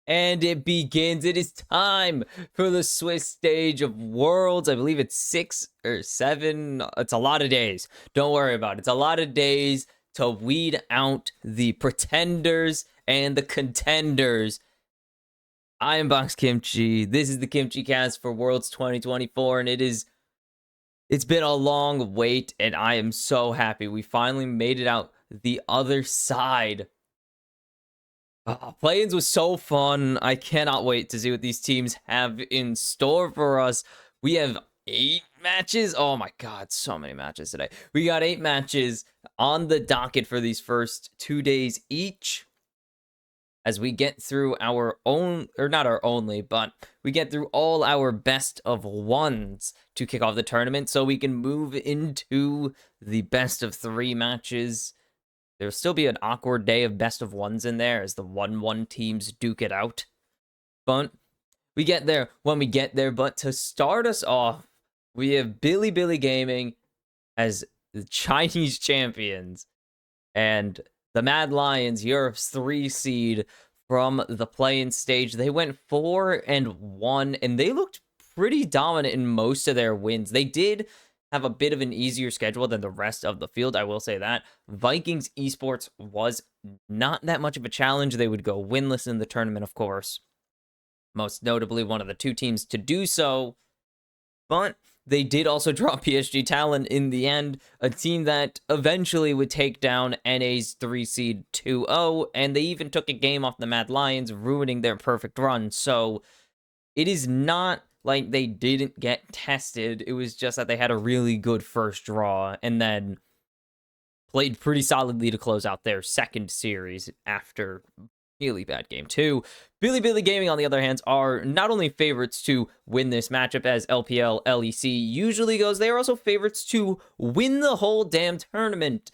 And it begins. It is time for the Swiss stage of Worlds. I believe it's 6 or 7. It's a lot of days. Don't worry about it. It's a lot of days to weed out the pretenders and the contenders. I am Box Kimchi. This is the kimchicast for Worlds 2024, and it's been a long wait, and I am so happy we finally made it out the other side. Play-ins was so fun. I cannot wait to see what these teams have in store for us. We have 8 matches. Oh my god, so many matches today. We got 8 matches on the docket for these first 2 days each. As we get through our own, or not our only, but we get through all our best of ones to kick off the tournament, so we can move into the best of 3 matches. There'll still be an awkward day of best of ones in there as the 1-1 teams duke it out. But we get there when we get there. But to start us off, we have Billy Gaming as the Chinese champions. And the Mad Lions, Europe's 3 seed from the play-in stage. They went 4-1, and they looked pretty dominant in most of their wins. They did have a bit of an easier schedule than the rest of the field, I will say that. Vikings Esports was not that much of a challenge. They would go winless in the tournament, of course. Most notably, one of the 2 teams to do so. But they did also draw PSG Talon in the end, a team that eventually would take down NA's 3 seed 2-0, and they even took a game off the Mad Lions, ruining their perfect run. So it is not like they didn't get tested. It was just that they had a really good first draw and then played pretty solidly to close out their second series after really bad game 2. Billy Gaming, on the other hand, are not only favorites to win this matchup as LPL LEC usually goes, they are also favorites to win the whole damn tournament.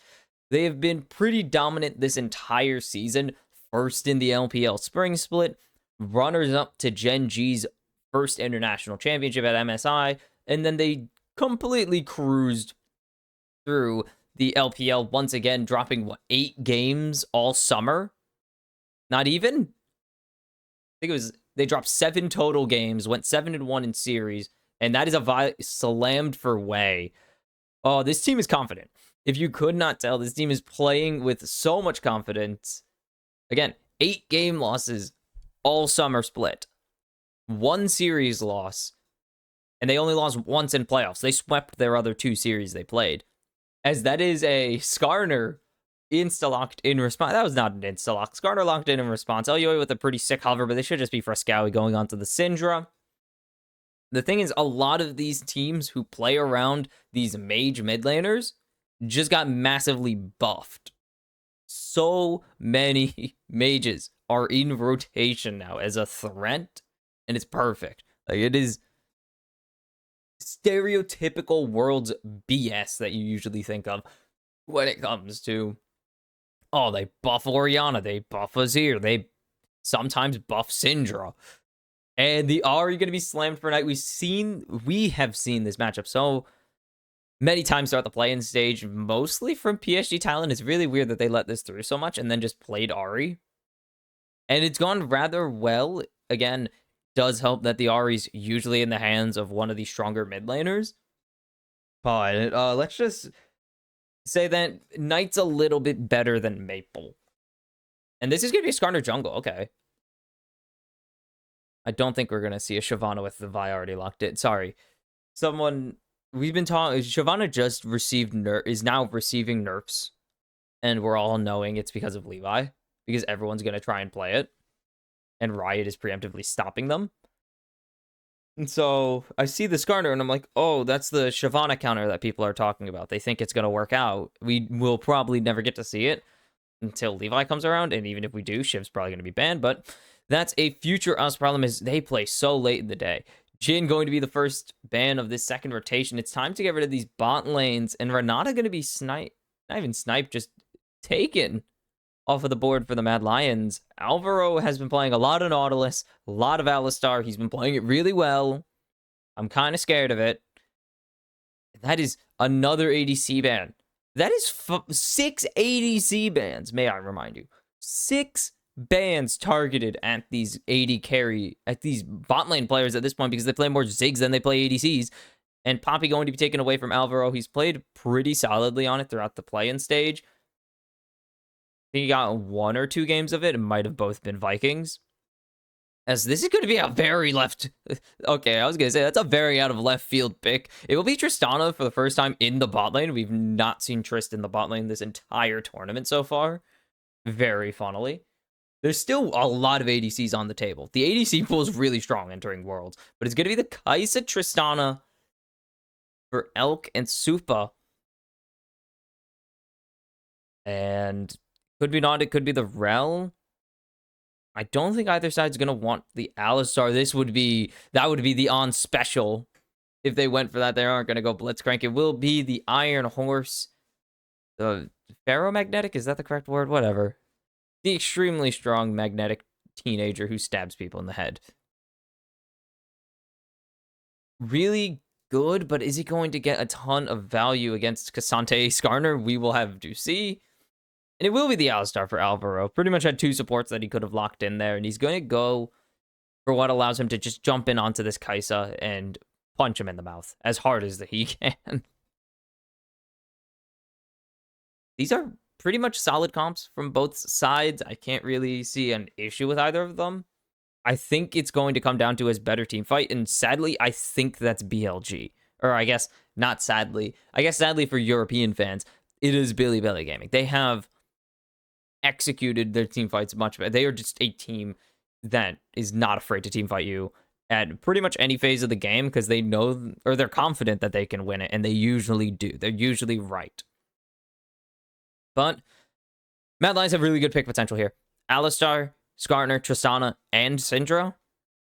They have been pretty dominant this entire season. First in the LPL Spring Split, runners up to Gen G's first international championship at MSI, and then they completely cruised through the LPL once again, dropping 8 games all summer. Not even. I think it was, they dropped 7 total games, went 7-1 in series, and that is a slammed for Way. Oh, this team is confident. If you could not tell, this team is playing with so much confidence. Again, 8 game losses all summer split. 1 series loss, and they only lost once in playoffs. They swept their other 2 series they played. As that is a Skarner insta-locked in response. That was not an insta-lock. Skarner locked in response. LUA with a pretty sick hover, but they should just be Frescowi going on to the Syndra. The thing is, a lot of these teams who play around these mage mid laners just got massively buffed. So many mages are in rotation now as a threat, and it's perfect. Like, it is stereotypical Worlds BS that you usually think of when it comes to, oh, they buff Orianna, they buff Azir, they sometimes buff Syndra. And the Ahri going to be slammed for night. We have seen this matchup so many times throughout the play-in stage, mostly from PSG Talon. It's really weird that they let this through so much and then just played Ahri. And it's gone rather well. Again, does help that the Ahri's usually in the hands of one of the stronger mid laners. But let's just say that Knight's a little bit better than Maple. And this is going to be a Skarner jungle. Okay. I don't think we're going to see a Shyvana with the Vi already locked in. Sorry. We've been talking, Shyvana just received, is now receiving nerfs. And we're all knowing it's because of Levi. Because everyone's going to try and play it. And Riot is preemptively stopping them. And so I see the Skarner and I'm like, oh, that's the Shyvana counter that people are talking about. They think it's going to work out. We will probably never get to see it until Levi comes around. And even if we do, Shiv's probably going to be banned. But that's a future us problem, is they play so late in the day. Jhin going to be the first ban of this second rotation. It's time to get rid of these bot lanes. And Renata going to be sniped. Not even sniped, just taken off of the board for the Mad Lions. Alvaro has been playing a lot of Nautilus, a lot of Alistar. He's been playing it really well. I'm kind of scared of it. That is another ADC ban. That is 6 ADC bans, may I remind you. 6 bans targeted at these AD carry, at these bot lane players at this point because they play more Ziggs than they play ADCs. And Poppy going to be taken away from Alvaro. He's played pretty solidly on it throughout the play-in stage. I think he got 1 or 2 games of it. It might have both been Vikings. As this is going to be a very left... Okay, I was going to say, that's a very out of left field pick. It will be Tristana for the first time in the bot lane. We've not seen Trist in the bot lane this entire tournament so far. Very funnily. There's still a lot of ADCs on the table. The ADC pool is really strong entering Worlds. But it's going to be the Kai'Sa Tristana for Elk and Supa. And could be not, it could be the Rel. I don't think either side's going to want the Alistar. That would be the on special. If they went for that, they aren't going to go Blitzcrank. It will be the Iron Horse. The Ferromagnetic, is that the correct word? Whatever. The extremely strong magnetic teenager who stabs people in the head. Really good, but is he going to get a ton of value against Cassante Skarner? We will have to see. And it will be the Alistar for Alvaro. Pretty much had 2 supports that he could have locked in there. And he's going to go for what allows him to just jump in onto this Kai'Sa and punch him in the mouth as hard as he can. These are pretty much solid comps from both sides. I can't really see an issue with either of them. I think it's going to come down to his better team fight. And sadly, I think that's BLG. Or I guess not sadly. I guess sadly for European fans, it is Billy Gaming. They have executed their team fights much better. They are just a team that is not afraid to team fight you at pretty much any phase of the game because they know, or they're confident that they can win it, and they usually do. They're usually right. But Mad Lions have really good pick potential here. Alistar, Skarner, Tristana, and Syndra.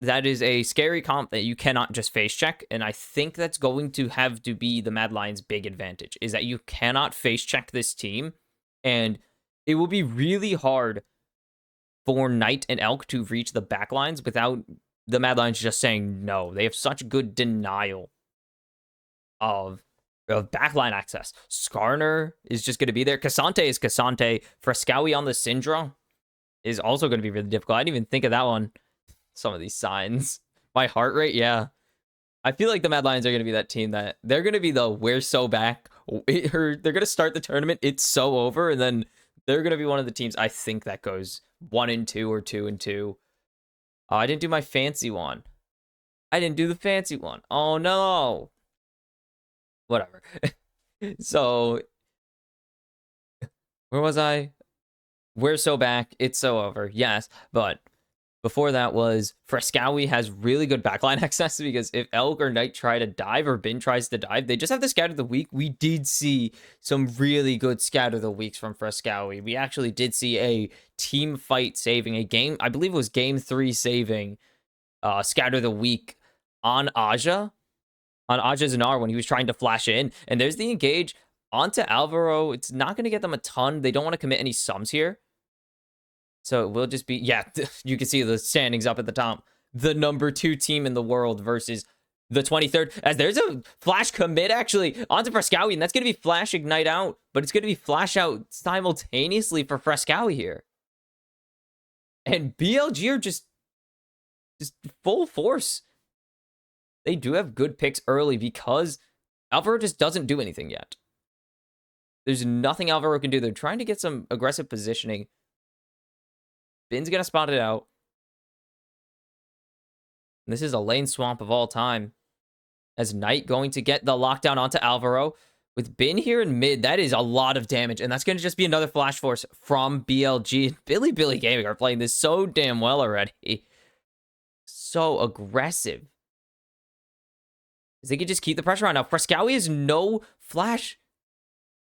That is a scary comp that you cannot just face check, and I think that's going to have to be the Mad Lions' big advantage, is that you cannot face check this team, and it will be really hard for Knight and Elk to reach the backlines without the Mad Lions just saying no. They have such good denial of backline access. Skarner is just going to be there. Cassante is Cassante. Frescowy on the Syndra is also going to be really difficult. I didn't even think of that one. Some of these signs. My heart rate, yeah. I feel like the Mad Lions are going to be that team that they're going to be the we're so back. They're going to start the tournament, it's so over, and then they're going to be one of the teams I think that goes 1-2 or 2-2. Oh, I didn't do my fancy one. I didn't do the fancy one. Oh, no. Whatever. So, where was I? We're so back. It's so over. Yes, but before that was Frescowy has really good backline access because if Elk or Knight try to dive or Bin tries to dive, they just have to scatter the weak. We did see some really good scatter the weaks from Frescowy. We actually did see a team fight saving a game. I believe it was game 3 saving scatter the weak on Aja. On Aja Zanar when he was trying to flash in. And there's the engage onto Alvaro. It's not going to get them a ton. They don't want to commit any sums here. So it will just be, yeah, you can see the standings up at the top. The number 2 team in the world versus the 23rd. As there's a flash commit actually onto Frescowy, and that's going to be flash ignite out, but it's going to be flash out simultaneously for Frescowy here. And BLG are just full force. They do have good picks early because Alvaro just doesn't do anything yet. There's nothing Alvaro can do. They're trying to get some aggressive positioning. Bin's going to spot it out. And this is a lane swamp of all time. As Knight going to get the lockdown onto Alvaro. With Bin here in mid, that is a lot of damage. And that's going to just be another flash force from BLG. Billy Gaming are playing this so damn well already. So aggressive. They could just keep the pressure on. Now, Frescowy has no flash.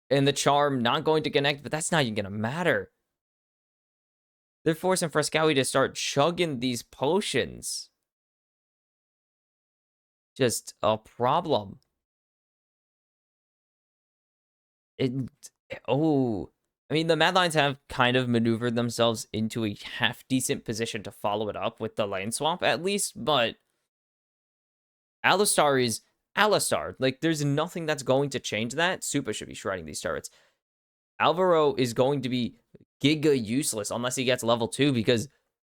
And the charm not going to connect, but that's not even going to matter. They're forcing Frescowy to start chugging these potions. Just a problem. I mean, the Mad Lions have kind of maneuvered themselves into a half-decent position to follow it up with the lane swamp, at least, but Alistar is Alistar. Like, there's nothing that's going to change that. Supa should be shredding these turrets. Alvaro is going to be giga useless unless he gets level 2, because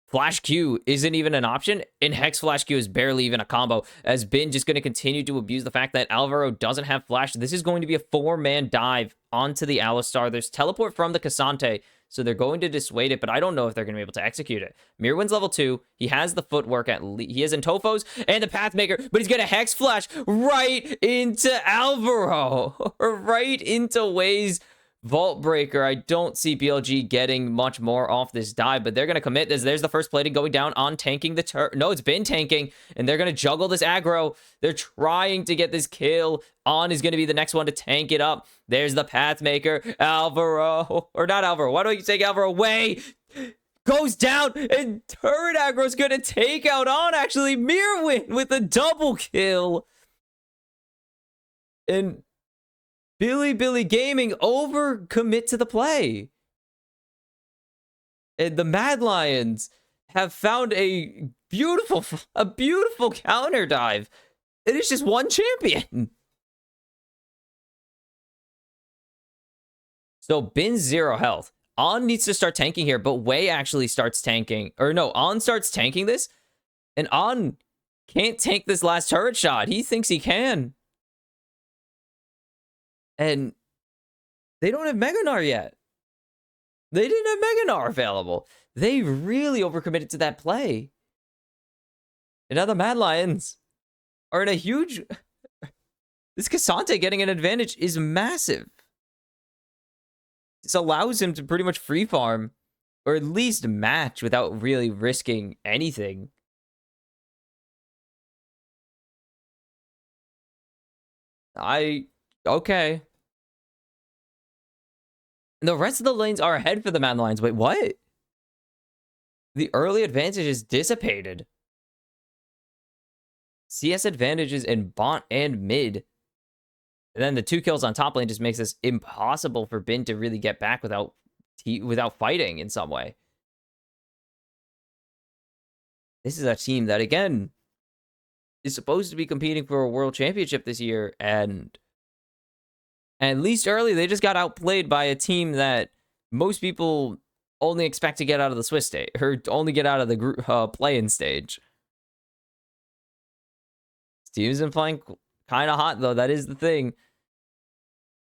Flash Q isn't even an option, and Hex Flash Q is barely even a combo, as Bin just going to continue to abuse the fact that Alvaro doesn't have Flash. This is going to be a 4-man dive onto the Alistar. There's teleport from the Cassante, so they're going to dissuade it, but I don't know if they're going to be able to execute it. Mirwin's level 2. He has the footwork at least. He has Intofos and the Pathmaker, but he's going to Hex Flash right into Alvaro, or right into Way's Vault Breaker. I don't see BLG getting much more off this dive, but they're going to commit this. There's the first plating going down on tanking the turret. No, it's been tanking, and they're going to juggle this aggro. They're trying to get this kill. On is going to be the next one to tank it up. There's the Pathmaker. Alvaro, or not Alvaro. Why don't you take Alvaro away? Goes down, and turret aggro is going to take out on, actually, Mirwin with a double kill. And Billy Gaming overcommit to the play. And the Mad Lions have found a beautiful counter dive. It is just one champion. So Bin's 0 health. On needs to start tanking here, but Wei actually starts tanking. Or no, On starts tanking this. And On can't tank this last turret shot. He thinks he can. And they don't have Meganar yet. They didn't have Meganar available. They really overcommitted to that play. And now the Mad Lions are in a huge... This Cassante getting an advantage is massive. This allows him to pretty much free farm, or at least match without really risking anything. Okay. And the rest of the lanes are ahead for the Mad Lions. Wait, what? The early advantage is dissipated. CS advantages in bot and mid. And then the 2 kills on top lane just makes this impossible for Bin to really get back without fighting in some way. This is a team that, again, is supposed to be competing for a world championship this year, and at least early, they just got outplayed by a team that most people only expect to get out of the Swiss stage, or only get out of the group play-in stage. This team's been playing kind of hot, though. That is the thing.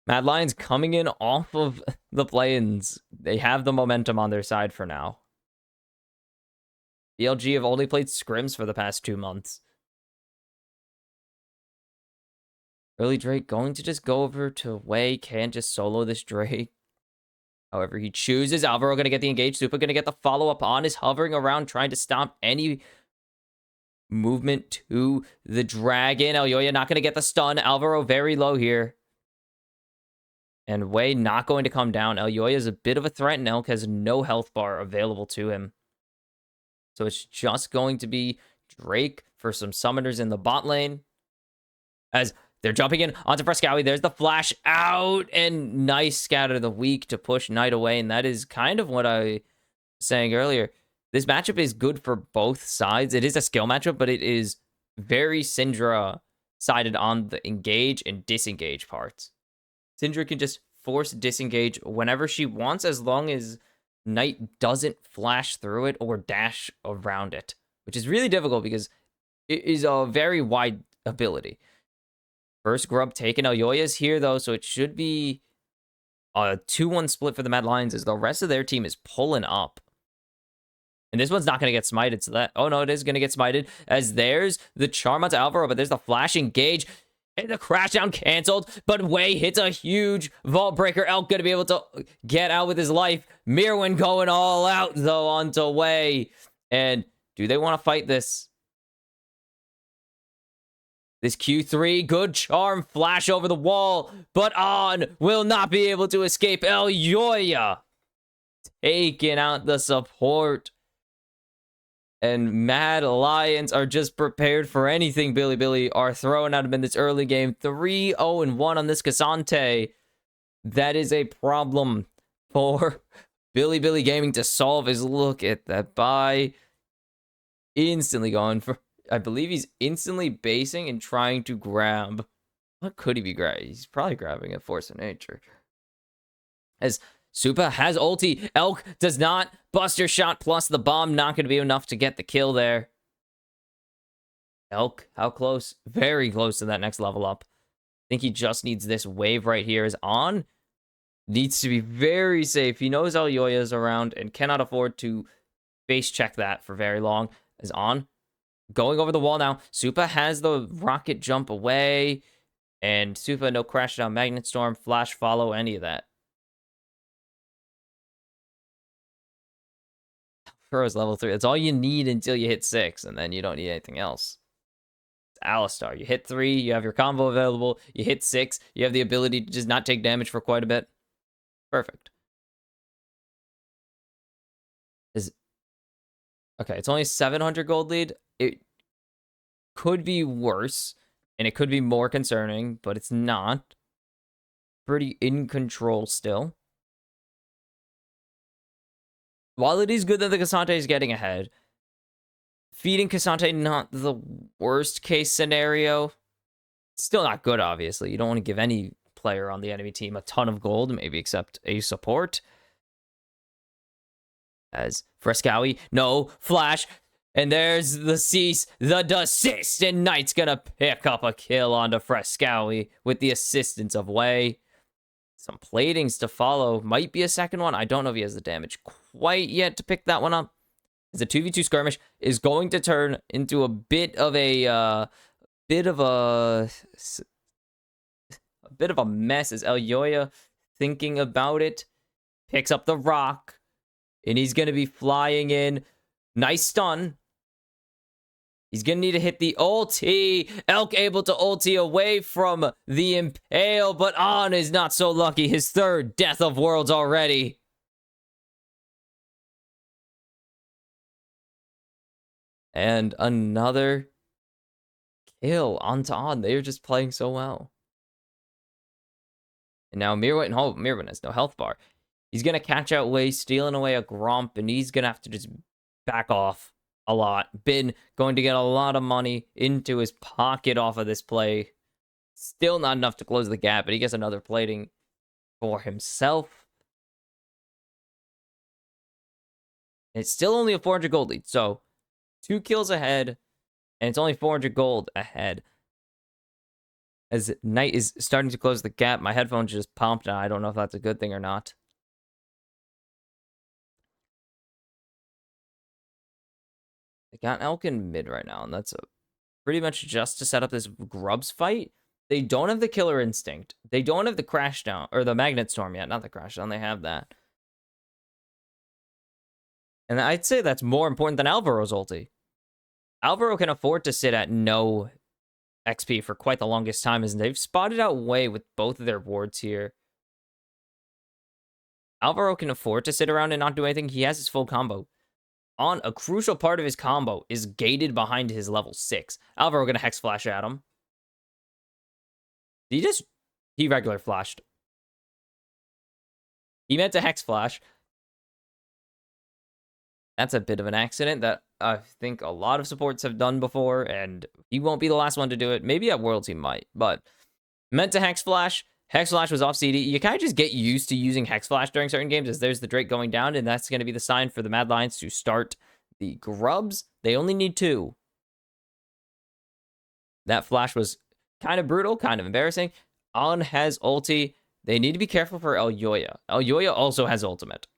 Mad Lions coming in off of the play-ins. They have the momentum on their side for now. BLG have only played scrims for the past 2 months. Early Drake going to just go over to Wei. Can't just solo this Drake. However, he chooses. Alvaro going to get the engage. Super going to get the follow-up on. Is hovering around trying to stop any movement to the dragon. Elyoya not going to get the stun. Alvaro very low here. And Wei not going to come down. Elyoya is a bit of a threat, and Elk has no health bar available to him. So it's just going to be Drake for some summoners in the bot lane. As they're jumping in onto Frescowi. There's the flash out, and nice scatter the weak to push Knight away. And that is kind of what I was saying earlier. This matchup is good for both sides. It is a skill matchup, but it is very Syndra-sided on the engage and disengage parts. Syndra can just force disengage whenever she wants, as long as Knight doesn't flash through it or dash around it, which is really difficult because it is a very wide ability. First grub taken. Elyoya's here, though, so it should be a 2-1 split for the Mad Lions, as the rest of their team is pulling up. And this one's not going to get smited, so that... Oh, no, it is going to get smited, as there's the charm onto Alvaro, but there's the flash engage, and the crash down canceled, but Wei hits a huge vault breaker. Elk going to be able to get out with his life. Mirwin going all out, though, onto Wei. And do they want to fight this? This Q3, good charm, flash over the wall, but On will not be able to escape. Elyoya taking out the support. And Mad Lions are just prepared for anything Billy are throwing at him in this early game. 3-0-1 on this Cassante. That is a problem for Billy Gaming to solve. Is look at that buy. Instantly going for... I believe he's instantly basing and trying to grab... What could he be grabbing? He's probably grabbing a Force of Nature. As Supa has ulti. Elk does not. Buster shot plus the bomb. Not going to be enough to get the kill there. Elk, how close? Very close to that next level up. I think he just needs this wave right here is on. Needs to be very safe. He knows Elyoya is around and cannot afford to base check that for very long. Is on. Going over the wall now. Supa has the rocket jump away. And Supa, no crash down, magnet storm, flash follow, any of that. Furrow's level 3. That's all you need until you hit 6, and then you don't need anything else. It's Alistar. You hit 3, you have your combo available. You hit 6, you have the ability to just not take damage for quite a bit. Perfect. Okay, it's only 700 gold lead. It could be worse, and it could be more concerning, but it's not. Pretty in control still. While it is good that the Cassante is getting ahead, feeding Cassante not the worst case scenario. Still not good, obviously. You don't want to give any player on the enemy team a ton of gold, maybe except a support. As Frescowie, no, flash, and there's the cease, the desist, and Knight's gonna pick up a kill onto Frescowie with the assistance of Wei. Some platings to follow. Might be a second one. I don't know if he has the damage quite yet to pick that one up. As a 2v2 skirmish is going to turn into a bit of a mess as Elyoya thinking about it. Picks up the rock. And he's going to be flying in. Nice stun. He's going to need to hit the ulti. Elk able to ulti away from the Impale, but On is not so lucky. His third death of worlds already. And another kill onto On. They're just playing so well. And now Mirwin, oh, Mirwin has no health bar. He's going to catch out Wei, stealing away a Gromp, and he's going to have to just back off a lot. Bin going to get a lot of money into his pocket off of this play. Still not enough to close the gap, but he gets another plating for himself. And it's still only a 400 gold lead, so 2 kills ahead, and it's only 400 gold ahead. As Knight is starting to close the gap, my headphones just pumped, and I don't know if that's a good thing or not. They got Elk in mid right now, and that's pretty much just to set up this Grubs fight. They don't have the Killer Instinct. They don't have the Crash Down, or the Magnet Storm yet. Not the Crash Down, they have that. And I'd say that's more important than Alvaro's ulti. Alvaro can afford to sit at no XP for quite the longest time, as they've spotted out Wei with both of their wards here. Alvaro can afford to sit around and not do anything. He has his full combo. On a crucial part of his combo is gated behind his level 6. Alvaro gonna Hex Flash at him. He regular flashed. He meant to Hex Flash. That's a bit of an accident that I think a lot of supports have done before, and he won't be the last one to do it. Maybe at Worlds he might, but meant to Hex Flash. Hex Flash was off CD. You kind of just get used to using Hex Flash during certain games, as there's the Drake going down, and that's going to be the sign for the Mad Lions to start the Grubs. They only need 2. That flash was kind of brutal, kind of embarrassing. On has ulti. They need to be careful for Elyoya. Elyoya also has ultimate.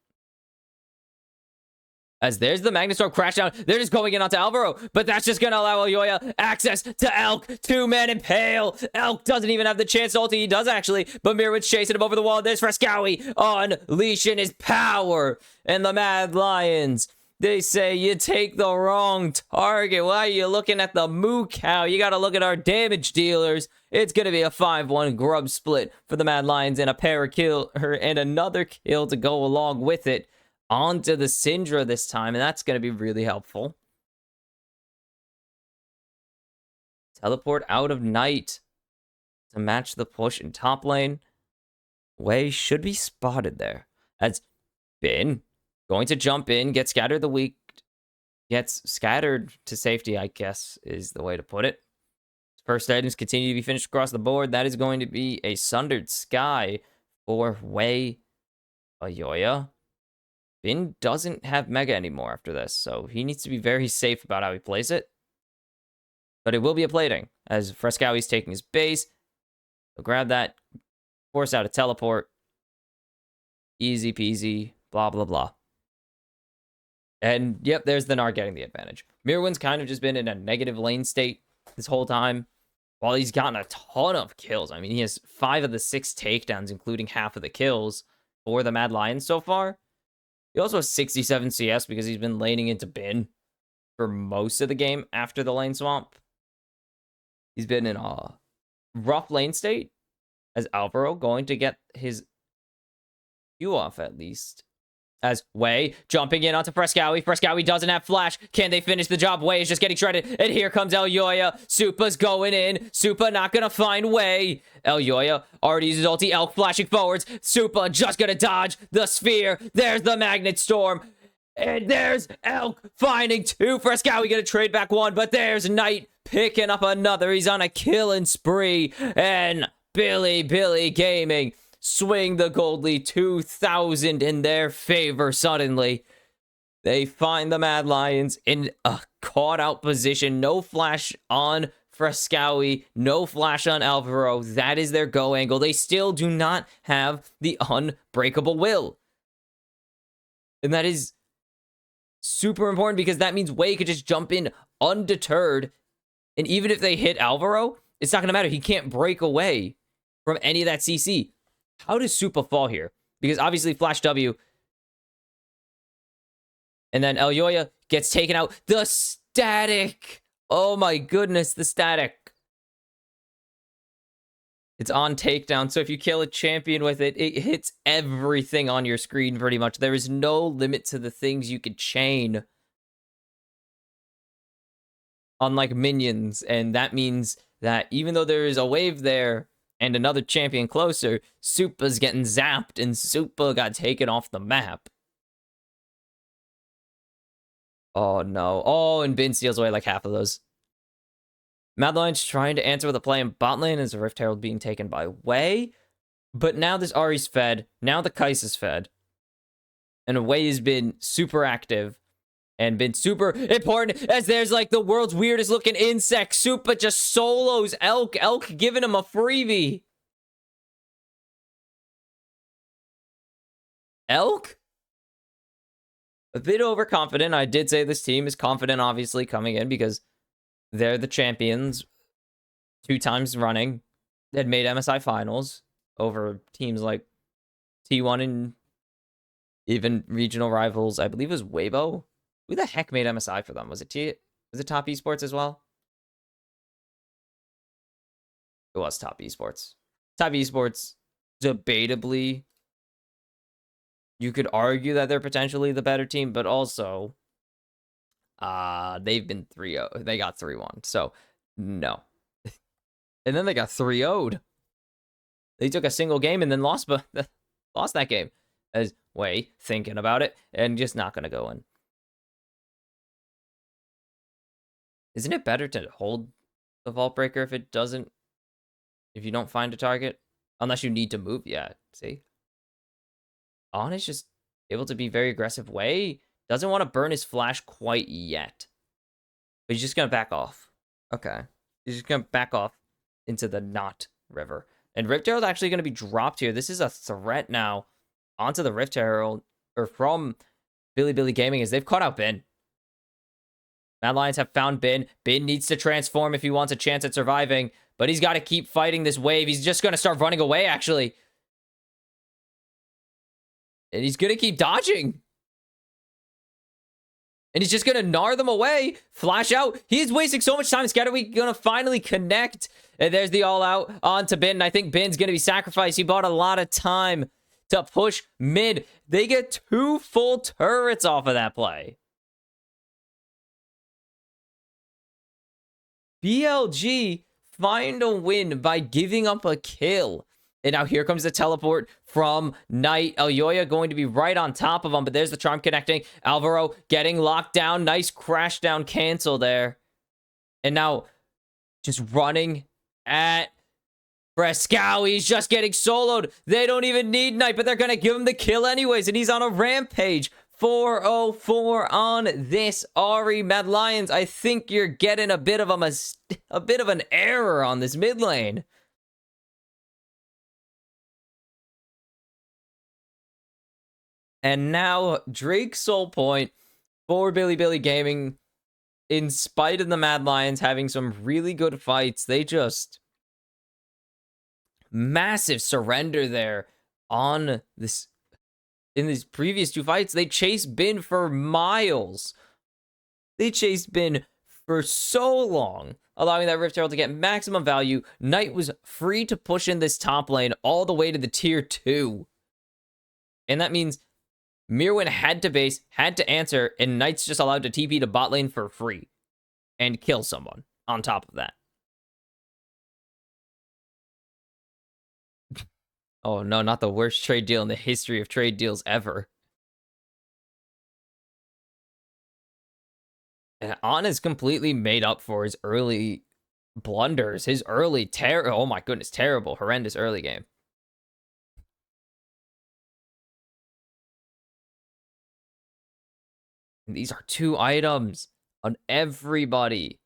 As there's the Magnet Storm crash down. They're just going in onto Alvaro, but that's just going to allow Elyoya access to Elk. 2-man Impale. Elk doesn't even have the chance to ulti. He does actually, but Mirwin's chasing him over the wall. There's Frescowie unleashing his power. And the Mad Lions, they say you take the wrong target. Why are you looking at the moo cow? You got to look at our damage dealers. It's going to be a 5-1 Grub split for the Mad Lions, and a pair of kill, and another kill to go along with it. Onto the Syndra this time, and that's going to be really helpful. Teleport out of Night to match the push in top lane. Wei should be spotted there. As Bin going to jump in, get scattered the weak, gets scattered to safety, I guess is the way to put it. First items continue to be finished across the board. That is going to be a Sundered Sky for Wei. Ayoya. Bin doesn't have Mega anymore after this, so he needs to be very safe about how he plays it. But it will be a plating, as Frescowy's taking his base. He'll grab that, force out a teleport. Easy peasy, blah, blah, blah. And, yep, there's the Gnar getting the advantage. Mirwin's kind of just been in a negative lane state this whole time, while he's gotten a ton of kills. I mean, he has 5 of the 6 takedowns, including half of the kills for the Mad Lions so far. He also has 67 CS because he's been laning into Bin for most of the game after the lane swamp. He's been in a rough lane state, as Alvaro going to get his Q off at least. As Wei jumping in onto Frescowy. Frescowy doesn't have flash. Can they finish the job? Wei is just getting shredded. And here comes Elyoya. Supa's going in. Supa not going to find Wei. Elyoya already uses ulti. Elk flashing forwards. Supa just going to dodge the sphere. There's the Magnet Storm. And there's Elk finding 2. Frescowy going to trade back 1. But there's Knight picking up another. He's on a killing spree. And Billy Gaming swing the gold lead 2,000 in their favor suddenly. They find the Mad Lions in a caught-out position. No flash on Frescowy. No flash on Alvaro. That is their go angle. They still do not have the unbreakable will. And that is super important because that means Wei could just jump in undeterred. And even if they hit Alvaro, it's not going to matter. He can't break away from any of that CC. How does Supa fall here? Because obviously Flash W. And then Elyoya gets taken out. The static. Oh my goodness, the static. It's on takedown. So if you kill a champion with it, it hits everything on your screen pretty much. There is no limit to the things you could chain. Unlike minions. And that means that even though there is a wave there, and another champion closer, Supa's getting zapped, and Supa got taken off the map. Oh, no. Oh, and Bin steals away like half of those. Mad Lions trying to answer with a play in bot lane as a Rift Herald being taken by Wei. But now this Ahri's fed. Now the Kais is fed. And Wei has been super active. And been super important as there's like the world's weirdest looking insect. Supa just solos Elk. Elk giving him a freebie. Elk? A bit overconfident. I did say this team is confident, obviously, coming in because they're the champions 2 times running. That made MSI finals over teams like T1 and even regional rivals. I believe it was Weibo. Who the heck made MSI for them? Was it Top Esports as well? It was Top Esports. Top Esports, debatably, you could argue that they're potentially the better team, but also, they've been 3-0. They got 3-1, so no. And then they got 3-0'd. They took a single game and then lost that game. As Wei thinking about it and just not going to go in. Isn't it better to hold the Vault Breaker if you don't find a target? Unless you need to move. Yeah, see? On is just able to be very aggressive. Wei doesn't want to burn his flash quite yet. But he's just going to back off. Okay. He's just going to back off into the Knot River. And Rift Herald actually going to be dropped here. This is a threat now onto the Rift Herald, or from Billy Gaming, as they've caught out Bin. Mad Lions have found Bin. Bin needs to transform if he wants a chance at surviving. But he's got to keep fighting this wave. He's just going to start running away, actually. And he's going to keep dodging. And he's just going to gnar them away. Flash out. He's wasting so much time. Scatterweed going to finally connect. And there's the all-out onto Bin. And I think Bin's going to be sacrificed. He bought a lot of time to push mid. They get 2 full turrets off of that play. BLG find a win by giving up a kill. And now here comes the teleport from Knight. Elyoya going to be right on top of him, but there's the charm connecting. Alvaro getting locked down. Nice crash down cancel there. And now just running at Frescowi's just getting soloed. They don't even need Knight, but they're going to give him the kill anyways, and he's on a rampage. 404 on this Ari. Mad Lions, I think you're getting a bit of an error on this mid lane. And now Drake Soul Point for Billy Gaming. In spite of the Mad Lions having some really good fights, they just massive surrender there on this. In these previous two fights, they chased Bin for miles. They chased Bin for so long, allowing that Rift Herald to get maximum value. Knight was free to push in this top lane all the way to the tier 2. And that means Mirwin had to base, had to answer, and Knight's just allowed to TP to bot lane for free and kill someone on top of that. Oh no, not the worst trade deal in the history of trade deals ever. And An has completely made up for his early blunders, his early oh my goodness, terrible, horrendous early game. And these are 2 items on everybody.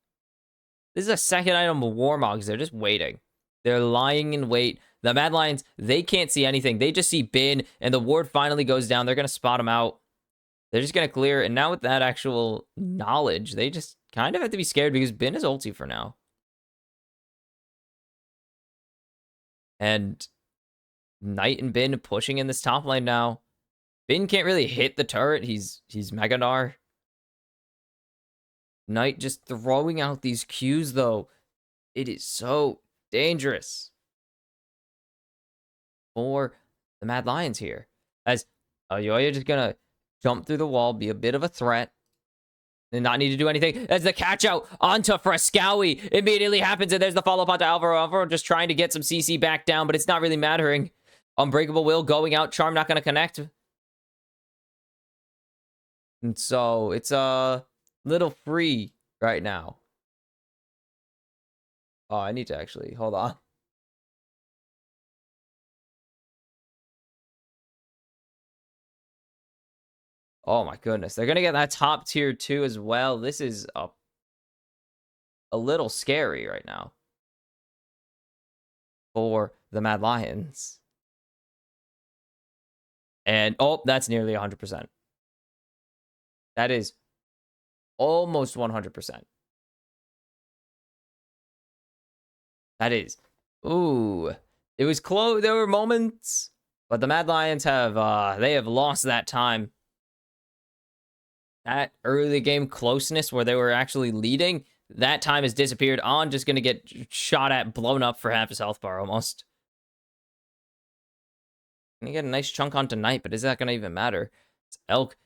This is a second item of Warmogs. They're just waiting. They're lying in wait. The Mad Lions, they can't see anything. They just see Bin, and the ward finally goes down. They're going to spot him out. They're just going to clear. And now with that actual knowledge, they just kind of have to be scared because Bin is ulti for now. And Knight and Bin pushing in this top lane now. Bin can't really hit the turret. He's Meganar. Knight just throwing out these Qs, though. It is so dangerous for the Mad Lions here. As Ayoya just going to jump through the wall, be a bit of a threat, and not need to do anything. As the catch out onto Frescowi immediately happens, and there's the follow-up onto Alvaro. Alvaro just trying to get some CC back down, but it's not really mattering. Unbreakable Will going out. Charm not going to connect. And so it's a little free right now. Oh, I need to actually, hold on. Oh my goodness. They're going to get that top tier 2 as well. This is a little scary right now for the Mad Lions. And, oh, that's nearly 100%. That is almost 100%. That is, ooh, it was close. There were moments, but the Mad Lions have, they have lost that time. That early game closeness where they were actually leading, that time has disappeared. On just going to get shot at, blown up for half his health bar almost. Gonna get a nice chunk onto Knight, but is that going to even matter? It's Elk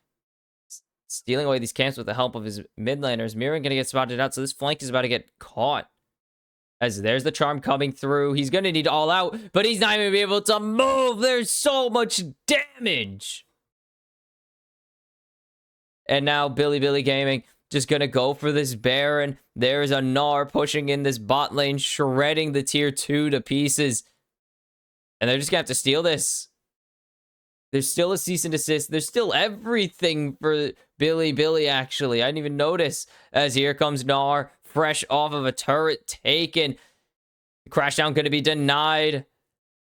stealing away these camps with the help of his mid laners. Mirren going to get spotted out, so this flank is about to get caught. As there's the charm coming through. He's going to need all out, but he's not even going to be able to move. There's so much damage. And now Billy Gaming just going to go for this Baron. There's a Gnar pushing in this bot lane, shredding the tier 2 to pieces. And they're just going to have to steal this. There's still a cease and desist. There's still everything for Billy, actually. I didn't even notice. As here comes Gnar, fresh off of a turret taken. Crashdown going to be denied.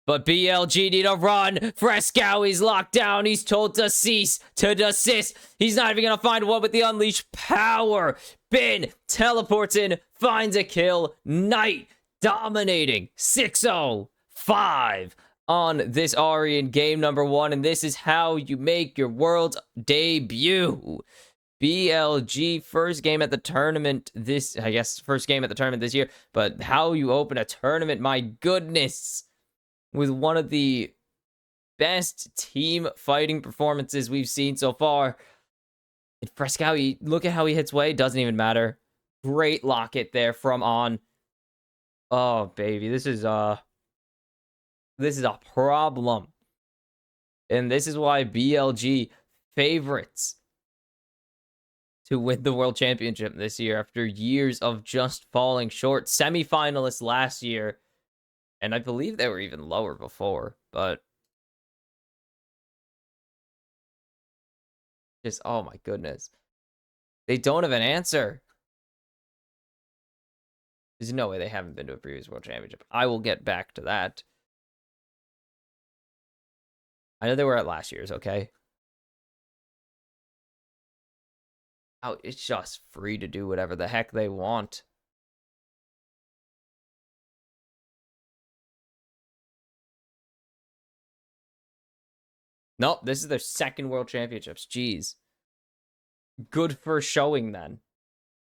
But BLG need a run. Frescowi's locked down. He's told to cease, to desist. He's not even going to find one with the unleashed power. Bin teleports in, finds a kill. Knight dominating 6-0-5 on this Ari in game number 1. And this is how you make your world's debut. BLG, first game at the tournament first game at the tournament this year. But how you open a tournament, my goodness. With one of the best team fighting performances we've seen so far. And Frescowi, look at how he hits way. Doesn't even matter. Great locket there from On. Oh, baby. This is a problem. And this is why BLG favorites to win the World Championship this year after years of just falling short. Semi-finalists last year. And I believe they were even lower before, but just, oh my goodness. They don't have an answer. There's no way they haven't been to a previous World Championship. I will get back to that. I know they were at last year's, okay? Oh, it's just free to do whatever the heck they want. Nope, this is their second World Championships. Jeez. Good for showing then.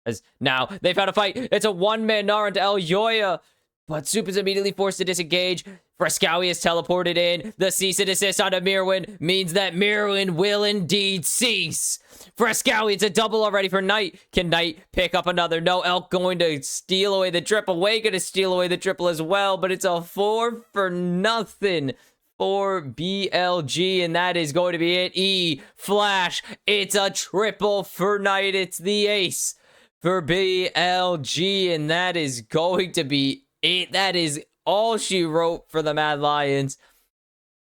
As now they've had a fight. It's a one-man Nara into El Yoya. But Soup is immediately forced to disengage. Frescowi is teleported in. The cease and desist onto Mirwin means that Mirwin will indeed cease. Frescowi, it's a double already for Knight. Can Knight pick up another? No, Elk going to steal away the triple. Way going to steal away the triple as well. But it's a 4-for-nothing for BLG. And that is going to be it. Flash. It's a triple for Knight. It's the ace for BLG. And that is going to be it. That is all she wrote for the Mad Lions.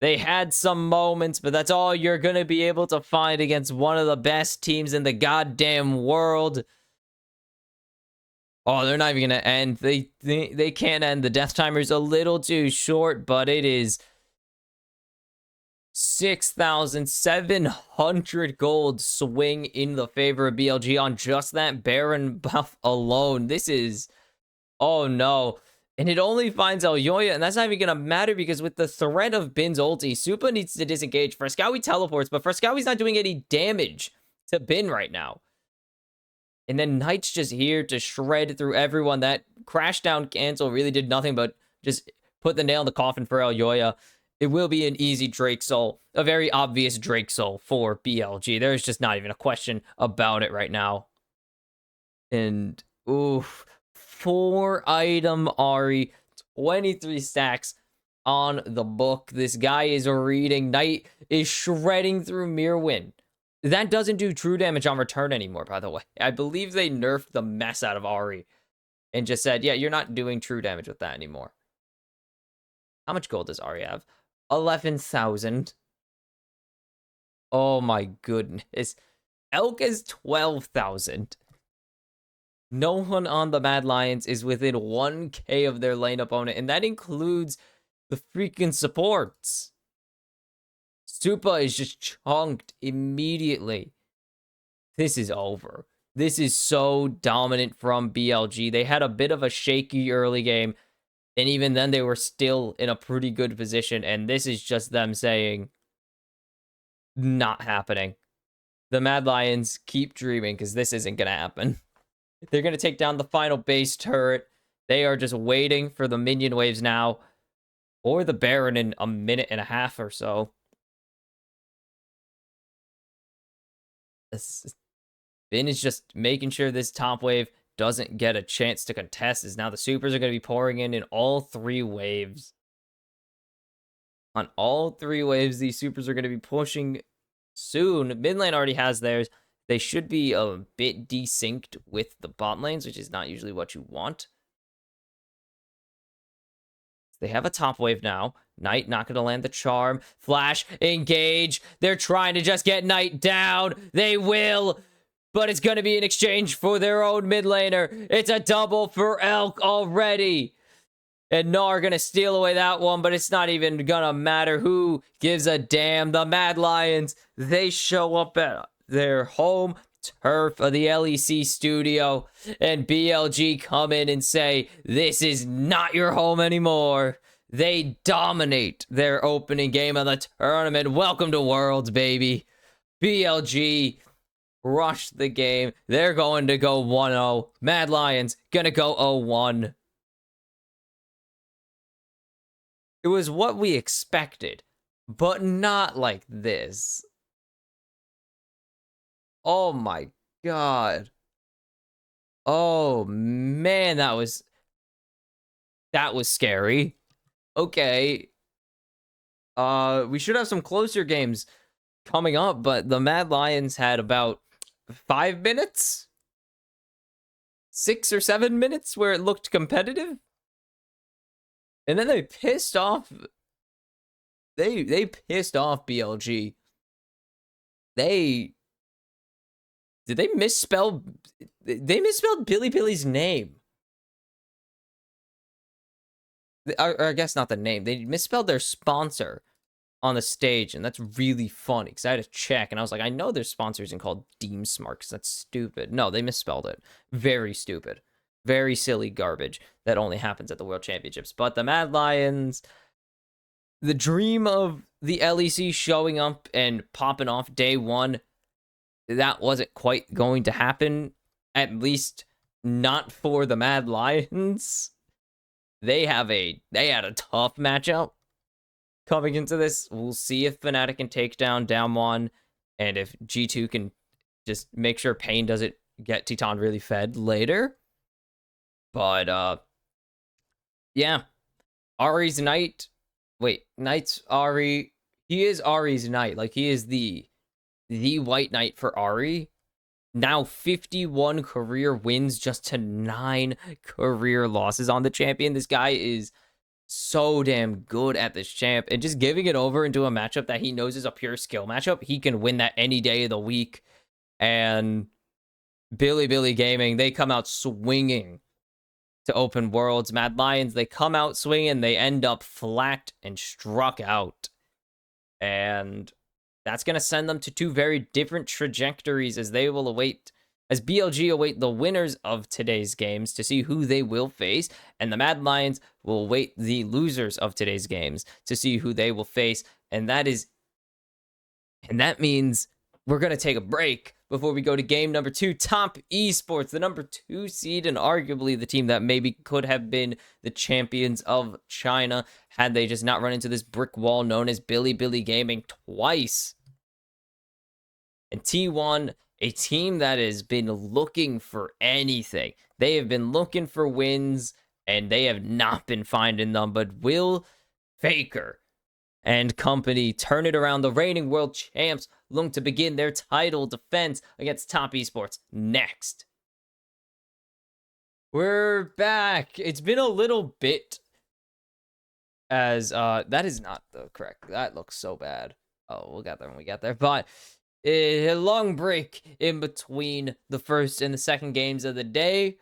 They had some moments, but that's all you're going to be able to find against one of the best teams in the goddamn world. Oh, they're not even going to end. They can't end. The death timer's a little too short, but it is 6,700 gold swing in the favor of BLG on just that Baron buff alone. This is... oh, no. And it only finds El Yoya, and that's not even going to matter because with the threat of Bin's ulti, Supa needs to disengage. Frescowi teleports, but Frescowi's not doing any damage to Bin right now. And then Knight's just here to shred through everyone. That crash down cancel really did nothing but just put the nail in the coffin for El Yoya. It will be an easy Drake Soul, a very obvious Drake Soul for BLG. There's just not even a question about it right now. And, oof. 4-item Ahri, 23 stacks on the book. This guy is reading. Knight is shredding through Mirwin. That doesn't do true damage on return anymore, by the way. I believe they nerfed the mess out of Ahri and just said, yeah, you're not doing true damage with that anymore. How much gold does Ahri have? 11,000. Oh my goodness. Elk is 12,000. No one on the Mad Lions is within 1k of their lane opponent, and that includes the freaking supports. Supa is just chunked immediately. This is over. This is so dominant from BLG. They had a bit of a shaky early game, and even then they were still in a pretty good position, and this is just them saying, not happening. The Mad Lions keep dreaming, because this isn't going to happen. They're going to take down the final base turret. They are just waiting for the minion waves now. Or the Baron in a minute and a half or so. Bin is just making sure this top wave doesn't get a chance to contest. As now the supers are going to be pouring in all 3 waves. On all 3 waves, these supers are going to be pushing soon. Mid lane already has theirs. They should be a bit desynced with the bot lanes, which is not usually what you want. They have a top wave now. Knight not going to land the charm. Flash, engage. They're trying to just get Knight down. They will, but it's going to be in exchange for their own mid laner. It's a double for Elk already. And Gnar going to steal away that one, but it's not even going to matter. Who gives a damn? The Mad Lions, they show up at their home turf of the LEC studio, and BLG come in and say, this is not your home anymore. They dominate their opening game of the tournament. Welcome to Worlds, baby. BLG rushed the game. They're going to go 1-0. Mad Lions gonna go 0-1. It was what we expected, but not like this. Oh my god. Oh man, that was scary. Okay. We should have some closer games coming up, but the Mad Lions had about 5 minutes? 6 or 7 minutes where it looked competitive? And then they pissed off. They pissed off BLG. They did they misspell? They misspelled Billy's name. Or I guess not the name. They misspelled their sponsor on the stage, and that's really funny because I had to check, and I was like, I know their sponsor isn't called Deem Smart because that's stupid. No, they misspelled it. Very stupid. Very silly garbage that only happens at the World Championships. But the Mad Lions, the dream of the LEC showing up and popping off day one, that wasn't quite going to happen. At least not for the Mad Lions. They had a tough matchup coming into this. We'll see if Fnatic can take down Damwon, and if G2 can just make sure Pain doesn't get Titan really fed later. But yeah, Ari's Knight. Wait, Knight's Ari. He is Ari's Knight. Like, he is the White Knight for Ari. Now 51 career wins just to 9 career losses on the champion. This guy is so damn good at this champ, and just giving it over into a matchup that he knows is a pure skill matchup. He can win that any day of the week. And Billy Gaming, they come out swinging to open Worlds. Mad Lions, they come out swinging. They end up flat and struck out. And that's going to send them to 2 very different trajectories as BLG await the winners of today's games to see who they will face, and the Mad Lions will await the losers of today's games to see who they will face. And that means we're going to take a break before we go to game number 2. Top Esports, the number 2 seed and arguably the team that maybe could have been the champions of China had they just not run into this brick wall known as Billy Gaming twice. And T1, a team that has been looking for anything. They have been looking for wins, and they have not been finding them. But will Faker and company turn it around? The reigning world champs look to begin their title defense against Top Esports next. We're back. It's been a little bit as that is not the correct. That looks so bad. Oh, we'll get there when we get there. But a long break in between the first and the second games of the day.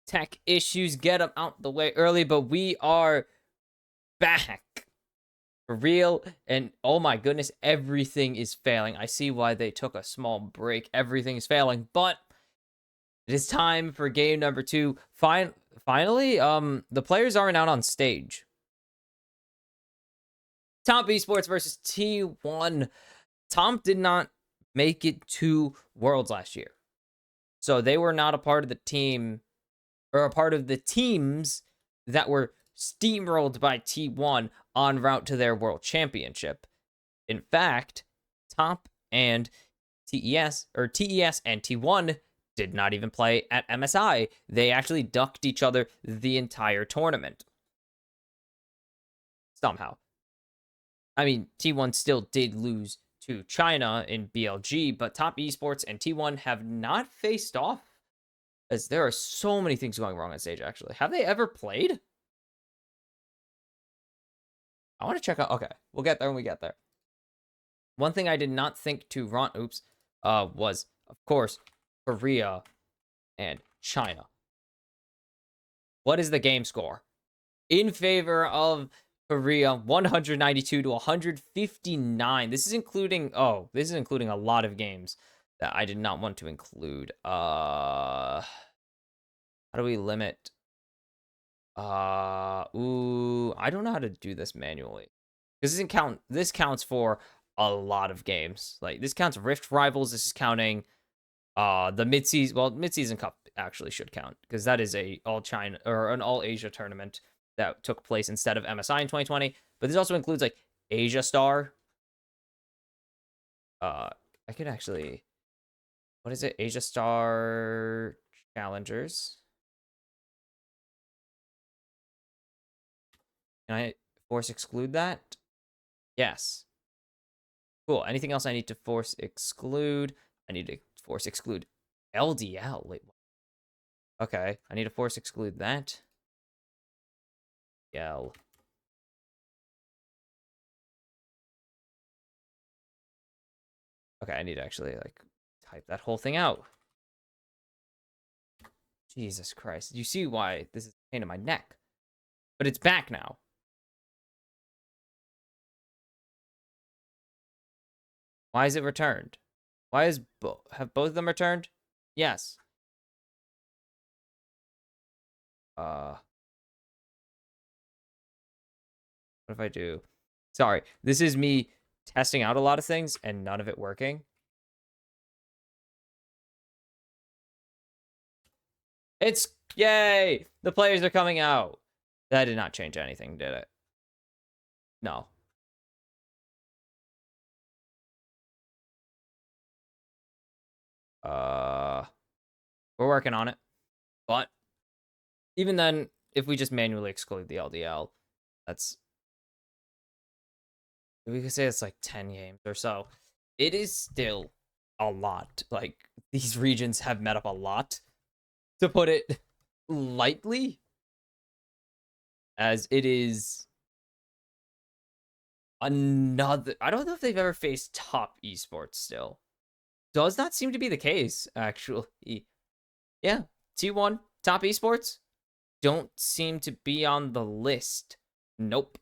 Tech issues get them out the way early, but we are back for real. And oh my goodness, everything is failing. I see why they took a small break. Everything is failing, but it is time for game number 2. Finally, the players aren't out on stage. Top Esports versus T1. Tom did not make it to Worlds last year, so they were not a part of the team, or a part of the teams that were steamrolled by T1 en route to their World Championship. In fact, Top and TES and T1 did not even play at MSI. They actually ducked each other the entire tournament. Somehow. I mean, T1 still did lose to China in BLG, but Top Esports and T1 have not faced off, as there are so many things going wrong on stage, actually. Have they ever played? I want to check out. Okay, we'll get there when we get there. One thing I did not think to run, was, of course, Korea and China. What is the game score? In favor of Korea, 192 to 159. This is including a lot of games that I did not want to include. How do we limit? I don't know how to do this manually. This counts for a lot of games. Like, this counts Rift Rivals. This is counting the mid-season cup actually should count, because that is a all China or an all Asia tournament that took place instead of MSI in 2020. But this also includes like Asia Star. I could actually, what is it? Asia Star Challengers. Can I force exclude that? Yes. Cool. Anything else I need to force exclude? I need to force exclude LDL. Wait. Okay. I need to force exclude that. L. Okay, I need to actually, like, type that whole thing out. Jesus Christ. You see why this is a pain in my neck. But it's back now. Why is it returned? Why is have both of them returned? Yes. What if I do? Sorry, this is me testing out a lot of things and none of it working. It's yay! The players are coming out. That did not change anything, did it? No. We're working on it. But even then, if we just manually exclude the LDL, that's we could say it's like 10 games or so. It is still a lot. Like, these regions have met up a lot, to put it lightly, as it is another. I don't know if they've ever faced top esports still. Does not seem to be the case, actually. Yeah, T1, top esports, don't seem to be on the list. Nope.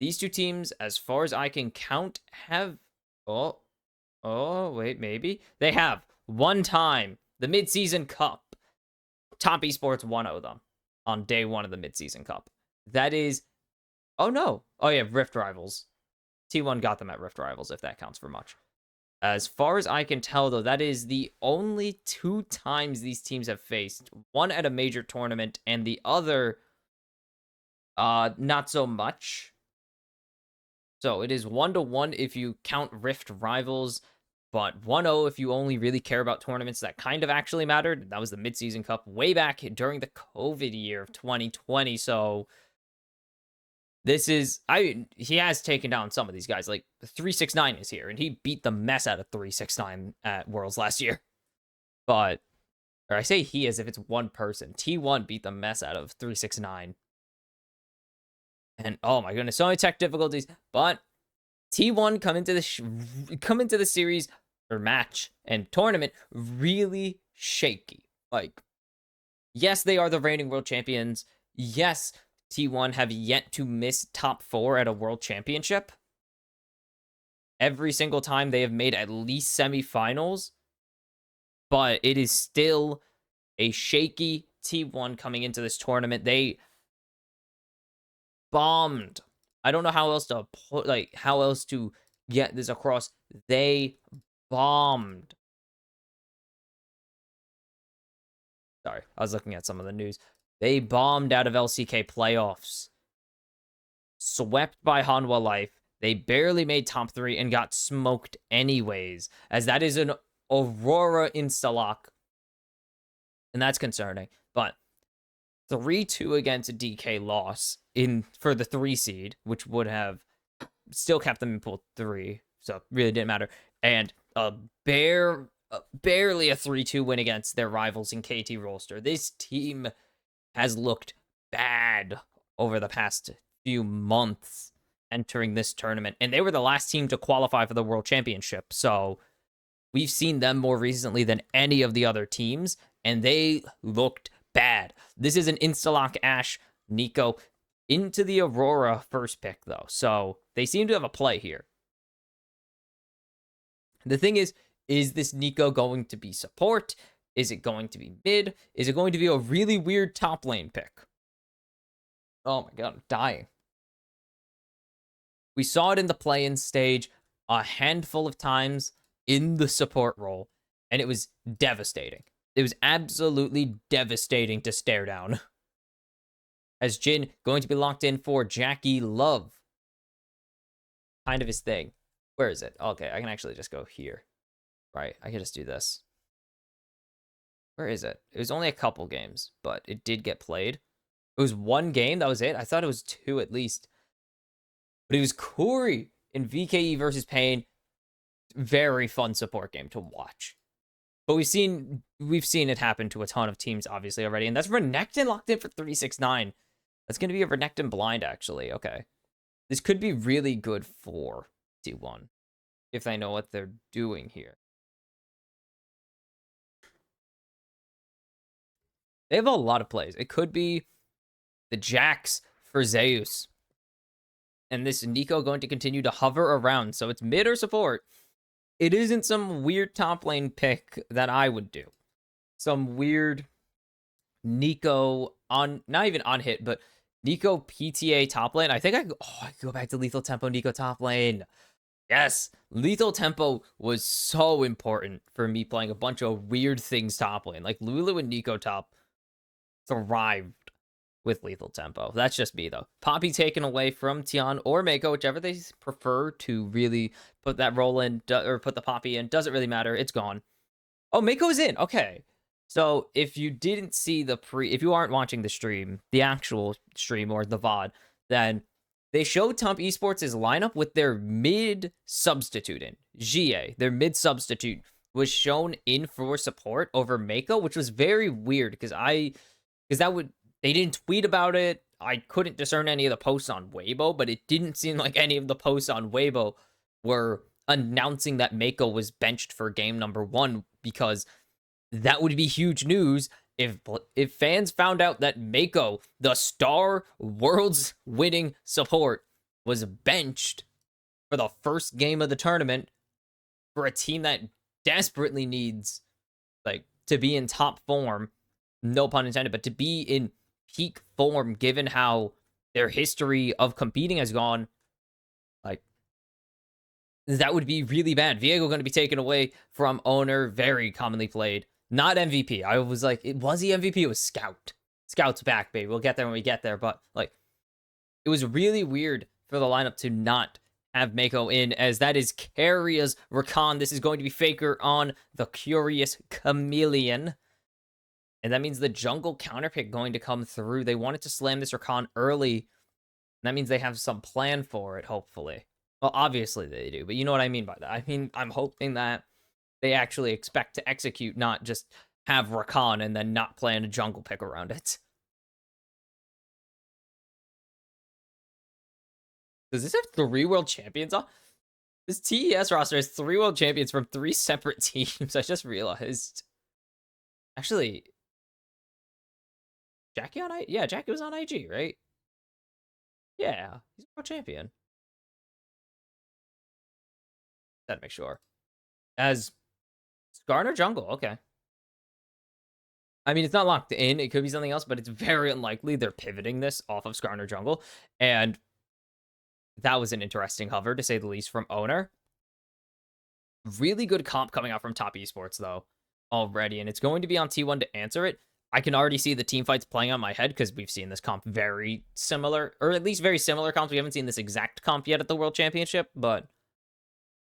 These two teams, as far as I can count, have... Oh, wait, maybe? They have, one time, the Mid-Season Cup. Top Esports 1-0 them on day one of the Mid-Season Cup. That is... Oh, no. Oh, yeah, Rift Rivals. T1 got them at Rift Rivals, if that counts for much. As far as I can tell, though, that is the only 2 times these teams have faced. One at a major tournament, and the other, not so much. So it is 1-1 if you count Rift Rivals, but 1-0 if you only really care about tournaments that kind of actually mattered. That was the Mid-Season Cup way back during the COVID year of 2020, so... This is, he has taken down some of these guys. Like, 369 is here, and he beat the mess out of 369 at Worlds last year. But, or I say he as if it's one person. T1 beat the mess out of 369. And, oh my goodness, so many tech difficulties. But, T1 come into the series, or match, and tournament, really shaky. Like, yes, they are the reigning world champions. Yes, T1 have yet to miss top 4 at a world championship. Every single time they have made at least semifinals. But it is still a shaky T1 coming into this tournament. They bombed. I don't know how else to put, like, how else to get this across. They bombed. Sorry, I was looking at some of the news. They bombed out of LCK playoffs. Swept by Hanwha Life. They barely made top 3 and got smoked anyways, as that is an Aurora Instalock. And that's concerning. But 3-2 against a DK loss for the 3 seed, which would have still kept them in pool 3, so it really didn't matter. And barely a 3-2 win against their rivals in KT Rolster. This team has looked bad over the past few months entering this tournament, and they were the last team to qualify for the World Championship, so we've seen them more recently than any of the other teams, and they looked bad. This is an Instalock Ashe Nico into the Aurora first pick, though, so they seem to have a play here. The thing is this Nico going to be support? Is it going to be mid? Is it going to be a really weird top lane pick? Oh my god, I'm dying. We saw it in the play-in stage a handful of times in the support role, and it was devastating. It was absolutely devastating to stare down. As Jin going to be locked in for Jackie Love. Kind of his thing. Where is it? Okay, I can actually just go here. Right, I can just do this. Where is it? It was only a couple games, but it did get played. It was 1 game, that was it? I thought it was 2 at least. But it was Corey in VKE versus Pain. Very fun support game to watch. But we've seen it happen to a ton of teams, obviously, already. And that's Renekton locked in for 369. That's going to be a Renekton blind, actually. Okay. This could be really good for T1. if they know what they're doing here. They have a lot of plays. It could be the Jax for Zeus. And this Nico going to continue to hover around. So it's mid or support. It isn't some weird top lane pick that I would do. Some weird Nico on, not even on hit, but Nico PTA top lane. I think I go back to lethal tempo Nico top lane. Yes, lethal tempo was so important for me playing a bunch of weird things top lane. Like Lulu and Nico top thrived with lethal tempo. That's just me though. Poppy taken away from Tian or Mako, whichever they prefer to really put that role in or put the Poppy in. Doesn't really matter. It's gone. Oh, Mako's in. Okay. So if you didn't see if you aren't watching the stream, the actual stream or the VOD, then they showed Tump Esports' lineup with their mid substitute in. GA, their mid substitute, was shown in for support over Mako, which was very weird because they didn't tweet about it. I couldn't discern any of the posts on Weibo, but it didn't seem like any of the posts on Weibo were announcing that Mako was benched for game number 1, because that would be huge news if fans found out that Mako, the star world's winning support, was benched for the first game of the tournament for a team that desperately needs to be in top form, no pun intended, but to be in peak form given how their history of competing has gone. That would be really bad. Viego going to be taken away from owner, very commonly played. Not MVP. I was like, was he MVP? It was Scout. Scout's back, baby. We'll get there when we get there. But, it was really weird for the lineup to not have Mako in, as that is Carria's Rakan. This is going to be Faker on the Curious Chameleon. And that means the jungle counterpick going to come through. They wanted to slam this Rakan early. That means they have some plan for it, hopefully. Well, obviously they do, but you know what I mean by that. I mean, I'm hoping that they actually expect to execute, not just have Rakan and then not plan a jungle pick around it. Does this have 3 world champions on? This TES roster has 3 world champions from 3 separate teams. I just realized. Actually, Jackie on IG? Yeah, Jackie was on IG, right? Yeah, he's a world champion. Gotta make sure. As Skarner jungle, okay. I mean, it's not locked in. It could be something else, but it's very unlikely they're pivoting this off of Skarner jungle. And that was an interesting hover, to say the least, from owner. Really good comp coming out from Top Esports, though, already. And it's going to be on T1 to answer it. I can already see the team fights playing on my head because we've seen this comp very similar, or at least very similar comps. We haven't seen this exact comp yet at the World Championship, but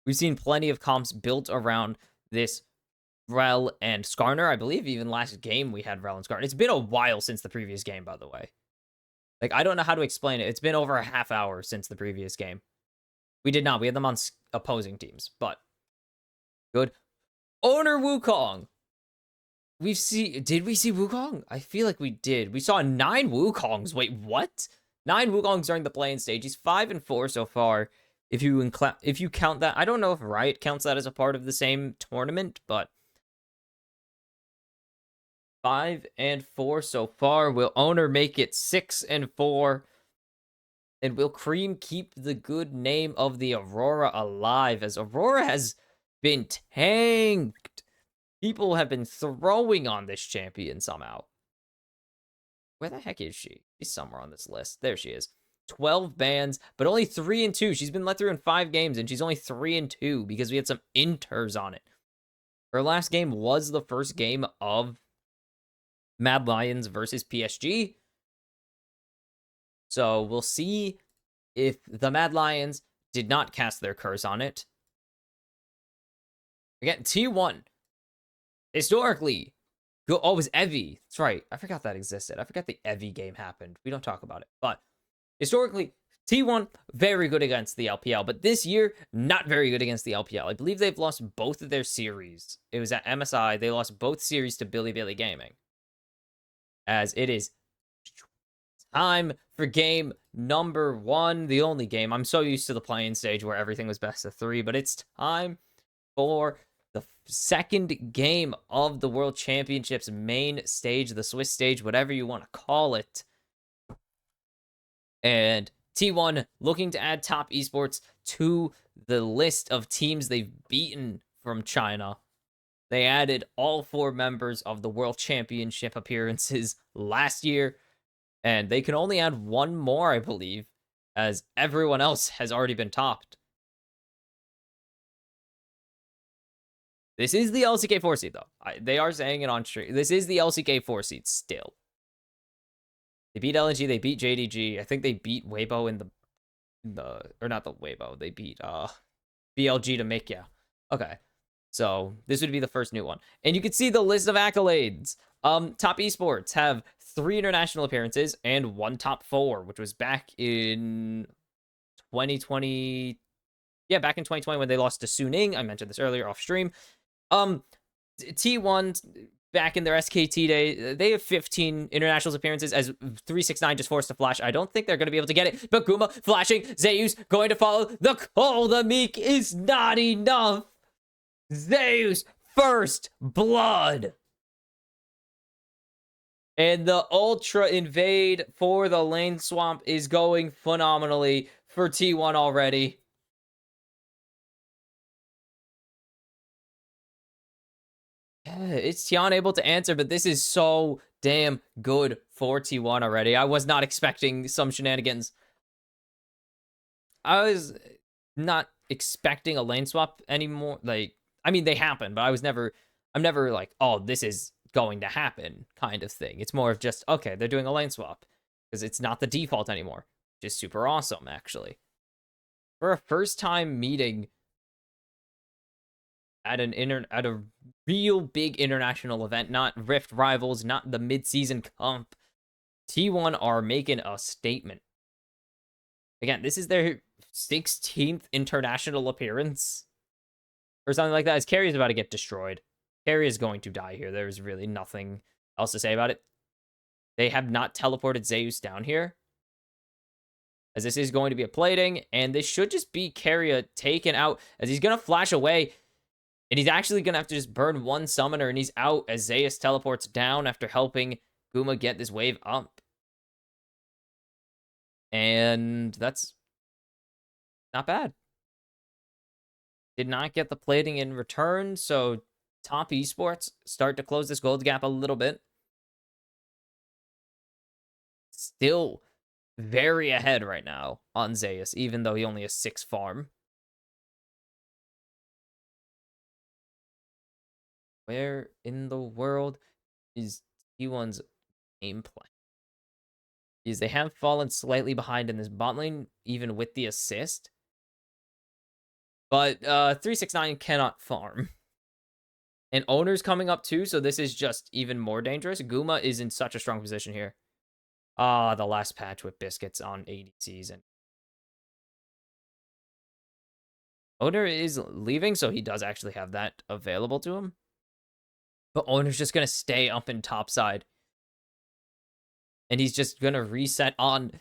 we've seen plenty of comps built around this Rel and Skarner. I believe even last game we had Rel and Skarner. It's been a while since the previous game, by the way. I don't know how to explain it. It's been over a half hour since the previous game. We did not. We had them on opposing teams, but good. Owner Wukong. Did we see Wukong? I feel like we did. We saw 9 Wukongs. Wait, what? 9 Wukongs during the playing stage. He's 5-4 so far. If you count that, I don't know if Riot counts that as a part of the same tournament, but 5-4 so far. Will owner make it 6-4? And will Cream keep the good name of the Aurora alive, as Aurora has been tanked? People have been throwing on this champion somehow. Where the heck is she? She's somewhere on this list. There she is. 12 bans, but only 3-2. She's been let through in 5 games, and she's only 3-2 because we had some inters on it. Her last game was the first game of Mad Lions versus PSG. So we'll see if the Mad Lions did not cast their curse on it. Again, T1. Historically, oh, it was Evi. That's right. I forgot that existed. I forgot the Evi game happened. We don't talk about it. But historically, T1, very good against the LPL. But this year, not very good against the LPL. I believe they've lost both of their series. It was at MSI. They lost both series to Billy Gaming. As it is time for game number 1, the only game. I'm so used to the playing stage where everything was best of 3, but it's time for the second game of the World Championships main stage, the Swiss stage, whatever you want to call it. And T1 looking to add top esports to the list of teams they've beaten from China. They added all 4 members of the World Championship appearances last year, and they can only add 1 more, I believe, as everyone else has already been topped. This is the LCK 4 seed, though. They are saying it on stream. This is the LCK 4 seed still. They beat LNG, they beat JDG. I think they beat Weibo in the or not the Weibo. They beat BLG to make, yeah. Okay. So this would be the first new one. And you can see the list of accolades. Top esports have 3 international appearances and 1 top 4, which was back in 2020. Yeah, back in 2020 when they lost to Suning. I mentioned this earlier off stream. T1 back in their SKT day, they have 15 internationals appearances as 369 just forced to flash. I don't think they're going to be able to get it, but Guma flashing, Zeus going to follow. The call, the meek is not enough. Zeus first blood. And the Ultra invade for the lane swamp is going phenomenally for T1 already. Yeah, it's Tian able to answer, but this is so damn good for T1 already. I was not expecting some shenanigans. I was not expecting a lane swap anymore. Like, I mean, they happen, but I'm never like, oh, this is going to happen kind of thing. It's more of just, okay, they're doing a lane swap because it's not the default anymore. Just super awesome, actually. For a first time meeting at a real big international event, not Rift Rivals, not the mid-season comp, T1 are making a statement. Again, this is their 16th international appearance or something like that. As Carry is about to get destroyed. Carry is going to die here. There's really nothing else to say about it. They have not teleported Zeus down here, as this is going to be a plating, and this should just be Carrier taken out, as he's going to flash away, and he's actually going to have to just burn 1 summoner, and he's out as Zeus teleports down after helping Guma get this wave up. And that's not bad. Did not get the plating in return, so top esports start to close this gold gap a little bit. Still very ahead right now on Zeus, even though he only has 6 farm. Where in the world is T1's gameplay? Is they have fallen slightly behind in this bot lane, even with the assist. But 369 cannot farm. And Owner's coming up too, so this is just even more dangerous. Guma is in such a strong position here. The last patch with Biscuits on ADCs. And Owner is leaving, so he does actually have that available to him. But Owner's just going to stay up in topside. And he's just going to reset on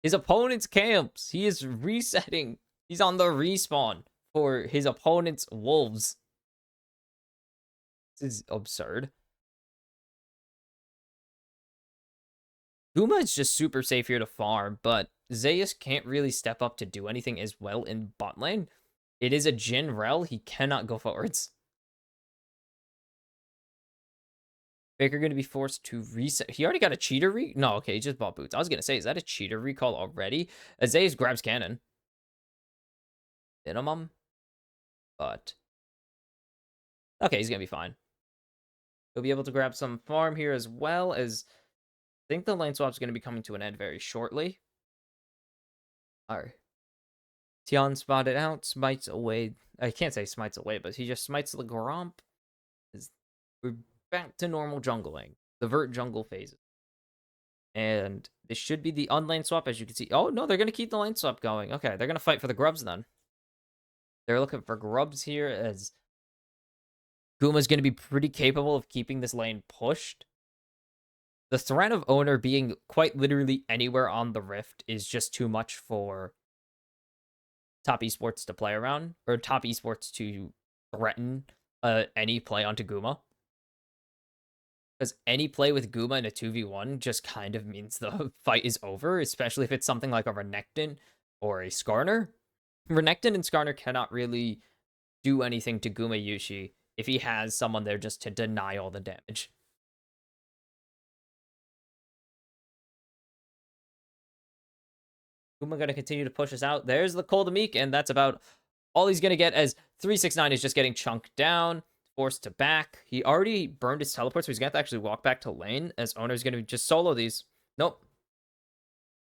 his opponent's camps. He is resetting. He's on the respawn for his opponent's wolves. This is absurd. Guma is just super safe here to farm, but Zeus can't really step up to do anything as well in bot lane. It is a Jhin Rel. He cannot go forwards. Faker going to be forced to reset. He already got a cheater No, okay, he just bought boots. I was going to say, is that a cheater recall already? Zeus grabs cannon. Minimum. But okay, he's going to be fine. He'll be able to grab some farm here as well, as I think the lane swap is going to be coming to an end very shortly. Alright. Tian spotted out, smites away. I can't say smites away, but he just smites the Gromp. We're back to normal jungling. The vert jungle phases. And this should be the unlane swap, as you can see. Oh, no, they're going to keep the lane swap going. Okay, they're going to fight for the grubs then. They're looking for grubs here, as Guma's going to be pretty capable of keeping this lane pushed. The threat of Owner being quite literally anywhere on the Rift is just too much for top esports to play around, or top esports to threaten any play onto Guma. Because any play with Guma in a 2v1 just kind of means the fight is over, especially if it's something like a Renekton or a Skarner. Renekton and Skarner cannot really do anything to Guma Yushi if he has someone there just to deny all the damage. Guma going to continue to push us out. There's the Cold Meek, and that's about all he's going to get, as 369 is just getting chunked down, forced to back. He already burned his teleport, so he's going to have to actually walk back to lane, as Owner's going to just solo these. Nope.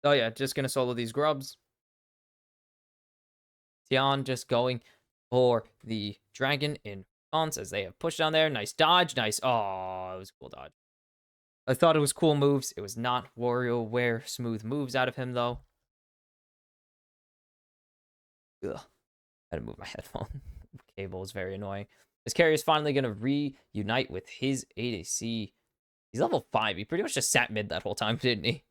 Oh yeah, just going to solo these grubs. Tian just going for the dragon in response as they have pushed down there. Nice dodge. Nice. Oh, it was a cool dodge. I thought it was cool moves. It was not WarioWare smooth moves out of him, though. Ugh. I had to move my headphone. Cable is very annoying. This carrier is finally going to reunite with his ADC. He's level 5. He pretty much just sat mid that whole time, didn't he?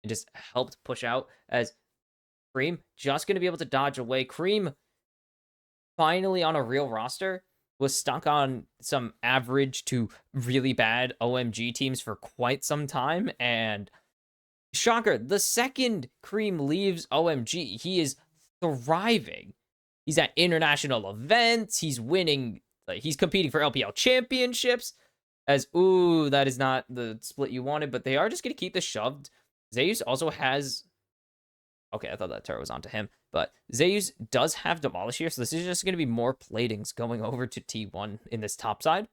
And just helped push out as Cream just going to be able to dodge away. Cream, finally on a real roster, was stuck on some average to really bad OMG teams for quite some time. And shocker, the second Cream leaves OMG, he is thriving. He's at international events. He's winning. He's competing for LPL championships. As, ooh, that is not the split you wanted, but they are just going to keep this shoved. Zeus also has... Okay, I thought that turret was onto him. But Zeus does have Demolish here, so this is just going to be more platings going over to T1 in this top side.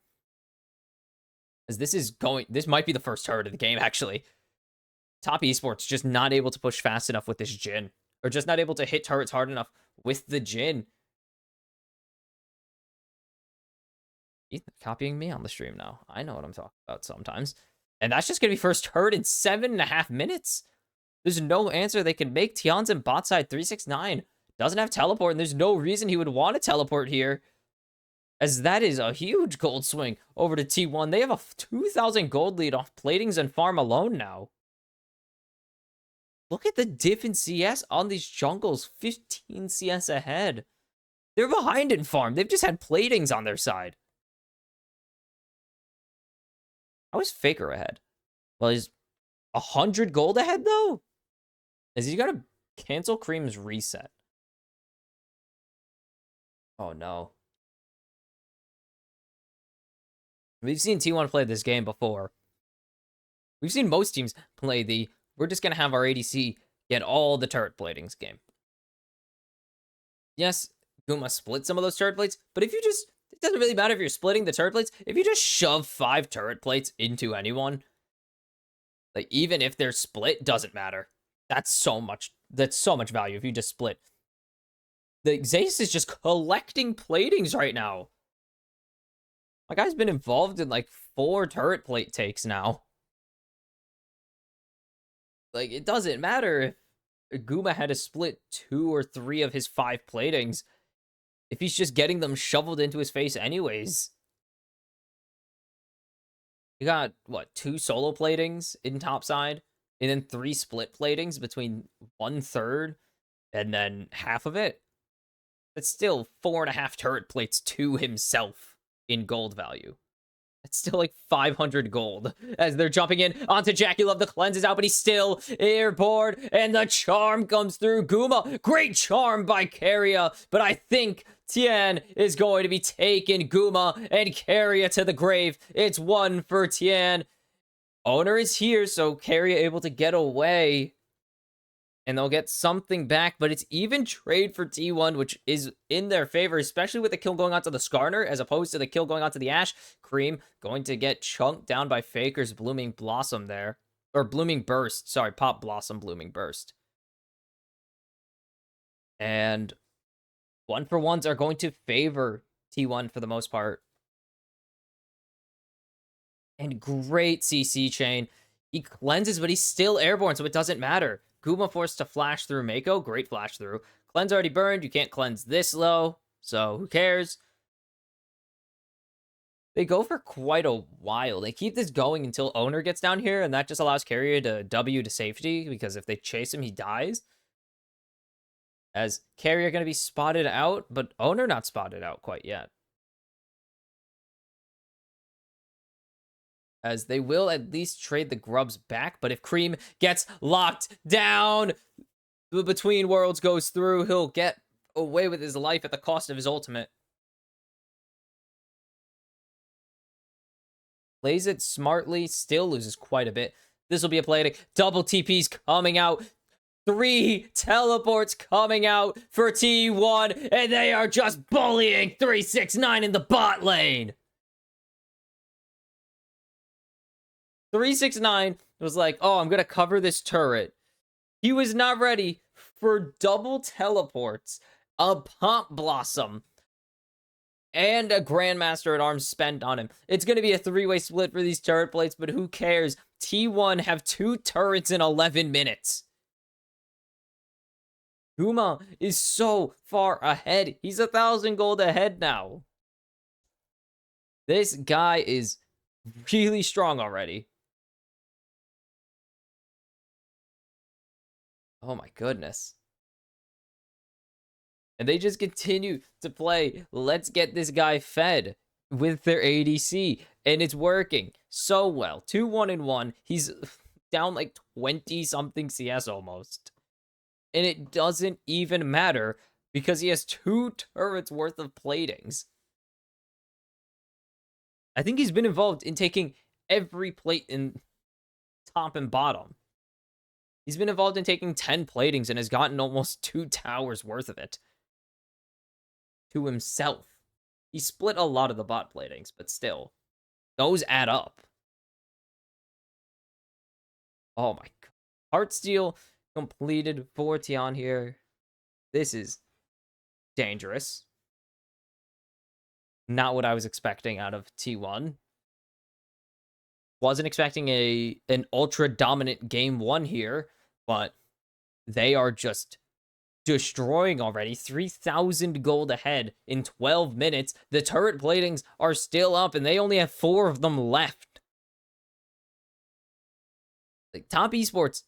As this might be the first turret of the game, actually. Top esports just not able to push fast enough with this Jhin. Or just not able to hit turrets hard enough with the Jhin. He's copying me on the stream now. I know what I'm talking about sometimes. And that's just going to be first turret in 7.5 minutes. There's no answer they can make. Tian's in bot side 369. Doesn't have teleport, and there's no reason he would want to teleport here. As that is a huge gold swing over to T1. They have a 2,000 gold lead off platings and farm alone now. Look at the diff in CS on these jungles. 15 CS ahead. They're behind in farm. They've just had platings on their side. How is Faker ahead? Well, he's 100 gold ahead, though? Is he got to cancel Cream's reset? Oh, no. We've seen T1 play this game before. We've seen most teams play the... We're just going to have our ADC get all the turret platings game. Yes, Guma split some of those turret plates, but if you just... It doesn't really matter if you're splitting the turret plates. If you just shove 5 turret plates into anyone, like, even if they're split, doesn't matter. That's so much value if you just split. The Zeus is just collecting platings right now. My guy's been involved in like 4 turret plate takes now. Like, it doesn't matter if Guma had to split 2 or 3 of his 5 platings if he's just getting them shoveled into his face anyways. You got, what, 2 solo platings in topside? And then 3 split platings between 1/3 and then half of it? That's still 4.5 turret plates to himself in gold value. That's still like 500 gold as they're jumping in onto Jackie Love. The cleanse is out, but he's still airborne, and the charm comes through. Guma, great charm by Keria, but I think Tian is going to be taking Guma and Keria to the grave. It's 1 for Tian. Owner is here, so Keria able to get away. And they'll get something back, but it's even trade for T1, which is in their favor, especially with the kill going on to the Skarner, as opposed to the kill going on to the Ashe. Cream going to get chunked down by Faker's Blooming Blossom there. Or Blooming Burst. Sorry, Pop Blossom Blooming Burst. And 1-for-1s are going to favor T1 for the most part. And great CC chain. He cleanses, but he's still airborne, so it doesn't matter. Guma forced to flash through Mako. Great flash through. Cleanse already burned. You can't cleanse this low, so who cares? They go for quite a while. They keep this going until Owner gets down here, and that just allows Carrier to W to safety, because if they chase him, he dies. As Carrier going to be spotted out, but Owner not spotted out quite yet. As they will at least trade the grubs back, but if Cream gets locked down, the Between Worlds goes through, he'll get away with his life at the cost of his ultimate. Plays it smartly, still loses quite a bit. This will be a play. Double TPs coming out. 3 teleports coming out for T1, and they are just bullying 369 in the bot lane. 369 was like, oh, I'm going to cover this turret. He was not ready for double teleports, a Pop Blossom, and a Grandmaster at Arms spent on him. It's going to be a 3-way split for these turret plates, but who cares? T1 have 2 turrets in 11 minutes. Guma is so far ahead. He's 1,000 gold ahead now. This guy is really strong already. Oh my goodness. And they just continue to play, let's get this guy fed with their ADC. And it's working so well. 2-1-1. He's down like 20-something CS almost. And it doesn't even matter because he has 2 turrets worth of platings. I think he's been involved in taking every plate in top and bottom. He's been involved in taking 10 platings and has gotten almost 2 towers worth of it to himself. He split a lot of the bot platings, but still, those add up. Oh my god. Heartsteel completed for Tian here. This is dangerous. Not what I was expecting out of T1. Wasn't expecting an ultra dominant game 1 here, but they are just destroying already. 3,000 gold ahead in 12 minutes. The turret platings are still up, and they only have 4 of them left. Like, Top Esports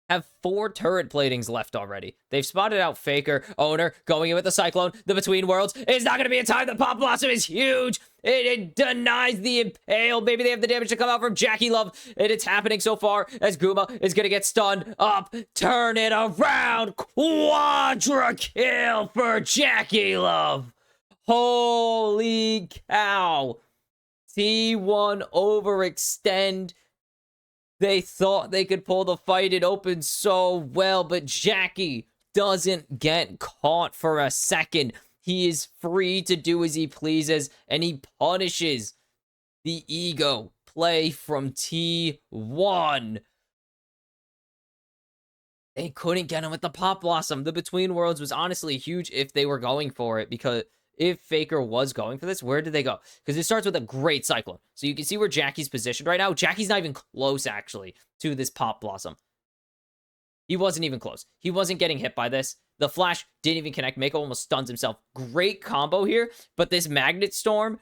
have 4 turret platings left already. They've spotted out Faker. Owner going in with the Cyclone. The Between Worlds is not going to be in time. The Pop Blossom is huge. It denies the Impale. Maybe they have the damage to come out from Jackie Love. And it's happening so far as Guma is going to get stunned up. Turn it around. Quadra kill for Jackie Love. Holy cow. T1 overextend. They thought they could pull the fight. It opened so well, but Jackie doesn't get caught for a second. He is free to do as he pleases, and he punishes the ego play from T1. They couldn't get him with the Pop Blossom. The Between Worlds was honestly huge if they were going for it, because if Faker was going for this, where did they go? Because it starts with a great Cyclone. So you can see where Jackie's positioned right now. Jackie's not even close, actually, to this Pop Blossom. He wasn't even close. He wasn't getting hit by this. The flash didn't even connect. Mako almost stuns himself. Great combo here, but this Magnet Storm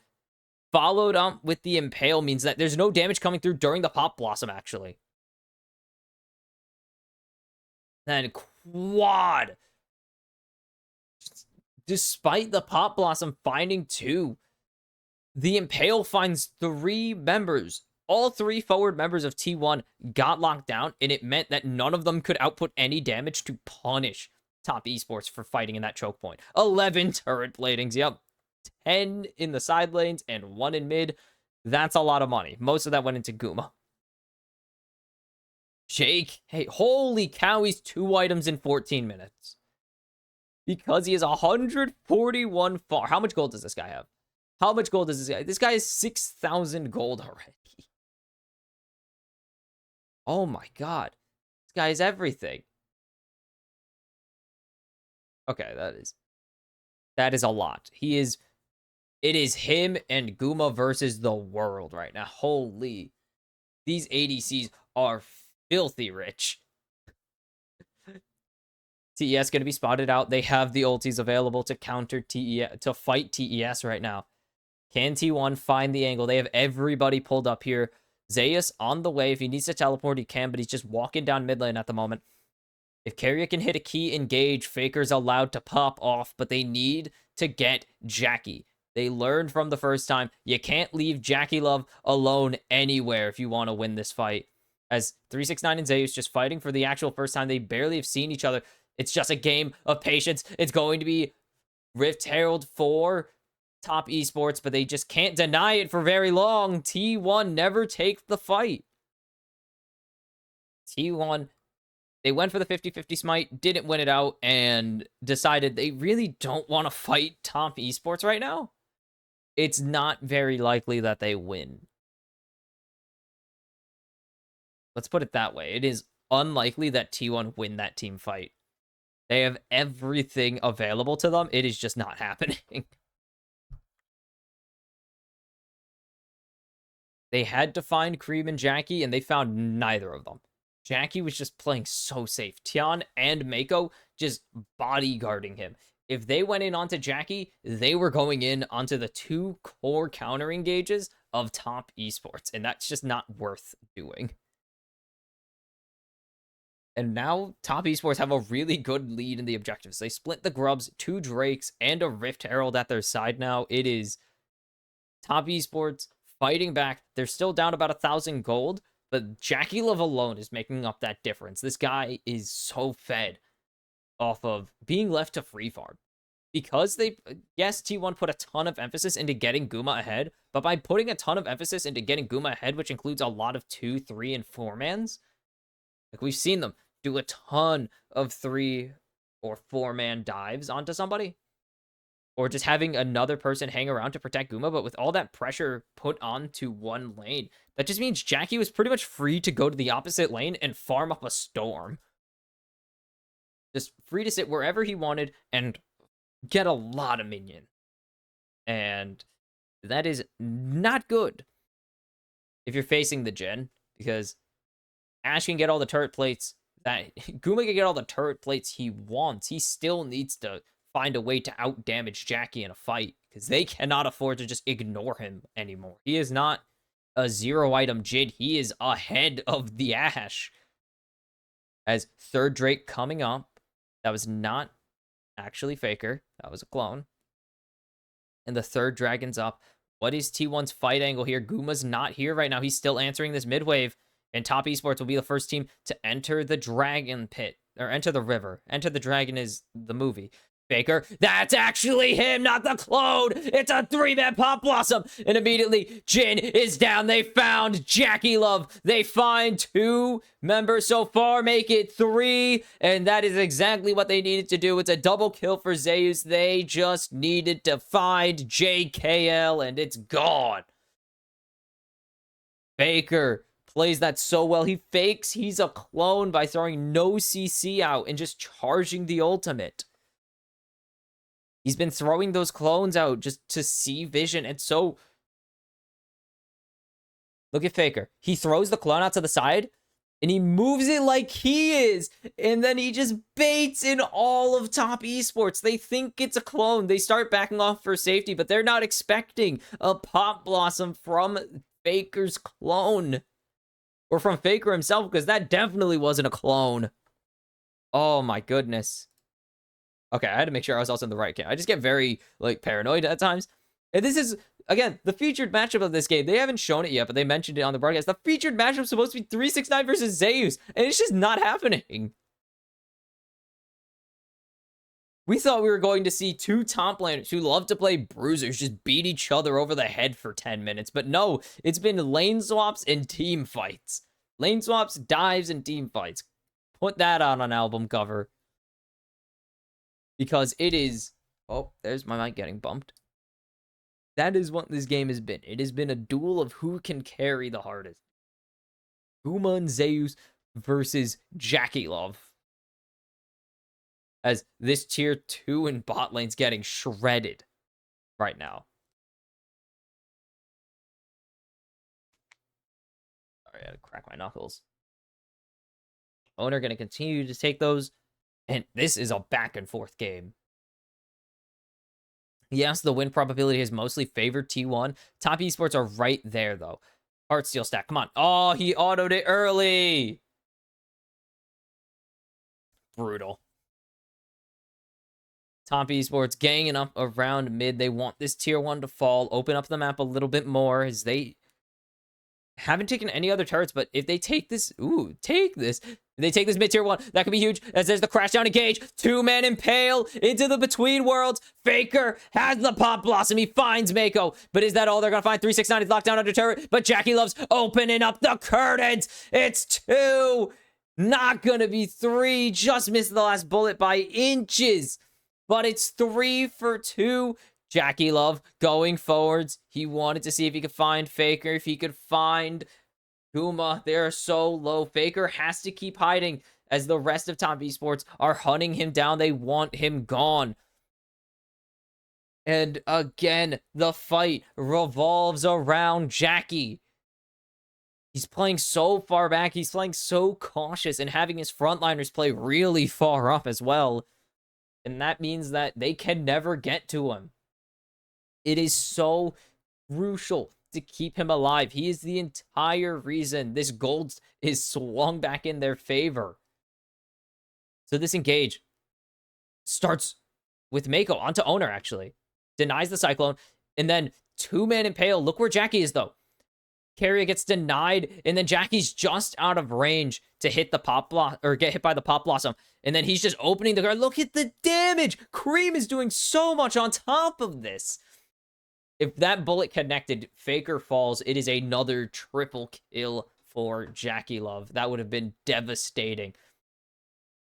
followed up with the Impale means that there's no damage coming through during the Pop Blossom, actually. Then Quad. Despite the Pop Blossom finding 2, the Impale finds 3 members. All 3 forward members of T1 got locked down, and it meant that none of them could output any damage to punish Top Esports for fighting in that choke point. 11 turret platings, yep. 10 in the side lanes and 1 in mid. That's a lot of money. Most of that went into Guma. Jake, hey, holy cow, he's 2 items in 14 minutes. Because he is 141 far. How much gold does this guy have? How much gold does this guy? This guy is 6,000 gold already. Oh my god. This guy is everything. Okay, that is a lot. It is him and Guma versus the world right now. Holy. These ADCs are filthy rich. TES going to be spotted out. They have the ultis available to counter TES, to fight TES right now. Can T1 find the angle? They have everybody pulled up here. Zeus on the way. If he needs to teleport, he can, but he's just walking down mid lane at the moment. If Carrier can hit a key engage, Faker's allowed to pop off, but they need to get Jackie. They learned from the first time, you can't leave Jackie Love alone anywhere if you want to win this fight. As 369 and Zeus just fighting for the actual first time, they barely have seen each other. It's just a game of patience. It's going to be Rift Herald for Top Esports, but they just can't deny it for very long. T1 never takes the fight. T1, they went for the 50-50 smite, didn't win it out, and decided they really don't want to fight Top Esports right now. It's not very likely that they win. Let's put it that way. It is unlikely that T1 win that team fight. They have everything available to them. It is just not happening. They had to find Cream and Jackie, and they found neither of them. Jackie was just playing so safe. Tian and Mako just bodyguarding him. If they went in onto Jackie, they were going in onto the 2 core counter engages of Top Esports, and that's just not worth doing. And now Top Esports have a really good lead in the objectives. They split the Grubs, 2 Drakes, and a Rift Herald at their side now. It is Top Esports fighting back. They're still down about 1,000 gold, but Jackie Love alone is making up that difference. This guy is so fed off of being left to free farm. Because yes, T1 put a ton of emphasis into getting Guma ahead, but by putting a ton of emphasis into getting Guma ahead, which includes a lot of 2, 3, and 4-mans, like we've seen them do a ton of 3 or 4-man dives onto somebody, or just having another person hang around to protect Guma, but with all that pressure put onto one lane, that just means Jackie was pretty much free to go to the opposite lane and farm up a storm. Just free to sit wherever he wanted and get a lot of minion. And that is not good if you're facing the Jhin, because Ashe can get all the turret plates that Guma can get all the turret plates he wants. He still needs to find a way to out-damage Jackie in a fight, because they cannot afford to just ignore him anymore. He is not a 0-item Jhin. He is ahead of the Ashe. As third Drake coming up. That was not actually Faker. That was a clone. And the third dragon's up. What is T1's fight angle here? Guma's not here right now. He's still answering this mid wave. And Top Esports will be the first team to enter the dragon pit. Or enter the river. Enter the Dragon is the movie. Faker, that's actually him, not the clone. It's a 3-man Pop Blossom. And immediately, Jhin is down. They found Jackie Love. They find 2 members so far, make it 3. And that is exactly what they needed to do. It's a double kill for Zeus. They just needed to find JKL, and it's gone. Faker plays that so well. He fakes he's a clone by throwing no CC out and just charging the ultimate. He's been throwing those clones out just to see vision. And so, look at Faker. He throws the clone out to the side, and he moves it like he is. And then he just baits in all of Top Esports. They think it's a clone. They start backing off for safety, but they're not expecting a Pop Blossom from Faker's clone. Or from Faker himself, because that definitely wasn't a clone. Oh my goodness. Okay, I had to make sure I was also in the right camp. I just get very, paranoid at times. And this is, again, the featured matchup of this game. They haven't shown it yet, but they mentioned it on the broadcast. The featured matchup is supposed to be 369 versus Zeus, and it's just not happening. We thought we were going to see 2 top laners who love to play bruisers just beat each other over the head for 10 minutes. But no, it's been lane swaps and team fights. Lane swaps, dives, and team fights. Put that on an album cover. Because it is... Oh, there's my mic getting bumped. That is what this game has been. It has been a duel of who can carry the hardest. Guma and Zeus versus Jackie Love. As this tier 2 in bot lane's getting shredded right now. Sorry, I had to crack my knuckles. Owner going to continue to take those. And this is a back and forth game. Yes, the win probability has mostly favored T1. Top Esports are right there, though. Heartsteel stack, come on. Oh, he autoed it early. Brutal. Top Esports ganging up around mid. They want this tier 1 to fall, open up the map a little bit more as they haven't taken any other turrets, but if they take this, take this. If they take this mid tier 1, that could be huge. As there's the crash down engage, 2-man impale into the between worlds. Faker has the pop blossom. He finds Mako, but is that all they're gonna find? 369 is locked down under turret, but Jackie Love's opening up the curtains. It's 2, not gonna be 3. Just missed the last bullet by inches. But it's 3 for 2. Jackie Love going forwards. He wanted to see if he could find Faker, if he could find Kuma. They're so low. Faker has to keep hiding as the rest of Top Esports are hunting him down. They want him gone. And again, the fight revolves around Jackie. He's playing so far back. He's playing so cautious and having his frontliners play really far up as well. And that means that they can never get to him. It is so crucial to keep him alive. He is the entire reason this gold is swung back in their favor. So this engage starts with Mako onto Owner, actually. Denies the Cyclone. And then 2-man impale. Look where Jackie is, though. Carrier gets denied, and then Jackie's just out of range to hit the pop blossom, or get hit by the pop blossom. And then he's just opening the guard. Look at the damage. Cream is doing so much on top of this. If that bullet connected, Faker falls. It is another triple kill for Jackie Love. That would have been devastating.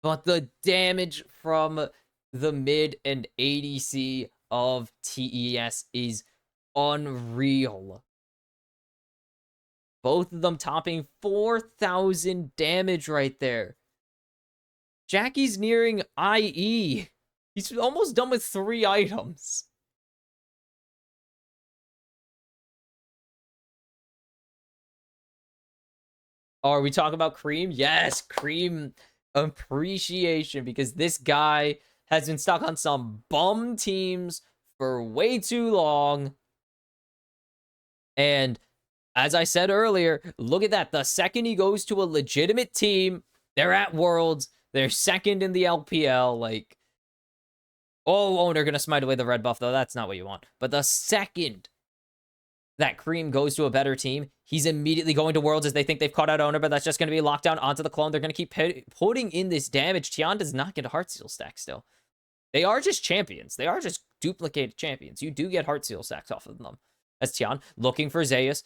But the damage from the mid and ADC of TES is unreal. Both of them topping 4,000 damage right there. Jackie's nearing IE. He's almost done with 3 items. Oh, are we talking about Cream? Yes, Cream appreciation, because this guy has been stuck on some bum teams for way too long. And as I said earlier, look at that. The second he goes to a legitimate team, they're at Worlds. They're second in the LPL. Like, oh, they're going to smite away the red buff, though. That's not what you want. But the second that Cream goes to a better team, he's immediately going to Worlds as they think they've caught out Owner, but that's just going to be locked down onto the clone. They're going to keep putting in this damage. Tian does not get a Heartsteel stack still. They are just champions. They are just duplicated champions. You do get Heartsteel stacks off of them. As Tian looking for Zeus.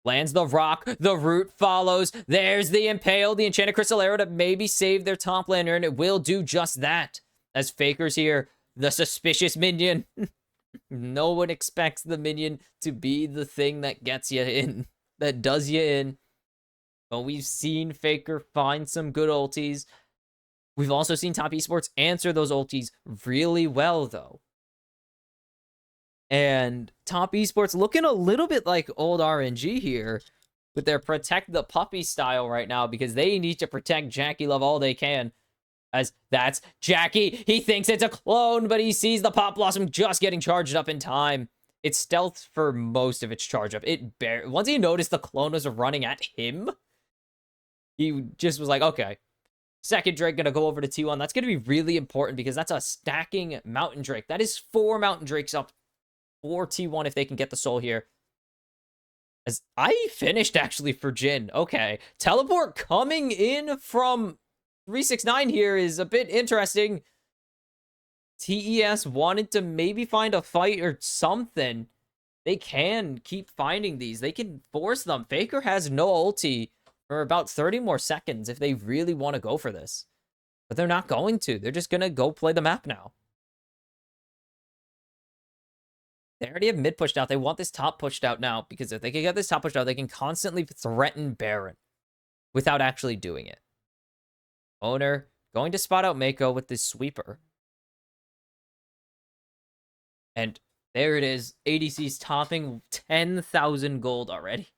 Lands the rock. The root follows. There's the impale. The enchanted crystal arrow to maybe save their top laner, and it will do just that. As Faker's here, the suspicious minion. No one expects the minion to be the thing that gets you in, that does you in. But we've seen Faker find some good ultis. We've also seen Top Esports answer those ultis really well, though. And Top Esports looking a little bit like old RNG here with their protect the puppy style right now, because they need to protect Jackie Love all they can. As that's Jackie. He thinks it's a clone, but he sees the pop blossom just getting charged up in time. It's stealth for most of its charge up. Once he noticed the clone was running at him, he just was like, okay. Second Drake gonna go over to T1. That's gonna be really important because that's a stacking Mountain Drake. That is 4 Mountain Drakes up for T1 if they can get the soul here. As I finished actually for Jin. Okay. Teleport coming in from 369 here is a bit interesting. TES wanted to maybe find a fight or something. They can keep finding these. They can force them. Faker has no ulti for about 30 more seconds if they really want to go for this. But they're not going to. They're just going to go play the map now. They already have mid pushed out. They want this top pushed out now, because if they can get this top pushed out, they can constantly threaten Baron without actually doing it. Owner going to spot out Mako with this sweeper. And there it is. ADC's topping 10,000 gold already.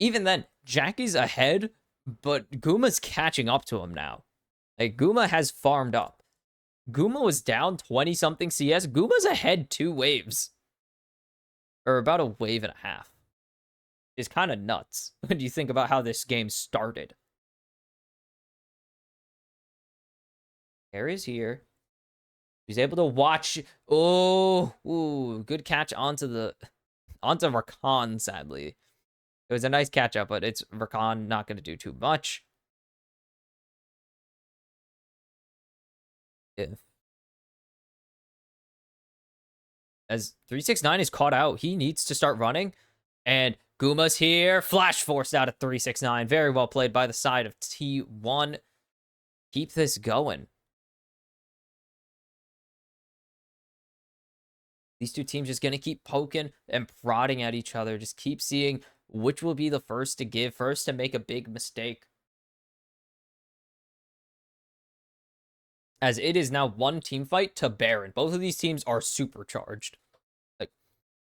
Even then, Jackie's ahead, but Guma's catching up to him now. Like, Guma has farmed up. Guma was down 20-something CS. Guma's ahead 2 waves. Or about a wave and a half. It's kind of nuts when you think about how this game started. Harry's here. He's able to watch. Oh, ooh, good catch onto Rakan, sadly. It was a nice catch up, but it's Rakan not going to do too much. Yeah. As 369 is caught out, he needs to start running. And Guma's here. Flash forced out of 369. Very well played by the side of T1. Keep this going. These two teams just going to keep poking and prodding at each other. Just keep seeing which will be the first to give, first to make a big mistake. As it is now one team fight to Baron. Both of these teams are supercharged. Like,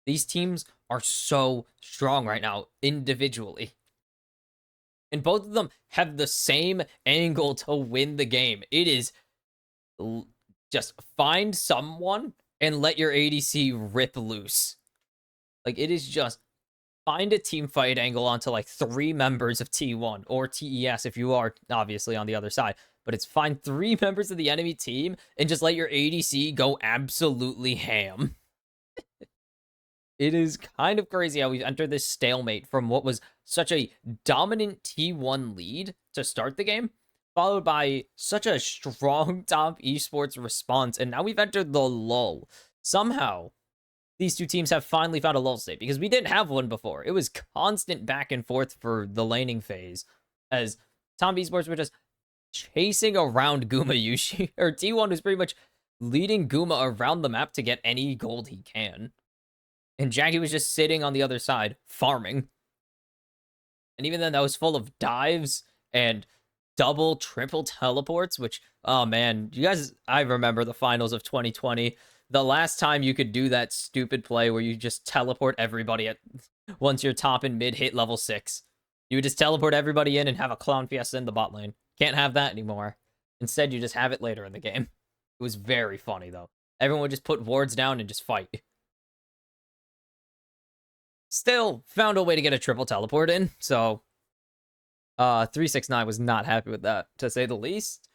these teams are so strong right now individually. And both of them have the same angle to win the game. It is just find someone and let your ADC rip loose. Like, it is just find a team fight angle onto like 3 members of T1 or TES if you are obviously on the other side. But it's find 3 members of the enemy team and just let your ADC go absolutely ham. It is kind of crazy how we've entered this stalemate from what was such a dominant T1 lead to start the game, followed by such a strong top esports response, and now we've entered the lull. Somehow, these two teams have finally found a lull state, because we didn't have one before. It was constant back and forth for the laning phase, as Tom esports were just chasing around Guma Yushi, or T1 was pretty much leading Guma around the map to get any gold he can. And Jackie was just sitting on the other side, farming. And even then, that was full of dives and double, triple teleports, which, oh man, you guys, I remember the finals of 2020. The last time you could do that stupid play where you just teleport everybody at once you're top and mid hit level 6. You would just teleport everybody in and have a clown fiesta in the bot lane. Can't have that anymore. Instead, you just have it later in the game. It was very funny, though. Everyone would just put wards down and just fight. Still found a way to get a triple teleport in, so 369 was not happy with that, to say the least.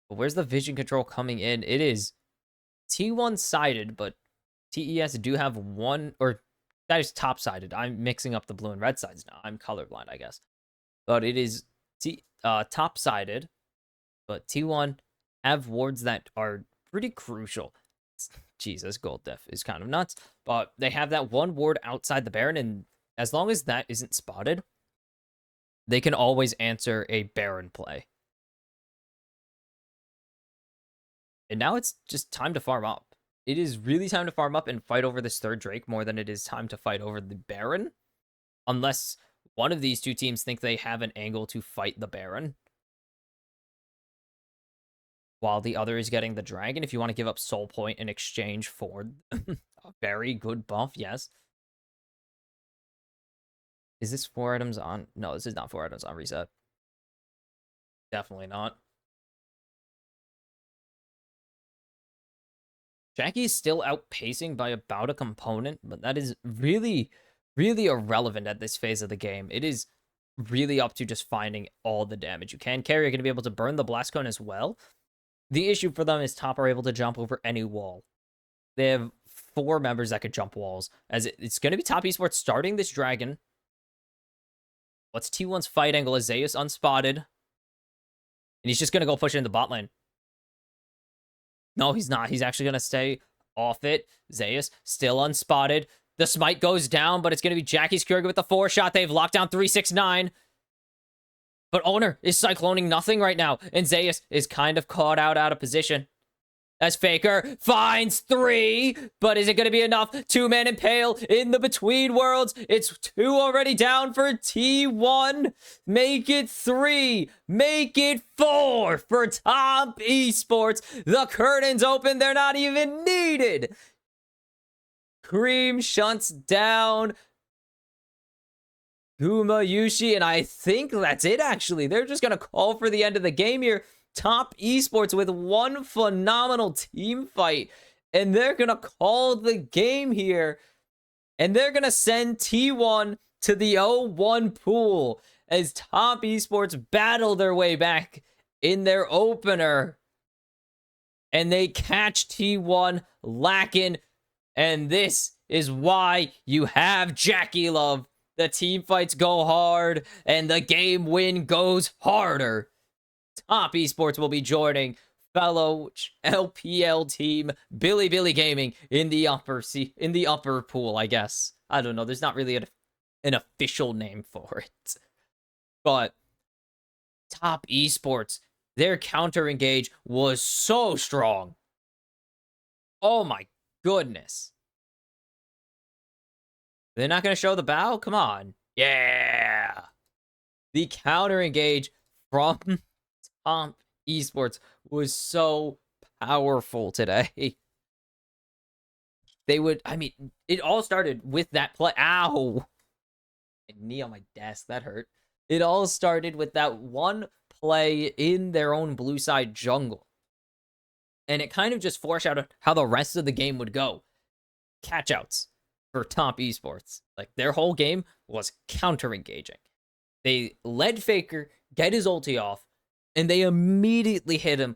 But where's the vision control coming in? It is T1 sided, but TES do have one, or that is top sided. I'm mixing up the blue and red sides now. I'm colorblind, I guess. But it is top sided, but T1 have wards that are pretty crucial. Jesus, gold def is kind of nuts. But they have that one ward outside the Baron, and as long as that isn't spotted, they can always answer a Baron play. And now it's just time to farm up. It is really time to farm up and fight over this third Drake more than it is time to fight over the Baron. Unless one of these two teams think they have an angle to fight the Baron, while the other is getting the dragon. If you want to give up soul point in exchange for a very good buff, yes. Is this 4 items on? No, this is not 4 items on reset. Definitely not. Jackie is still outpacing by about a component, but that is really, really irrelevant at this phase of the game. It is really up to just finding all the damage you can. Carry are going to be able to burn the blast cone as well. The issue for them is top are able to jump over any wall. They have 4 members that could jump walls. As it's going to be top esports starting this dragon. What's T1's fight angle? Is Zeus unspotted? And he's just going to go push it in the bot lane. No, he's not. He's actually going to stay off it. Zeus still unspotted. The smite goes down, but it's going to be Jackie's Keurig with the 4-shot. They've locked down 369. But Owner is cycloning nothing right now. And Zeus is kind of caught out of position. As Faker finds 3. But is it going to be enough? 2-man impale in the between worlds. It's 2 already down for T1. Make it 3. Make it 4 for top esports. The curtains open. They're not even needed. Cream shuts down Guma Yushi, and I think that's it, actually. They're just going to call for the end of the game here. Top Esports with one phenomenal team fight. And they're going to call the game here. And they're going to send T1 to the 0-1 pool as Top Esports battle their way back in their opener. And they catch T1 lacking. And this is why you have Jackie Love. The team fights go hard, and the game win goes harder. Top Esports will be joining fellow LPL team Billy Gaming in the upper pool, I guess. I don't know. There's not really an official name for it. But Top Esports, their counter engage was so strong. Oh my goodness. They're not going to show the bow? Come on. Yeah. The counter engage from Top Esports was so powerful today. It all started with that play. Ow. Knee on my desk. That hurt. It all started with that one play in their own blue side jungle. And it kind of just foreshadowed how the rest of the game would go. Catchouts for Top Esports. Like, their whole game was counter-engaging. They let Faker get his ulti off, and they immediately hit him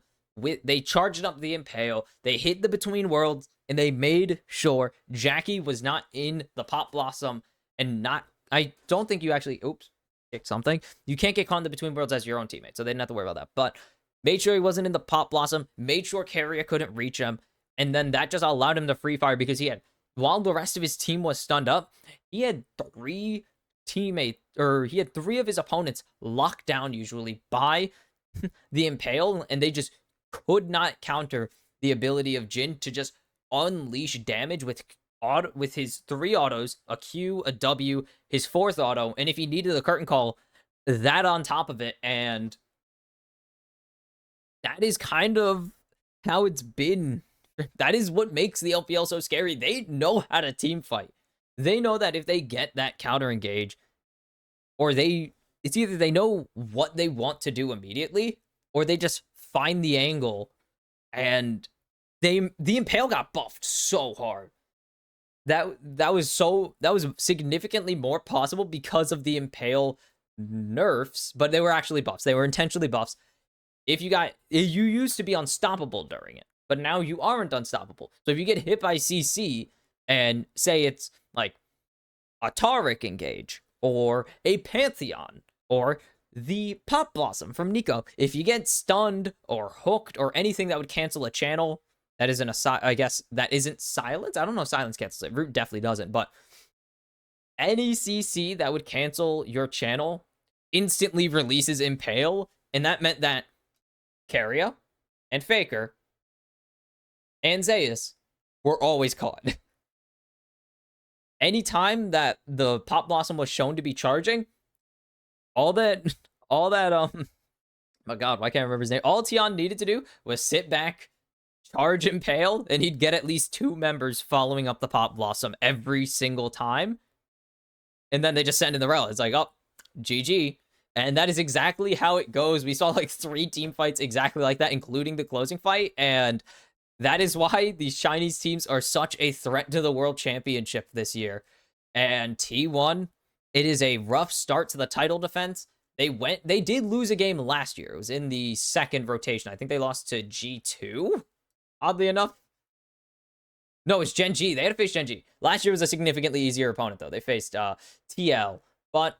they charged up the Impale, they hit the Between Worlds, and they made sure Jackie was not in the Pop Blossom, and I don't think you actually, kick something. You can't get caught in the Between Worlds as your own teammate, so they didn't have to worry about that. But made sure he wasn't in the Pop Blossom, made sure Carrier couldn't reach him, and then that just allowed him to free fire because while the rest of his team was stunned up, he had three of his opponents locked down usually by the Impale, and they just could not counter the ability of Jhin to just unleash damage with his 3 autos, a Q, a W, his 4th auto, and if he needed a curtain call, that on top of it, and that is kind of how it's been. That is what makes the LPL so scary. They know how to team fight. They know that if they get that counter engage, it's either they know what they want to do immediately, or they just find the angle, and the Impale got buffed so hard. That was significantly more possible because of the Impale nerfs, but they were actually buffs. They were intentionally buffs. You used to be unstoppable during it, but now you aren't unstoppable. So if you get hit by CC and say it's like a Taric engage or a Pantheon or the Pop Blossom from Nico, if you get stunned or hooked or anything that would cancel a channel, that isn't I guess that isn't silence. I don't know if silence cancels it. Root definitely doesn't, but any CC that would cancel your channel instantly releases Impale, and that meant that Carrier and Faker and Zeus were always caught. Anytime that the Pop Blossom was shown to be charging, all that my god, why can't I remember his name? All Tion needed to do was sit back, charge Impale, and he'd get at least 2 members following up the Pop Blossom every single time. And then they just send in the rel. It's like, oh, GG. And that is exactly how it goes. We saw like 3 team fights exactly like that, including the closing fight. And that is why these Chinese teams are such a threat to the World Championship this year. And T1, it is a rough start to the title defense. They did lose a game last year. It was in the 2nd rotation. I think they lost to G2, oddly enough. No, it's Gen G. They had to face Gen G. Last year was a significantly easier opponent, though. They faced TL. But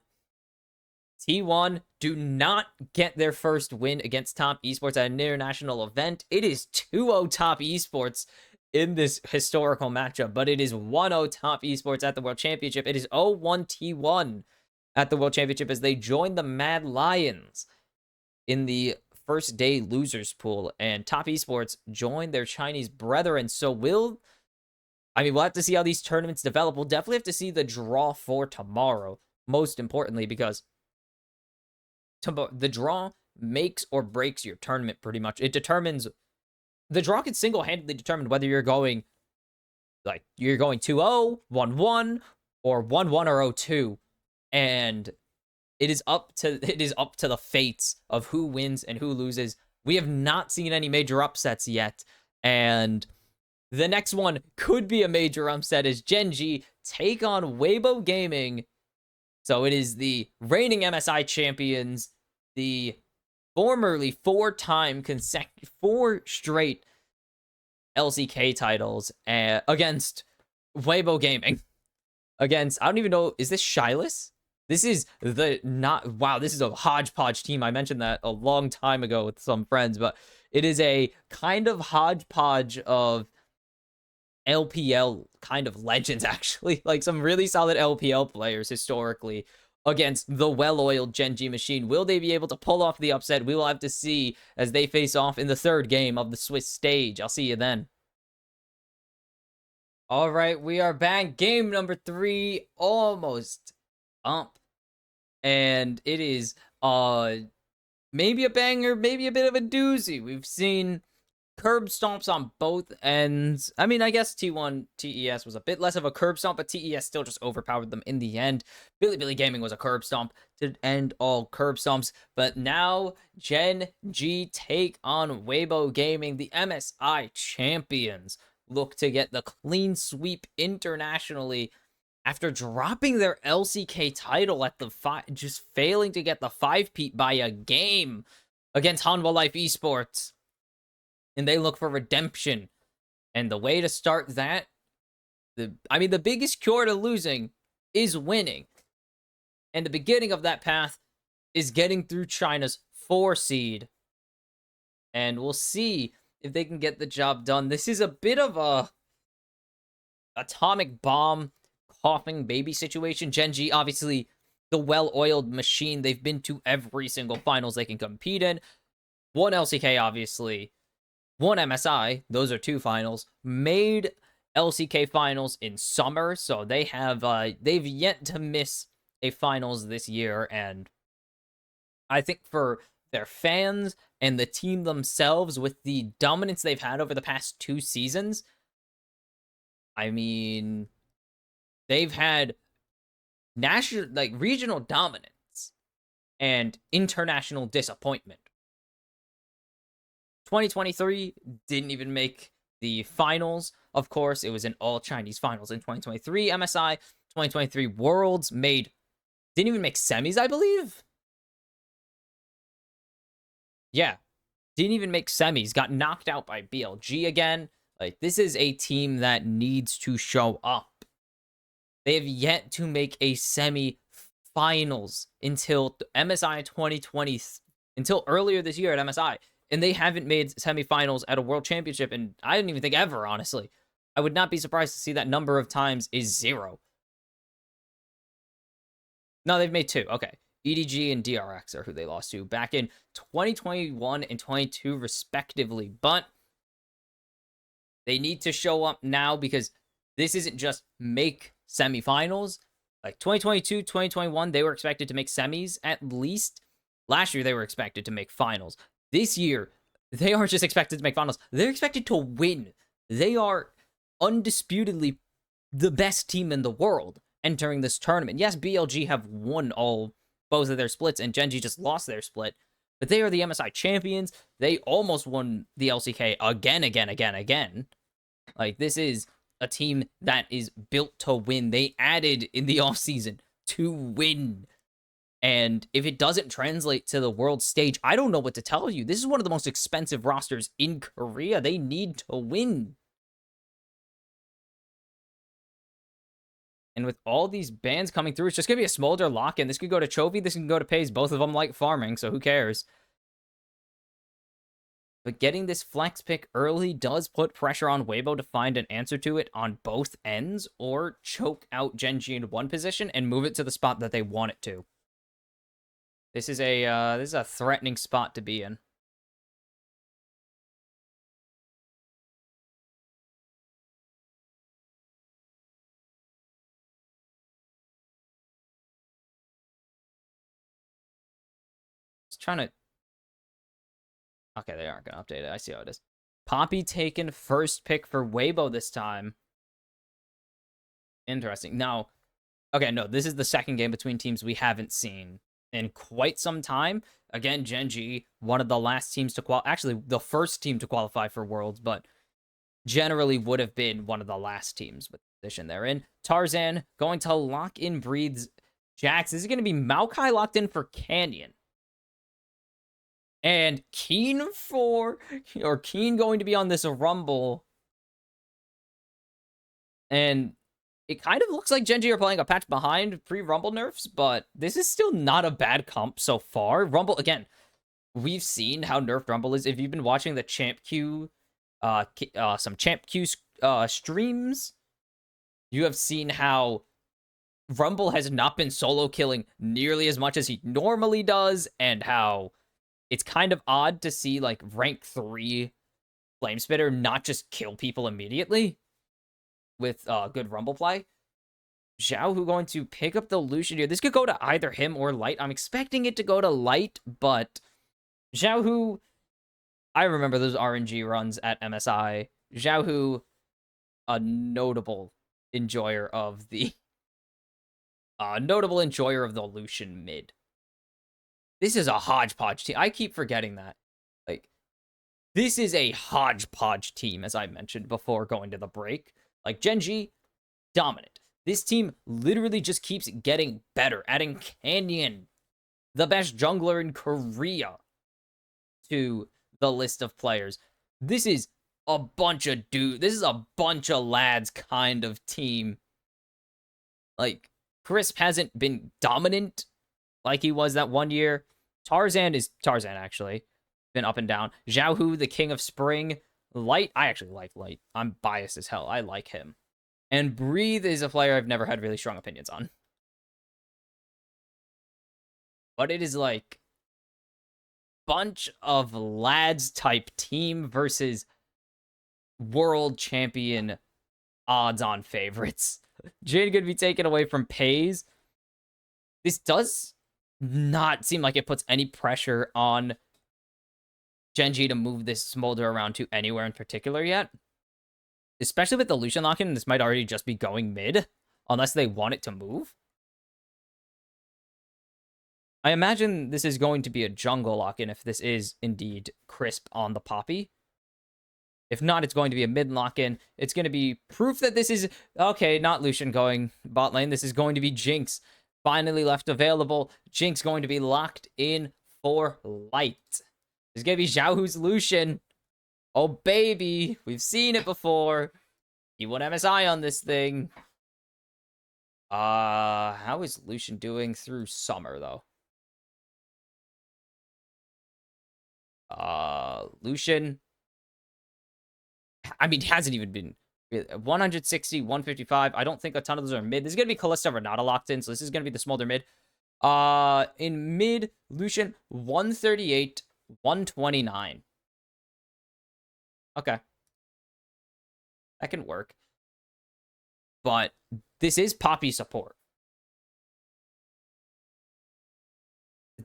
T1 do not get their first win against Top Esports at an international event. It is 2-0 Top Esports in this historical matchup, but it is 1-0 Top Esports at the World Championship. It is 0-1 T1 at the World Championship as they join the Mad Lions in the first day losers pool, and Top Esports join their Chinese brethren. So we'll have to see how these tournaments develop. We'll definitely have to see the draw for tomorrow, most importantly, because the draw makes or breaks your tournament pretty much. It determines, the draw can single-handedly determine whether you're going 2-0, 1-1, or 1-1 or 0-2. And it is up to the fates of who wins and who loses We have not seen any major upsets yet. And the next one could be a major upset as Gen G take on Weibo Gaming. So it is the reigning MSI champions, the formerly four straight LCK titles against Weibo Gaming. Against, I don't even know, is this Shyless? This is wow, this is a hodgepodge team. I mentioned that a long time ago with some friends, but it is a kind of hodgepodge of LPL kind of legends, actually. Like some really solid LPL players historically against the well-oiled Gen G machine. Will they be able to pull off the upset? We will have to see as they face off in the third game of the Swiss stage. I'll see you then. All right, we are back. Game number 3, almost up. And it is maybe a banger, maybe a bit of a doozy. We've seen curb stomps on both ends. I mean, I guess T1 TES was a bit less of a curb stomp, but TES still just overpowered them in the end. Billy Gaming was a curb stomp to end all curb stomps. But now Gen G take on Weibo Gaming, the MSI champions, look to get the clean sweep internationally after dropping their LCK title at the just failing to get the 5-peat by a game against Hanwha Life Esports. And they look for redemption. And the way to start that, the biggest cure to losing is winning. And the beginning of that path is getting through China's 4 seed. And we'll see if they can get the job done. This is a bit of a atomic bomb coughing baby situation. Gen G, obviously, the well-oiled machine. They've been to every single finals they can compete in. One LCK, obviously. One MSI. Those are 2 finals. Made LCK finals in summer, so they have they've yet to miss a finals this year, and I think for their fans and the team themselves, with the dominance they've had over the past 2 seasons, I mean, they've had regional dominance and international disappointment. 2023 didn't even make the finals. Of course, it was an all-Chinese finals in 2023 MSI. 2023 Worlds didn't even make semis, I believe. Yeah, didn't even make semis. Got knocked out by BLG again. Like, this is a team that needs to show up. They have yet to make a semi-finals until MSI 2020, until earlier this year at MSI. And they haven't made semifinals at a world championship, and I didn't even think ever, honestly. I would not be surprised to see that number of times is 0. No, they've made 2. Okay. EDG and DRX are who they lost to back in 2021 and 22, respectively. But they need to show up now because this isn't just make semifinals. Like 2022, 2021, they were expected to make semis at least. Last year, they were expected to make finals. This year, they aren't just expected to make finals. They're expected to win. They are undisputedly the best team in the world entering this tournament. Yes, BLG have won both of their splits, and Gen G just lost their split. But they are the MSI champions. They almost won the LCK again. Like, this is a team that is built to win. They added in the offseason to win. And if it doesn't translate to the world stage, I don't know what to tell you. This is one of the most expensive rosters in Korea. They need to win. And with all these bans coming through, it's just going to be a Smolder lock-in. This could go to Chovy. This can go to Pays. Both of them like farming, so who cares? But getting this flex pick early does put pressure on Weibo to find an answer to it on both ends, or choke out Gen G in one position and move it to the spot that they want it to. This is a threatening spot to be in. Just trying to. Okay, they aren't gonna update it. I see how it is. Poppy taken first pick for Weibo this time. Interesting. Now, okay, no, this is the second game between teams we haven't seen. in quite some time. Again, Genji, one of the last teams to qualify, actually the first team to qualify for Worlds, but generally would have been one of the last teams with the position they're in. Tarzan going to lock in Breathes Jax. This is going to be Maokai locked in for Canyon. And Keen going to be on this Rumble. And it kind of looks like Genji are playing a patch behind pre-Rumble nerfs, but this is still not a bad comp so far. Rumble, again, we've seen how nerfed Rumble is. If you've been watching the Champ Q, some Champ Q streams, you have seen how Rumble has not been solo killing nearly as much as he normally does, and how it's kind of odd to see, like, rank 3 Flamespitter not just kill people immediately with good Rumble play. Zhao Hu going to pick up the Lucian here. This could go to either him or Light. I'm expecting it to go to Light, but Zhao Hu, I remember those RNG runs at MSI. Zhao Hu, a notable enjoyer of the Lucian mid. This is a hodgepodge team. I keep forgetting that. Like, this is a hodgepodge team, as I mentioned before going to the break. Like, Genji, dominant. This team literally just keeps getting better, adding Canyon, the best jungler in Korea, to the list of players. This is a bunch of this is a bunch of lads kind of team. Like, Crisp hasn't been dominant like he was that one year. Tarzan, actually. Been up and down. Zhao Hu, the king of spring. Light, I actually like Light. I'm biased as hell. I like him. And Breathe is a player I've never had really strong opinions on. But it is like bunch of lads type team versus world champion odds-on favorites. Jin gonna be taken away from Pays. This does not seem like it puts any pressure on Genji to move this Smolder around to anywhere in particular yet. Especially with the Lucian lock-in, this might already just be going mid, unless they want it to move. I imagine this is going to be a jungle lock-in if this is indeed Crisp on the Poppy. If not, it's going to be a mid lock-in. It's going to be proof that this is... Okay, not Lucian going bot lane. This is going to be Jinx. Finally left available. Jinx going to be locked in for Light. There's going to be Zhao Hu's Lucian. Oh, baby. We've seen it before. He won MSI on this thing. How is Lucian doing through summer, though? Lucian. I mean, hasn't even been 160, 155. I don't think a ton of those are mid. This is going to be Kalista Renata locked in, so this is going to be the Smolder mid. In mid, Lucian, 138, 129. Okay. That can work. But this is Poppy support.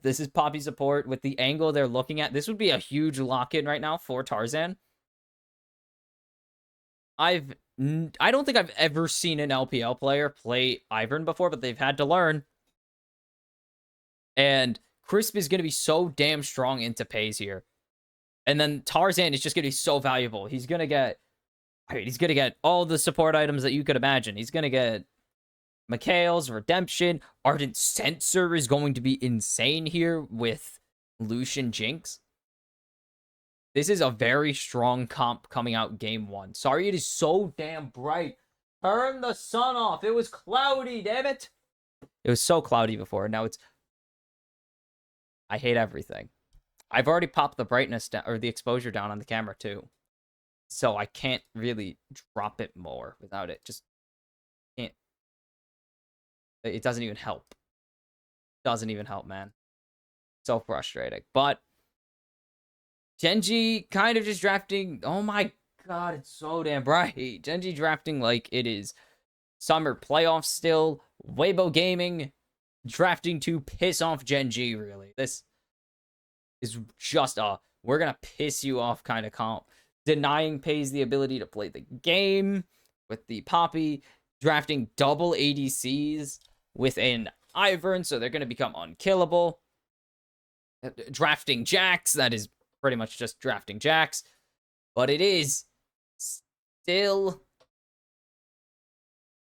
This is Poppy support with the angle they're looking at. This would be a huge lock-in right now for Tarzan. I don't think I've ever seen an LPL player play Ivern before, but they've had to learn. And Crisp is going to be so damn strong into Pays here. And then Tarzan is just going to be so valuable. He's going to get... I mean, he's going to get all the support items that you could imagine. He's going to get Mikhail's Redemption. Ardent Censor is going to be insane here with Lucian Jinx. This is a very strong comp coming out game 1. Sorry, it is so damn bright. Turn the sun off. It was cloudy, damn it. It was so cloudy before. Now it's... I hate everything. I've already popped the brightness down, or the exposure down on the camera too. So I can't really drop it more without it. Just can't. It doesn't even help. Doesn't even help, man. So frustrating. But Genji kind of just drafting. Oh my god, it's so damn bright. Genji drafting like it is summer playoffs still. Weibo Gaming drafting to piss off Genji, really. This is just a we're gonna piss you off kind of comp. Denying Pays the ability to play the game with the Poppy, drafting double ADCs with an Ivern, so they're going to become unkillable. Drafting Jax, that is pretty much just drafting Jax. But it is still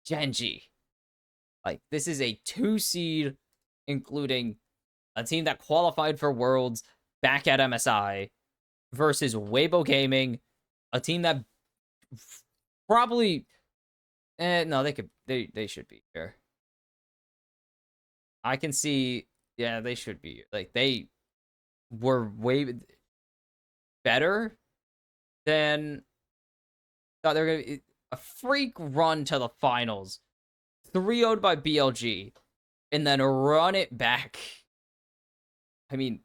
Genji. Like, this is a 2 seed, including a team that qualified for Worlds back at MSI versus Weibo Gaming, a team that probably no, they should be here. I can see, yeah, they should be. Like, they were way better than thought they were gonna be. A freak run to the finals, 3-0'd by BLG, and then run it back. I mean,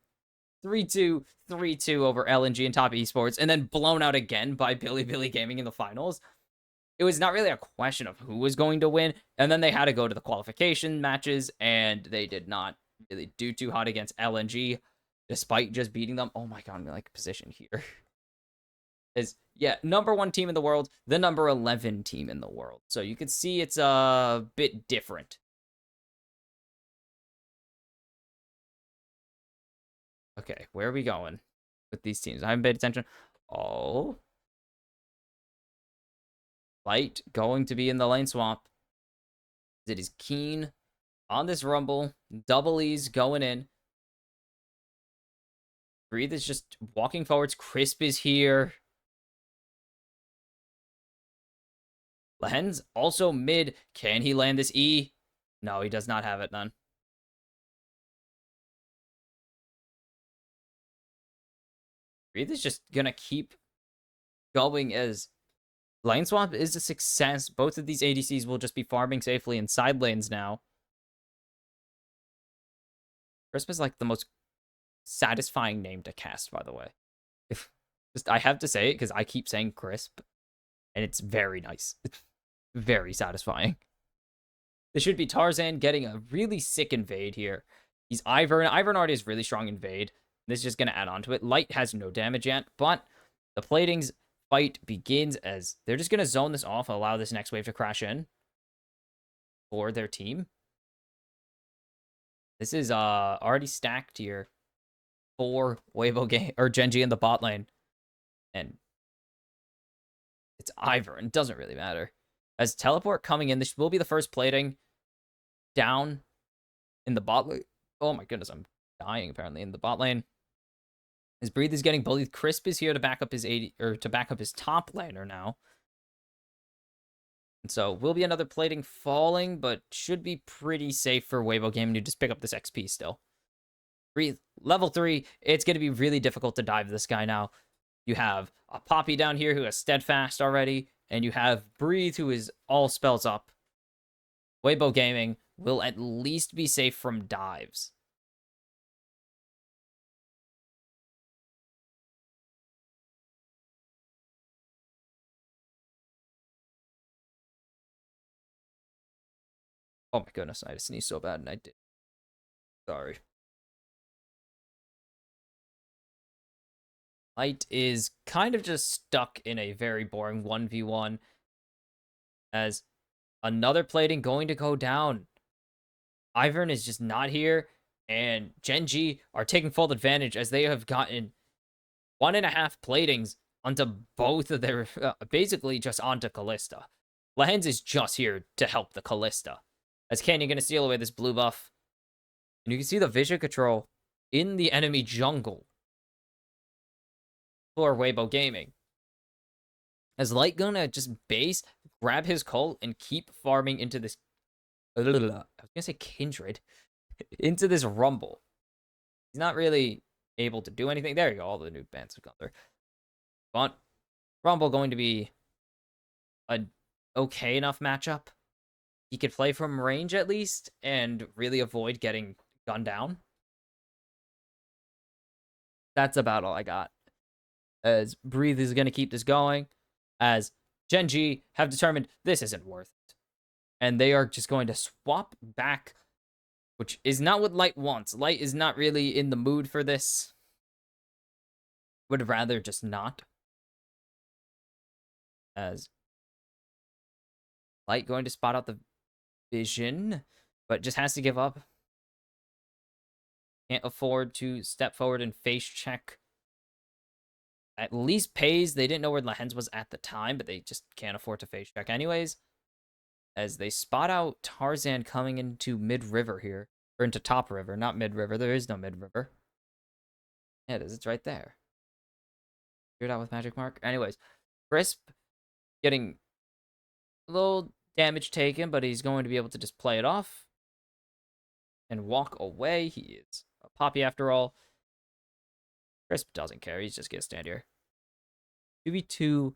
3-2, 3-2 over LNG and Top Esports, and then blown out again by Billy Gaming in the finals. It was not really a question of who was going to win, and then they had to go to the qualification matches, and they did not really do too hot against LNG, despite just beating them. Oh my god, I'm like position here. Is, yeah, #1 team in the world, the #11 team in the world. So you can see it's a bit different. Okay, where are we going with these teams? I haven't paid attention. Oh. Light going to be in the lane swap. It is Keen on this Rumble. Double E's going in. Breathe is just walking forwards. Crisp is here. Lahen's also mid. Can he land this E? No, he does not have it none. Breathe is just gonna keep going as lane swap is a success. Both of these ADCs will just be farming safely in side lanes now. Crisp is like the most satisfying name to cast, by the way. If just I have to say it because I keep saying Crisp, and it's very nice. It's very satisfying. This should be Tarzan getting a really sick invade here. He's Ivern. Ivern already has really strong invade. This is just going to add on to it. Light has no damage yet, but the Platings fight begins as they're just going to zone this off, allow this next wave to crash in for their team. This is already stacked here for Weibo game or Genji in the bot lane. And it's Ivern. It doesn't really matter. As teleport coming in, this will be the first plating down in the bot lane. Oh my goodness, I'm dying apparently in the bot lane. His Breathe is getting bullied. Crisp is here to back up his 80 or to back up his top laner now. And so will be another plating falling, but should be pretty safe for Weibo Gaming to just pick up this XP still. Breathe, level 3. It's going to be really difficult to dive this guy now. You have a Poppy down here who has Steadfast already, and you have Breathe who is all spells up. Weibo Gaming will at least be safe from dives. Oh my goodness, I had to sneeze so bad and I did. Sorry. Light is kind of just stuck in a very boring 1v1 as another plating going to go down. Ivern is just not here, and Genji are taking full advantage as they have gotten 1.5 platings onto both of their, basically just onto Kalista. Lahen's is just here to help the Kalista. As Canyon going to steal away this blue buff. And you can see the vision control in the enemy jungle for Weibo Gaming. As Light gonna just base, grab his cult, and keep farming into this... I was gonna say Kindred. Into this Rumble. He's not really able to do anything. There you go, all the new bands have gone there. But Rumble going to be an okay enough matchup. He could play from range at least, and really avoid getting gunned down. That's about all I got. As Breathe is going to keep this going. As Genji have determined this isn't worth it. And they are just going to swap back, which is not what Light wants. Light is not really in the mood for this. Would rather just not. As Light going to spot out the vision. but just has to give up. Can't afford to step forward and face check. At least pays. They didn't know where Lehens was at the time, but they just can't afford to face check anyways. As they spot out Tarzan coming into mid-river here. Or into top river, not mid-river. There is no mid-river. Yeah, it is. It's right there. Figured out with magic mark. Anyways, Crisp getting a little damage taken, but he's going to be able to just play it off and walk away. He is a Poppy after all. Crisp doesn't care. He's just going to stand here. 2v2,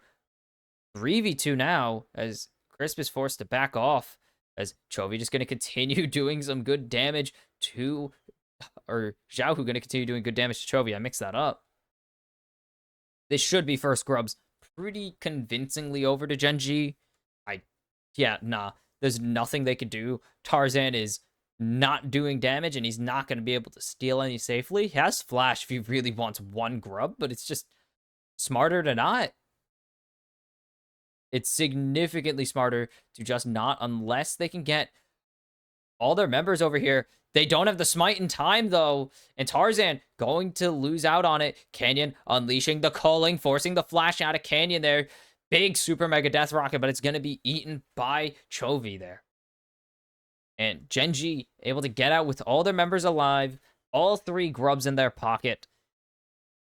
3v2 now, as Crisp is forced to back off, as Chovy just going to continue doing some good damage to, or Xiaohu going to continue doing good damage to Chovy. I mixed that up. This should be first grubs pretty convincingly over to Genji. Nah. There's nothing they could do. Tarzan is not doing damage, and he's not going to be able to steal any safely. He has Flash if he really wants one grub, but it's just smarter to not. It's significantly smarter to just not, unless they can get all their members over here. They don't have the smite in time, though. And Tarzan going to lose out on it. Canyon unleashing the culling, forcing the flash out of Canyon there. Big super mega death rocket, but it's going to be eaten by Chovy there. And Genji able to get out with all their members alive. All 3 grubs in their pocket.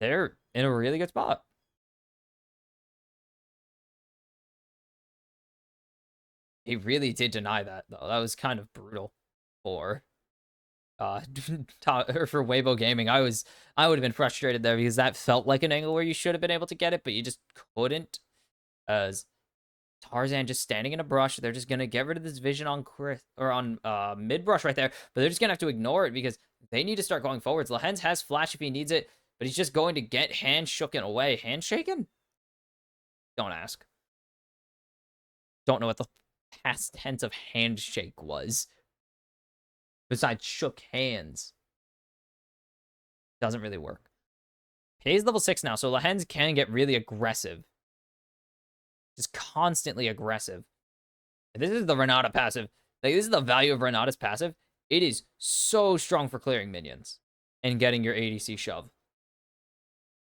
They're in a really good spot. He really did deny that, though. That was kind of brutal for for Weibo Gaming. I would have been frustrated there because that felt like an angle where you should have been able to get it, but you just couldn't. As Tarzan just standing in a brush, they're just gonna get rid of this vision on Chris or on mid brush right there, but they're just gonna have to ignore it because they need to start going forwards. Lehens has flash if he needs it, but he's just going to get hand shooken away. Hand shaken? Don't ask. Don't know what the past tense of handshake was. Besides shook hands. Doesn't really work. Pays level 6 now, so Lehens can get really aggressive. Just constantly aggressive. This is the Renata passive. Like, this is the value of Renata's passive. It is so strong for clearing minions and getting your ADC shove.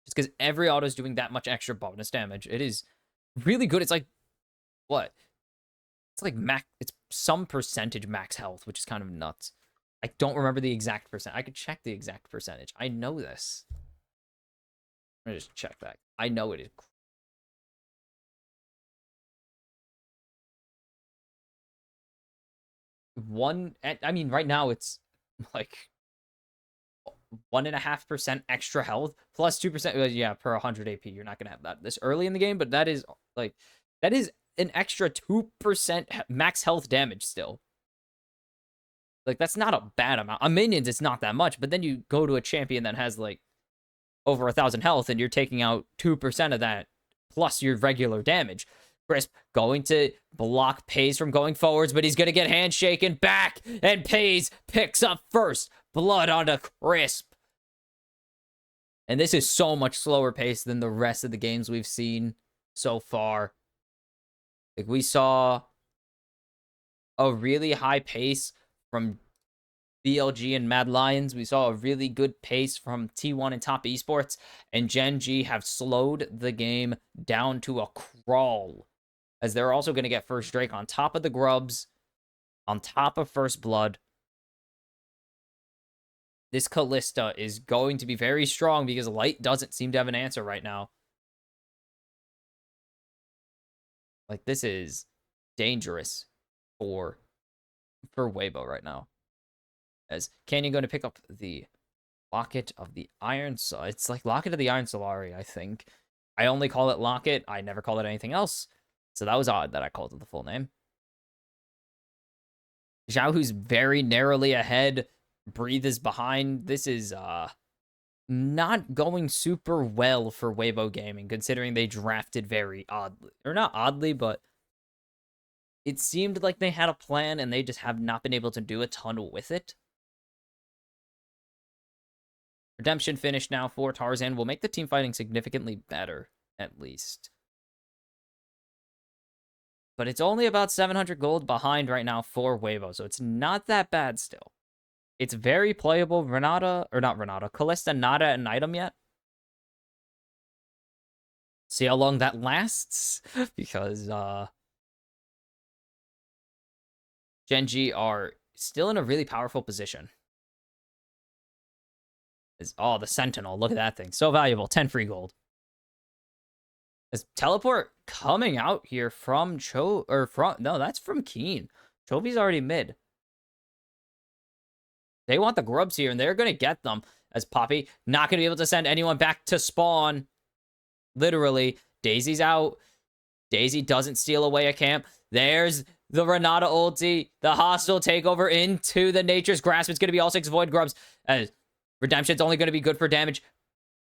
Just because every auto is doing that much extra bonus damage. It is really good. It's like, what? It's like it's some percentage max health, which is kind of nuts. I don't remember the exact percent. I could check the exact percentage. I know this. I'm gonna just check that. I know it is. I mean, right now it's like 1.5% extra health plus 2%. Yeah, per 100 AP. You're not gonna have that this early in the game, but that is an extra 2% max health damage still. Like, that's not a bad amount. On minions, it's not that much, but then you go to a champion that has like over 1,000 health, and you're taking out 2% of that plus your regular damage. Crisp going to block Pays from going forwards, but he's going to get handshaken back, and Pays picks up first blood onto Crisp. And this is so much slower pace than the rest of the games we've seen so far. Like, we saw a really high pace from BLG and Mad Lions. We saw a really good pace from T1 and Top Esports, and Gen G have slowed the game down to a crawl, as they're also going to get first Drake on top of the Grubs, on top of First Blood. This Callista is going to be very strong because Light doesn't seem to have an answer right now. Like, this is dangerous for Weibo right now. As Canyon going to pick up the Locket of the Iron Soul. It's like Locket of the Iron Solari, I think. I only call it Locket. I never call it anything else. So that was odd that I called it the full name. Zhao, who's very narrowly ahead. Breathe is behind. This is not going super well for Weibo Gaming, considering they drafted very oddly. Or not oddly, but it seemed like they had a plan and they just have not been able to do a ton with it. Redemption finish now for Tarzan will make the team fighting significantly better, at least. But it's only about 700 gold behind right now for Weibo, so it's not that bad still. It's very playable. Renata, or not Renata, Callista not at an item yet. See how long that lasts, because Genji are still in a really powerful position. Oh, the Sentinel. Look at that thing. So valuable. 10 free gold. Is teleport coming out here from no, that's from Keen. Chovy's already mid. They want the grubs here, and they're going to get them. As Poppy not going to be able to send anyone back to spawn. Literally. Daisy's out. Daisy doesn't steal away a camp. There's the Renata ulti. The hostile takeover into the Nature's Grasp. It's going to be all 6 Void Grubs. As Redemption's only going to be good for damage.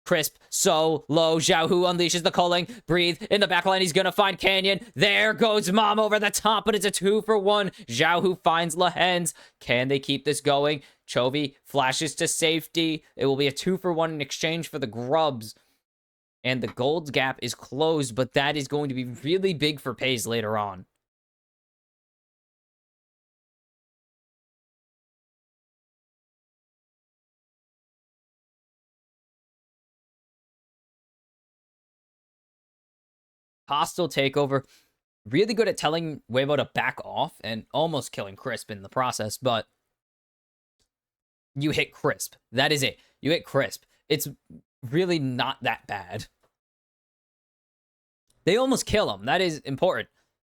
Crisp, so low. Xiao Hu unleashes the culling. Breathe in the backline. He's gonna find Canyon. There goes Mom over the top, but it's a 2-for-1. Xiao Hu finds Lehens. Can they keep this going? Chovy flashes to safety. It will be a 2-for-1 in exchange for the grubs. And the gold gap is closed, but that is going to be really big for Pays later on. Hostile takeover. Really good at telling Weibo to back off and almost killing Crisp in the process, but you hit Crisp. That is it. You hit Crisp. It's really not that bad. They almost kill him. That is important.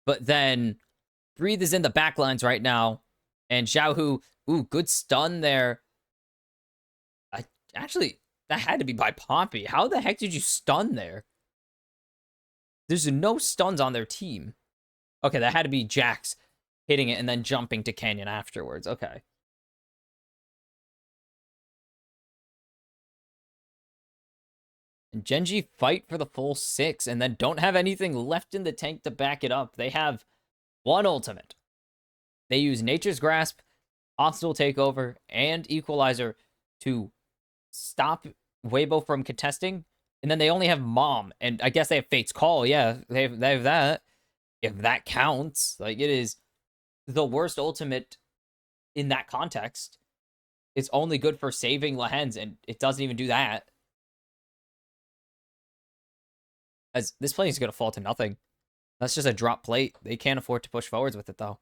But then Breathe is in the backlines right now. And Xiao Hu, ooh, good stun there. Actually, that had to be by Poppy. How the heck did you stun there? There's no stuns on their team. Okay, that had to be Jax hitting it and then jumping to Canyon afterwards. Okay. And Genji fight for the full 6 and then don't have anything left in the tank to back it up. They have one ultimate. They use Nature's Grasp, Hostile Takeover, and Equalizer to stop Weibo from contesting. And then they only have Mom, and I guess they have Fate's Call. Yeah, they have that. If that counts, like, it is the worst ultimate in that context. It's only good for saving Lehens, and it doesn't even do that. As this play is going to fall to nothing. That's just a drop plate. They can't afford to push forwards with it, though.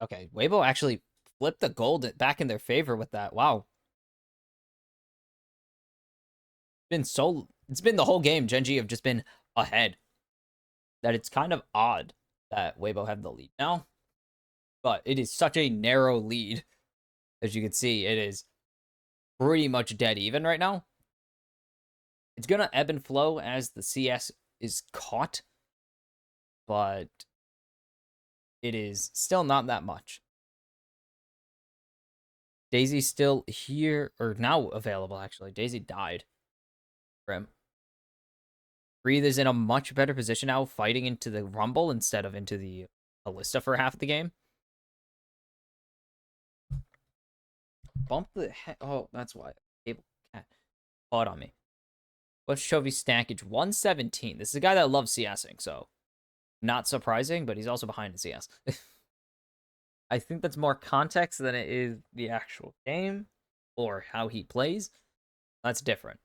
Okay, Weibo actually flipped the gold back in their favor with that. Wow. It's been the whole game. Genji have just been ahead. That it's kind of odd that Weibo have the lead now. But it is such a narrow lead. As you can see, it is pretty much dead even right now. It's going to ebb and flow as the CS is caught. But it is still not that much. Daisy's still here, or now available, actually. Daisy died. Grim. Breathe is in a much better position now, fighting into the Rumble instead of into the Ballista for half the game. Bump the head. Oh, that's why. Cable cat fought on me. What's Chovy's stackage? 117. This is a guy that loves CSing, so not surprising, but he's also behind in CS. I think that's more context than it is the actual game or how he plays. That's different.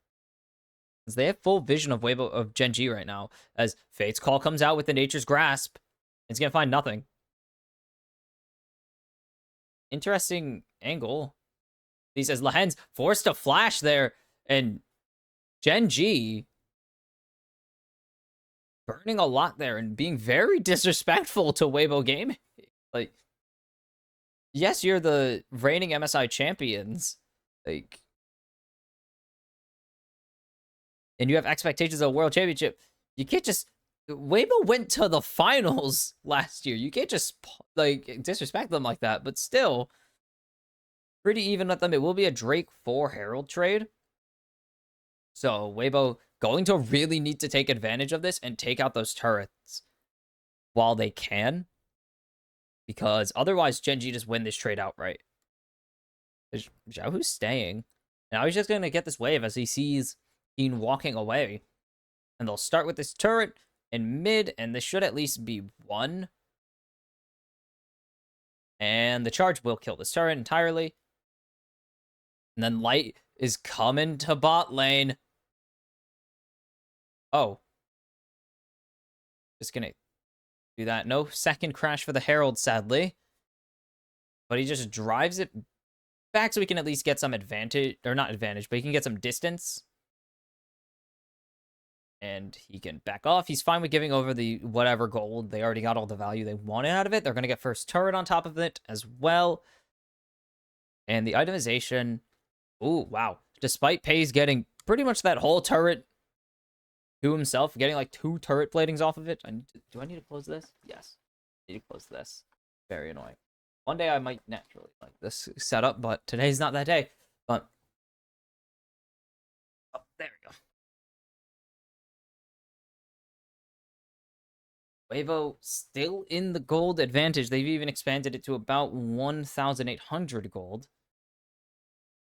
Because they have full vision of Weibo of Genji right now. As Fate's Call comes out with the Nature's Grasp, it's gonna find nothing. Interesting angle. He says Lehens forced to flash there, and Genji burning a lot there and being very disrespectful to Weibo Gaming. Like, yes, you're the reigning MSI champions. Like, and you have expectations of a world championship. You can't just... Weibo went to the finals last year. You can't just, like, disrespect them like that. But still, pretty even with them. It will be a Drake 4 Herald trade. So, Weibo going to really need to take advantage of this and take out those turrets while they can. Because otherwise, Genji just win this trade outright. Is Xiao Hu's staying? Now he's just going to get this wave as he sees Keen walking away. And they'll start with this turret in mid, and this should at least be one. And the charge will kill this turret entirely. And then Light is coming to bot lane. Oh. Just gonna do that. No second crash for the Herald, sadly. But he just drives it back so we can at least get some advantage. Or not advantage, but he can get some distance. And he can back off. He's fine with giving over the whatever gold. They already got all the value they wanted out of it. They're going to get first turret on top of it as well. And the itemization. Ooh, wow. Despite Pays getting pretty much that whole turret to himself, getting like 2 turret platings off of it. Do I need to close this? Yes. I need to close this. Very annoying. One day I might naturally like this setup, but today's not that day. But oh, there we go. Wavo still in the gold advantage. They've even expanded it to about 1,800 gold.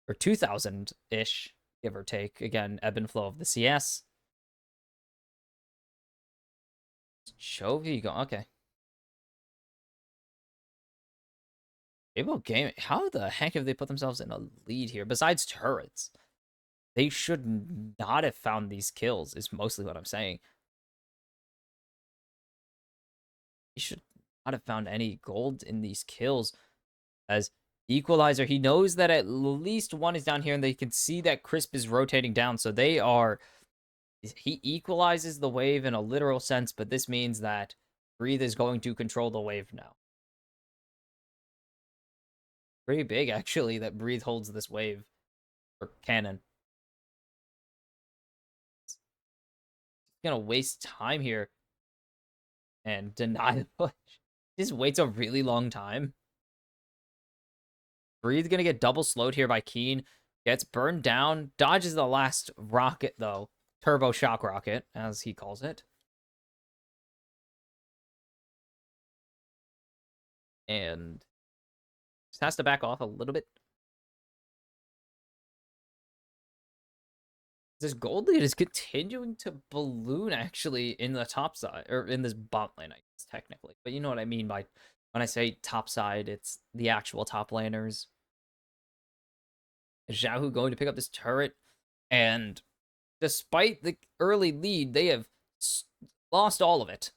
Or 2,000-ish, give or take. Again, ebb and flow of the CS. Chovy go. Okay. Wavo Gaming. How the heck have they put themselves in a lead here? Besides turrets. They should not have found these kills, is mostly what I'm saying. He should not have found any gold in these kills. As Equalizer, he knows that at least one is down here, and they can see that Crisp is rotating down, so they are... He equalizes the wave in a literal sense, but this means that Breathe is going to control the wave now. Pretty big, actually, that Breathe holds this wave. Or cannon. He's gonna waste time here. And deny the push. Just waits a really long time. Breathe gonna get double slowed here by Keen. Gets burned down. Dodges the last rocket, though. Turbo shock rocket, as he calls it. And just has to back off a little bit. This gold lead is continuing to balloon, actually, in the top side. Or in this bot lane, I guess, technically. But you know what I mean by when I say top side, it's the actual top laners. Xiaohu going to pick up this turret. And despite the early lead, they have lost all of it.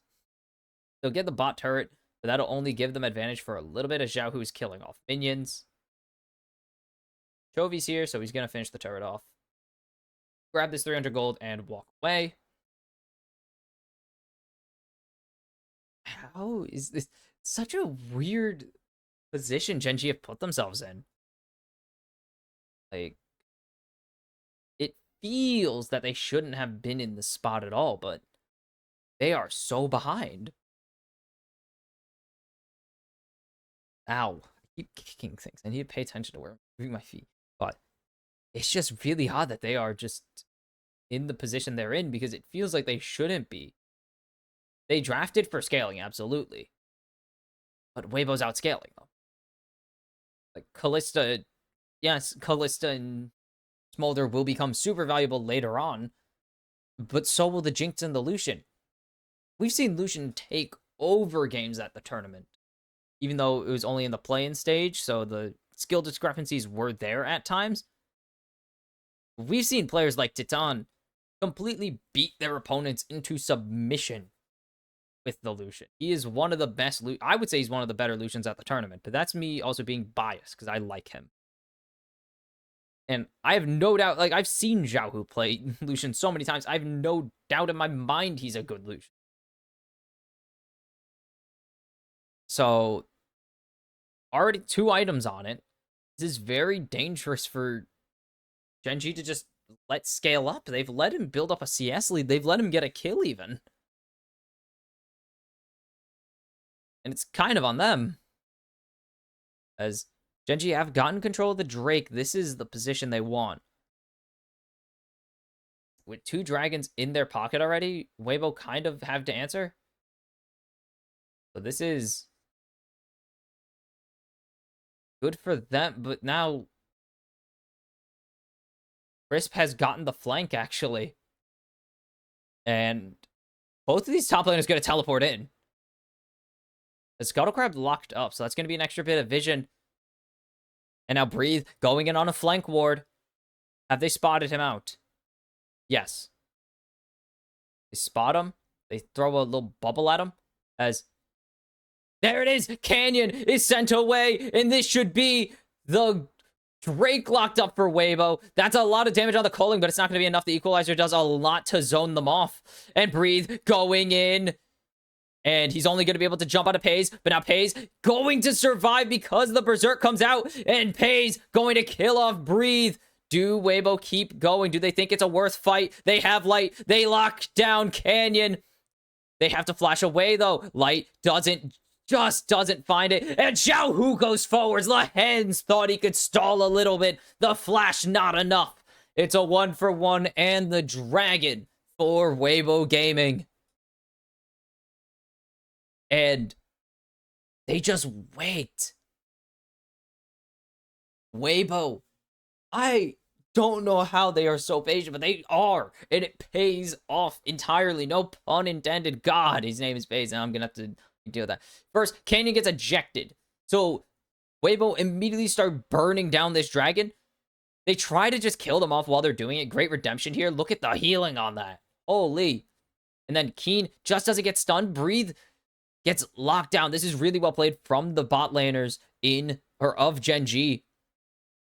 They'll get the bot turret, but that'll only give them advantage for a little bit as Xiaohu is killing off minions. Chovy's here, so he's going to finish the turret off. Grab this 300 gold and walk away. How is this such a weird position Gen.G have put themselves in? Like, it feels that they shouldn't have been in the spot at all, but they are so behind. Ow. I keep kicking things. I need to pay attention to where I'm moving my feet. But it's just really odd that they are just in the position they're in because it feels like they shouldn't be. They drafted for scaling, absolutely. But Weibo's outscaling them. Like, Callista, yes, Callista and Smolder will become super valuable later on, but so will the Jinx and the Lucian. We've seen Lucian take over games at the tournament, even though it was only in the play-in stage, so the skill discrepancies were there at times. We've seen players like Titan completely beat their opponents into submission with the Lucian. He is one of the best, I would say he's one of the better Lucians at the tournament, but that's me also being biased because I like him. And I have no doubt, like, I've seen Xiaohu play Lucian so many times, I have no doubt in my mind he's a good Lucian. So, already 2 items on it. This is very dangerous for Gen.G to just let scale up. They've let him build up a CS lead. They've let him get a kill even. And it's kind of on them. As Gen.G have gotten control of the Drake, this is the position they want. With 2 dragons in their pocket already, Weibo kind of have to answer. So this is good for them, but now Crisp has gotten the flank, actually. And both of these top laners going to teleport in. The Scuttle Crab locked up, so that's going to be an extra bit of vision. And now Breathe going in on a flank ward. Have they spotted him out? Yes. They spot him. They throw a little bubble at him. As there it is. Canyon is sent away. And this should be the Drake locked up for Weibo. That's a lot of damage on the culling, but it's not going to be enough. The Equalizer does a lot to zone them off. And Breathe going in. And he's only going to be able to jump out of Pays. But now Pays going to survive because the Berserk comes out. And Pays going to kill off Breathe. Do Weibo keep going? Do they think it's a worth fight? They have Light. They lock down Canyon. They have to flash away, though. Light just doesn't find it. And Xiao Hu goes forwards. Lahens thought he could stall a little bit. The flash, not enough. It's a 1-for-1 and the dragon for Weibo Gaming. And they just wait. Weibo, I don't know how they are so patient, but they are. And it pays off entirely. No pun intended. God, his name is Pays. And I'm going to have to deal with that. First, Canyon gets ejected. So Weibo immediately start burning down this dragon. They try to just kill them off while they're doing it. Great redemption here. Look at the healing on that. Holy. And then Keen just doesn't get stunned. Breathe gets locked down. This is really well played from the bot laners of Gen G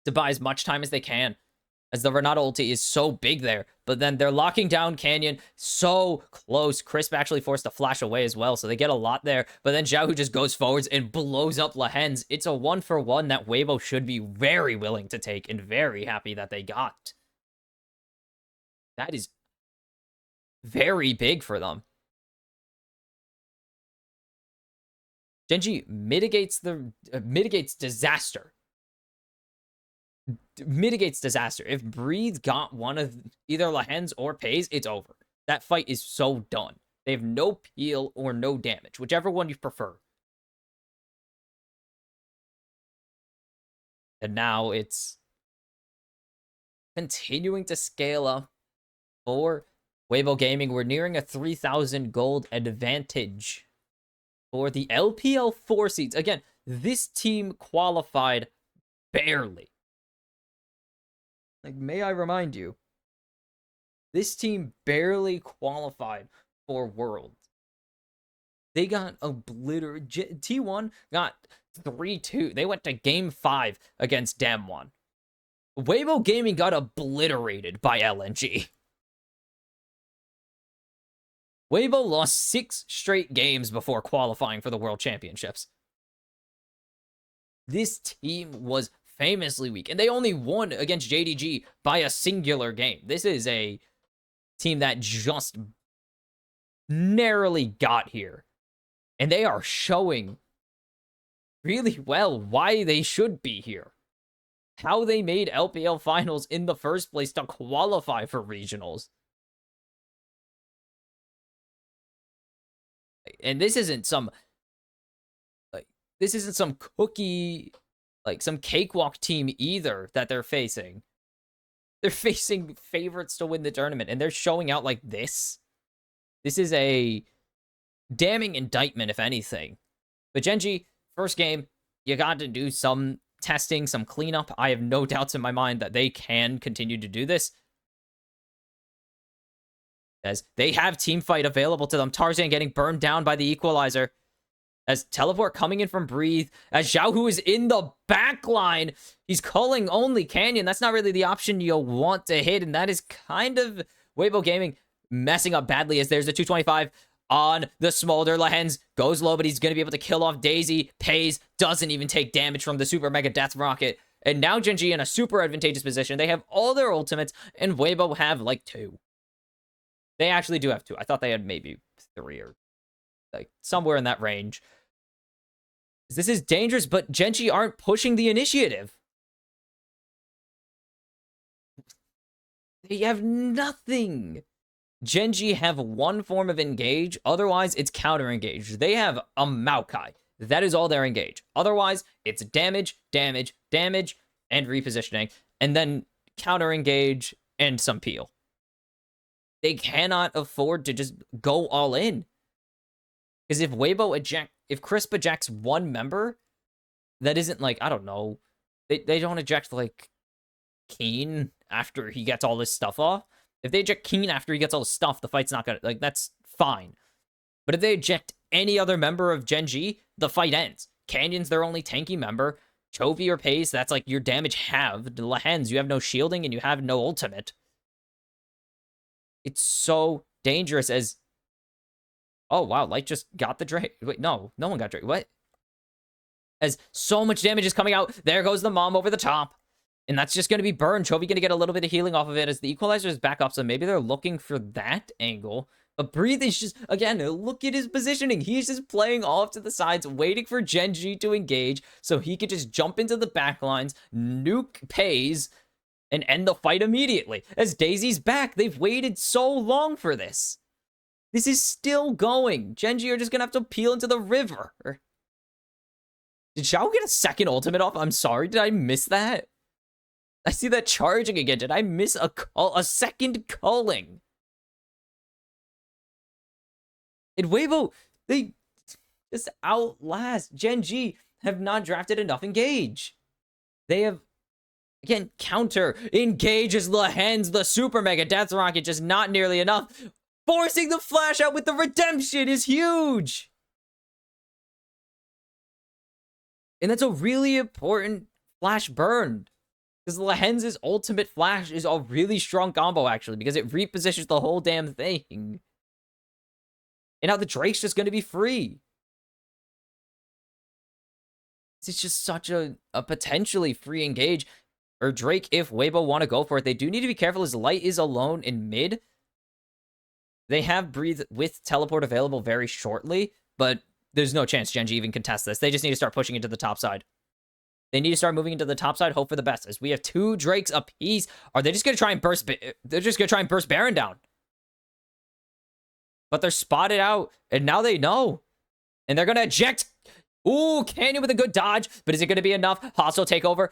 to buy as much time as they can, as the Renato ulti is so big there. But then they're locking down Canyon so close. Crisp actually forced to flash away as well, so they get a lot there. But then Xiao Hu just goes forwards and blows up Lahens. It's a 1-for-1 that Weibo should be very willing to take and very happy that they got. That is very big for them. Genji mitigates disaster. Mitigates disaster. If Breathe got one of either Lahens or Pays, it's over. That fight is so done. They have no peel or no damage, whichever one you prefer. And now it's continuing to scale up for Weibo Gaming. We're nearing a 3,000 gold advantage for the LPL 4 seeds. Again, this team qualified barely. Like, may I remind you, this team barely qualified for Worlds. They got obliterated. T1 got 3-2. They went to Game 5 against Damwon. Weibo Gaming got obliterated by LNG. Weibo lost 6 straight games before qualifying for the World Championships. This team was famously weak, and they only won against JDG by a singular game. This is a team that just narrowly got here, and they are showing really well why they should be here. How they made LPL finals in the first place to qualify for regionals. And this isn't some cookie, some cakewalk team either that they're facing. They're facing favorites to win the tournament, and they're showing out like this. This is a damning indictment, if anything. But Genji, first game, you got to do some testing, some cleanup. I have no doubts in my mind that they can continue to do this, as they have Teamfight available to them. Tarzan getting burned down by the Equalizer. As Teleport coming in from Breathe. As Xiao Hu is in the back line. He's culling only Canyon. That's not really the option you'll want to hit. And that is kind of Weibo Gaming messing up badly, as there's a 225 on the Smolder. Lahens goes low, but he's going to be able to kill off Daisy. Pays, doesn't even take damage from the Super Mega Death Rocket. And now Genji in a super advantageous position. They have all their ultimates, and Weibo have like 2. They actually do have 2. I thought they had maybe 3 or like somewhere in that range. This is dangerous, but Genji aren't pushing the initiative. They have nothing. Genji have one form of engage. Otherwise, it's counter engage. They have a Maokai. That is all their engage. Otherwise, it's damage, damage, damage, and repositioning. And then counter engage and some peel. They cannot afford to just go all in. Because if Crisp ejects one member, that isn't like, I don't know, they don't eject like Keen after he gets all this stuff off. If they eject Keen after he gets all the stuff, the fight's not gonna, like, that's fine. But if they eject any other member of Gen G, the fight ends. Canyon's their only tanky member. Chovy or Pace, that's like your damage halved. Lehens, you have no shielding and you have no ultimate. It's so dangerous as... Oh, wow, Light just got the Drake. Wait, no one got Drake. What? As so much damage is coming out. There goes the Mom over the top. And that's just going to be burned. Chovy going to get a little bit of healing off of it as the Equalizer is back up. So maybe they're looking for that angle. But Breathe is just, again, look at his positioning. He's just playing off to the sides, waiting for Gen G to engage so he could just jump into the backlines, nuke Pays, and end the fight immediately. As Daisy's back, they've waited so long for this. This is still going. Gen G are just going to have to peel into the river. Did Xiao get a second ultimate off? I'm sorry, did I miss that? I see that charging again. Did I miss a second culling? And Weibo, they just outlast. Gen G have not drafted enough engage. They have, again, counter. Engages Lehens, the Super Mega Death Rocket, just not nearly enough. Forcing the flash out with the redemption is huge. And that's a really important flash burn. Because Lehens' ultimate flash is a really strong combo, actually, because it repositions the whole damn thing. And now the Drake's just going to be free. It's just such a potentially free engage. Or Drake, if Weibo want to go for it, they do need to be careful as Light is alone in mid. They have Breathe with Teleport available very shortly, but there's no chance Gen G even contest this. They just need to start pushing into the top side. They need to start moving into the top side, hope for the best. As we have 2 Drakes apiece. Are they just going to try and burst... They're just going to try and burst Baron down. But they're spotted out, and now they know. And they're going to eject. Ooh, Canyon with a good dodge. But is it going to be enough? Hostile takeover.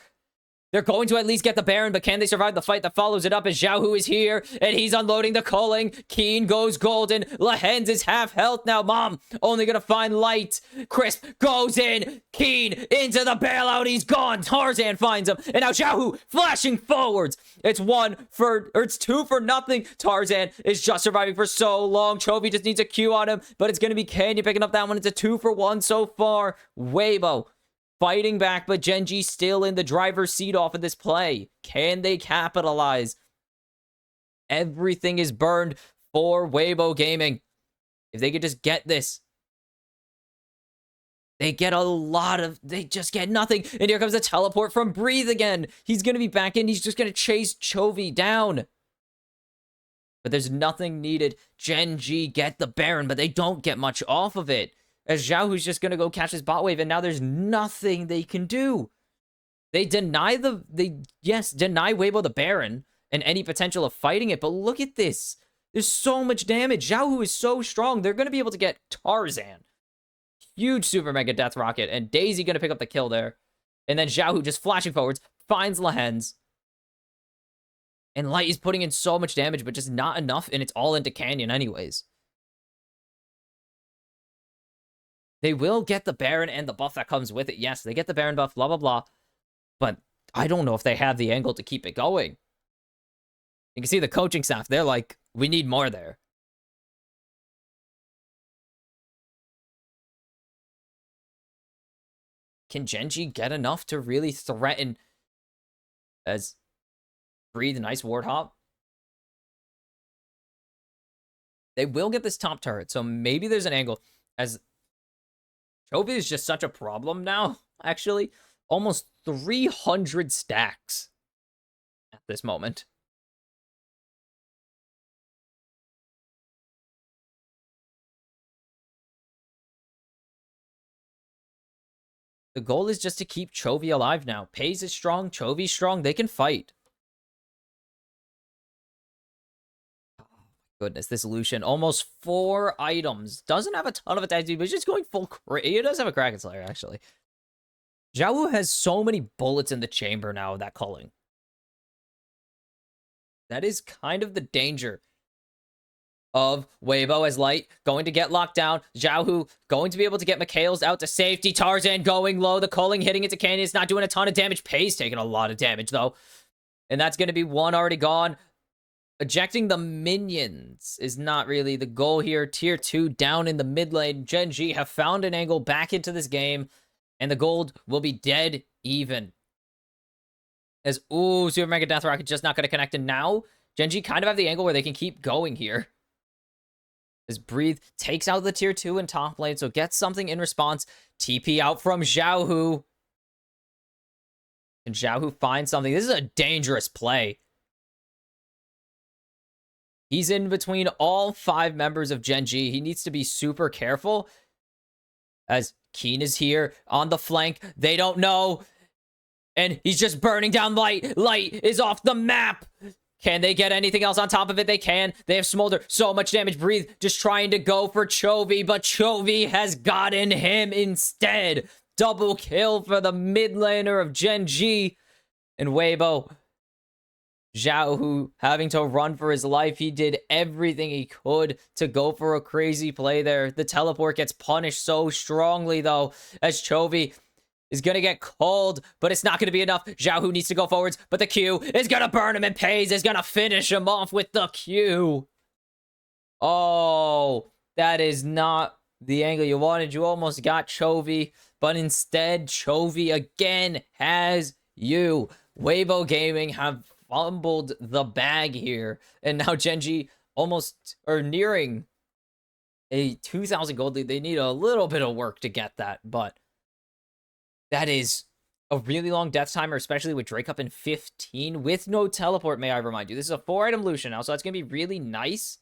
They're going to at least get the Baron, but can they survive the fight that follows it up as Xiaohu is here, and he's unloading the culling. Keen goes golden. Lehens is half health now. Mom only going to find Light. Crisp goes in. Keen into the bailout. He's gone. Tarzan finds him, and now Xiaohu flashing forwards. It's 2 for nothing. Tarzan is just surviving for so long. Chovy just needs a Q on him, but it's going to be Canyon picking up that one. It's a 2 for 1 so far. Weibo fighting back, but Gen G still in the driver's seat off of this play. Can they capitalize? Everything is burned for Weibo Gaming. If they could just get this, they get a lot of... They just get nothing. And here comes a teleport from Breathe again. He's going to be back in. He's just going to chase Chovy down. But there's nothing needed. Gen G get the Baron, but they don't get much off of it. As Xiaohu's just going to go catch his bot wave, and now there's nothing they can do. They deny Weibo the Baron and any potential of fighting it, but look at this. There's so much damage. Xiaohu is so strong. They're going to be able to get Tarzan. Huge Super Mega Death Rocket, and Daisy going to pick up the kill there. And then Xiaohu just flashing forwards, finds Lehens. And Light is putting in so much damage, but just not enough, and it's all into Canyon anyways. They will get the Baron and the buff that comes with it. Yes, they get the Baron buff, blah, blah, blah. But I don't know if they have the angle to keep it going. You can see the coaching staff. They're like, we need more there. Can Gen G get enough to really threaten as Breathe a nice ward hop? They will get this top turret, so maybe there's an angle as... Chovy is just such a problem now, actually. Almost 300 stacks at this moment. The goal is just to keep Chovy alive now. Pays is strong, Chovy's strong, they can fight. Goodness, this Lucian, almost 4 items. Doesn't have a ton of attack speed, but just going full... He does have a Kraken Slayer, actually. Xiaohu has so many bullets in the chamber now of that culling. That is kind of the danger of Weibo as Light going to get locked down. Xiaohu going to be able to get Mikhail's out to safety. Tarzan going low. The culling hitting into Canyon. It's not doing a ton of damage. Pei's taking a lot of damage, though. And that's going to be one already gone. Ejecting the minions is not really the goal here. Tier 2 down in the mid lane. Gen G have found an angle back into this game. And the gold will be dead even. As, ooh, Super Mega Death Rocket just not going to connect. And now, Gen G kind of have the angle where they can keep going here. As Breathe takes out the tier 2 in top lane, so gets something in response. TP out from Xiaohu. Can Xiaohu find something? This is a dangerous play. He's in between all 5 members of Gen G. He needs to be super careful. As Keen is here on the flank. They don't know. And he's just burning down Light. Light is off the map. Can they get anything else on top of it? They can. They have Smolder. So much damage. Breathe. Just trying to go for Chovy. But Chovy has gotten him instead. Double kill for the mid laner of Gen G. And Weibo. Xiaohu having to run for his life. He did everything he could to go for a crazy play there. The teleport gets punished so strongly, though, as Chovy is going to get cold, but it's not going to be enough. Xiaohu needs to go forwards, but the Q is going to burn him, and Pei's is going to finish him off with the Q. Oh, that is not the angle you wanted. You almost got Chovy, but instead, Chovy again has you. Weibo Gaming have fumbled the bag here, and now Gen G almost, or nearing a 2,000 gold lead. They need a little bit of work to get that, but that is a really long death timer, especially with Drake up in 15 with no teleport, may I remind you. This is a 4-item Lucian now, so that's going to be really nice.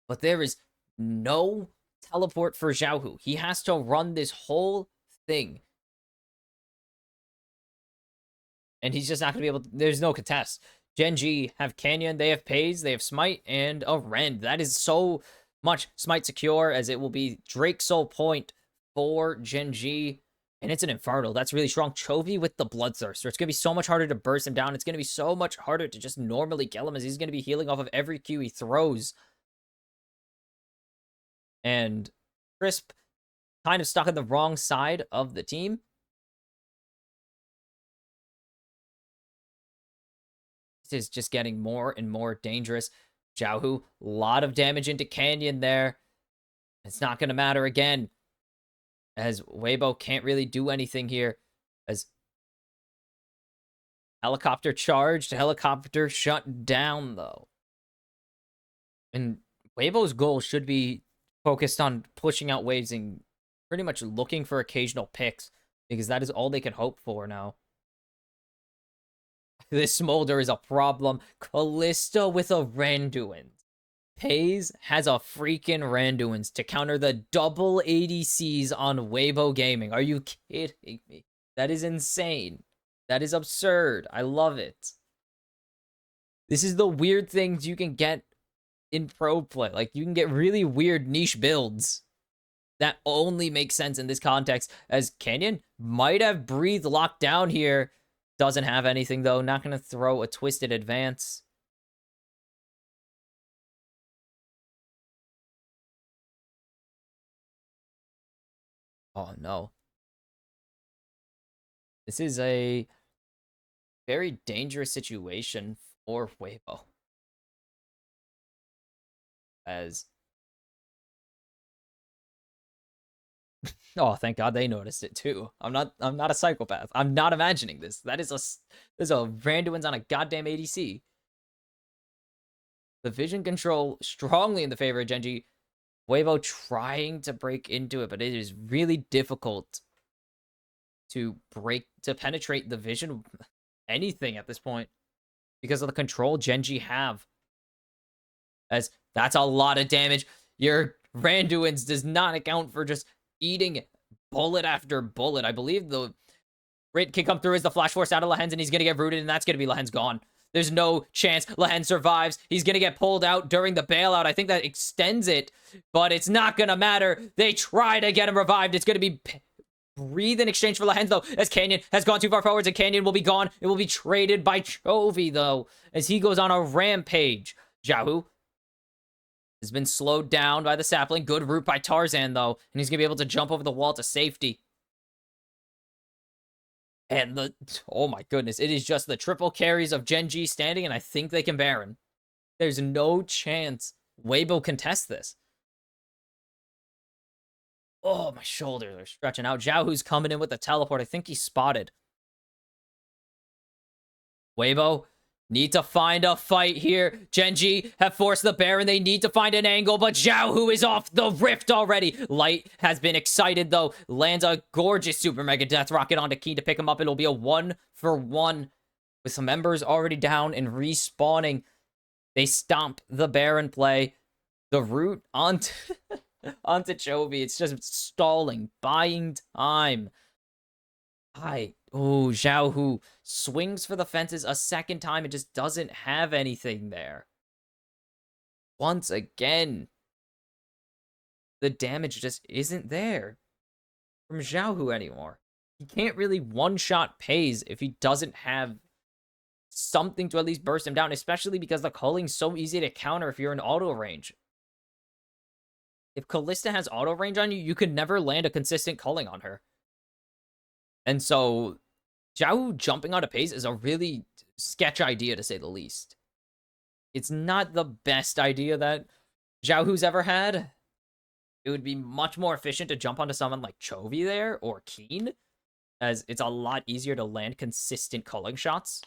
But there is no teleport for Xiaohu. He has to run this whole thing. And he's just not going to be able to... There's no contest. Gen G have Canyon, they have Pei's, they have Smite, and a Rend. That is so much Smite secure, as it will be Drake Soul Point for Gen G. And it's an Infernal. That's really strong. Chovy with the Bloodthirster. It's going to be so much harder to burst him down. It's going to be so much harder to just normally kill him, as he's going to be healing off of every Q he throws. And Crisp kind of stuck on the wrong side of the team. This is just getting more and more dangerous. Xiaohu, a lot of damage into Canyon there. It's not going to matter again, as Weibo can't really do anything here. As helicopter charged, helicopter shut down, though. And Weibo's goal should be focused on pushing out waves and pretty much looking for occasional picks, because that is all they can hope for now. This Smolder is a problem. Kalista with a Randuin. Pei's has a freaking Randuins to counter the double ADCs on Weibo Gaming. Are you kidding me? That is insane. That is absurd. I love it. This is the weird things you can get in pro play. Like, you can get really weird niche builds that only make sense in this context, as Canyon might have Breathe locked down here. Doesn't have anything, though. Not going to throw a Twisted Advance. Oh, no. This is a very dangerous situation for Weibo. As... Oh, thank God they noticed it too. I'm not a psychopath. I'm not imagining this. There's a Randuin's on a goddamn ADC. The vision control strongly in the favor of Gen G. Weibo trying to break into it, but it is really difficult to penetrate the vision, anything at this point, because of the control Gen G have. As that's a lot of damage. Your Randuin's does not account for just eating bullet after bullet. I believe the Rit can come through as the Flash Force out of Lahen's, and he's going to get rooted, and that's going to be Lahen's gone. There's no chance Lahen survives. He's going to get pulled out during the bailout. I think that extends it, but it's not going to matter. They try to get him revived. It's going to be breathe in exchange for Lehens, though, as Canyon has gone too far forwards, and Canyon will be gone. It will be traded by Chovy, though, as he goes on a rampage. Xiaohu has been slowed down by the sapling. Good route by Tarzan, though, and he's going to be able to jump over the wall to safety. And oh my goodness, it is just the triple carries of Gen G standing, and I think they can Baron. There's no chance Weibo can test this. Oh, my shoulders are stretching out. Xiaohu's coming in with the teleport. I think he's spotted. Weibo need to find a fight here. Genji have forced the Baron. They need to find an angle, but Xiaohu is off the rift already. Light has been excited, though. Lands a gorgeous Super Mega Death Rocket onto Keen to pick him up. It'll be a 1-for-1 with some members already down and respawning. They stomp the Baron play. The route onto, onto Chovy. It's just stalling, buying time. Oh, Xiaohu swings for the fences a second time and just doesn't have anything there. Once again, the damage just isn't there from Xiaohu anymore. He can't really one-shot Pays if he doesn't have something to at least burst him down, especially because the culling's so easy to counter if you're in auto range. If Kalista has auto range on you, you could never land a consistent culling on her. And so, Xiaohu jumping onto Pays is a really sketch idea, to say the least. It's not the best idea that Xiaohu's ever had. It would be much more efficient to jump onto someone like Chovy there, or Keen, as it's a lot easier to land consistent culling shots.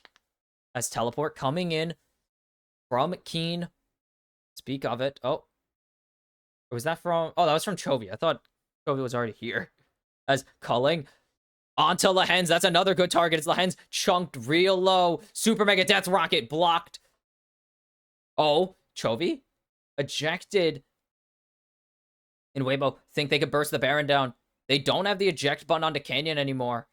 As teleport coming in from Keen. Speak of it. Oh. Or was that from... Oh, that was from Chovy. I thought Chovy was already here. As culling onto Lehens. That's another good target. It's Lehens chunked real low. Super Mega Death Rocket blocked. Oh, Chovy ejected. And Weibo think they could burst the Baron down. They don't have the eject button onto Canyon anymore.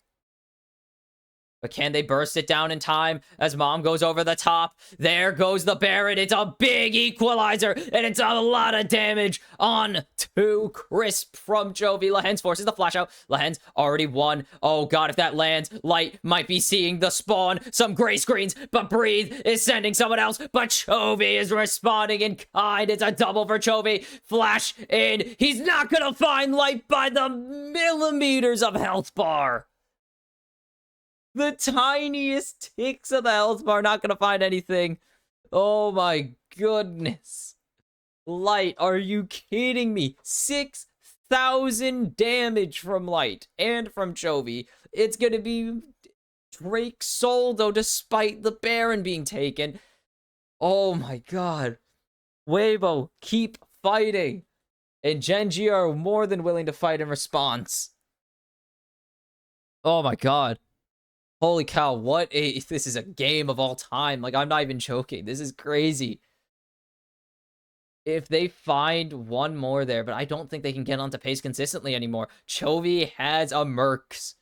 But can they burst it down in time as Mom goes over the top? There goes the Baron. It's a big equalizer, and it's a lot of damage on to Crisp from Chovy. Lehens forces the flash out. Lehens already won. Oh god, if that lands, Light might be seeing the spawn. Some gray screens, but Breathe is sending someone else. But Chovy is responding in kind. It's a double for Chovy. Flash in. He's not gonna find Light by the millimeters of health bar. The tiniest ticks of the health bar, not gonna find anything. Oh my goodness. Light, are you kidding me? 6,000 damage from Light and from Chovy. It's gonna be Drake's soul, though, despite the Baron being taken. Oh my god. Weibo, keep fighting. And Gen G are more than willing to fight in response. Oh my god. Holy cow, this is a game of all time. Like, I'm not even joking. This is crazy. If they find one more there, but I don't think they can get onto Pace consistently anymore. Chovy has a Mercs.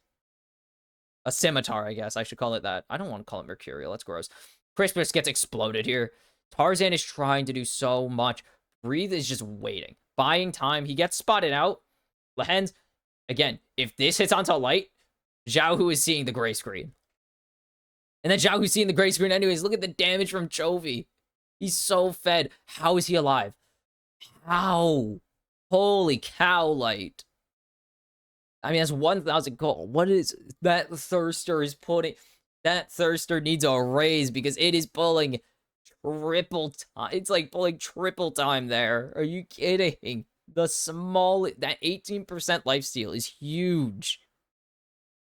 A Scimitar, I guess. I should call it that. I don't want to call it Mercurial. That's gross. Crispus gets exploded here. Tarzan is trying to do so much. Breathe is just waiting. Buying time. He gets spotted out. Lehens, again, if this hits onto Light, Xiaohu is seeing the gray screen. And then Xiaohu's seeing the gray screen anyways. Look at the damage from Chovy. He's so fed. How is he alive? How? Holy cow, Light. I mean, that's 1,000 gold. What is... That Thirster is putting... That Thirster needs a raise because it is pulling triple time. It's like pulling triple time there. Are you kidding? The small... That 18% lifesteal is huge.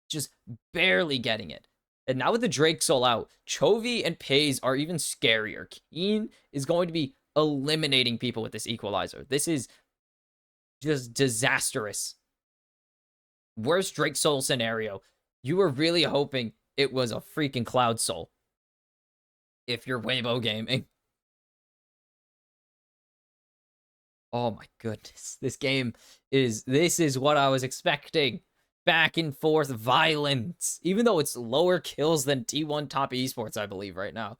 Just barely getting it. And now with the Drake Soul out, Chovy and Pays are even scarier. Keen is going to be eliminating people with this equalizer. This is just disastrous. Worst Drake Soul scenario. You were really hoping it was a freaking Cloud Soul. If you're Weibo Gaming. Oh my goodness. This is what I was expecting. Back and forth violence, even though it's lower kills than T1 top esports, I believe, right now.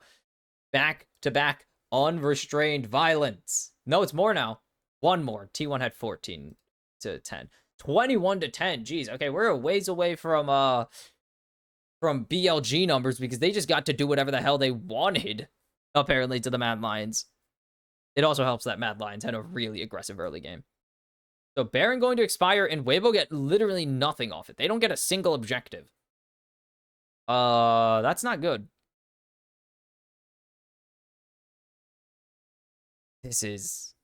Back to back unrestrained violence. No, it's more now. One more. T1 had 14 to 10. 21-10. Jeez. Okay, we're a ways away from BLG numbers because they just got to do whatever the hell they wanted, apparently, to the Mad Lions. It also helps that Mad Lions had a really aggressive early game. So Baron going to expire, and Weibo get literally nothing off it. They don't get a single objective. That's not good. This is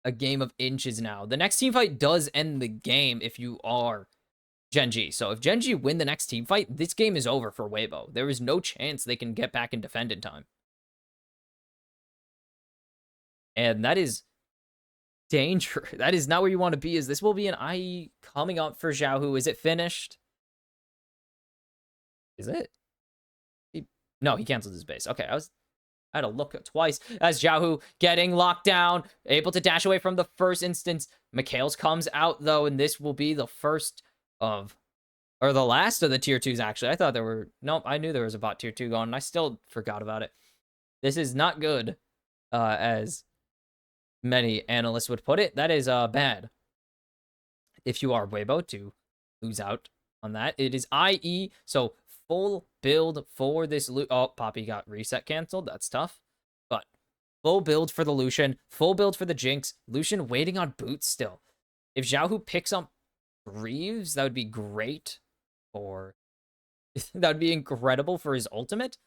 a game of inches now. The next team fight does end the game if you are Gen G. So if Gen G win the next team fight, this game is over for Weibo. There is no chance they can get back and defend in time. And that is danger. That is not where you want to be. Is this will be an IE coming up for Xiaohu. Is it finished? Is it? No, he canceled his base. Okay, I had to look twice as Xiaohu getting locked down, able to dash away from the first instance. Mikhails comes out, though, and this will be the first of, or the last of the tier 2s, actually. I thought there were, nope, I knew there was a bot tier 2 going, and I still forgot about it. This is not good, as many analysts would put it. That is bad. If you are Weibo to lose out on that, it is IE, so full build for this. Oh, Poppy got reset canceled. That's tough. But full build for the Lucian, full build for the Jinx. Lucian waiting on boots still. If Xiaohu picks up Greaves, that would be great. Or that would be incredible for his ultimate.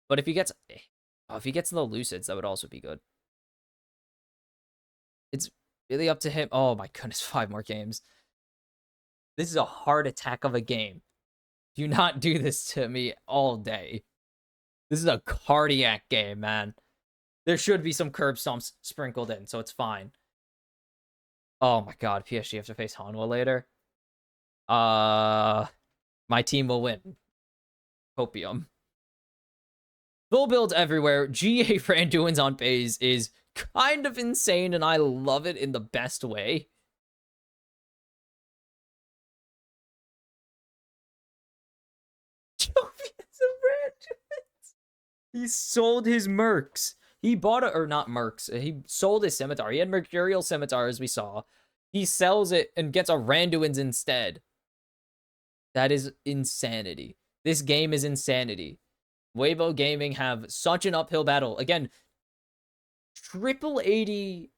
But if he gets the Lucids, that would also be good. It's really up to him. Oh my goodness, 5 more games. This is a heart attack of a game. Do not do this to me all day. This is a cardiac game, man. There should be some curb stomps sprinkled in, so it's fine. Oh my god, PSG have to face Hanwha later. My team will win. Copium. Full builds everywhere. GA Randuin's on base is kind of insane, and I love it in the best way. He sold his mercs. He bought it, or not mercs. He sold his scimitar. He had Mercurial Scimitar, as we saw. He sells it and gets a Randuin's instead. That is insanity. This game is insanity. Weibo Gaming have such an uphill battle. Again, triple 80,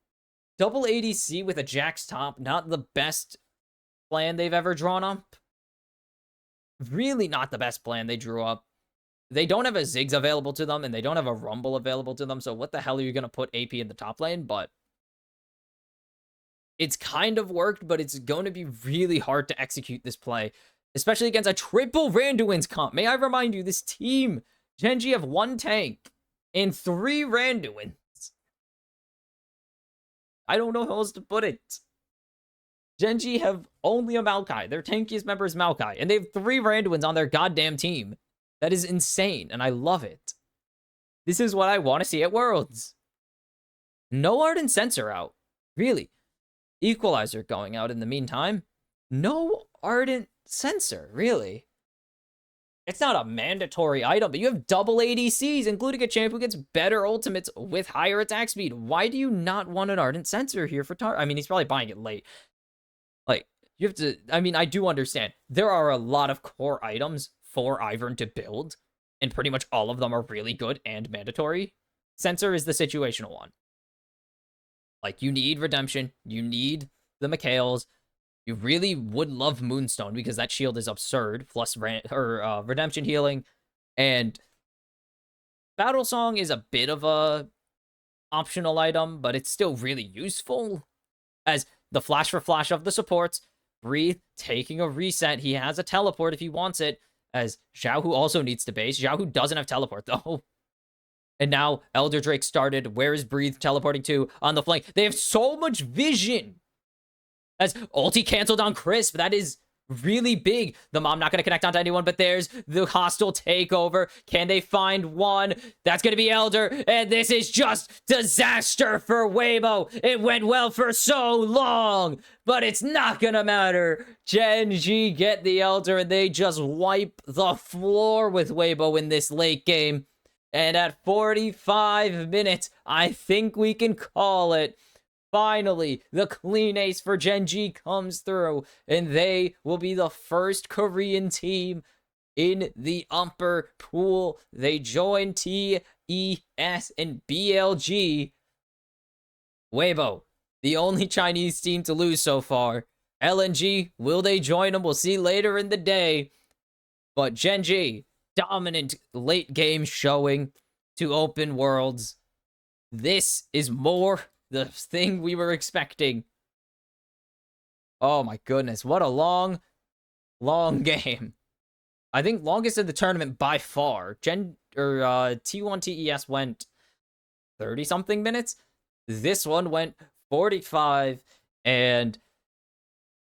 double ADC with a Jax top. Not the best plan they've ever drawn up. Really not the best plan they drew up. They don't have a Ziggs available to them, and they don't have a Rumble available to them, so what the hell are you going to put AP in the top lane? But it's kind of worked, but it's going to be really hard to execute this play, especially against a triple Randuin's comp. May I remind you, this team, Gen G, have 1 tank and 3 Randuins. I don't know how else to put it. Gen G have only a Maokai. Their tankiest member is Maokai, and they have 3 Randuins on their goddamn team. That is insane, and I love it. This is what I want to see at Worlds. No Ardent Sensor out. Really. Equalizer going out in the meantime. No Ardent Sensor, really. It's not a mandatory item, but you have double ADCs, including a champ who gets better ultimates with higher attack speed. Why do you not want an Ardent Sensor here for Tar? I mean, he's probably buying it late. Like, you have to... I mean, I do understand. There are a lot of core items for Ivern to build, and pretty much all of them are really good and mandatory. Sensor is the situational one. Like, you need Redemption, you need the Mikhails, you really would love Moonstone because that shield is absurd, plus Redemption healing, and Battle Song is a bit of a optional item, but it's still really useful, as the flash for flash of the supports, Breathe taking a reset, he has a teleport if he wants it, as Xiaohu also needs to base. Xiaohu doesn't have teleport, though. And now Elder Drake started. Where is Breathe teleporting to? On the flank. They have so much vision. As ulti canceled on Crisp. That is really big. The mom not going to connect onto anyone, but there's the hostile takeover. Can they find one? That's going to be Elder. And this is just disaster for Weibo. It went well for so long, but it's not going to matter. Gen G get the Elder, and they just wipe the floor with Weibo in this late game. And at 45 minutes, I think we can call it. finally, the clean ace for Gen G comes through, and they will be the first Korean team in the upper pool. They join TES and BLG. Weibo, the only Chinese team to lose so far. LNG, will they join them? We'll see later in the day. But Gen G, dominant late game showing to open worlds. This is more the thing we were expecting. Oh my goodness, what a long game. I think longest in the tournament by far. T1 TES went 30 something minutes. This one went 45, and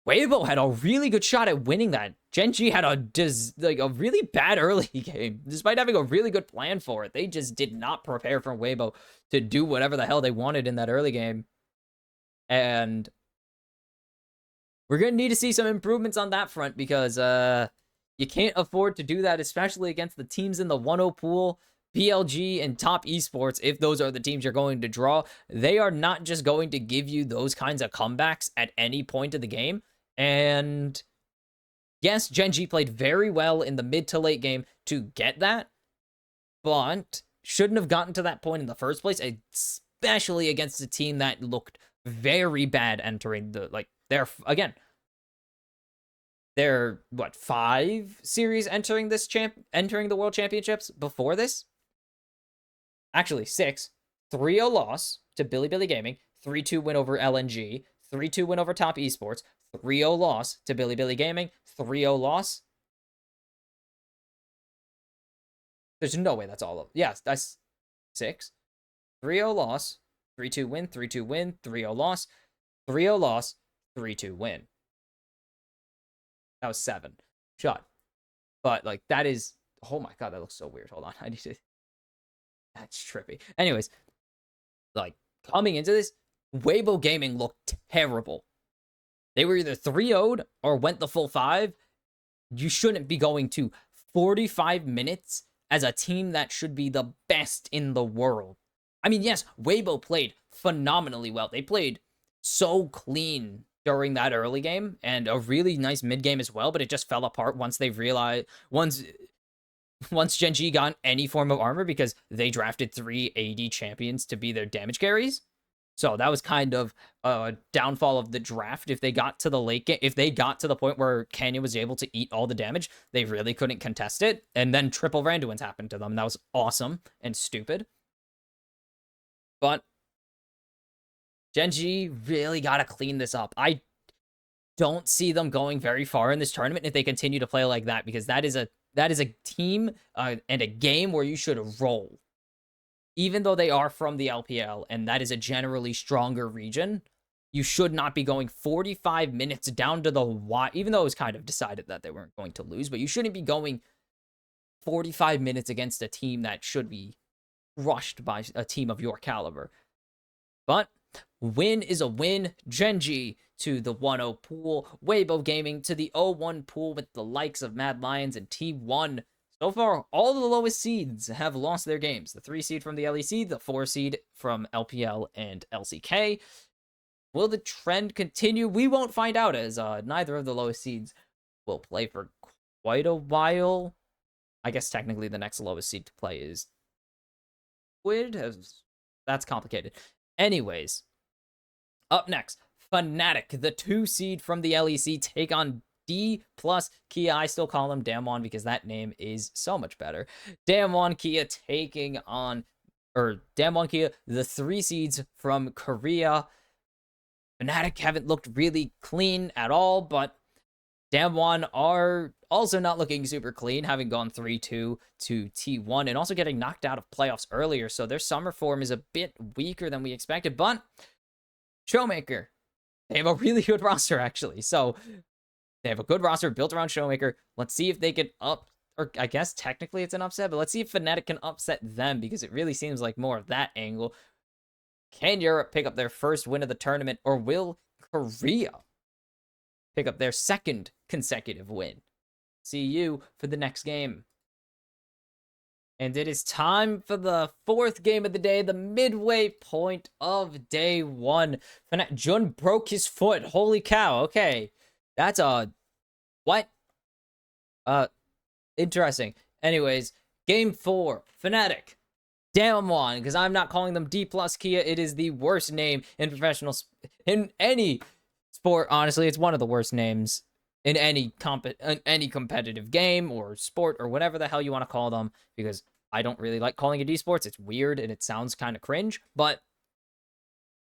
Weibo had a really good shot at winning that. Gen G had a really bad early game, despite having a really good plan for it. They just did not prepare for Weibo to do whatever the hell they wanted in that early game. And we're going to need to see some improvements on that front, because you can't afford to do that, especially against the teams in the 1-0 pool. BLG and Top Esports, if those are the teams you're going to draw, they are not just going to give you those kinds of comebacks at any point of the game. And yes, Gen G played very well in the mid to late game to get that, but shouldn't have gotten to that point in the first place, especially against a team that looked very bad entering the, they're what, 5 series entering the World Championships before this? Actually, 6. 3-0 loss to Bilibili Gaming, 3-2 win over LNG, 3-2 win over Top Esports, 3-0 loss to Bilibili Gaming, 3-0 loss. There's no way that's all of. Yes, that's 6. 3-0 loss, 3-2 win, 3-2 win, 3-0 loss, 3-0 loss, 3-2 win. That was 7. Shot. But, like, that is... Oh my god, that looks so weird. Hold on, I need to... That's trippy. Anyways, like, coming into this, Weibo Gaming looked terrible. They were either 3-0'd or went the full 5. You shouldn't be going to 45 minutes as a team that should be the best in the world. I mean, yes, Weibo played phenomenally well. They played so clean during that early game, and a really nice mid game as well, but it just fell apart once they realized... Once Gen G got any form of armor, because they drafted 3 AD champions to be their damage carries. So that was kind of a downfall of the draft. If they got to the late game, if they got to the point where Canyon was able to eat all the damage, they really couldn't contest it. And then triple Randuins happened to them. That was awesome and stupid. But Gen G really got to clean this up. I don't see them going very far in this tournament if they continue to play like that, because that is a team and a game where you should roll. Even though they are from the LPL, and that is a generally stronger region, you should not be going 45 minutes down to the wire, even though it was kind of decided that they weren't going to lose, but you shouldn't be going 45 minutes against a team that should be crushed by a team of your caliber. But win is a win. Gen G to the 1-0 pool. Weibo Gaming to the 0-1 pool with the likes of Mad Lions and T1. So far, all the lowest seeds have lost their games. The 3 seed from the LEC, the 4 seed from LPL and LCK. Will the trend continue? We won't find out, as neither of the lowest seeds will play for quite a while. I guess technically the next lowest seed to play is Squid. That's complicated. Anyways, up next, Fnatic, the 2 seed from the LEC, take on D plus Kia. I still call him Damwon because that name is so much better. Damwon Kia taking on, Damwon Kia, the 3 seeds from Korea. Fnatic haven't looked really clean at all, but Damwon are also not looking super clean, having gone 3-2 to T1 and also getting knocked out of playoffs earlier, so their summer form is a bit weaker than we expected, but Showmaker, they have a really good roster, actually, so they have a good roster built around Showmaker. Let's see if they can or I guess technically it's an upset, but let's see if Fnatic can upset them, because it really seems like more of that angle. Can Europe pick up their first win of the tournament, or will Korea pick up their 2nd consecutive win? See you for the next game. And it is time for the fourth game of the day, the midway point of day one. Jun broke his foot. Holy cow. Okay. That's a... What? Uh, Interesting. Anyways, game four. Fnatic. Damn one, because I'm not calling them D plus Kia. It is the worst name in in any sport. Honestly, it's one of the worst names in any competitive game or sport or whatever the hell you want to call them. Because I don't really like calling it esports. It's weird and it sounds kind of cringe. But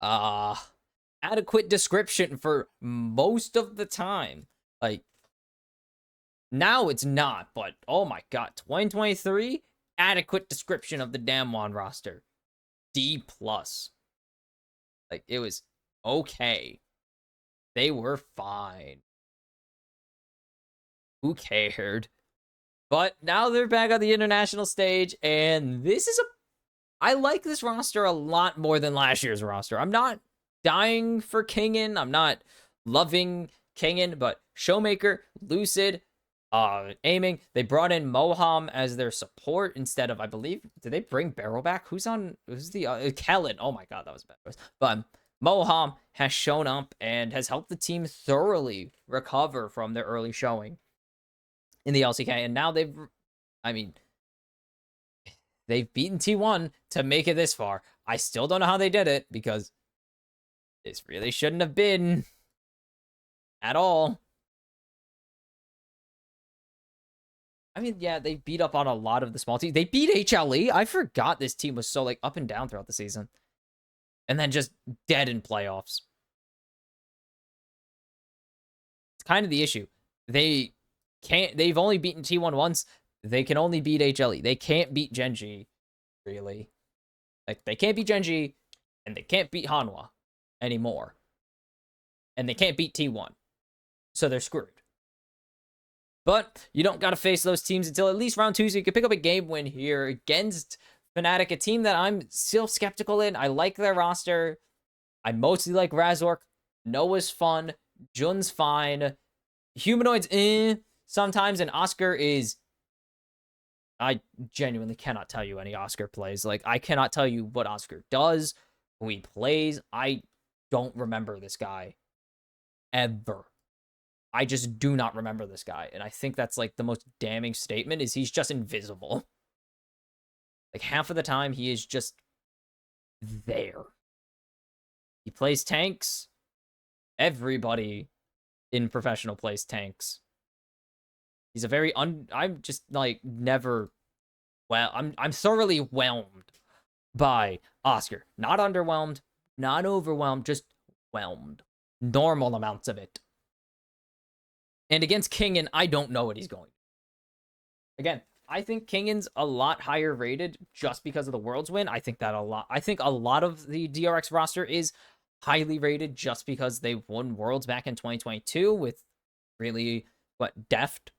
uh, adequate description for most of the time. Like now it's not. But oh my god, 2023. Adequate description of the Damwon roster. D plus. Like it was okay. They were fine. Who cared? But now they're back on the international stage, and this is a... I like this roster a lot more than last year's roster. I'm not dying for Kingen. I'm not loving Kingen, but Showmaker, Lucid, aiming. They brought in Moham as their support instead of, I believe, did they bring Barrow back? Who's the Kellen? Oh my god, that was a bad choice. But Moham has shown up and has helped the team thoroughly recover from their early showing in the LCK, and now I mean, they've beaten T1 to make it this far. I still don't know how they did it because this really shouldn't have been at all. I mean, yeah, they beat up on a lot of the small teams. They beat HLE. I forgot this team was so like up and down throughout the season. And then just dead in playoffs. It's kind of the issue. They've only beaten T1 once. They can only beat HLE. They can't beat Genji, really. Like, they can't beat Genji, and they can't beat Hanwha anymore. And they can't beat T1. So they're screwed. But you don't got to face those teams until at least round 2, so you can pick up a game win here against Fnatic, a team that I'm still skeptical in. I like their roster. I mostly like Razork. Noah's fun. Jun's fine. Humanoids, sometimes, and Oscar is... I genuinely cannot tell you any Oscar plays. Like, I cannot tell you what Oscar does, who he plays. I don't remember this guy. Ever. I just do not remember this guy. And I think that's, like, the most damning statement is he's just invisible. Like, half of the time, he is just there. He plays tanks. Everybody in professional plays tanks. He's a very I'm just like never... Well, I'm thoroughly whelmed by Oscar. Not underwhelmed, not overwhelmed, just whelmed. Normal amounts of it. And against Kingen, I don't know what he's going. Again, I think Kingen's a lot higher rated just because of the Worlds win. I think a lot of the DRX roster is highly rated just because they won Worlds back in 2022 with really, Deft.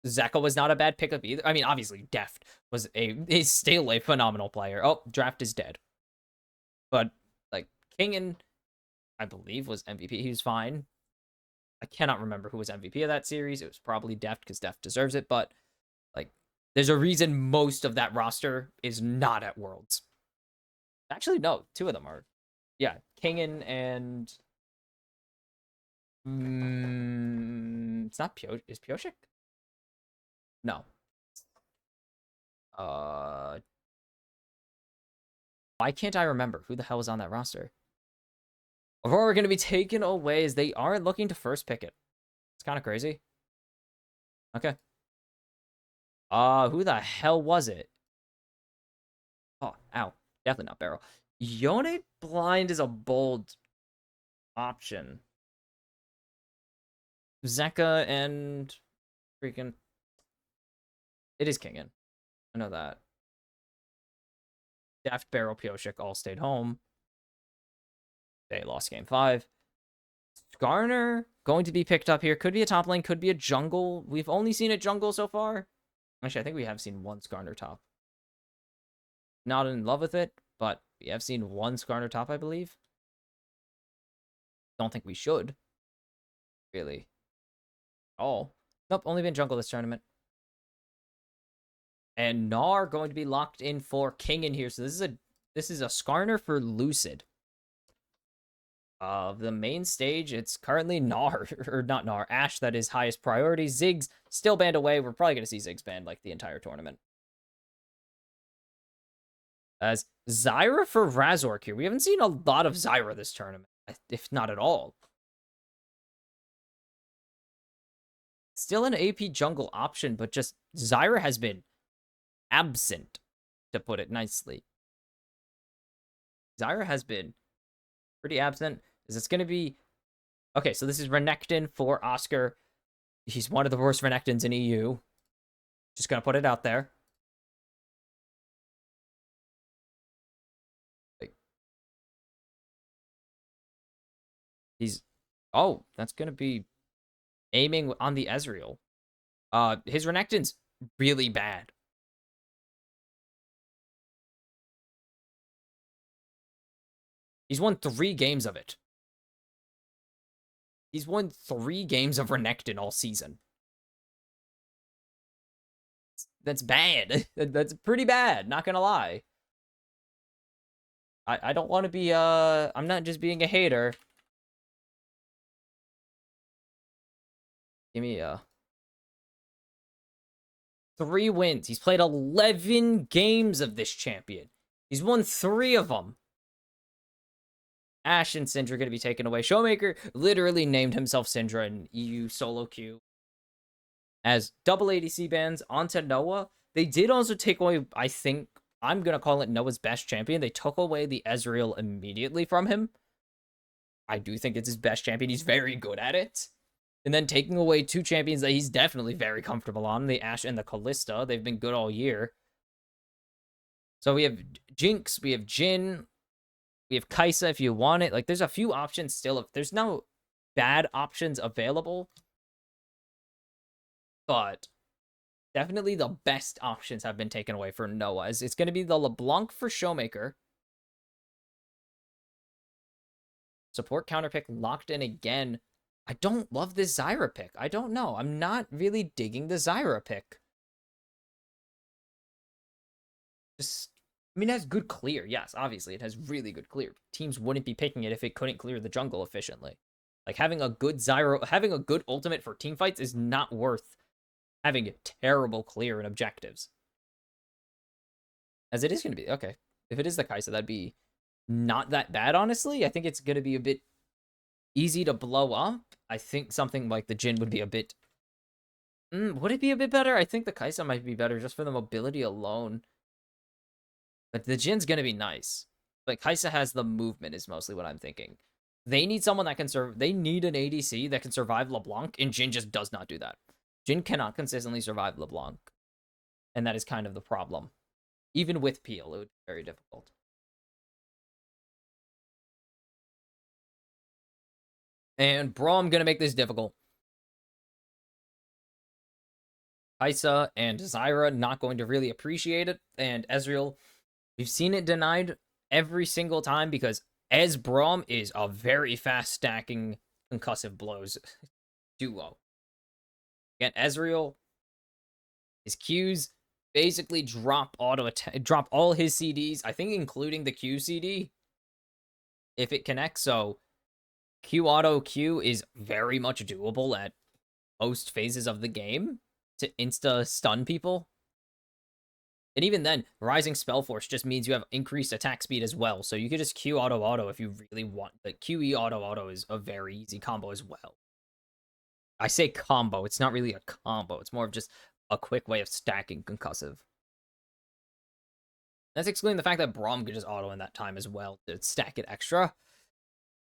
Zeka was not a bad pickup either. I mean, obviously, Deft is still a phenomenal player. Oh, Draft is dead. But, like, Kingen, I believe, was MVP. He was fine. I cannot remember who was MVP of that series. It was probably Deft, because Deft deserves it. But, like, there's a reason most of that roster is not at Worlds. Actually, no. 2 of them are. Yeah, Kingen and... it's not Pio... Is Pioshik? No. Why can't I remember who the hell was on that roster? Aurora going to be taken away as they aren't looking to first pick it. It's kind of crazy. Okay. Who the hell was it? Oh, ow. Definitely not Barrel. Yone Blind is a bold option. Zeka and freaking... It is Kingen. I know that. Daft, Barrel, Pioshik all stayed home. They lost game 5. Skarner going to be picked up here. Could be a top lane, could be a jungle. We've only seen a jungle so far. Actually, I think we have seen one Skarner top. Not in love with it, but we have seen one Skarner top, I believe. Don't think we should. Really. Oh. Nope, only been jungle this tournament. And Gnar going to be locked in for King in here. So this is a Skarner for Lucid. The main stage, it's currently Gnar, or not Gnar, Ashe that is highest priority. Ziggs still banned away. We're probably going to see Ziggs banned like the entire tournament. As Zyra for Razork here. We haven't seen a lot of Zyra this tournament, if not at all. Still an AP jungle option, but just Zyra has been absent, to put it nicely. Zyra has been pretty absent. Is this going to be... Okay, so this is Renekton for Oscar. He's one of the worst Renektons in EU. Just going to put it out there. He's... Oh, that's going to be aiming on the Ezreal. His Renekton's really bad. He's won 3 games of it. He's won 3 games of Renekton all season. That's bad. That's pretty bad, not gonna lie. I don't want to be, I'm not just being a hater. Give me, 3 wins. He's played 11 games of this champion. He's won 3 of them. Ashe and Syndra are going to be taken away. Showmaker literally named himself Syndra in EU solo queue. As double ADC bans onto Noah. They did also take away, I think, I'm going to call it Noah's best champion. They took away the Ezreal immediately from him. I do think it's his best champion. He's very good at it. And then taking away 2 champions that he's definitely very comfortable on, the Ashe and the Kalista. They've been good all year. So we have Jinx, we have Jhin, we have Kai'Sa if you want it. Like, there's a few options still. There's no bad options available. But definitely the best options have been taken away for Noah. It's going to be the LeBlanc for Showmaker. Support counter pick locked in again. I don't love this Zyra pick. I don't know. I'm not really digging the Zyra pick. Just, I mean, it has good clear. Yes, obviously, it has really good clear. Teams wouldn't be picking it if it couldn't clear the jungle efficiently. Like, having a good Zyra, having a good ultimate for team fights is not worth having terrible clear and objectives. As it is going to be. Okay. If it is the Kai'Sa, that'd be not that bad, honestly. I think it's going to be a bit easy to blow up. I think something like the Jhin would be a bit... would it be a bit better? I think the Kai'Sa might be better just for the mobility alone. But the Jin's going to be nice. But Kai'Sa has the movement is mostly what I'm thinking. They need someone that can serve... They need an ADC that can survive LeBlanc, and Jhin just does not do that. Jhin cannot consistently survive LeBlanc. And that is kind of the problem. Even with Peel, it would be very difficult. And Braum going to make this difficult. Kai'Sa and Zyra not going to really appreciate it. And Ezreal, we've seen it denied every single time because Braum is a very fast stacking concussive blows duo. Again, Ezreal, his Qs basically drop all his CDs, I think including the Q CD, if it connects. So Q auto Q is very much doable at most phases of the game to insta stun people. And even then, Rising Spell Force just means you have increased attack speed as well. So you could just Q auto if you really want. But QE auto is a very easy combo as well. I say combo, it's not really a combo. It's more of just a quick way of stacking concussive. That's excluding the fact that Braum could just auto in that time as well to stack it extra.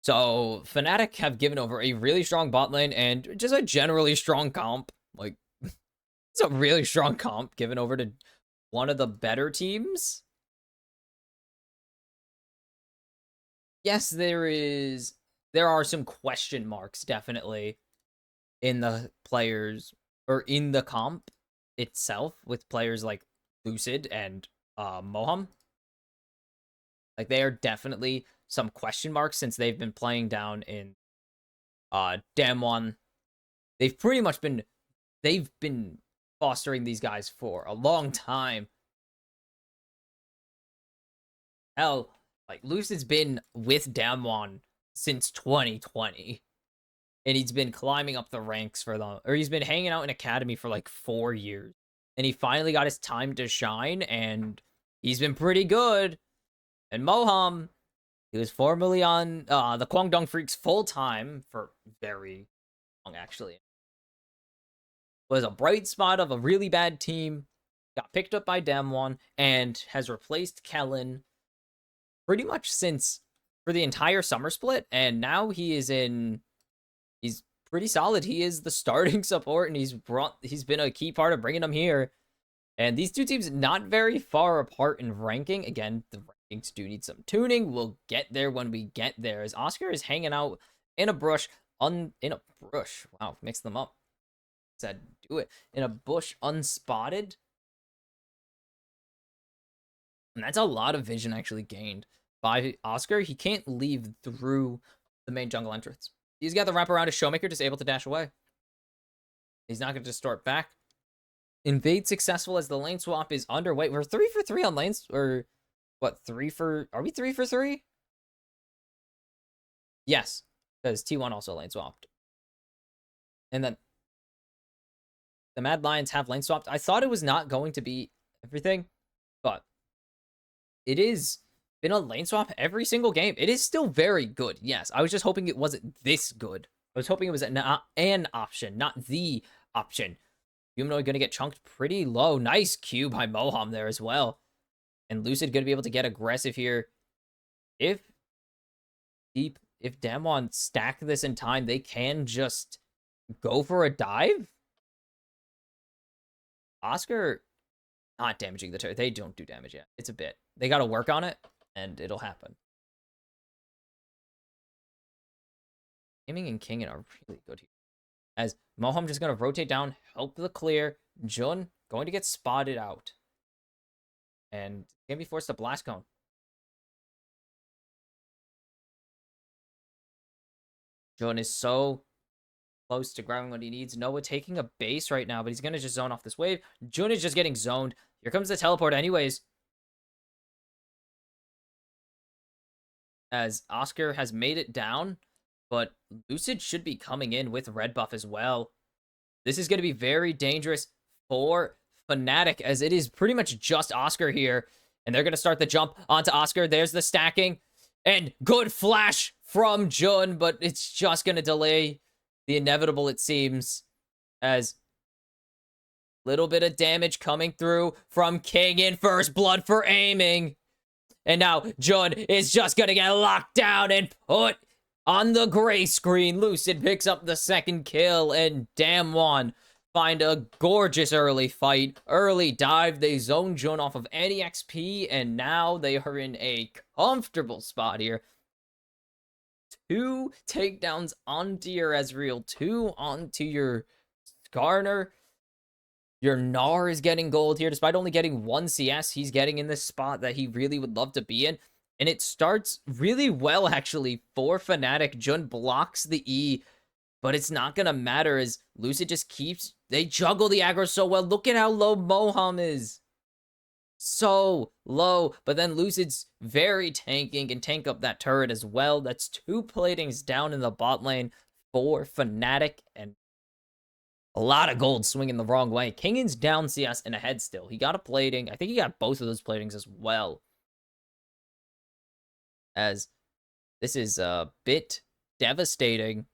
So Fnatic have given over a really strong bot lane and just a generally strong comp. Like, it's a really strong comp given over to one of the better teams. Yes, there are some question marks definitely in the players or in the comp itself with players like Lucid and Moham. Like, they are definitely some question marks since they've been playing down in Damwon. They've pretty much been fostering these guys for a long time. Hell, like Lucid's been with Damwon since 2020. And he's been climbing up the ranks for them, or he's been hanging out in academy for like 4 years. And he finally got his time to shine, and he's been pretty good. And Moham, he was formerly on the Kwangdong Freaks full time for very long, actually. Was a bright spot of a really bad team, got picked up by Damwon, and has replaced Kellen pretty much since for the entire summer split. And now he's pretty solid. He is the starting support, and he's been a key part of bringing them here. And these two teams not very far apart in ranking. Again, the rankings do need some tuning. We'll get there when we get there. As Oscar is hanging out in a bush, wow, mix them up. Said do it in a bush unspotted. And that's a lot of vision actually gained by Oscar. He can't leave through the main jungle entrance. He's got the wraparound to Showmaker, just able to dash away. He's not going to distort back. Invade successful as the lane swap is underway. We're 3 for 3 on lanes, or what? Are we 3 for 3? Yes, because T1 also lane swapped. And then the Mad Lions have lane swapped. I thought it was not going to be everything, but it is been a lane swap every single game. It is still very good. Yes, I was just hoping it wasn't this good. I was hoping it was an option, not the option. Humanoid going to get chunked pretty low. Nice Q by Moham there as well. And Lucid going to be able to get aggressive here. If Damwon stack this in time, they can just go for a dive. Oscar not damaging the turret. They don't do damage yet. It's a bit. They got to work on it, and it'll happen. Aiming and Kingin are really good here. As Moham just going to rotate down, help the clear. Jun going to get spotted out. And can be forced to blast cone. Jun is so close to grabbing what he needs. Noah taking a base right now, but he's going to just zone off this wave. Jun is just getting zoned. Here comes the teleport anyways. As Oscar has made it down, but Lucid should be coming in with red buff as well. This is going to be very dangerous for Fnatic, as it is pretty much just Oscar here. And they're going to start the jump onto Oscar. There's the stacking. And good flash from Jun, but it's just going to delay the inevitable, it seems. As little bit of damage coming through from King in first blood for aiming. And now Jun is just going to get locked down and put on the gray screen. Lucid picks up the second kill, and Damwon find a gorgeous early fight. Early dive. They zone Jun off of any XP, and now they are in a comfortable spot here. 2 takedowns onto your Ezreal, 2 onto your Skarner. Your Gnar is getting gold here. Despite only getting 1 CS, he's getting in this spot that he really would love to be in. And it starts really well, actually, for Fnatic. Jun blocks the E, but it's not going to matter as Lucid just keeps... They juggle the aggro so well. Look at how low Moham is. So low. But then Lucid's very tanking and tank up that turret as well. That's 2 platings down in the bot lane for Fnatic, and a lot of gold swinging the wrong way. Kingin's down CS and ahead still. He got a plating. I think he got both of those platings as well. As this is a bit devastating,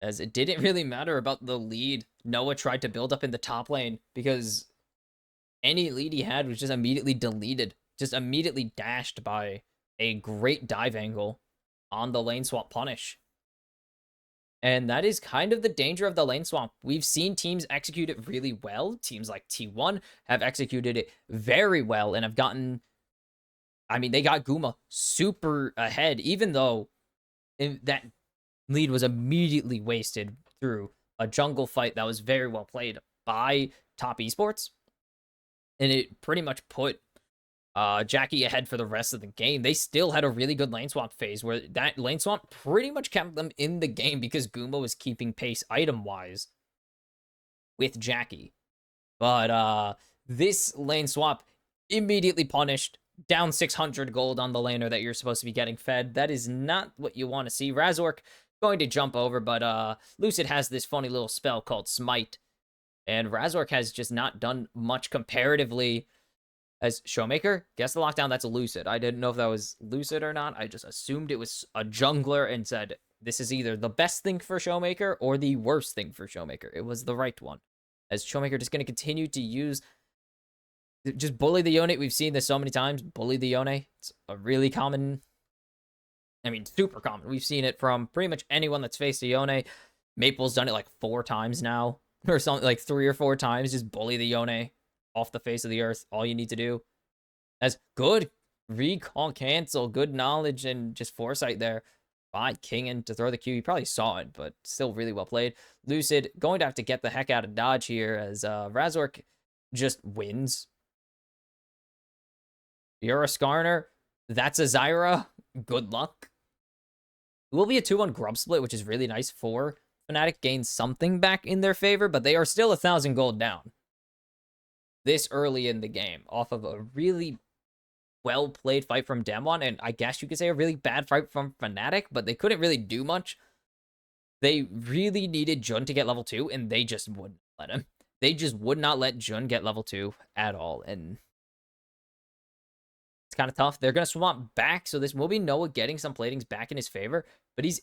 as it didn't really matter about the lead Noah tried to build up in the top lane, because any lead he had was just immediately deleted, just immediately dashed by a great dive angle on the lane swap punish. And that is kind of the danger of the lane swap. We've seen teams execute it really well. Teams like T1 have executed it very well and have gotten... I mean, they got Guma super ahead, even though that lead was immediately wasted through a jungle fight that was very well played by Top Esports. And it pretty much put Jackie ahead for the rest of the game. They still had a really good lane swap phase where that lane swap pretty much kept them in the game because Guma was keeping pace item-wise. with Jackie. But this lane swap immediately punished. Down 600 gold on the laner that you're supposed to be getting fed. That is not what you want to see. Razork going to jump over, but Lucid has this funny little spell called Smite. And Razork has just not done much comparatively as Showmaker. Guess the lockdown, that's a Lucid. I didn't know if that was Lucid or not. I just assumed it was a jungler and said, this is either the best thing for Showmaker or the worst thing for Showmaker. It was the right one. As Showmaker just going to continue to use, just bully the Yone. We've seen this so many times. Bully the Yone. It's a really common, I mean, super common. We've seen it from pretty much anyone that's faced a Yone. Maple's done it like 4 times now. Or something, like 3 or 4 times. Just bully the Yone off the face of the earth. All you need to do. As good recall cancel, good knowledge, and just foresight there by Kingen to throw the Q. He probably saw it, but still really well played. Lucid going to have to get the heck out of dodge here as Razork just wins. You're a Skarner. That's a Zyra. Good luck. It will be a 2-1 grub split, which is really nice for Fnatic. Gains something back in their favor, but they are still 1,000 gold down this early in the game off of a really well-played fight from Damwon, and I guess you could say a really bad fight from Fnatic, but they couldn't really do much. They really needed Jun to get level 2, and they just wouldn't let him. They just would not let Jun get level 2 at all, and it's kind of tough. They're going to swamp back, so this will be Noah getting some platings back in his favor, but he's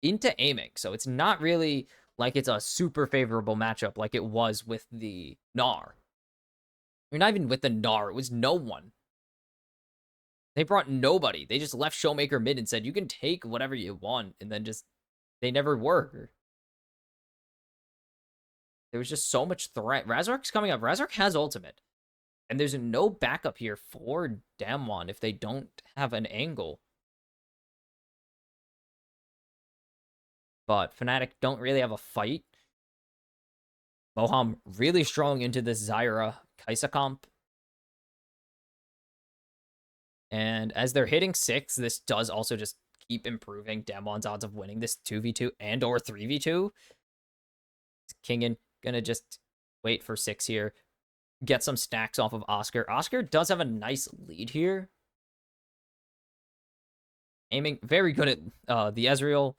into aiming, so it's not really like it's a super favorable matchup like it was with the Gnar. You're not even with the Gnar. It was no one. They brought nobody. They just left Showmaker mid and said, you can take whatever you want, and then just, they never were. There was just so much threat. Razork's coming up. Razork has ultimate. And there's no backup here for Damwon if they don't have an angle. But Fnatic don't really have a fight. Boham really strong into this Zyra Kaisa comp. And as they're hitting 6, this does also just keep improving Damwon's odds of winning this 2v2 and or 3v2. Kingen gonna just wait for 6 here. Get some stacks off of Oscar. Oscar does have a nice lead here. Aiming very good at the Ezreal.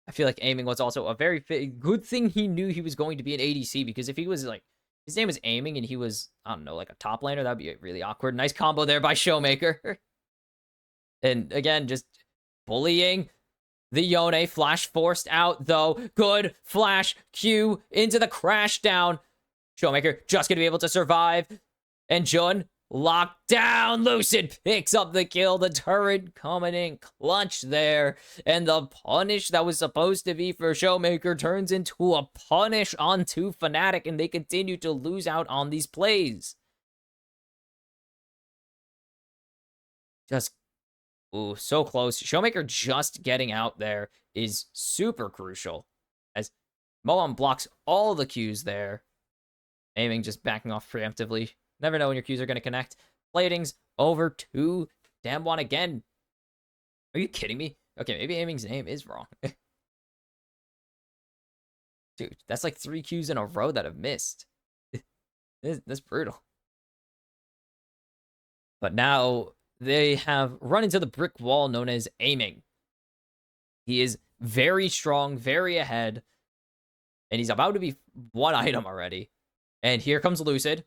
I feel like aiming was also a very good thing. He knew he was going to be an ADC, because if he was like, his name was aiming and he was, I don't know, like a top laner, that'd be really awkward. Nice combo there by Showmaker. And again, just bullying the Yone. Flash forced out though. Good flash Q into the crash down. Showmaker just gonna be able to survive. And Jun locked down. Lucid picks up the kill. The turret coming in clutch there. And the punish that was supposed to be for Showmaker turns into a punish onto Fnatic, and they continue to lose out on these plays. Just, ooh, so close. Showmaker just getting out there is super crucial, as Moam blocks all the Qs there. Aiming just backing off preemptively. Never know when your Qs are going to connect. Platings over to Damwon again. Are you kidding me? Okay, maybe Aiming's name is wrong. Dude, that's like 3 Qs in a row that have missed. That's brutal. But now they have run into the brick wall known as Aiming. He is very strong, very ahead. And he's about to be 1 item already. And here comes Lucid.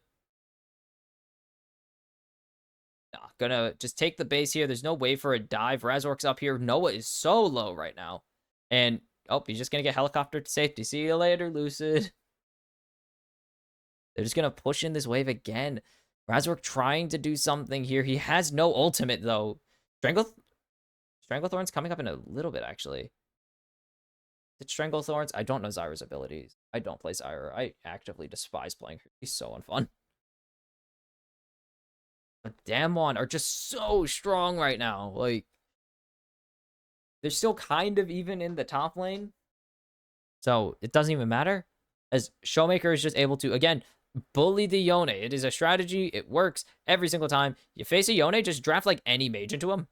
Gonna just take the base here. There's no way for a dive. Razork's up here. Noah is so low right now. And, oh, he's just gonna get helicoptered to safety. See you later, Lucid. They're just gonna push in this wave again. Razork trying to do something here. He has no ultimate, though. Stranglethorn's coming up in a little bit, actually. It's Stranglethorns. I don't know Zyra's abilities. I don't play Zyra. I actively despise playing her. She's so unfun. But Damwon are just so strong right now. Like, they're still kind of even in the top lane. So it doesn't even matter. As Showmaker is just able to, again, bully the Yone. It is a strategy. It works every single time. You face a Yone, just draft like any mage into him.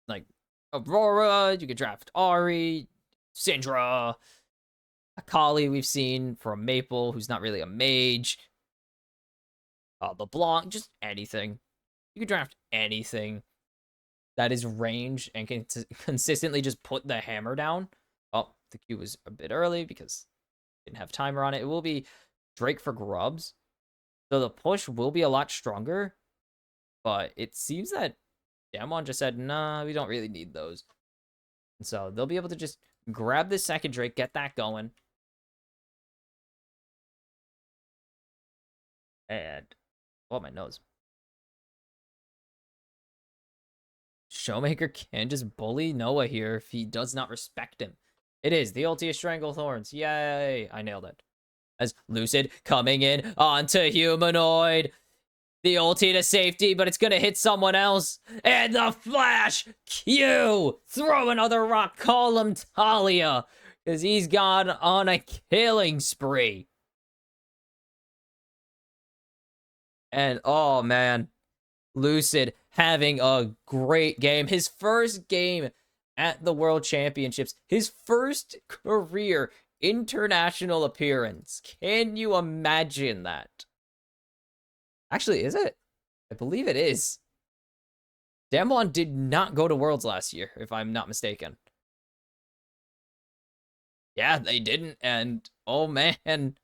Like Aurora, you could draft Ahri, Syndra. Akali we've seen from Maple, who's not really a mage. LeBlanc, just anything. You could draft anything that is range and can consistently just put the hammer down. Oh, the Q was a bit early because didn't have timer on it. It will be Drake for grubs. So the push will be a lot stronger. But it seems that Damwon just said, nah, we don't really need those. And so they'll be able to just grab this second Drake, get that going. And, oh, my nose. Showmaker can just bully Noah here if he does not respect him. It is the ulti of Stranglethorns. Yay! I nailed it. As Lucid coming in onto Humanoid. The ulti to safety, but it's going to hit someone else. And the flash! Q! Throw another rock. Call him Talia. Because he's gone on a killing spree. And, oh, man. Lucid having a great game. His first game at the World Championships. His first career international appearance. Can you imagine that? Actually, is it? I believe it is. Damwon did not go to Worlds last year, if I'm not mistaken. Yeah, they didn't, and oh man.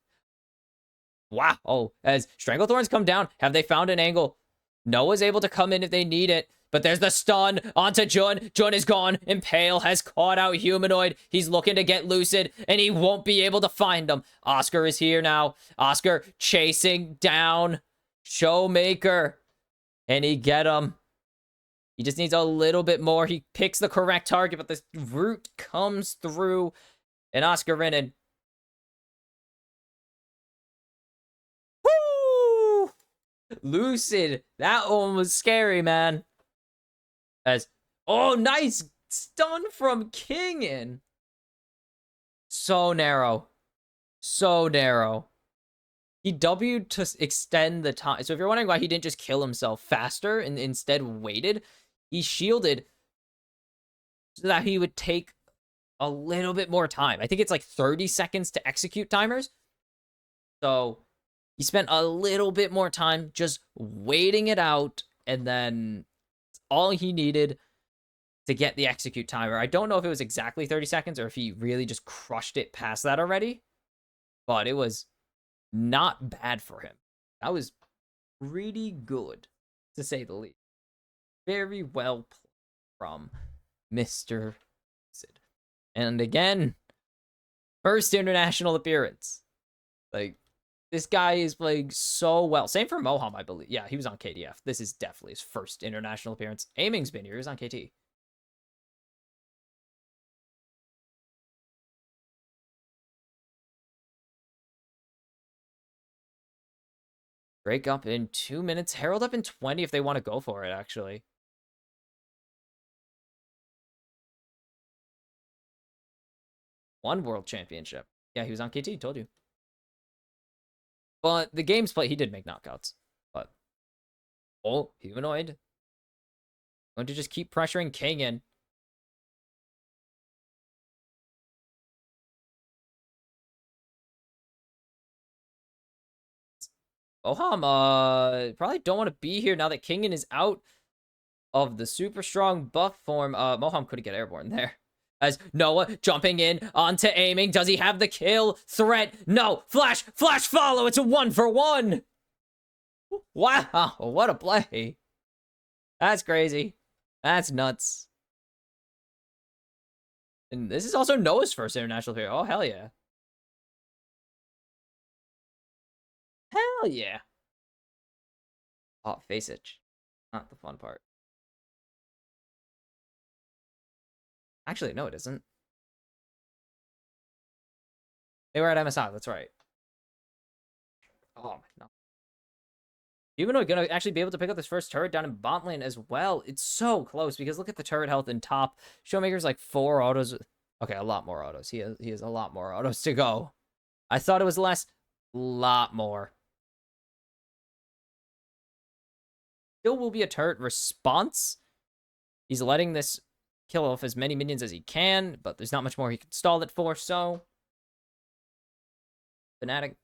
Wow. Oh, as Stranglethorns come down, have they found an angle? Noah's able to come in if they need it, but there's the stun onto Jun. Jun is gone. Impale has caught out Humanoid. He's looking to get Lucid, and he won't be able to find him. Oscar is here now. Oscar chasing down Showmaker. And he get him. He just needs a little bit more. He picks the correct target, but this root comes through. And Oscar Renan. Woo! Lucid. That one was scary, man. As, oh, nice stun from Kingin. So narrow. So narrow. He W'd to extend the time. So if you're wondering why he didn't just kill himself faster and instead waited, he shielded so that he would take a little bit more time. I think it's like 30 seconds to execute timers. So he spent a little bit more time just waiting it out, and then all he needed to get the execute timer. I don't know if it was exactly 30 seconds or if he really just crushed it past that already, but it was not bad for him. That was pretty good, to say the least. Very well played from Mr. Sid. And again, first international appearance. Like, this guy is playing so well. Same for Moham, I believe. Yeah, he was on KDF. This is definitely his first international appearance. Aiming's been here. He was on KT. Break up in 2 minutes. Herald up in 20 if they want to go for it, actually. One world championship. Yeah, he was on KT, told you. But the game's play, he did make knockouts. But, oh, Humanoid. Going to just keep pressuring King in. Oham, probably don't want to be here now that Kingen is out of the super strong buff form. Moham could get airborne there. As Noah jumping in onto aiming. Does he have the kill threat? No. Flash follow. It's a 1-for-1. Wow. What a play. That's crazy. That's nuts. And this is also Noah's first international appearance. Oh, hell yeah. Hell yeah. Oh, face itch. Not the fun part. Actually, no, it isn't. They were at MSI, that's right. Oh, no. Humanoid gonna actually be able to pick up this first turret down in bot lane as well. It's so close because look at the turret health in top. Showmaker's like 4 autos. Okay, a lot more autos. He has a lot more autos to go. I thought it was less. Lot more. Still will be a turret response. He's letting this kill off as many minions as he can, but there's not much more he can stall it for, so Fnatic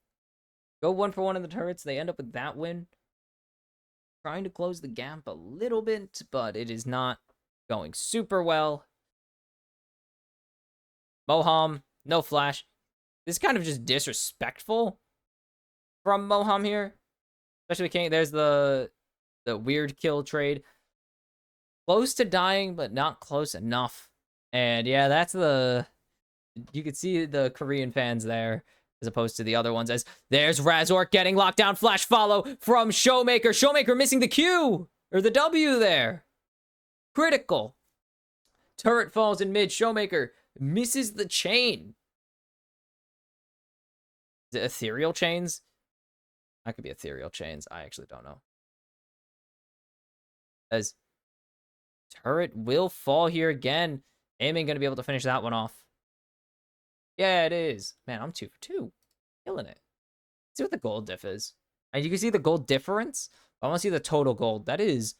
go 1-for-1 in the turrets. They end up with that win. Trying to close the gap a little bit, but it is not going super well. Moham, no flash. This is kind of just disrespectful from Moham here. Especially with King. There's the weird kill trade. Close to dying, but not close enough. And yeah, that's the... You can see the Korean fans there, as opposed to the other ones. As there's Razork getting locked down. Flash follow from Showmaker. Showmaker missing the Q, or the W there. Critical. Turret falls in mid. Showmaker misses the chain. Is it ethereal chains? That could be ethereal chains. I actually don't know. As turret will fall here again. Aiming going to be able to finish that one off. Yeah, it is. Man, I'm 2 for 2. Killing it. Let's see what the gold diff is. And you can see the gold difference. I want to see the total gold. That is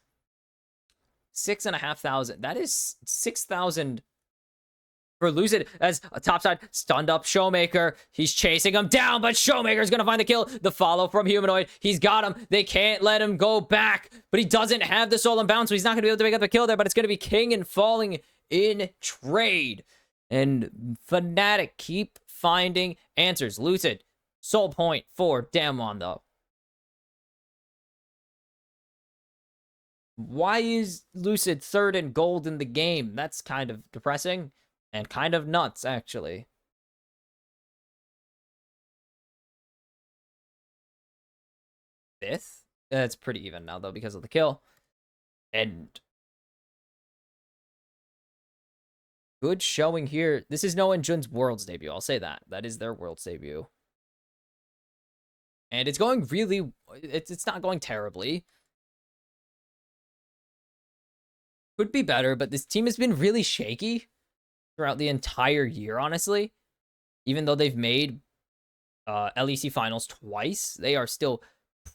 6,500. That is 6,000 for Lucid as a topside stunned up Showmaker. He's chasing him down, but Showmaker's gonna find the kill. The follow from Humanoid. He's got him. They can't let him go back, but he doesn't have the soul unbound, so he's not gonna be able to make up a kill there, but it's gonna be King and falling in trade. And Fnatic keep finding answers. Lucid, soul point for Damwon though. Why is Lucid third in gold in the game? That's kind of depressing. And kind of nuts, actually. Fifth? That's pretty even now, though, because of the kill. And good showing here. This is Noah and Jun's Worlds debut. I'll say that. That is their Worlds debut. And it's going really... It's not going terribly. Could be better, but this team has been really shaky throughout the entire year, honestly. Even though they've made LEC finals twice, they are still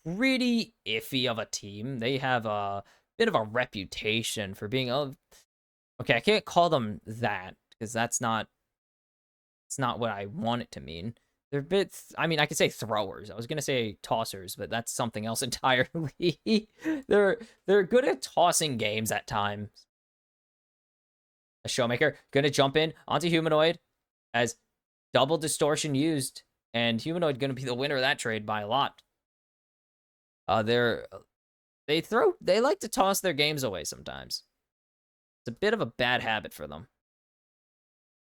pretty iffy of a team. They have a bit of a reputation for being okay, I can't call them that because it's not what I want it to mean. They're a bit, I mean, I could say throwers. I was gonna say tossers, but that's something else entirely. They're good at tossing games at times. A Showmaker gonna jump in onto Humanoid as double distortion used, and Humanoid gonna be the winner of that trade by a lot. They like to toss their games away sometimes. It's a bit of a bad habit for them.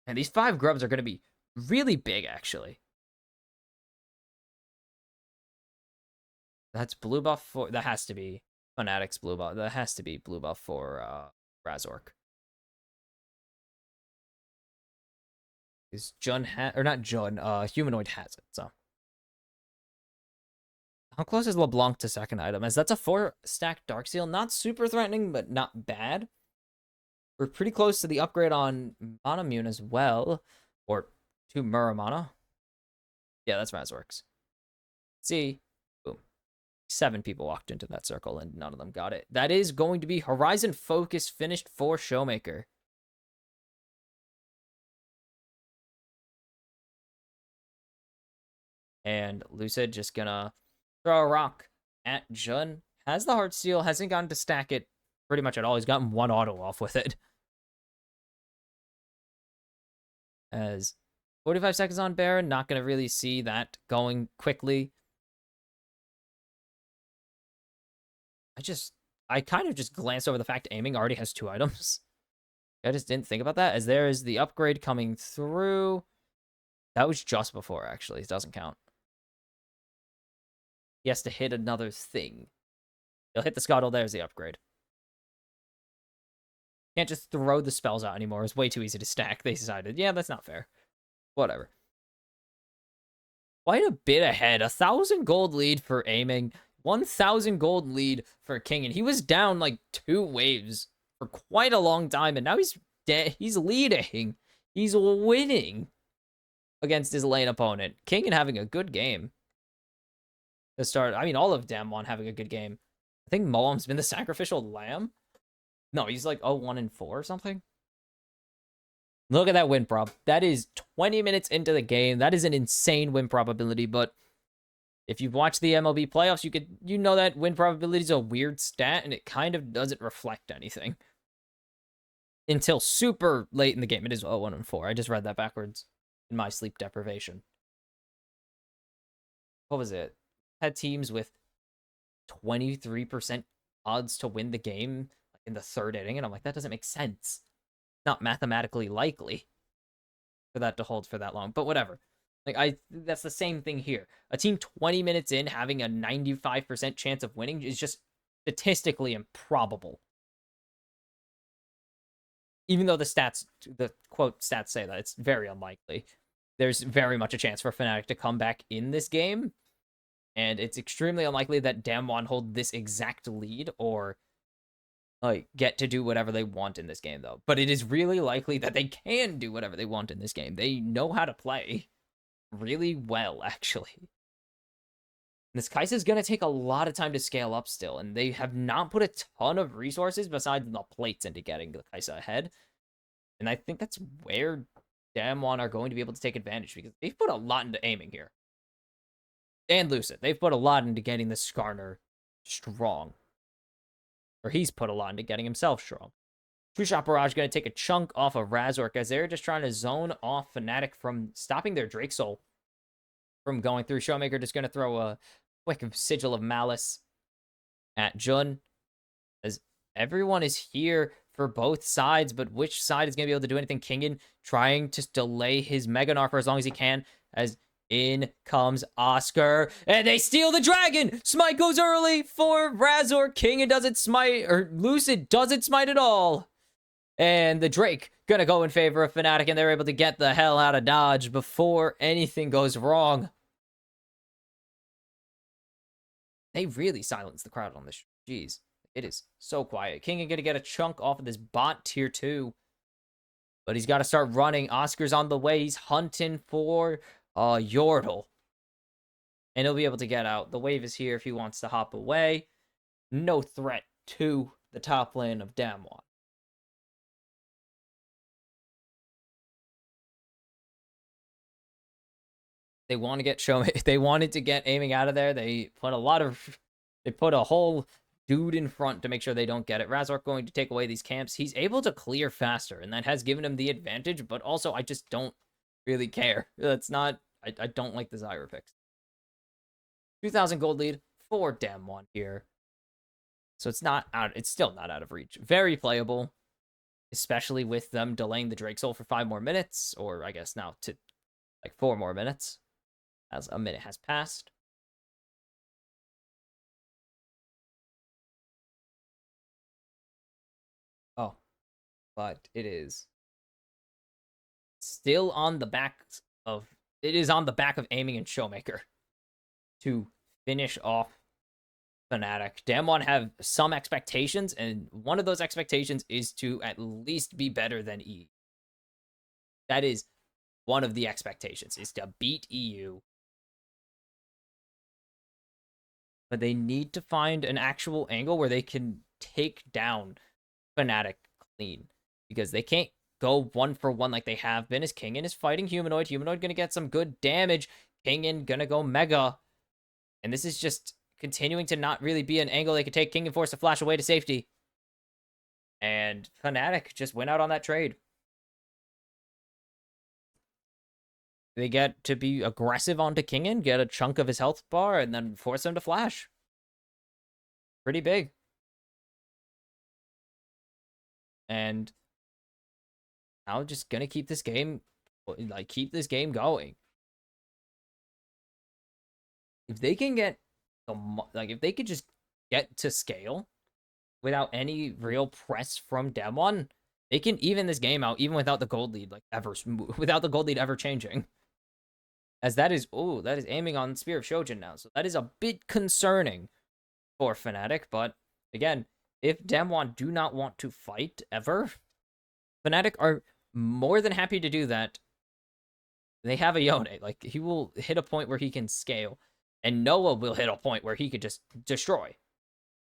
And these 5 grubs are gonna be really big, actually. That's blue buff for, that has to be Fnatic's blue buff. That has to be blue buff for Razork. Is Jun or not Jun, Humanoid has it, so. How close is LeBlanc to second item? As that's a 4-stack Dark Seal. Not super threatening, but not bad. We're pretty close to the upgrade on Manamune as well. Or to Muramana. Yeah, that's Razork's. See, boom. 7 people walked into that circle and none of them got it. That is going to be Horizon Focus finished for Showmaker. And Lucid just gonna throw a rock at Jun. Has the Heart Seal, hasn't gotten to stack it pretty much at all. He's gotten 1 auto off with it. As 45 seconds on Baron, not gonna really see that going quickly. I kind of just glanced over the fact aiming already has 2 items. I just didn't think about that, as there is the upgrade coming through. That was just before, actually. It doesn't count. He has to hit another thing. He'll hit the Scuttle. There's the upgrade. Can't just throw the spells out anymore. It's way too easy to stack. They decided, yeah, that's not fair. Whatever. Quite a bit ahead. 1,000 gold lead for aiming. 1,000 gold lead for King. And he was down like 2 waves for quite a long time. And now he's dead. He's leading. He's winning against his lane opponent. King and having a good game to start. I mean, all of Damwon having a good game. I think Moam's been the sacrificial lamb. No, he's like 0-1-4 or something. Look at that win prob. That is 20 minutes into the game. That is an insane win probability, but if you've watched the MLB playoffs, you know that win probability is a weird stat and it kind of doesn't reflect anything until super late in the game. It is 0-1-4. I just read that backwards in my sleep deprivation. What was it? Had teams with 23% odds to win the game in the third inning, and I'm like, that doesn't make sense. Not mathematically likely for that to hold for that long, but whatever. Like, that's the same thing here. A team 20 minutes in having a 95% chance of winning is just statistically improbable. Even though the quote stats say that it's very unlikely. There's very much a chance for Fnatic to come back in this game, and it's extremely unlikely that Damwon hold this exact lead or like get to do whatever they want in this game, though. But it is really likely that they can do whatever they want in this game. They know how to play really well, actually. This Kai'Sa is going to take a lot of time to scale up still, and they have not put a ton of resources besides the plates into getting the Kai'Sa ahead. And I think that's where Damwon are going to be able to take advantage, because they've put a lot into aiming here. And Lucid, they've put a lot into getting the Skarner strong. Or he's put a lot into getting himself strong. True Shot Barrage going to take a chunk off of Razork as they're just trying to zone off Fnatic from stopping their Drake Soul from going through. Showmaker just going to throw a quick Sigil of Malice at Jun, as everyone is here for both sides, but which side is going to be able to do anything? Kingen trying to delay his Mega Gnar for as long as he can, as in comes Oscar, and they steal the dragon! Smite goes early for Razor. Kingen doesn't smite, or Lucid doesn't smite at all. And the Drake gonna go in favor of Fnatic, and they're able to get the hell out of Dodge before anything goes wrong. They really silenced the crowd on this. Jeez, it is so quiet. Kingen gonna get a chunk off of this bot tier 2. But he's got to start running. Oscar's on the way. He's hunting for Yordle. And he'll be able to get out. The wave is here if he wants to hop away. No threat to the top lane of Damwon. They want to get they wanted to get aiming out of there. They put a whole dude in front to make sure they don't get it. Razork going to take away these camps. He's able to clear faster, and that has given him the advantage, but also I just don't really care. That's not, I don't like the Zyra picks. 2,000 gold lead for Damwon here. So it's still not out of reach. Very playable, especially with them delaying the Drake Soul for 5 more minutes, or I guess now to like 4 more minutes, as a minute has passed. Oh, but it is still on the back of aiming and Showmaker to finish off Fnatic. Damwon have some expectations, and one of those expectations is to at least be better than E. That is one of the expectations, is to beat EU. But they need to find an actual angle where they can take down Fnatic clean, because they can't go 1-for-1 like they have been, as Kingen is fighting Humanoid. Humanoid gonna get some good damage. Kingen gonna go Mega. And this is just continuing to not really be an angle they could take. Kingen forced to flash away to safety. And Fnatic just went out on that trade. They get to be aggressive onto Kingen, get a chunk of his health bar, and then force him to flash. Pretty big. And now just gonna keep this game going. If they can get if they could just get to scale without any real press from Damwon, they can even this game out even without the gold lead ever changing. As that is aiming on Spear of Shojin now, so that is a bit concerning for Fnatic. But again, if Damwon do not want to fight ever, Fnatic are more than happy to do that. They have a Yone. Like, he will hit a point where he can scale, and Noah will hit a point where he could just destroy.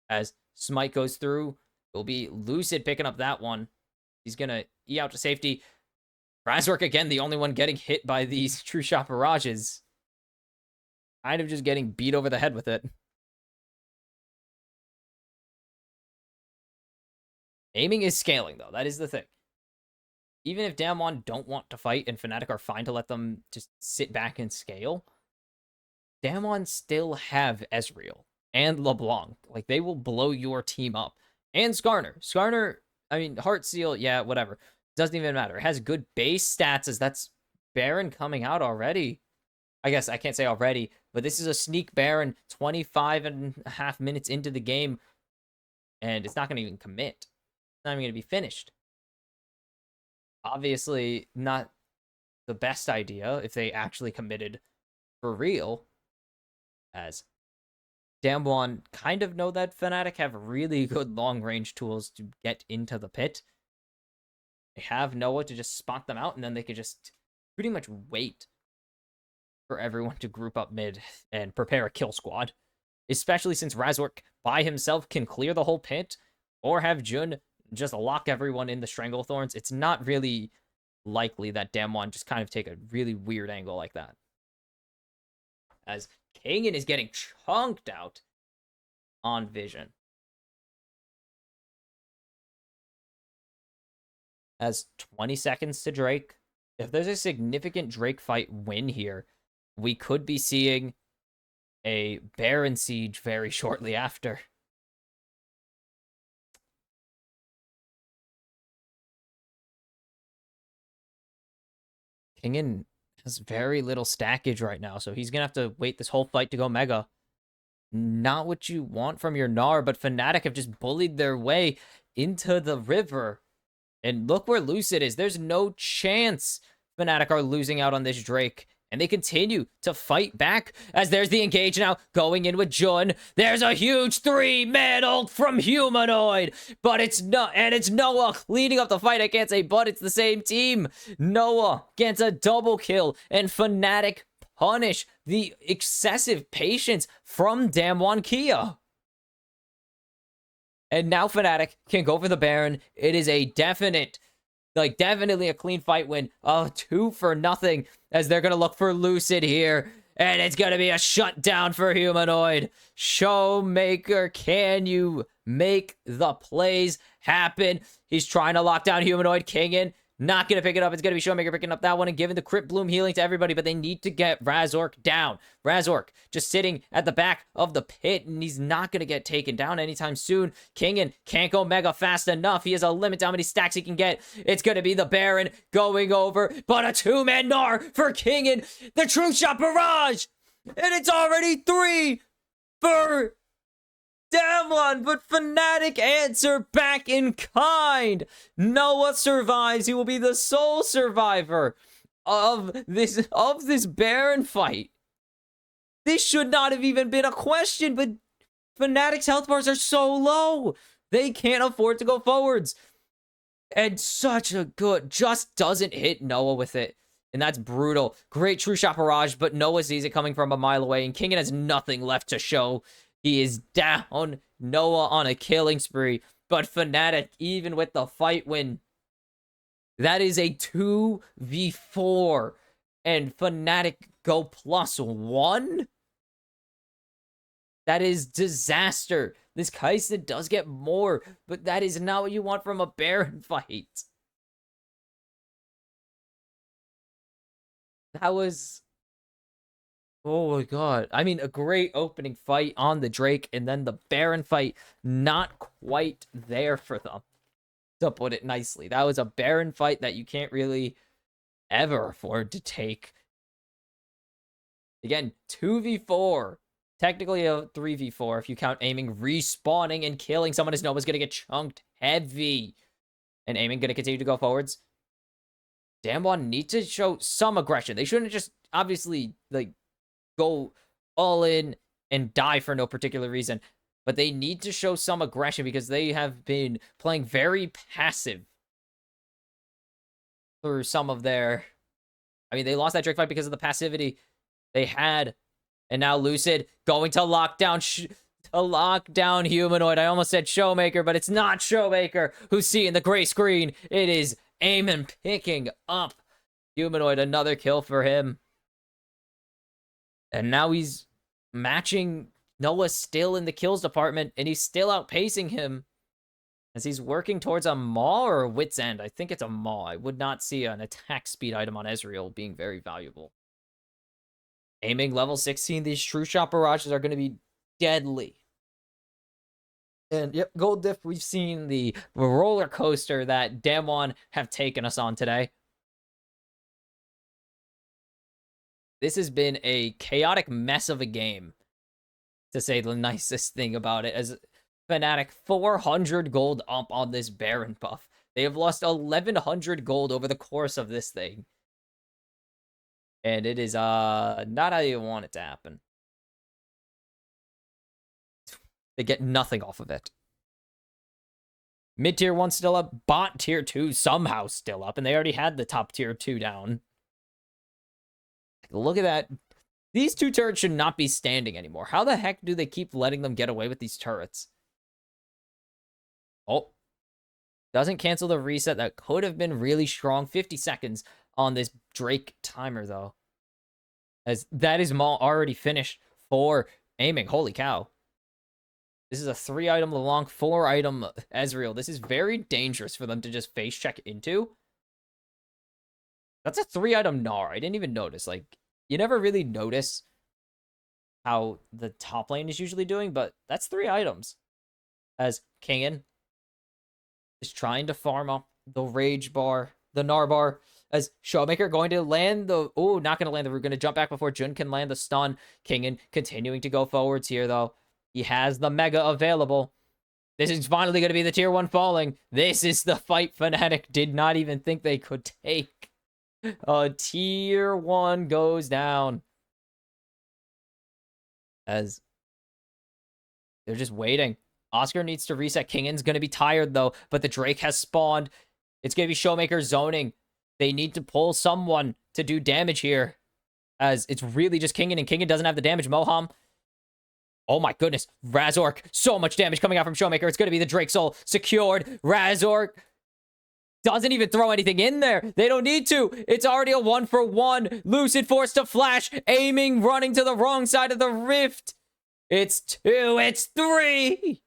As Smite goes through, it will be Lucid picking up that one. He's gonna E out to safety. Razork, again, the only one getting hit by these True Shot Barrages. Kind of just getting beat over the head with it. Aiming is scaling, though. That is the thing. Even if Damwon don't want to fight and Fnatic are fine to let them just sit back and scale, Damwon still have Ezreal and LeBlanc. Like, they will blow your team up. And Skarner. Skarner, I mean, Heartseal, yeah, whatever. Doesn't even matter. It has good base stats as that's Baron coming out already. I guess I can't say already, but this is a sneak Baron 25.5 minutes into the game, and it's not going to even commit. It's not even going to be finished. Obviously, not the best idea if they actually committed for real, as Damwon kind of know that Fnatic have really good long-range tools to get into the pit. They have Noah to just spot them out, and then they could just pretty much wait for everyone to group up mid and prepare a kill squad. Especially since Razork by himself can clear the whole pit, or have Jun just lock everyone in the Stranglethorns. It's not really likely that Damwon just kind of take a really weird angle like that. As Kagan is getting chunked out on Vision. As 20 seconds to Drake. If there's a significant Drake fight win here, we could be seeing a Baron Siege very shortly after. Kingen has very little stackage right now, so he's going to have to wait this whole fight to go Mega. Not what you want from your Gnar, but Fnatic have just bullied their way into the river. And look where Lucid is. There's no chance Fnatic are losing out on this Drake. And they continue to fight back as there's the engage now going in with Jun. There's a huge 3-man ult from Humanoid, but it's not, and it's Noah leading up the fight. I can't say, but it's the same team. Noah gets a double kill, and Fnatic punish the excessive patience from Damwon Kia. And now Fnatic can go for the Baron. It is a definitely a clean fight win. 2-0, as they're going to look for Lucid here. And it's going to be a shutdown for Humanoid. Showmaker, can you make the plays happen? He's trying to lock down Humanoid. Kingen not going to pick it up. It's going to be Showmaker picking up that one and giving the Crypt Bloom healing to everybody, but they need to get Razork down. Razork just sitting at the back of the pit, and he's not going to get taken down anytime soon. Kingen can't go Mega fast enough. He has a limit to how many stacks he can get. It's going to be the Baron going over, but a 2-man Gnar for Kingen. The True Shot Barrage, and it's already 3 for Damwon, but Fnatic answer back in kind. Noah survives. He will be the sole survivor of this Baron fight. This should not have even been a question, but Fnatic's health bars are so low. They can't afford to go forwards. And such a good, just doesn't hit Noah with it. And that's brutal. Great True Shot Barrage, but Noah sees it coming from a mile away, and Kingen has nothing left to show. He is down. Noah on a killing spree. But Fnatic, even with the fight win, that is a 2v4. And Fnatic go +1? That is disaster. This Kai'Sa does get more, but that is not what you want from a Baron fight. That was... oh my god. I mean, a great opening fight on the Drake, and then the Baron fight, not quite there for them, to put it nicely. That was a Baron fight that you can't really ever afford to take. Again, 2v4. Technically a 3v4 if you count aiming, respawning, and killing someone as Noah's gonna get chunked heavy. And aiming gonna continue to go forwards. Damwon need to show some aggression. They shouldn't just, obviously, go all in and die for no particular reason. But they need to show some aggression because they have been playing very passive through some of their... I mean, they lost that Drake fight because of the passivity they had. And now Lucid going to lock down Humanoid. I almost said Showmaker, but it's not Showmaker who's seeing the gray screen. It is Eamon picking up Humanoid, another kill for him. And now he's matching Noah still in the kills department, and he's still outpacing him as he's working towards a Maw or a Wit's End. I think it's a Maw. I would not see an attack speed item on Ezreal being very valuable. Aiming level 16, these True Shot barrages are going to be deadly. And yep, Gold Diff, we've seen the roller coaster that Damwon have taken us on today. This has been a chaotic mess of a game, to say the nicest thing about it. As Fnatic 400 gold up on this Baron buff. They have lost 1100 gold over the course of this thing. And it is not how you want it to happen. They get nothing off of it. Mid tier 1 still up, bot tier 2 somehow still up, and they already had the top tier 2 down. Look at that. These two turrets should not be standing anymore. How the heck do they keep letting them get away with these turrets? Oh. Doesn't cancel the reset. That could have been really strong. 50 seconds on this Drake timer, though. As that is Maul already finished for aiming. Holy cow. This is a 3-item LeBlanc, 4-item Ezreal. This is very dangerous for them to just face check into. That's a 3-item Gnar. I didn't even notice. Like, you never really notice how the top lane is usually doing, but that's 3 items. As Kingen is trying to farm up the Rage Bar, the Gnar bar. As Showmaker going to land the... Oh, not going to land the... We're going to jump back before Jun can land the stun. Kingen continuing to go forwards here, though. He has the Mega available. This is finally going to be the tier 1 falling. This is the fight Fnatic did not even think they could take. Tier 1 goes down. As they're just waiting. Oscar needs to reset. Kingen's going to be tired, though. But the Drake has spawned. It's going to be Showmaker zoning. They need to pull someone to do damage here. As it's really just Kingen, and Kingen doesn't have the damage. Moham. Oh my goodness. Razork. So much damage coming out from Showmaker. It's going to be the Drake Soul secured. Razork doesn't even throw anything in there. They don't need to. It's already a 1-for-1. Lucid forced to flash. Aiming, running to the wrong side of the rift. It's 2. It's 3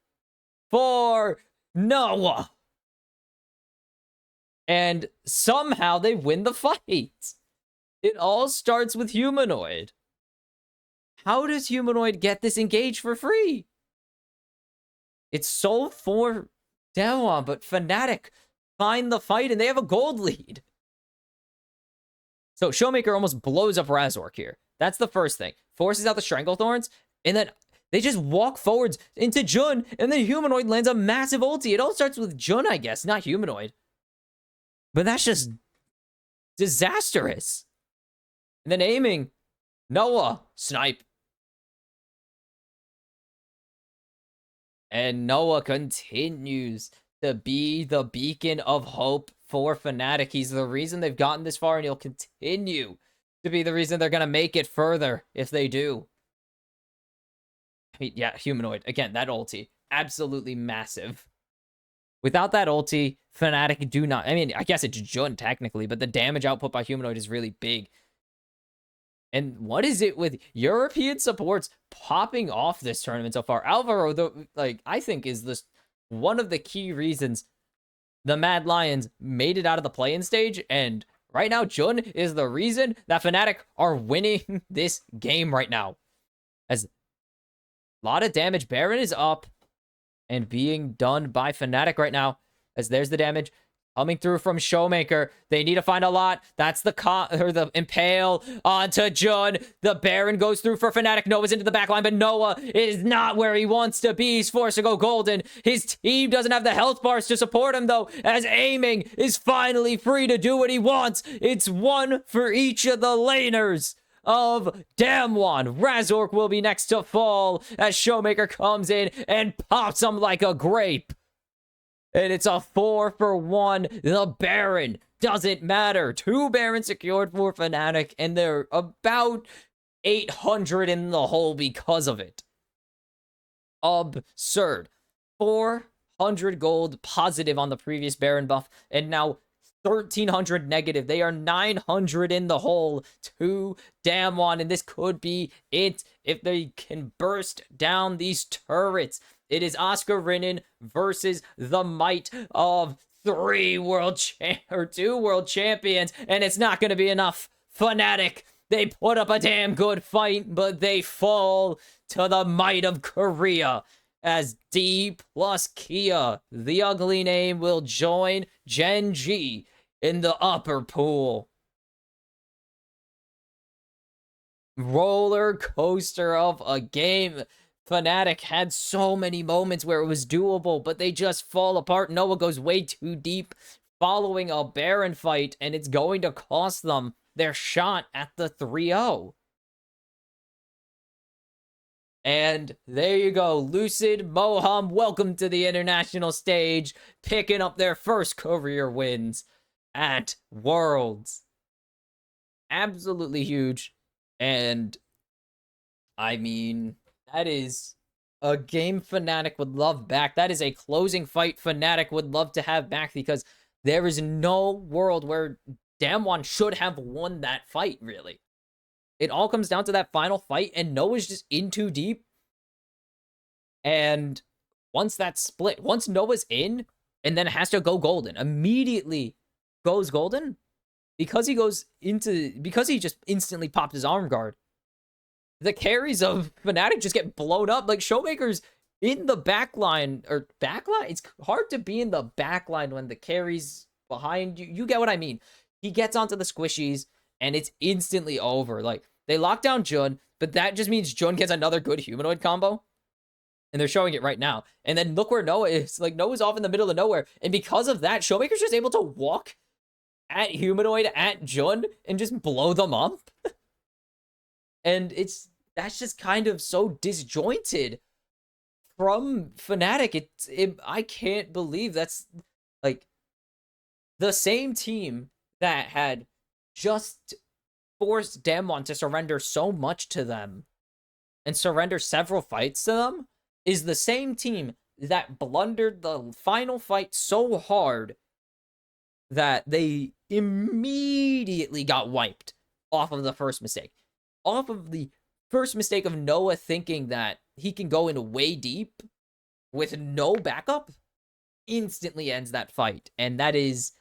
for Noah. And somehow they win the fight. It all starts with Humanoid. How does Humanoid get this engage for free? It's sold for Damwon, but Fnatic find the fight and they have a gold lead. So Showmaker almost blows up Razork here. That's the first thing. Forces out the Stranglethorns, and then they just walk forwards into Jun, and then Humanoid lands a massive ulti. It all starts with Jun, I guess, not Humanoid. But that's just disastrous. And then aiming. Noah. Snipe. And Noah continues to be the beacon of hope for Fnatic. He's the reason they've gotten this far, and he'll continue to be the reason they're going to make it further if they do. I mean, yeah, Humanoid. Again, that ulti. Absolutely massive. Without that ulti, Fnatic do not... I mean, I guess it's Jun, technically, but the damage output by Humanoid is really big. And what is it with European supports popping off this tournament so far? Alvaro, though, like, I think is this one of the key reasons the Mad Lions made it out of the play-in stage. And right now, Jun is the reason that Fnatic are winning this game right now. As a lot of damage. Baron is up and being done by Fnatic right now. As there's the damage coming through from Showmaker. They need to find a lot. That's the Impale onto Jun. The Baron goes through for Fnatic. Noah's into the backline, but Noah is not where he wants to be. He's forced to go golden. His team doesn't have the health bars to support him, though, as aiming is finally free to do what he wants. It's one for each of the laners of Damwon. Razork will be next to fall as Showmaker comes in and pops him like a grape. And it's a 4-for-1. The Baron doesn't matter. 2 Barons secured for Fnatic, and they're about 800 in the hole because of it. Absurd. 400 gold positive on the previous Baron buff, and now 1,300 negative. They are 900 in the hole to Damwon, and this could be it if they can burst down these turrets. It is Oscar Rinnan versus the might of two world champions, and it's not going to be enough. Fnatic, they put up a damn good fight, but they fall to the might of Korea as D plus Kia, the ugly name, will join Gen G in the upper pool. Roller coaster of a game. Fnatic had so many moments where it was doable, but they just fall apart. Noah goes way too deep following a Baron fight, and it's going to cost them their shot at the 3-0. And there you go. Lucid, Moham, welcome to the international stage, picking up their first career wins at Worlds. Absolutely huge. And I mean, that is a game Fnatic would love back. That is a closing fight Fnatic would love to have back, because there is no world where Damwon should have won that fight, really. It all comes down to that final fight, and Noah's just in too deep. And once that's split, once Noah's in, and then has to go golden, immediately goes golden, because he just instantly popped his arm guard. The carries of Fnatic just get blown up. Like, Showmaker's in the backline, it's hard to be in the backline when the carry's behind you. You get what I mean. He gets onto the squishies, and it's instantly over. Like, they lock down Jun, but that just means Jun gets another good humanoid combo. And they're showing it right now. And then look where Noah is. Like, Noah's off in the middle of nowhere. And because of that, Showmaker's just able to walk at humanoid, at Jun, and just blow them up. And that's just kind of so disjointed from Fnatic. I can't believe that's, like, the same team that had just forced Damwon to surrender so much to them and surrender several fights to them is the same team that blundered the final fight so hard that they immediately got wiped off of the first mistake. Off of the first mistake of Noah thinking that he can go in way deep with no backup, instantly ends that fight. And that is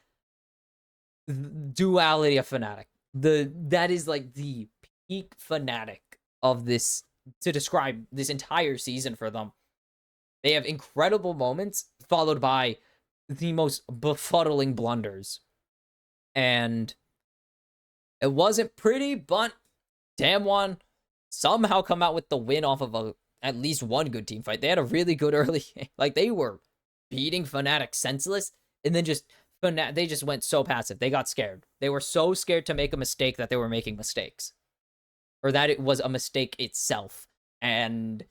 duality of Fnatic. That is like the peak Fnatic of this, to describe this entire season for them. They have incredible moments followed by the most befuddling blunders. And it wasn't pretty, but Damwon somehow come out with the win off of at least one good team fight. They had a really good early game. Like, they were beating Fnatic senseless, and then they just went so passive. They got scared. They were so scared to make a mistake that they were making mistakes. Or that it was a mistake itself. And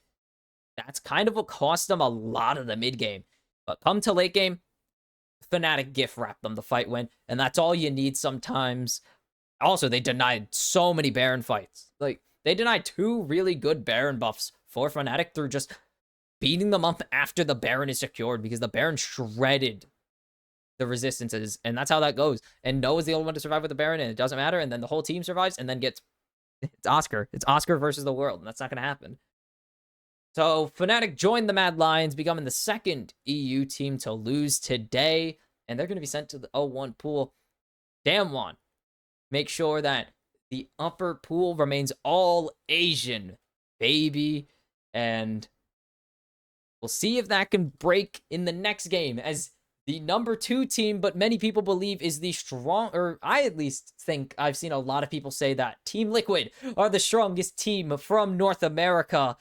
that's kind of what cost them a lot of the mid game. But come to late game, Fnatic gift wrapped them the fight win. And that's all you need sometimes. Also, they denied so many Baron fights. Like, they denied 2 really good Baron buffs for Fnatic through just beating them up after the Baron is secured, because the Baron shredded the resistances, and that's how that goes. And Noah's the only one to survive with the Baron, and it doesn't matter, and then the whole team survives, and then it's Oscar. It's Oscar versus the world, and that's not going to happen. So, Fnatic joined the Mad Lions, becoming the second EU team to lose today, and they're going to be sent to the 0-1 pool. Damwon, make sure that the upper pool remains all Asian, baby, and we'll see if that can break in the next game, as the number 2 team, but many people believe is the strong, or I at least think I've seen a lot of people say that Team Liquid are the strongest team from North America,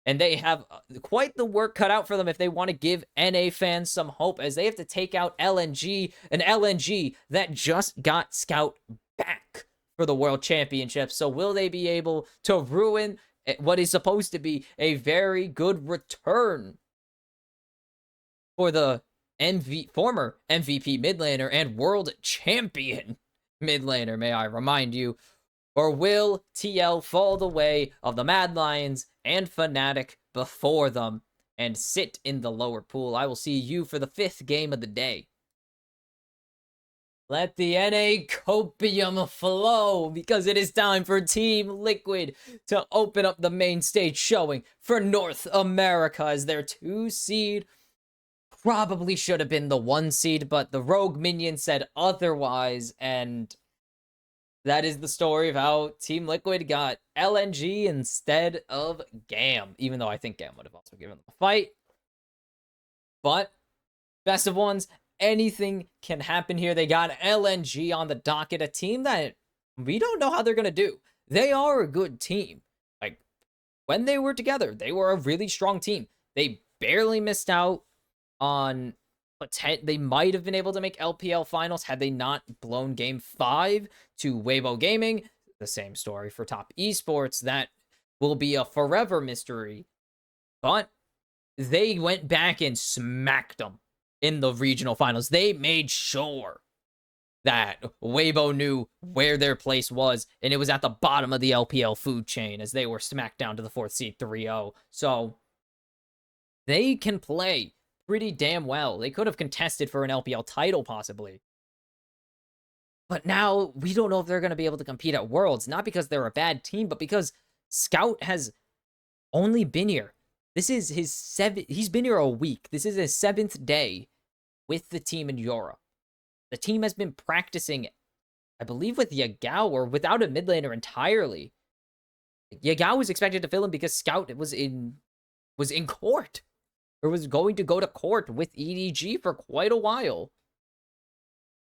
and they have quite the work cut out for them if they want to give NA fans some hope, as they have to take out LNG, an LNG that just got Scout back for the World Championship. So will they be able to ruin what is supposed to be a very good return for the former MVP mid laner and world champion mid laner, may I remind you? Or will TL fall the way of the Mad Lions and Fnatic before them and sit in the lower pool? I will see you for the 5th game of the day. Let the NA copium flow, because it is time for Team Liquid to open up the main stage showing for North America as their 2 seed. Probably should have been the 1 seed, but the Rogue Minion said otherwise, and that is the story of how Team Liquid got LNG instead of GAM, even though I think GAM would have also given them a fight. But best of ones, anything can happen here. They got LNG on the docket, a team that we don't know how they're going to do. They are a good team. Like, when they were together, they were a really strong team. They barely missed out on they might have been able to make LPL finals had they not blown game 5 to Weibo Gaming. The same story for Top Esports. That will be a forever mystery. But they went back and smacked them in the regional finals. They made sure that Weibo knew where their place was, and it was at the bottom of the LPL food chain as they were smacked down to the 4th seed 3-0. So they can play pretty damn well. They could have contested for an LPL title, possibly. But now, we don't know if they're going to be able to compete at Worlds, not because they're a bad team, but because Scout has only been here. This is his 7th, he's been here a week. This is his 7th day with the team in Europe. The team has been practicing, I believe, with Yagao, or without a mid laner entirely. Yagao was expected to fill in because Scout was in court, or was going to go to court with EDG for quite a while.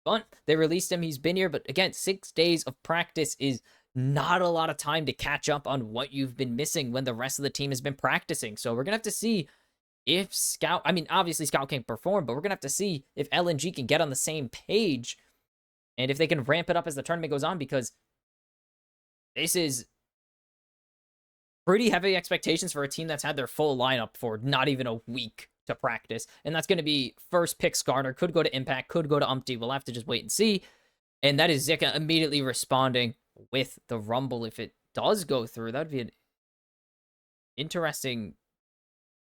But they released him. He's been here, but again, 6 days of practice is not a lot of time to catch up on what you've been missing when the rest of the team has been practicing. So we're going to have to see if Scout, I mean, obviously Scout can't perform, but we're going to have to see if LNG can get on the same page and if they can ramp it up as the tournament goes on, because this is pretty heavy expectations for a team that's had their full lineup for not even a week to practice. And that's going to be first pick Skarner, could go to Impact, could go to Umpty. We'll have to just wait and see. And that is Zika immediately responding with the Rumble. If it does go through, that'd be an interesting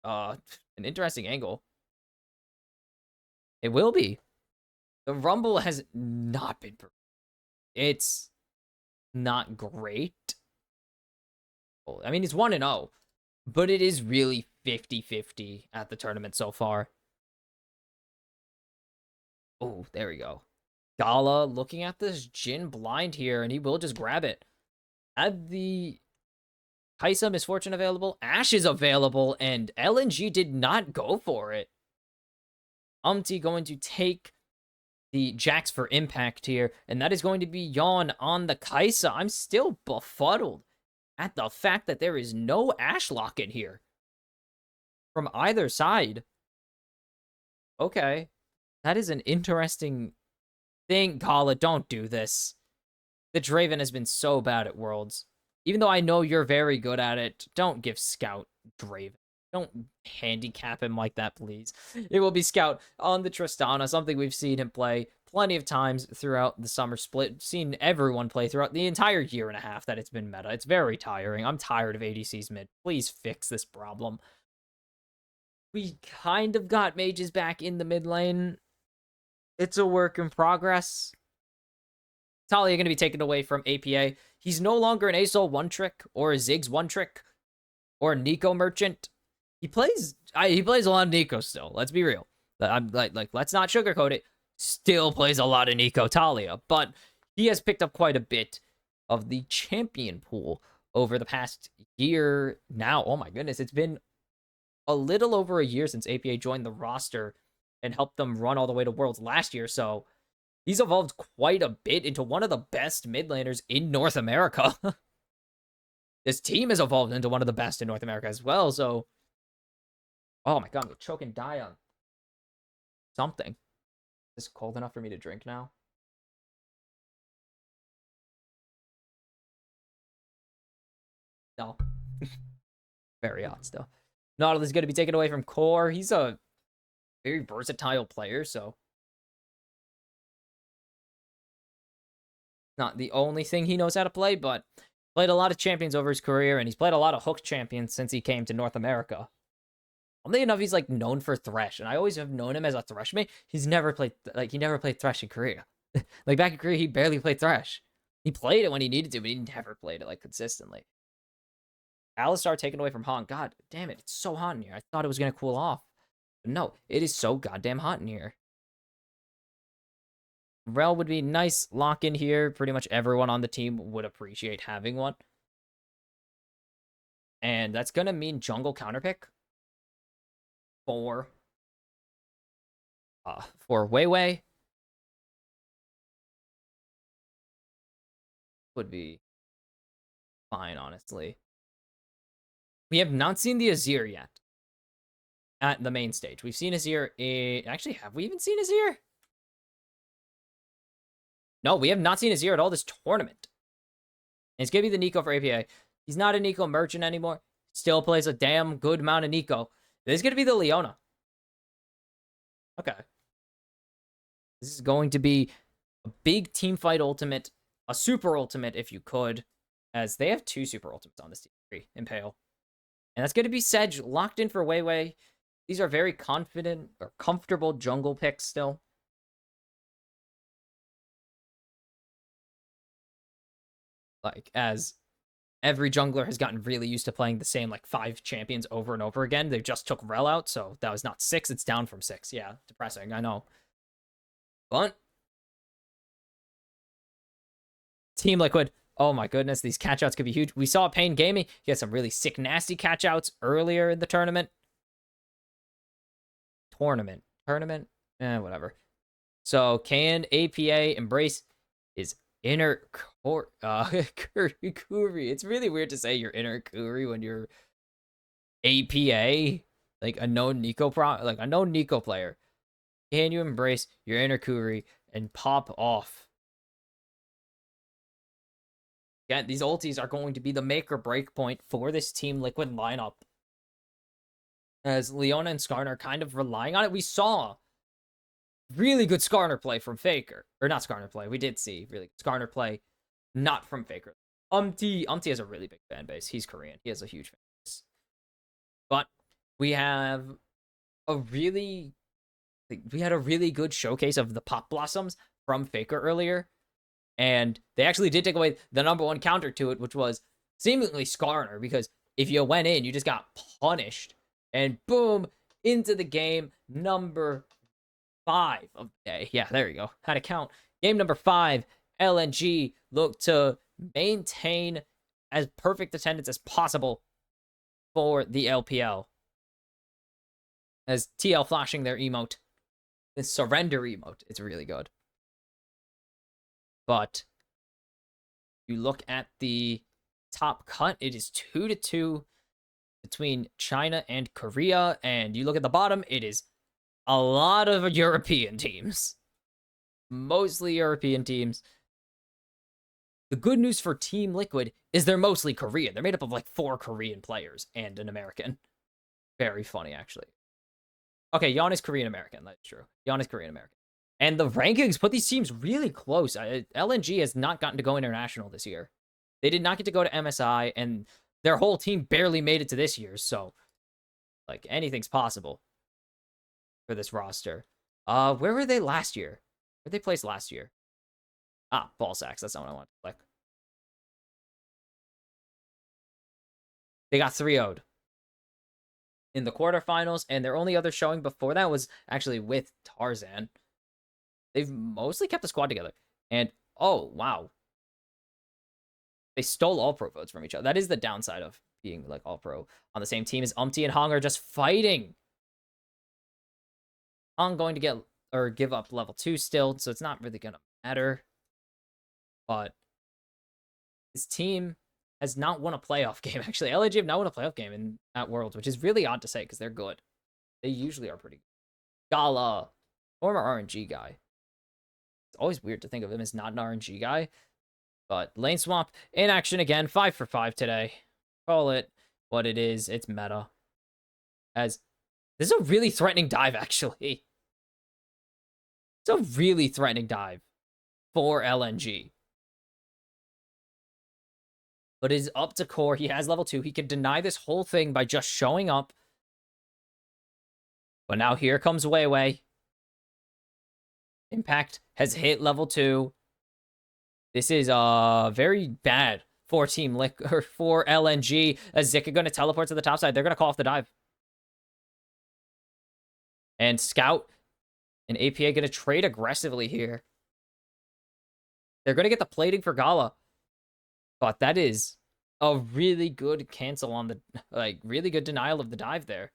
angle. It will be. The Rumble has not been, it's not great. I mean, it's 1-0, but it is really 50-50 at the tournament so far. Oh, there we go. Gala looking at this Jhin blind here, and he will just grab it. Had the Kaisa Misfortune available, Ashe is available, and LNG did not go for it. Umpty going to take the Jax for Impact here, and that is going to be Yawn on the Kaisa. I'm still befuddled at the fact that there is no Ashe lock in here from either side. Okay, that is an interesting thing. Gala, don't do this. The Draven has been so bad at Worlds. Even though I know you're very good at it, don't give Scout Draven. Don't handicap him like that, please. It will be Scout on the Tristana, something we've seen him play plenty of times throughout the summer split. Seen everyone play throughout the entire year and a half that it's been meta. It's very tiring. I'm tired of ADC's mid. Please fix this problem. We kind of got mages back in the mid lane. It's a work in progress. Talia going to be taken away from APA. He's no longer an Asol one trick or a Ziggs one trick or a Nico merchant. He plays a lot of Nico still. Let's be real. I'm like let's not sugarcoat it. Still plays a lot of Nico Talia, but he has picked up quite a bit of the champion pool over the past year now. Oh my goodness, it's been a little over a year since APA joined the roster and helped them run all the way to Worlds last year, so he's evolved quite a bit into one of the best mid laners in North America. This team has evolved into one of the best in North America as well, so oh my god, I'm gonna choke and die on something. Is this cold enough for me to drink now? No. Very hot still. Nautilus is going to be taken away from Core. He's a very versatile player, so not the only thing he knows how to play, but played a lot of champions over his career, and he's played a lot of hook champions since he came to North America. Oddly enough, he's like known for Thresh, and I always have known him as a Thresh mate. He never played Thresh in Korea. Like back in Korea, he barely played Thresh. He played it when he needed to, but he never played it like consistently. Alistar taken away from Han. God damn it, it's so hot in here. I thought it was gonna cool off. But no, it is so goddamn hot in here. Rel would be nice lock in here. Pretty much everyone on the team would appreciate having one. And that's gonna mean jungle counterpick for Weiwei. Would be fine, honestly. We have not seen the Azir yet at the main stage. We've seen Azir in... Actually, have we even seen Azir? No, we have not seen Azir at all this tournament. And it's going to be the Nico for APA. He's not a Nico merchant anymore. Still plays a damn good amount of Nico. This is going to be the Leona. Okay. This is going to be a big team fight ultimate. A super ultimate, if you could. As they have 2 super ultimates on this team. 3 Impale. And that's going to be Sedge locked in for Weiwei. These are very confident or comfortable jungle picks still. Like, as every jungler has gotten really used to playing the same, like, 5 champions over and over again. They just took Rel out, so that was not 6. It's down from 6. Yeah, depressing, I know. But Team Liquid, oh my goodness, these catchouts could be huge. We saw Pain Gaming. He had some really sick, nasty catchouts earlier in the tournament. Tournament? Whatever. So, can APA embrace his inner Kuri? It's really weird to say your inner Kuri when you're APA, like a known Nico player. Can you embrace your inner Kuri and pop off? Yeah, these ultis are going to be the make or break point for this Team Liquid lineup. As Leona and Skarner are kind of relying on it. We saw really good Skarner play from Faker. Or not Skarner play. We did see really good Skarner play. Not from Faker. Umti has a really big fan base. He's Korean. He has a huge fan base. But we have a really... We had a really good showcase of the Pop Blossoms from Faker earlier. And they actually did take away the #1 counter to it, which was seemingly Skarner. Because if you went in, you just got punished. And boom, into the game number 5 of the day. Yeah, there you go. How to count. Game number 5, LNG look to maintain as perfect attendance as possible for the LPL. As TL flashing their emote. The surrender emote. It's really good. But you look at the top cut, it is 2-2 between China and Korea. And you look at the bottom, it is a lot of European teams. Mostly European teams. The good news for Team Liquid is they're mostly Korean. They're made up of like 4 Korean players and an American. Very funny, actually. Okay, Yon is Korean-American. That's true. Yon is Korean-American. And the rankings put these teams really close. LNG has not gotten to go international this year. They did not get to go to MSI, and their whole team barely made it to this year. So, like, anything's possible for this roster. Where were they last year? Where they placed last year? Ah, ball sacks. That's not what I want to click. They got 3-0'd in the quarterfinals, and their only other showing before that was actually with Tarzan. They've mostly kept the squad together. And, oh, wow. They stole all-pro votes from each other. That is the downside of being, like, all-pro on the same team, is Umti and Hong are just fighting. Hong going to get, or give up level 2 still, so it's not really going to matter. But this team has not won a playoff game, actually. LAG have not won a playoff game at Worlds, which is really odd to say, because they're good. They usually are pretty good. Gala, former RNG guy. It's always weird to think of him as not an RNG guy. But Lane Swamp in action again. 5 for 5 today. Call it what it is. It's meta. As this is a really threatening dive, actually. It's a really threatening dive for LNG. But it is up to Core. He has level 2. He can deny this whole thing by just showing up. But now here comes Weiwei. Impact has hit level 2. This is very bad for Team Liquid or for LNG. Is Zika going to teleport to the top side? They're going to call off the dive. And Scout and APA going to trade aggressively here. They're going to get the plating for Gala. But that is a really good cancel on the, like, really good denial of the dive there.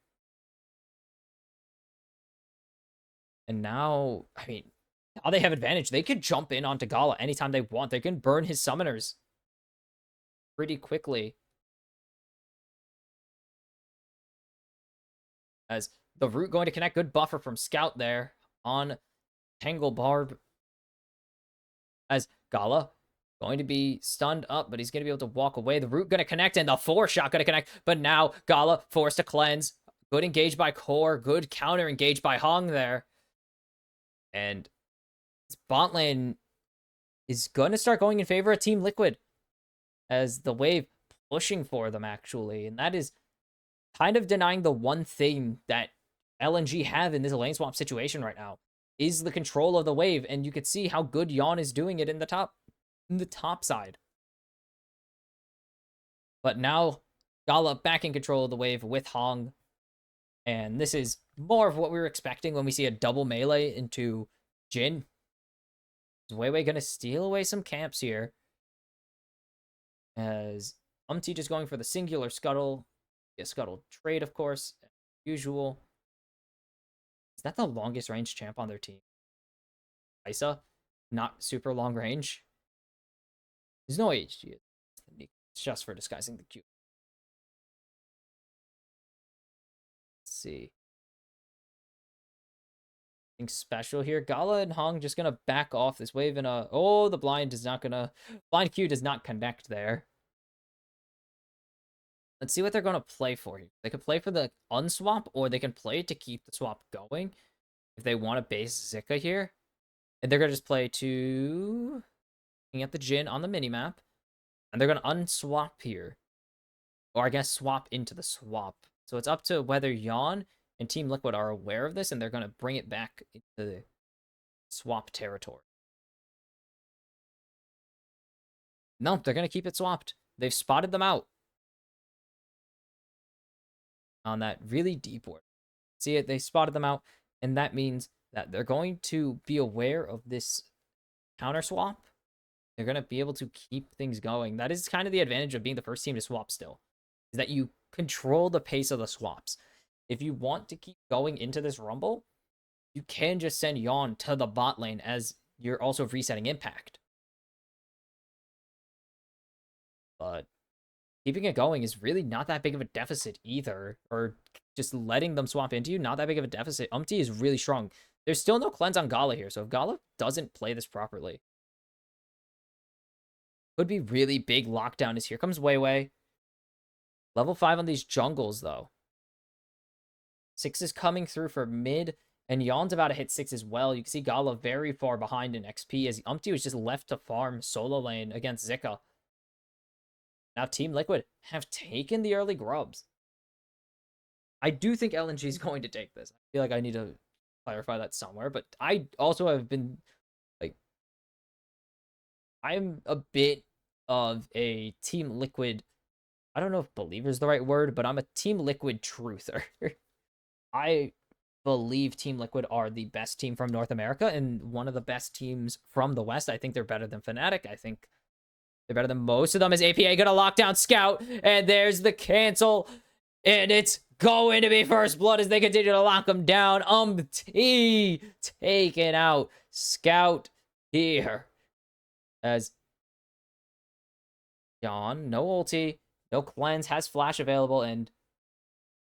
And now, I mean, now they have advantage. They could jump in onto Gala anytime they want. They can burn his summoners pretty quickly. As the root going to connect. Good buffer from Scout there on Tangle Barb. As Gala going to be stunned up, but he's going to be able to walk away. The root going to connect, and the 4-shot going to connect. But now Gala forced to cleanse. Good engage by Core. Good counter engage by Hong there. And this bot lane is going to start going in favor of Team Liquid. As the wave pushing for them, actually. And that is kind of denying the one thing that LNG have in this lane swap situation right now. Is the control of the wave. And you can see how good Yon is doing it in the top side. But now Gala back in control of the wave with Hong. And this is more of what we were expecting when we see a double melee into Jhin. Is Weiwei going to steal away some camps here. As just going for the singular scuttle. Yeah, scuttle trade, of course. Usual. Is that the longest range champ on their team? Isa? Not super long range. There's no HG. It's just for disguising the Q. Let's see. Nothing special here. Gala and Hong just gonna back off this wave in a... Oh, the blind is not gonna... Blind Q does not connect there. Let's see what they're gonna play for here. They could play for the unswap, or they can play to keep the swap going. If they want to base Zika here. And they're gonna just play to... Looking at the Jhin on the minimap. And they're gonna unswap here. Or I guess swap into the swap. So it's up to whether Yon and Team Liquid are aware of this, and they're going to bring it back into the swap territory. No, they're going to keep it swapped. They've spotted them out on that really deep ward. See it? They spotted them out, and that means that they're going to be aware of this counter swap. They're going to be able to keep things going. That is kind of the advantage of being the first team to swap still, is that you control the pace of the swaps. If you want to keep going into this rumble, you can just send Yon to the bot lane as you're also resetting impact. But keeping it going is really not that big of a deficit either. Or just letting them swap into you, not that big of a deficit. Is really strong. There's still no cleanse on Gala here, so if Gala doesn't play this properly, could be really big lockdown. Is here comes Weiwei. Level 5 on these jungles, though. 6 is coming through for mid, and Yon's about to hit 6 as well. You can see Gala very far behind in XP, as was just left to farm solo lane against Zika. Now Team Liquid have taken the early grubs. I do think LNG is going to take this. I feel like I need to clarify that somewhere, but I also have been, like, I'm a bit of a Team Liquid, I don't know if believer is the right word, but I'm a Team Liquid truther. I believe Team Liquid are the best team from North America and one of the best teams from the West. I think they're better than Fnatic. I think they're better than most of them. Is APA gonna lock down Scout? And there's the cancel. And it's going to be first blood as they continue to lock them down. Taking out Scout here. As Yon, no ulti, no cleanse, has flash available, and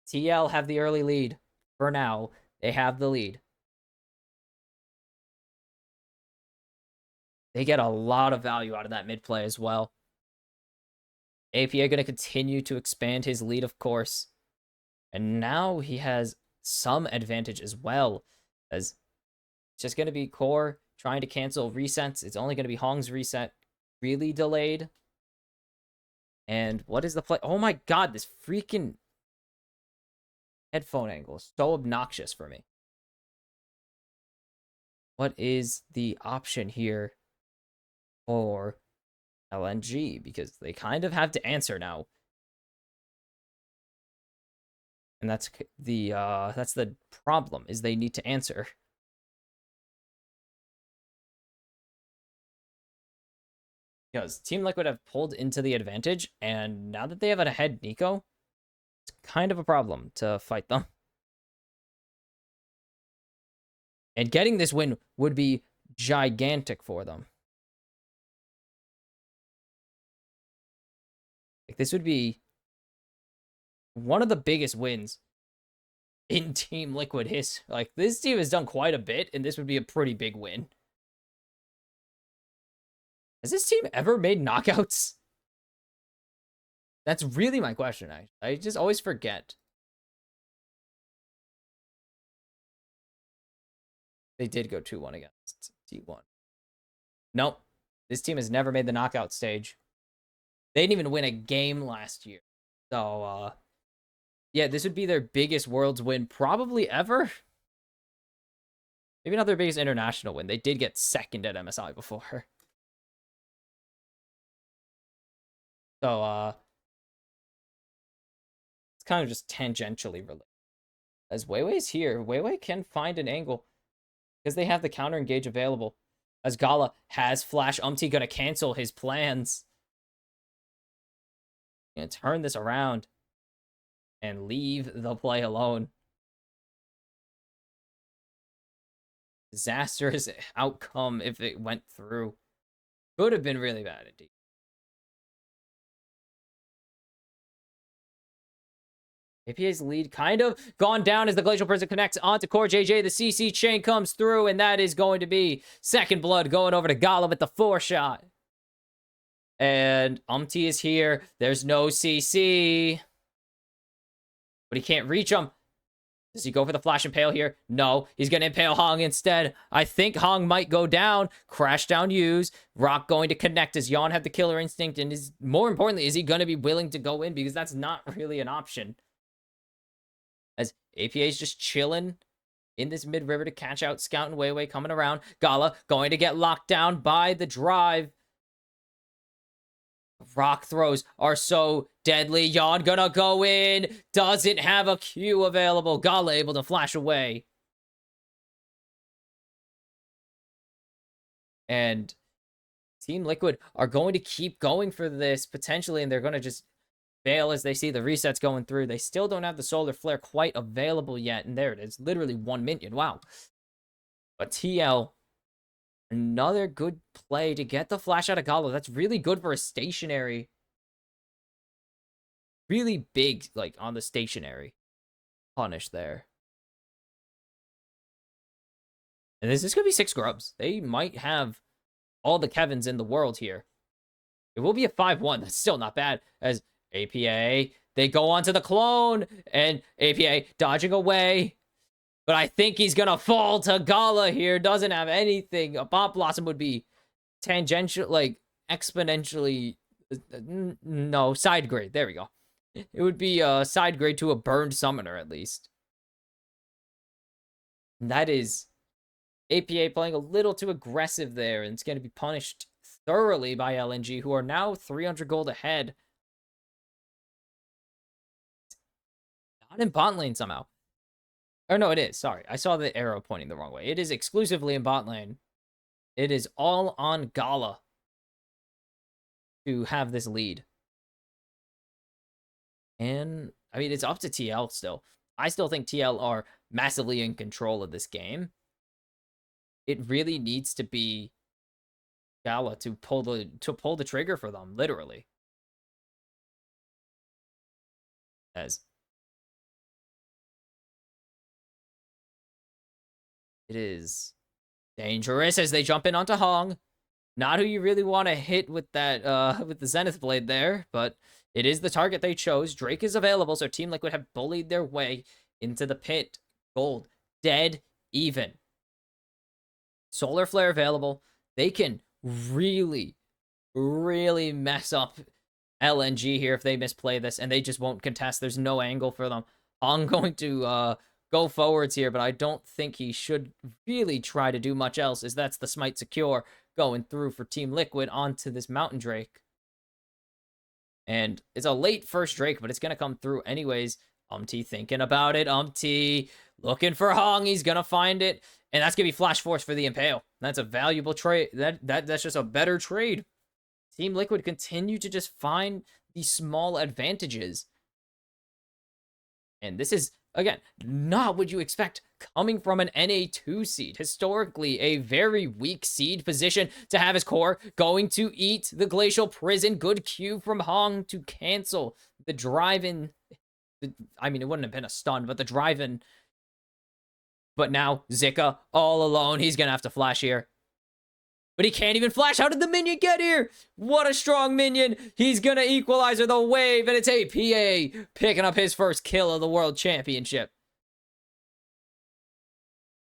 TL have the early lead. For now, they have the lead. They get a lot of value out of that mid play as well. APA going to continue to expand his lead, of course. And now he has some advantage as well, as it's just going to be Core trying to cancel resets. It's only going to be Hong's reset really delayed. And what is the play? Oh my god, this freaking headphone angle is so obnoxious for me. what is the option here for LNG? Because they kind of have to answer now. And that's the problem, is they need to answer. Because Team Liquid have pulled into the advantage, and now that they have it ahead Nico, it's kind of a problem to fight them. And getting this win would be gigantic for them. Like, this would be one of the biggest wins in Team Liquid history. Like, this team has done quite a bit, and this would be a pretty big win. Has this team ever made knockouts? That's really my question. I just always forget. They did go 2-1 against T1. Nope. This team has never made the knockout stage. They didn't even win a game last year. So, yeah, this would be their biggest Worlds win probably ever. Maybe not their biggest international win. They did get second at MSI before. So, it's kind of just tangentially related. As Weiwei's here, Weiwei can find an angle because they have the counter engage available. As Gala has flash, gonna cancel his plans. Gonna turn this around and leave the play alone. Disastrous outcome if it went through. Could have been really bad indeed. APA's lead kind of gone down as the Glacial Person connects onto Core JJ. The CC chain comes through, and that is going to be second blood going over to Gala with the 4-shot. And is here. There's no CC. But he can't reach him. Does he go for the flash impale here? No, he's going to impale Hong instead. I think Hong might go down. Crash down use. Rock going to connect. Does Yon have the killer instinct? And more importantly, is he going to be willing to go in? Because that's not really an option. As APA is just chilling in this mid-river to catch out Scout and Weiwei coming around. Gala going to get locked down by the drive. Rock throws are so deadly. Yon gonna go in. Doesn't have a Q available. Gala able to flash away. And Team Liquid are going to keep going for this potentially, and they're going to just fail as they see the resets going through. They still don't have the Solar Flare quite available yet, and there it is. Literally 1 minion. Wow. But TL, another good play to get the flash out of Gala. That's really good for a stationary. Really big, like, on the stationary punish there. And this is going to be 6 grubs. They might have all the Kevins in the world here. It will be a 5-1. That's still not bad. As APA, they go onto the clone, and APA dodging away. But I think he's going to fall to Gala here. Doesn't have anything. A Bomb Blossom would be tangential, like, exponentially. No, side grade. There we go. It would be a side grade to a burned summoner, at least. And that is APA playing a little too aggressive there, and it's going to be punished thoroughly by LNG, who are now 300 gold ahead. Not in bot lane somehow. Or no, it is. Sorry. I saw the arrow pointing the wrong way. It is exclusively in bot lane. It is all on Gala to have this lead. And, I mean, it's up to TL still. I still think TL are massively in control of this game. It really needs to be Gala to pull the trigger for them, literally. As it is dangerous as they jump in onto Hong. Not who you really want to hit with that with the Zenith Blade there, but it is the target they chose. Drake is available, so Team Liquid have bullied their way into the pit. Gold, dead, even. Solar Flare available. They can really, really mess up LNG here if they misplay this, and they just won't contest. There's no angle for them. I'm going to go forwards here, but I don't think he should really try to do much else, as that's the Smite Secure going through for Team Liquid onto this Mountain Drake. And it's a late first Drake, but it's going to come through anyways. Thinking about it. Looking for Hong. He's going to find it. And that's going to be Flash Force for the Impale. That's a valuable trade. That's just a better trade. Team Liquid continue to just find these small advantages. And this is, again, not what you expect coming from an NA2 seed. Historically, a very weak seed position to have his core going to eat the Glacial Prison. Good cue from Hong to cancel the drive-in. I mean, it wouldn't have been a stun, but the drive-in. But now, Zika, all alone. He's going to have to flash here. But he can't even flash. How did the minion get here? What a strong minion. He's going to equalizer the wave, and it's APA picking up his first kill of the World Championship.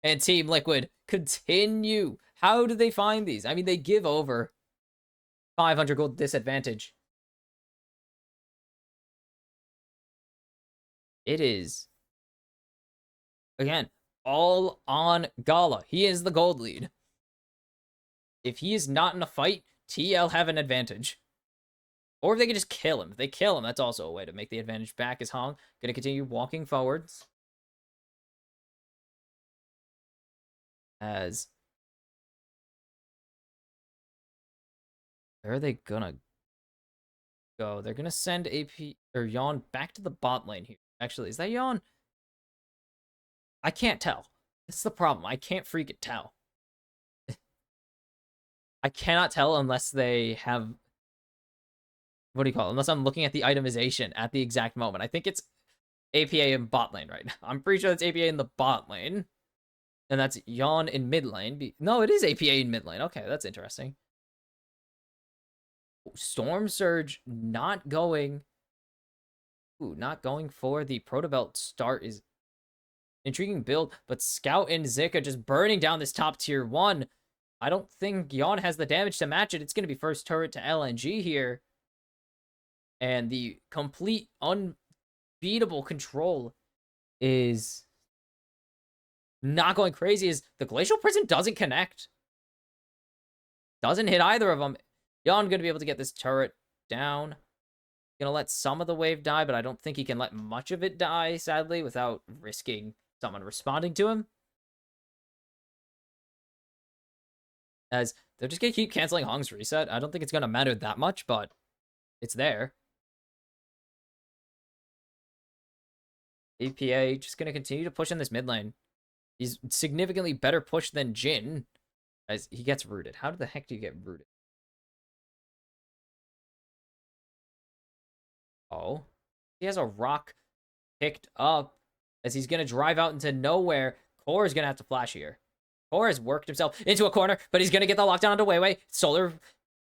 And Team Liquid continue. How do they find these? I mean, they give over 500 gold disadvantage. It is, again, all on Gala. He is the gold lead. If he is not in a fight, TL have an advantage. Or if they can just kill him. If they kill him, that's also a way to make the advantage back. Is Hong going to continue walking forwards? As... where are they going to go? They're going to send AP or Yawn back to the bot lane here. Actually, is that Yawn? I can't tell. That's the problem. I can't freaking tell. I cannot tell unless they have... what do you call it? Unless I'm looking at the itemization at the exact moment. I think it's APA in bot lane right now. I'm pretty sure it's APA in the bot lane. And that's Yawn in mid lane. No, it is APA in mid lane. Okay, that's interesting. Storm Surge not going... ooh, not going for the Protobelt start is intriguing build, but Scout and Zika just burning down this top tier 1. I don't think Yawn has the damage to match it. It's going to be first turret to LNG here. And the complete unbeatable control is not going crazy as the Glacial Prison doesn't connect. Doesn't hit either of them. Yawn going to be able to get this turret down. Gonna let some of the wave die, but I don't think he can let much of it die, sadly, without risking someone responding to him. As they're just gonna keep canceling Hong's reset. I don't think it's gonna matter that much, but it's there. APA just gonna continue to push in this mid lane. He's significantly better push than Jin, as he gets rooted. How the heck do you get rooted? Oh, he has a rock picked up as he's going to drive out into nowhere. Core is going to have to flash here. Core has worked himself into a corner, but he's going to get the lockdown onto Weiwei. Solar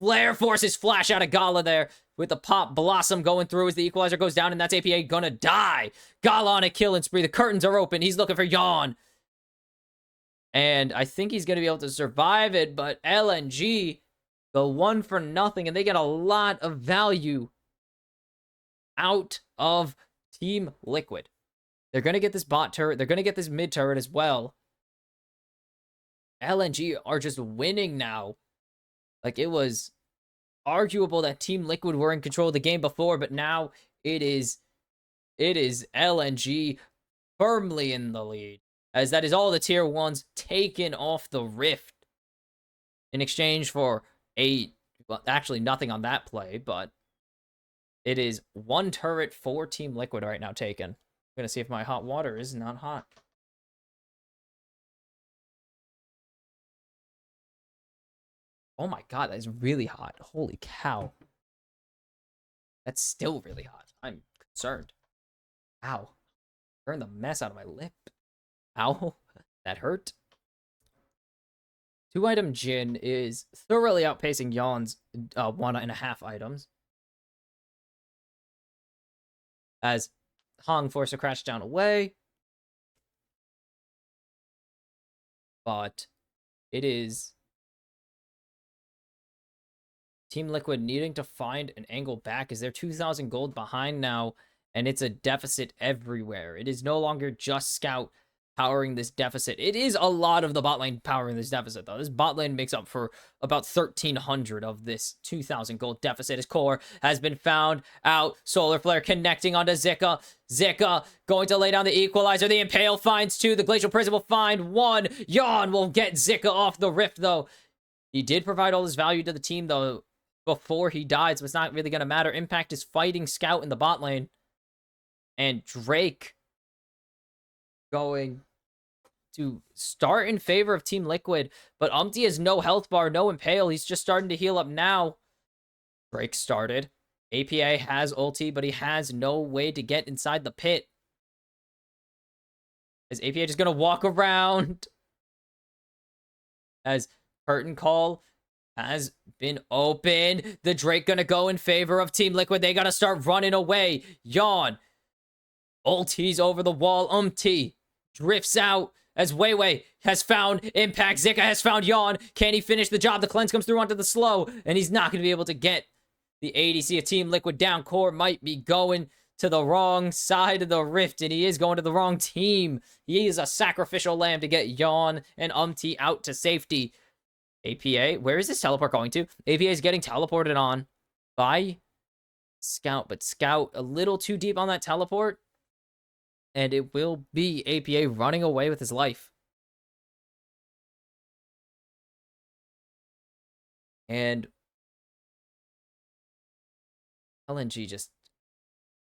Flare forces flash out of Gala there with the Pop Blossom going through as the equalizer goes down, and that's APA going to die. Gala on a killing spree. The curtains are open. He's looking for Yawn. And I think he's going to be able to survive it, but LNG, the 1-for-0, and they get a lot of value out of Team Liquid. They're going to get this bot turret. They're going to get this mid turret as well. LNG are just winning now. Like, it was arguable that Team Liquid were in control of the game before, but now it is LNG firmly in the lead, as that is all the tier 1s taken off the Rift in exchange for well, actually nothing on that play, but it is 1 turret for Team Liquid right now taken. I'm going to see if my hot water is not hot. Oh my god, that is really hot. Holy cow. That's still really hot. I'm concerned. Ow. Burned the mess out of my lip. Ow. That hurt. 2-item Jin is thoroughly outpacing Yawn's 1.5 items. As Hong forced a crash down away. But it is Team Liquid needing to find an angle back, as they're 2,000 gold behind now, and it's a deficit everywhere. It is no longer just Scout powering this deficit. It is a lot of the bot lane powering this deficit, though. This bot lane makes up for about 1,300 of this 2,000 gold deficit. His core has been found out. Solar Flare connecting onto Zika. Zika going to lay down the equalizer. The Impale finds 2. The Glacial Prison will find 1. Yawn will get Zika off the Rift, though. He did provide all his value to the team, though, before he died, so it's not really going to matter. Impact is fighting Scout in the bot lane. And Drake going to start in favor of Team Liquid, but Umpty has no health bar, no Impale. He's just starting to heal up now. Drake started. APA has ulti, but he has no way to get inside the pit. Is APA just going to walk around? As curtain call has been open. The Drake going to go in favor of Team Liquid. They got to start running away. Yawn. Ulti's over the wall. Umpty drifts out as Weiwei has found Impact. Zika has found Yawn. Can he finish the job? The cleanse comes through onto the slow, and he's not going to be able to get the ADC of Team Liquid down. Core might be going to the wrong side of the rift, and he is going to the wrong team. He is a sacrificial lamb to get Yawn and Umpty out to safety. APA, where is this teleport going to? APA is getting teleported on by Scout, but Scout a little too deep on that teleport. And it will be APA running away with his life. And LNG just...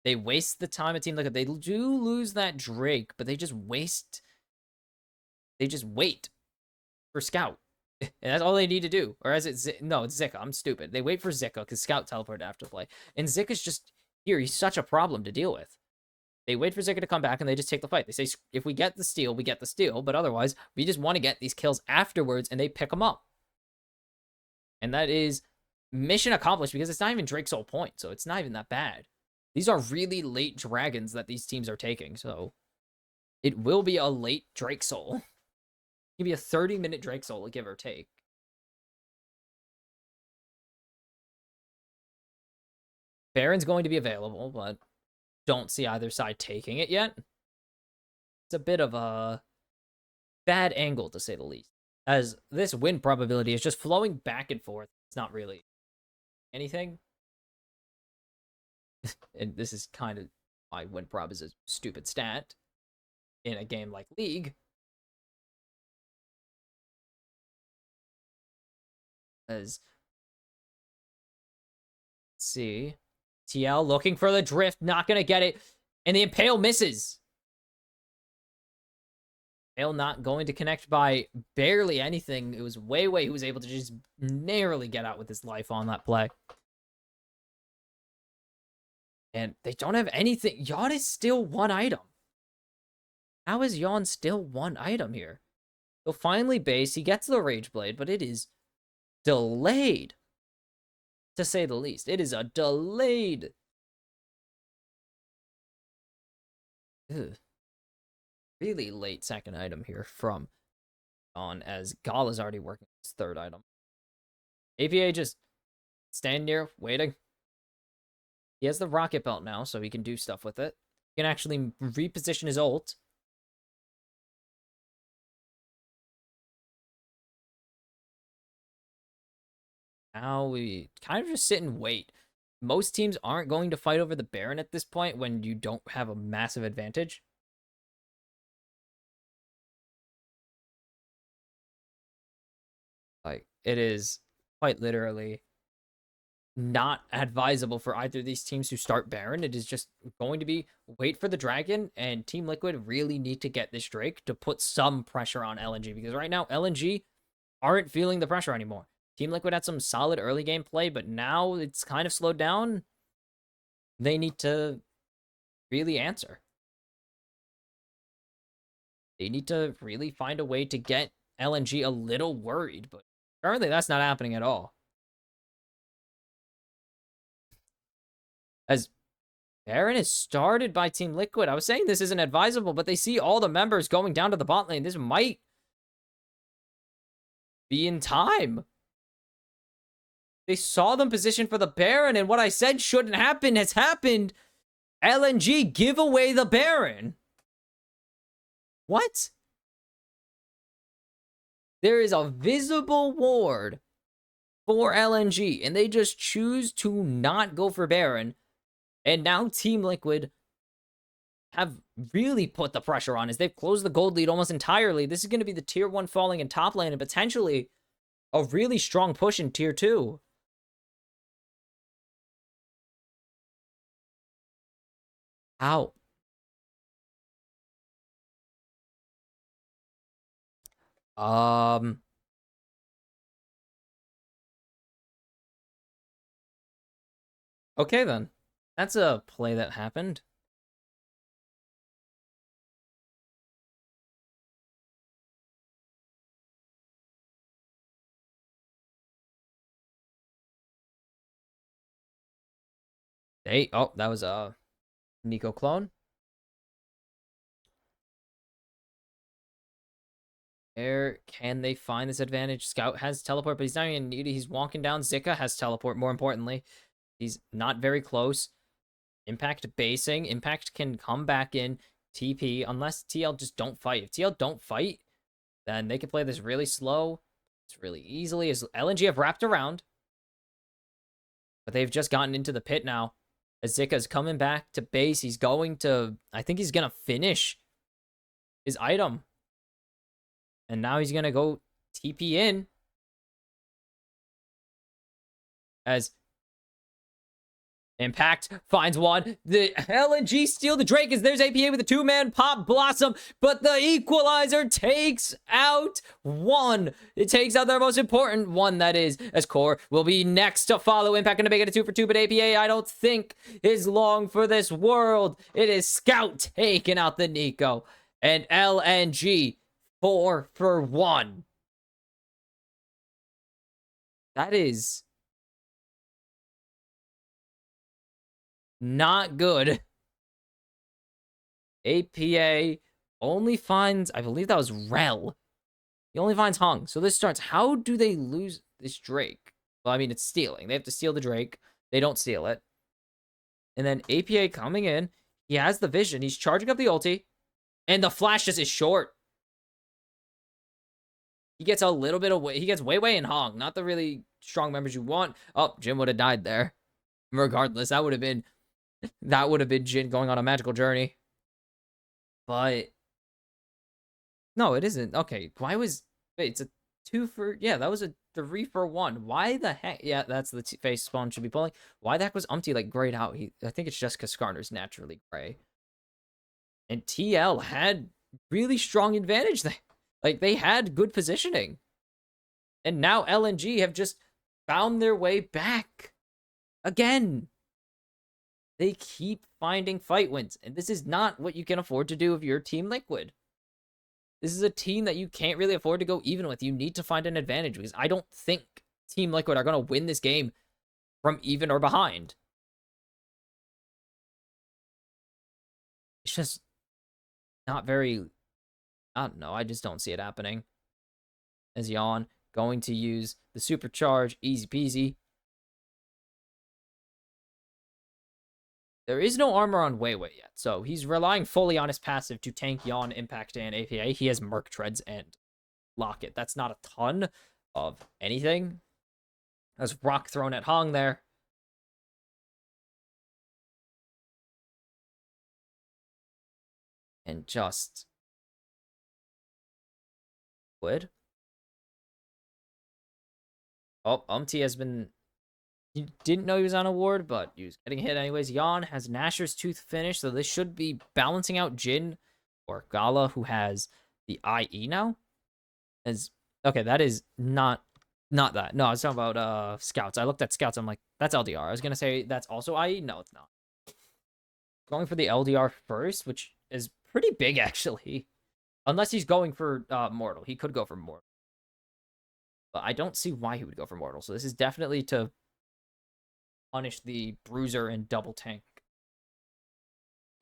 They waste the time at Team Liquid. They do lose that Drake, but they just waste... They just wait for Scout. And that's all they need to do. Or is it... No, it's Zika. I'm stupid. They wait for Zika because Scout teleported after play. And Zika's just... Here, he's such a problem to deal with. They wait for Zika to come back, and they just take the fight. They say, if we get the steal, we get the steal. But otherwise, we just want to get these kills afterwards, and they pick them up. And that is mission accomplished, because it's not even Drake's whole point, so it's not even that bad. These are really late dragons that these teams are taking, so it will be a late Drake Soul. It'll be a 30-minute Drake Soul, give or take. Baron's going to be available, but don't see either side taking it yet. It's a bit of a bad angle, to say the least, as this win probability is just flowing back and forth. It's not really anything. And this is kind of why win prob is a stupid stat in a game like League. As, let's see, TL looking for the drift, not gonna get it, and the Impale misses. Impale not going to connect by barely anything. It was Weiwei who was able to just narrowly get out with his life on that play. And they don't have anything. Yawn is still one item. How is Yawn still one item here? He'll finally base. He gets the Rage Blade, but it is delayed, to say the least. It is a delayed. Ugh. Really late second item here from Yawn, as Gal is already working his third item. APA just standing here, waiting. He has the rocket belt now, so he can do stuff with it. He can actually reposition his ult. Now we kind of just sit and wait. Most teams aren't going to fight over the Baron at this point when you don't have a massive advantage. Like, it is quite literally not advisable for either of these teams to start Baron. It is just going to be wait for the dragon, and Team Liquid really need to get this Drake to put some pressure on LNG, because right now LNG aren't feeling the pressure anymore. Team Liquid had some solid early game play, but now it's kind of slowed down. They need to really answer. They need to really find a way to get LNG a little worried, but currently that's not happening at all. As Baron is started by Team Liquid. I was saying this isn't advisable, but they see all the members going down to the bot lane. This might be in time. They saw them position for the Baron, and what I said shouldn't happen has happened. LNG give away the Baron. What? There is a visible ward for LNG, and they just choose to not go for Baron. And now Team Liquid have really put the pressure on as they've closed the gold lead almost entirely. This is going to be the tier 1 falling in top lane and potentially a really strong push in tier 2. How? Okay then. That's a play that happened. Oh, that was a Nico clone. Where can they find this advantage? Scout has teleport, but he's not even needed. He's walking down. Zika has teleport, more importantly. He's not very close. Impact basing. Impact can come back in TP unless TL just don't fight. If TL don't fight, then they can play this really slow. It's really easily as LNG have wrapped around. But they've just gotten into the pit now. As Zika's coming back to base, he's going to... I think he's going to finish his item. And now he's going to go TP in. As Impact finds one. The LNG steal the Drake as there's APA with a 2-man pop Blossom, but the equalizer takes out one. It takes out their most important one, that is, as Core will be next to follow. Impact gonna make it a 2-for-2, but APA I don't think is long for this world. It is Scout taking out the Nico, and LNG 4-for-1. That is not good. APA only finds, I believe that was Rel. He only finds Hung. So this starts, how do they lose this Drake? Well, I mean, it's stealing. They have to steal the Drake. They don't steal it. And then APA coming in. He has the vision. He's charging up the ulti. And the flash just is short. He gets a little bit away. He gets way in Hung. Not the really strong members you want. Oh, Jin would have died there. Regardless, that would have been Jin going on a magical journey. But no, it isn't. Okay, why was... Wait, it's a 2-for... Yeah, that was a 3-for-1. Why the heck... Yeah, that's the face spawn should be pulling. Why the heck was Umpty, like, grayed out? I think it's just because Skarner's naturally gray. And TL had really strong advantage there. Like, they had good positioning. And now LNG have just found their way back. Again. They keep finding fight wins. And this is not what you can afford to do if you're Team Liquid. This is a team that you can't really afford to go even with. You need to find an advantage because I don't think Team Liquid are going to win this game from even or behind. It's just not very... I don't know. I just don't see it happening. As Yawn going to use the supercharge. Easy peasy. There is no armor on Weiwei yet, so he's relying fully on his passive to tank Yawn, Impact, and APA. He has Merc Treads and Locket. That's not a ton of anything. There's rock thrown at Hong there. And just... Wood. Oh, Umpty has been... He didn't know he was on a ward, but he was getting hit anyways. Yawn has Nasher's Tooth finish, so this should be balancing out Jin or Gala, who has the IE now. Okay, that is not that. No, I was talking about Scouts. I looked at Scouts, I'm like, that's LDR. I was going to say that's also IE. No, it's not. Going for the LDR first, which is pretty big, actually. Unless he's going for Mortal. He could go for Mortal. But I don't see why he would go for Mortal. So this is definitely to punish the Bruiser and double tank.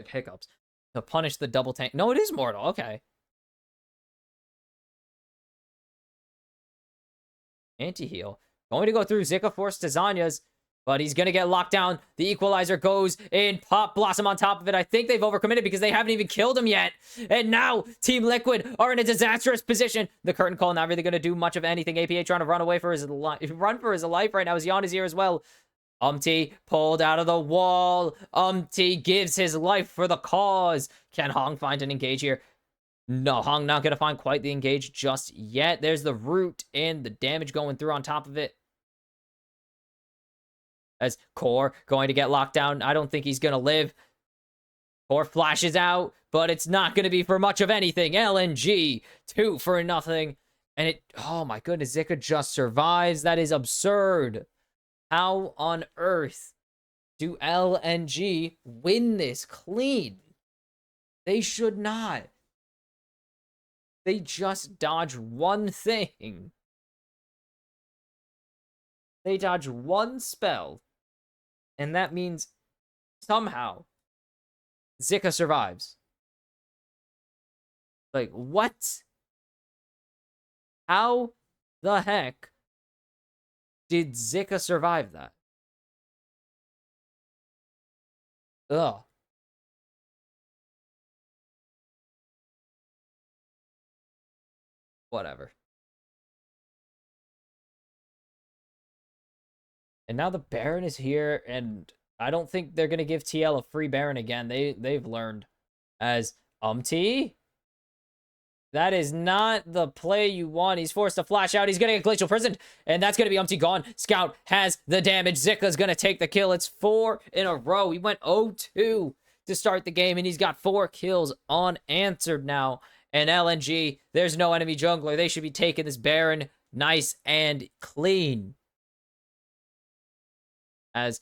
Hiccups. To punish the double tank. No, it is Mortal. Okay. Anti-heal. Going to go through Zika Force to Zanya's. But he's going to get locked down. The equalizer goes in. Pop Blossom on top of it. I think they've overcommitted because they haven't even killed him yet. And now Team Liquid are in a disastrous position. The curtain call not really going to do much of anything. APA trying to run away for his life. Run for his life right now. His Yawn is here as well. Pulled out of the wall. Gives his life for the cause. Can Hong find an engage here? No, Hong not going to find quite the engage just yet. There's the root and the damage going through on top of it. As Core going to get locked down. I don't think he's going to live. Core flashes out, but it's not going to be for much of anything. LNG, 2-0. And it, oh my goodness, Zika just survives. That is absurd. How on earth do LNG win this clean? They should not. They just dodge one thing. They dodge one spell. And that means somehow Zika survives. Like, what? How the heck did Zika survive that? Ugh. Whatever. And now the Baron is here, and I don't think they're gonna give TL a free Baron again. They've learned. As that is not the play you want. He's forced to flash out. He's gonna get Glacial Prison, and that's gonna be gone. Scout has the damage. Zika's gonna take the kill. It's 4 in a row. He went 0-2 to start the game, and he's got 4 kills unanswered now. And LNG, there's no enemy jungler. They should be taking this Baron nice and clean. As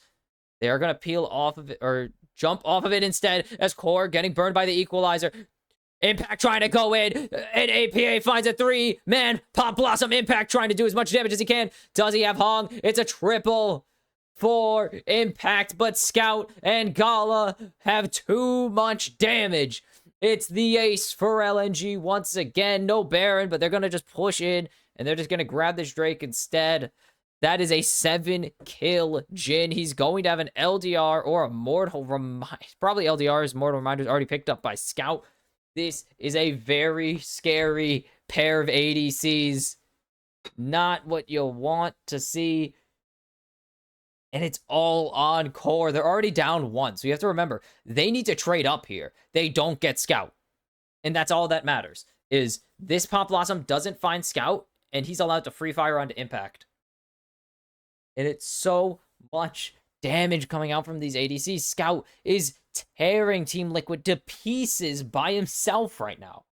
they are going to peel off of it, or jump off of it instead, as Core getting burned by the equalizer. Impact trying to go in, and APA finds a 3-man Pop Blossom. Impact trying to do as much damage as he can. Does he have Hong? It's a triple for Impact, but Scout and Gala have too much damage. It's the ace for LNG once again. No Baron, but they're going to just push in, and they're just going to grab this Drake instead. That is a 7-kill Jhin. He's going to have an LDR or a Mortal Reminder. Probably LDR is Mortal Reminders already picked up by Scout. This is a very scary pair of ADCs. Not what you want to see. And it's all on Core. They're already down 1. So you have to remember, they need to trade up here. They don't get Scout. And that's all that matters. Is this Pop Blossom doesn't find Scout, and he's allowed to free fire onto Impact. And it's so much damage coming out from these ADCs. Scout is tearing Team Liquid to pieces by himself right now.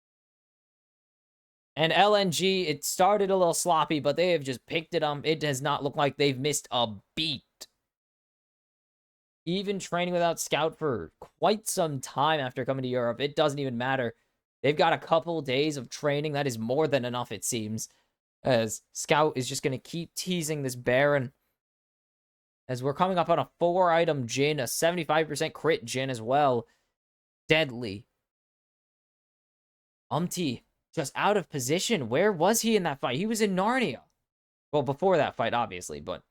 And LNG, it started a little sloppy, but they have just picked it up. It does not look like they've missed a beat. Even training without Scout for quite some time after coming to Europe, it doesn't even matter. They've got a couple days of training. That is more than enough, it seems. As Scout is just going to keep teasing this Baron. As we're coming up on a 4-item Jhin, a 75% crit Jhin as well. Deadly. Just out of position. Where was he in that fight? He was in Narnia. Well, before that fight, obviously, but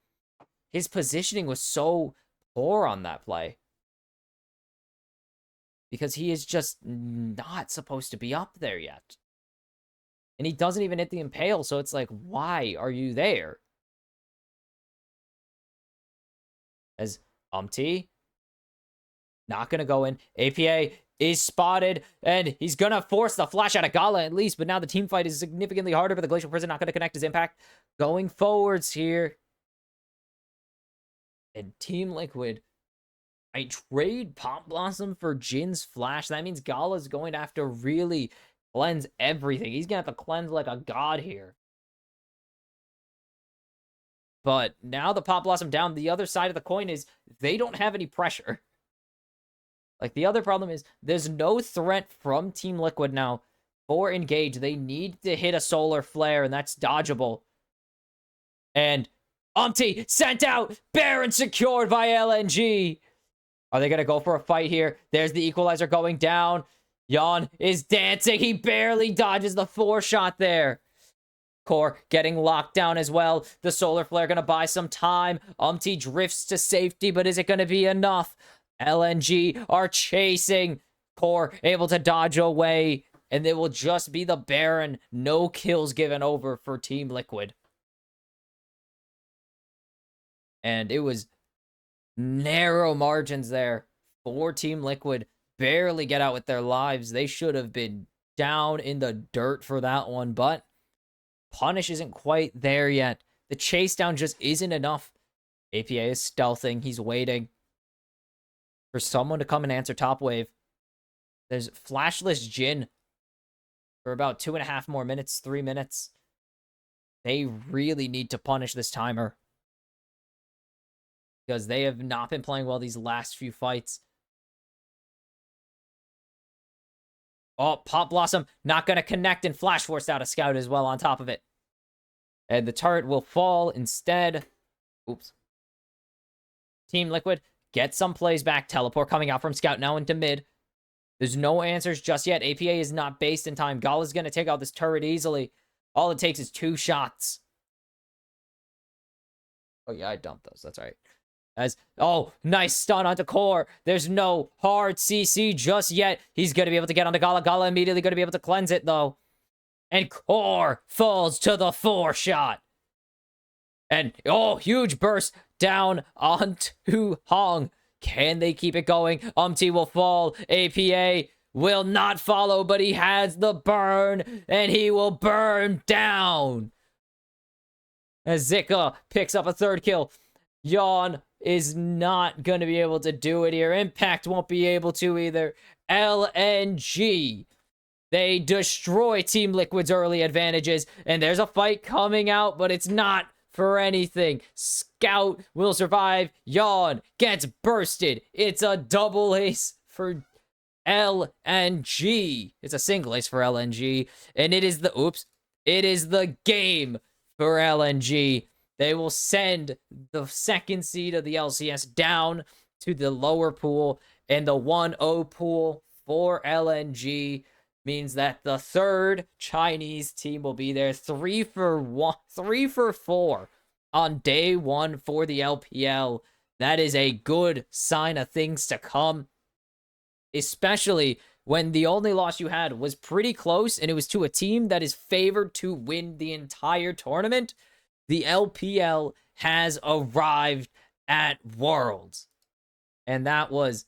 his positioning was so poor on that play. Because he is just not supposed to be up there yet. And he doesn't even hit the Impale, so it's like, why are you there? As not gonna go in. APA is spotted, and he's gonna force the flash out of Gala at least, but now the team fight is significantly harder, but the Glacial Prison not gonna connect his Impact. Going forwards here. And Team Liquid, I trade Pop Blossom for Jin's flash. That means Gala's going to have to really cleanse everything. He's gonna have to cleanse like a god here. But now the Pop Blossom down, the other side of the coin is they don't have any pressure. Like, the other problem is there's no threat from Team Liquid now for engage. They need to hit a Solar Flare, and that's dodgeable. And sent out. Baron secured by LNG. Are they going to go for a fight here? There's the equalizer going down. Yawn is dancing. He barely dodges the 4-shot there. Core getting locked down as well. The solar flare gonna buy some time. Drifts to safety, but is it gonna be enough? LNG are chasing. Core able to dodge away, and it will just be the Baron. No kills given over for Team Liquid. And it was narrow margins there for Team Liquid. Barely get out with their lives. They should have been down in the dirt for that one, but Punish isn't quite there yet. The chase down just isn't enough. APA is stealthing. He's waiting for someone to come and answer top wave. There's flashless Jhin for about 2.5 more minutes, 3 minutes. They really need to punish this timer, because they have not been playing well these last few fights. Oh, Pop Blossom not going to connect, and Flash forced out a Scout as well on top of it. And the turret will fall instead. Oops. Team Liquid get some plays back. Teleport coming out from Scout now into mid. There's no answers just yet. APA is not based in time. Gala's going to take out this turret easily. All it takes is 2 shots. Oh, yeah, I dumped those. That's right. Oh, nice stun onto Core. There's no hard CC just yet. He's going to be able to get onto Gala. Gala immediately going to be able to cleanse it, though. And Core falls to the 4 shot. And, oh, huge burst down onto Hong. Can they keep it going? Will fall. APA will not follow, but he has the burn, and he will burn down. As Zika picks up a 3rd kill. Yawn is not going to be able to do it here. Impact won't be able to either. LNG. They destroy Team Liquid's early advantages, and there's a fight coming out, but it's not for anything. Scout will survive. Yawn gets bursted. It's a double ace for LNG. It's a single ace for LNG, and it is the game for LNG. They will send the 2nd seed of the LCS down to the lower pool, and the 1-0 pool for LNG means that the 3rd Chinese team will be there. 3 for 4 on day 1 for the LPL. That is a good sign of things to come, especially when the only loss you had was pretty close, and it was to a team that is favored to win the entire tournament. The LPL has arrived at Worlds. And that was...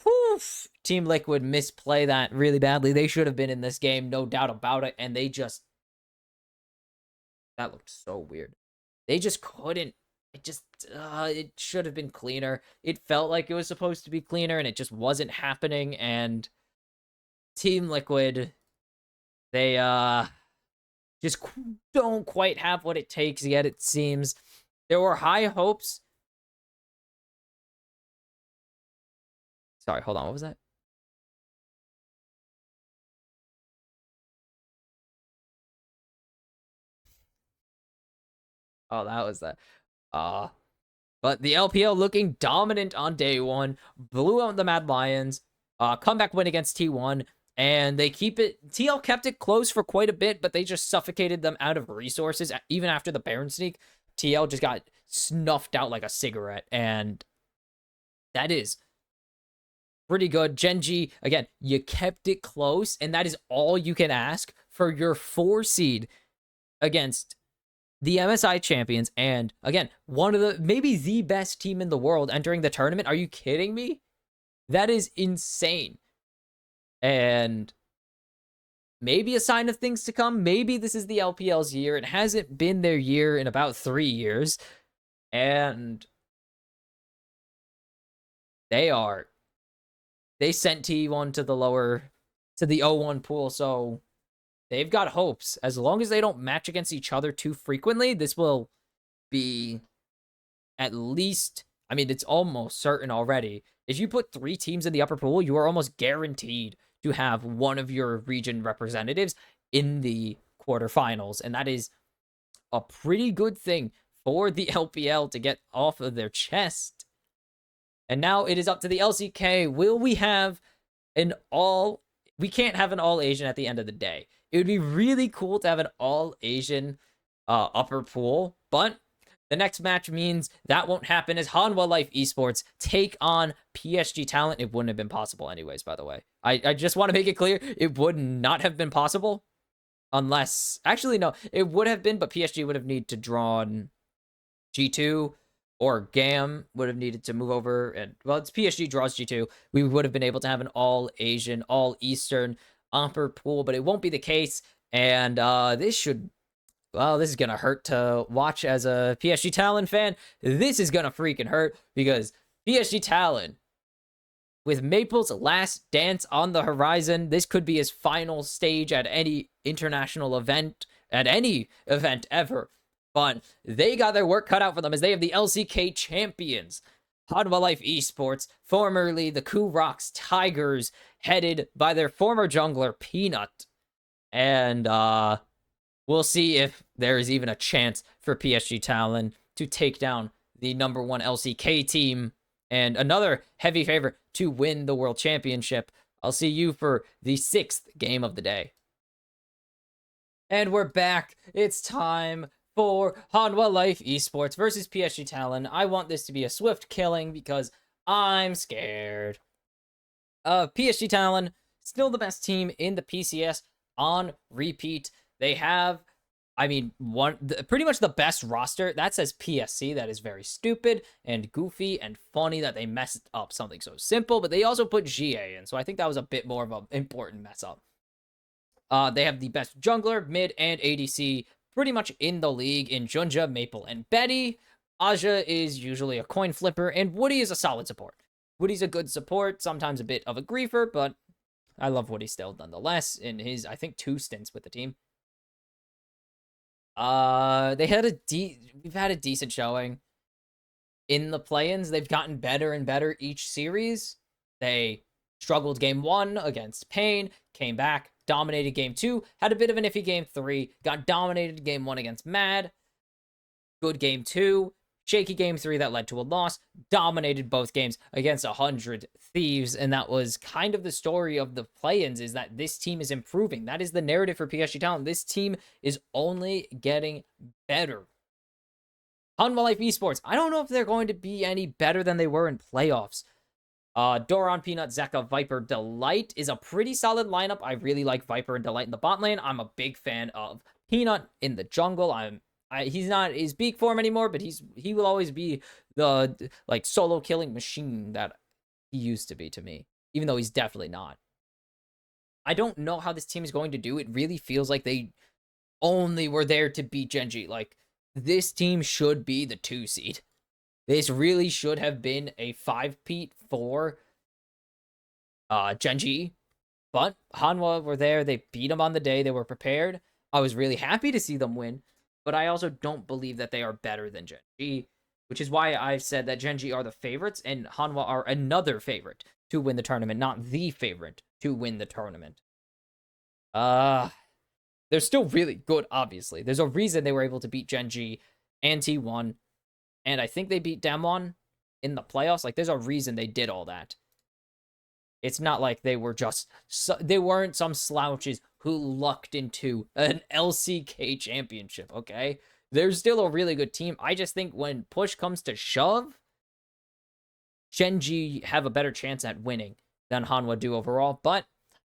Woof! Team Liquid misplay that really badly. They should have been in this game, no doubt about it. And they just... That looked so weird. They just couldn't... it should have been cleaner. It felt like it was supposed to be cleaner, and it just wasn't happening. And Team Liquid, they, just don't quite have what it takes yet, it seems. There were high hopes. Sorry, hold on. What was that? Oh, that was that. But the LPL looking dominant on day 1. Blew out the Mad Lions. Comeback win against T1. And they keep it... TL kept it close for quite a bit, but they just suffocated them out of resources. Even after the Baron sneak, TL just got snuffed out like a cigarette. And that is pretty good. Genji, again, you kept it close, and that is all you can ask for your 4 seed against the MSI champions. And again, one of the... maybe the best team in the world entering the tournament. Are you kidding me? That is insane. And maybe a sign of things to come. Maybe this is the LPL's year. It hasn't been their year in about 3 years. And they sent T1 to the 0-1 pool. So they've got hopes. As long as they don't match against each other too frequently, this will be at least... I mean, it's almost certain already. If you put 3 teams in the upper pool, you are almost guaranteed to have one of your region representatives in the quarterfinals. And that is a pretty good thing for the LPL to get off of their chest. And now it is up to the LCK. Will we have an all we can't have an all Asian at the end of the day. It would be really cool to have an all Asian upper pool, but the next match means that won't happen as Hanwha Life Esports take on PSG Talent. It wouldn't have been possible anyways, by the way. I just want to make it clear, it would not have been possible unless... Actually, no, it would have been, but PSG would have needed to draw on G2, or GAM would have needed to move over. And, well, it's PSG draws G2. We would have been able to have an all-Asian, all-Eastern upper pool, but it won't be the case. And this should... Well, this is going to hurt to watch as a PSG Talon fan. This is going to freaking hurt because PSG Talon, with Maple's last dance on the horizon, this could be his final stage at any international event, at any event ever. But they got their work cut out for them as they have the LCK champions, Hanwha Life Esports, formerly the Ku Rocks Tigers, headed by their former jungler, Peanut. And, we'll see if there is even a chance for PSG Talon to take down the #1 LCK team and another heavy favorite to win the World Championship. I'll see you for the 6th game of the day. And we're back. It's time for Hanwha Life Esports versus PSG Talon. I want this to be a swift killing because I'm scared. PSG Talon, still the best team in the PCS on repeat. They have, I mean, pretty much the best roster. That says PSC. That is very stupid and goofy and funny that they messed up something so simple, but they also put GA in, so I think that was a bit more of an important mess up. They have the best jungler, mid, and ADC pretty much in the league in Junja, Maple, and Betty. Aja is usually a coin flipper, and Woody is a solid support. Woody's a good support, sometimes a bit of a griefer, but I love Woody still nonetheless in his, I think, 2 stints with the team. We've had a decent showing in the play-ins. They've gotten better and better each series. They struggled game 1 against Pain, came back, dominated game 2, had a bit of an iffy game 3, got dominated game 1 against Mad, good game 2, shaky game 3 that led to a loss, dominated both games against 100 Thieves, and that was kind of the story of the play-ins, is that this team is improving. That is the narrative for PSG Talent. This team is only getting better. Hanwha Life Esports, I don't know if they're going to be any better than they were in playoffs. Doran, Peanut, Zeka, Viper, Delight is a pretty solid lineup. I really like Viper and Delight in the bot lane. I'm a big fan of Peanut in the jungle. He's not his peak form anymore, but he will always be the like solo killing machine that he used to be to me, even though he's definitely not. I don't know how this team is going to do. It really feels like they only were there to beat Genji. Like, this team should be the 2 seed. This really should have been a 5-peat for Genji, but Hanwha were there. They beat them on the day. They were prepared. I was really happy to see them win, but I also don't believe that they are better than Genji, which is why I've said that Genji are the favorites and Hanwha are another favorite to win the tournament, not the favorite to win the tournament. They're still really good, obviously. There's a reason they were able to beat Genji and T1, and I think they beat Damwon in the playoffs. Like, there's a reason they did all that. It's not like they were they weren't some slouches who lucked into an LCK championship, okay? They're still a really good team. I just think when push comes to shove, Genji have a better chance at winning than Hanwha do overall. But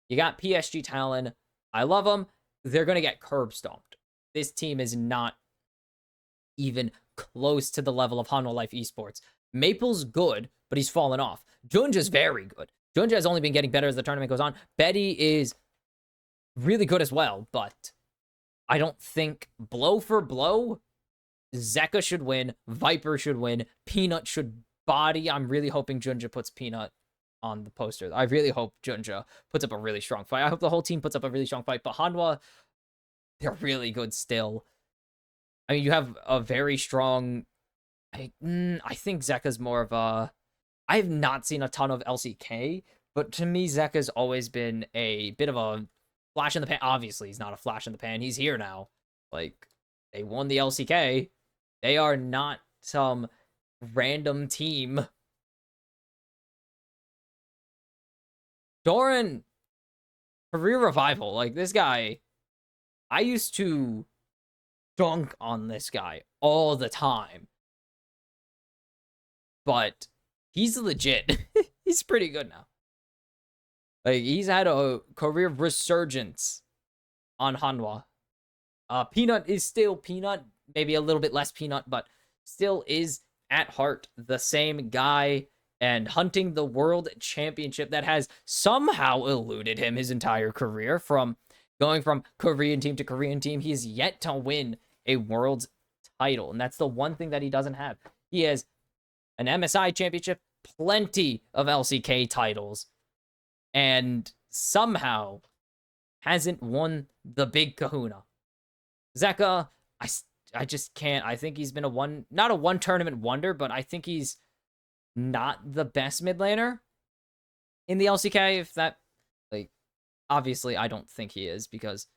you got PSG Talon. I love them. They're going to get curb stomped. This team is not even close to the level of Hanwha Life Esports. Maple's good, but he's fallen off. Junja's very good. Junja has only been getting better as the tournament goes on. Betty is really good as well, but I don't think blow for blow, Zeka should win, Viper should win, Peanut should body. I'm really hoping Junja puts Peanut on the poster. I really hope Junja puts up a really strong fight. I hope the whole team puts up a really strong fight, but Hanwha, they're really good still. I mean, you have a very strong... I think Zeka's more of a... I have not seen a ton of LCK, but to me, Zeka's always been a bit of a flash in the pan. Obviously, he's not a flash in the pan. He's here now. Like, they won the LCK. They are not some random team. Doran career revival. Like, this guy, I used to dunk on this guy all the time. But he's legit. He's pretty good now. Like, he's had a career resurgence on Hanwha. Peanut is still Peanut, maybe a little bit less Peanut, but still is at heart the same guy and hunting the world championship that has somehow eluded him his entire career, from going from Korean team to Korean team. He is yet to win a world title, and that's the one thing that he doesn't have. He has an MSI championship, plenty of LCK titles, and somehow hasn't won the big kahuna. Zeka, I just can't. I think he's been not a one tournament wonder, but I think he's not the best mid laner in the LCK. If that, like, obviously I don't think he is, because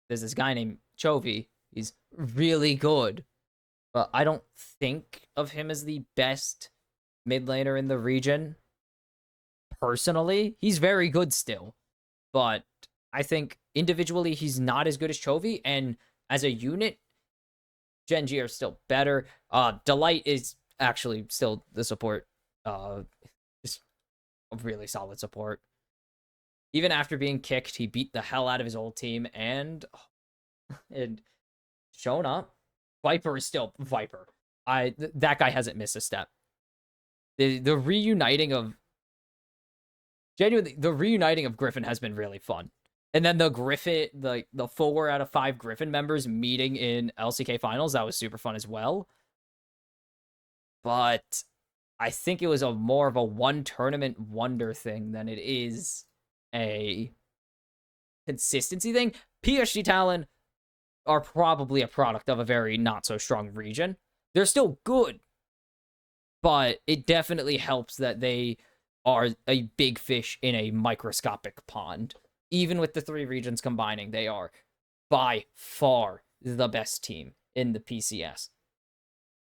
there's this guy named Chovy. He's really good, but I don't think of him as the best mid laner in the region. Personally, he's very good still, but I think individually he's not as good as Chovy, and as a unit, Genji are still better. Delight is actually still the support. Just a really solid support. Even after being kicked, he beat the hell out of his old team, and shown up. Viper is still Viper. That guy hasn't missed a step. The reuniting of Griffin has been really fun. And then the Griffin, the 4 out of 5 Griffin members meeting in LCK finals, that was super fun as well. But I think it was more of a one tournament wonder thing than it is a consistency thing. PSG Talon are probably a product of a very not so strong region. They're still good, but it definitely helps that they are a big fish in a microscopic pond. Even with the 3 regions combining, they are by far the best team in the PCS.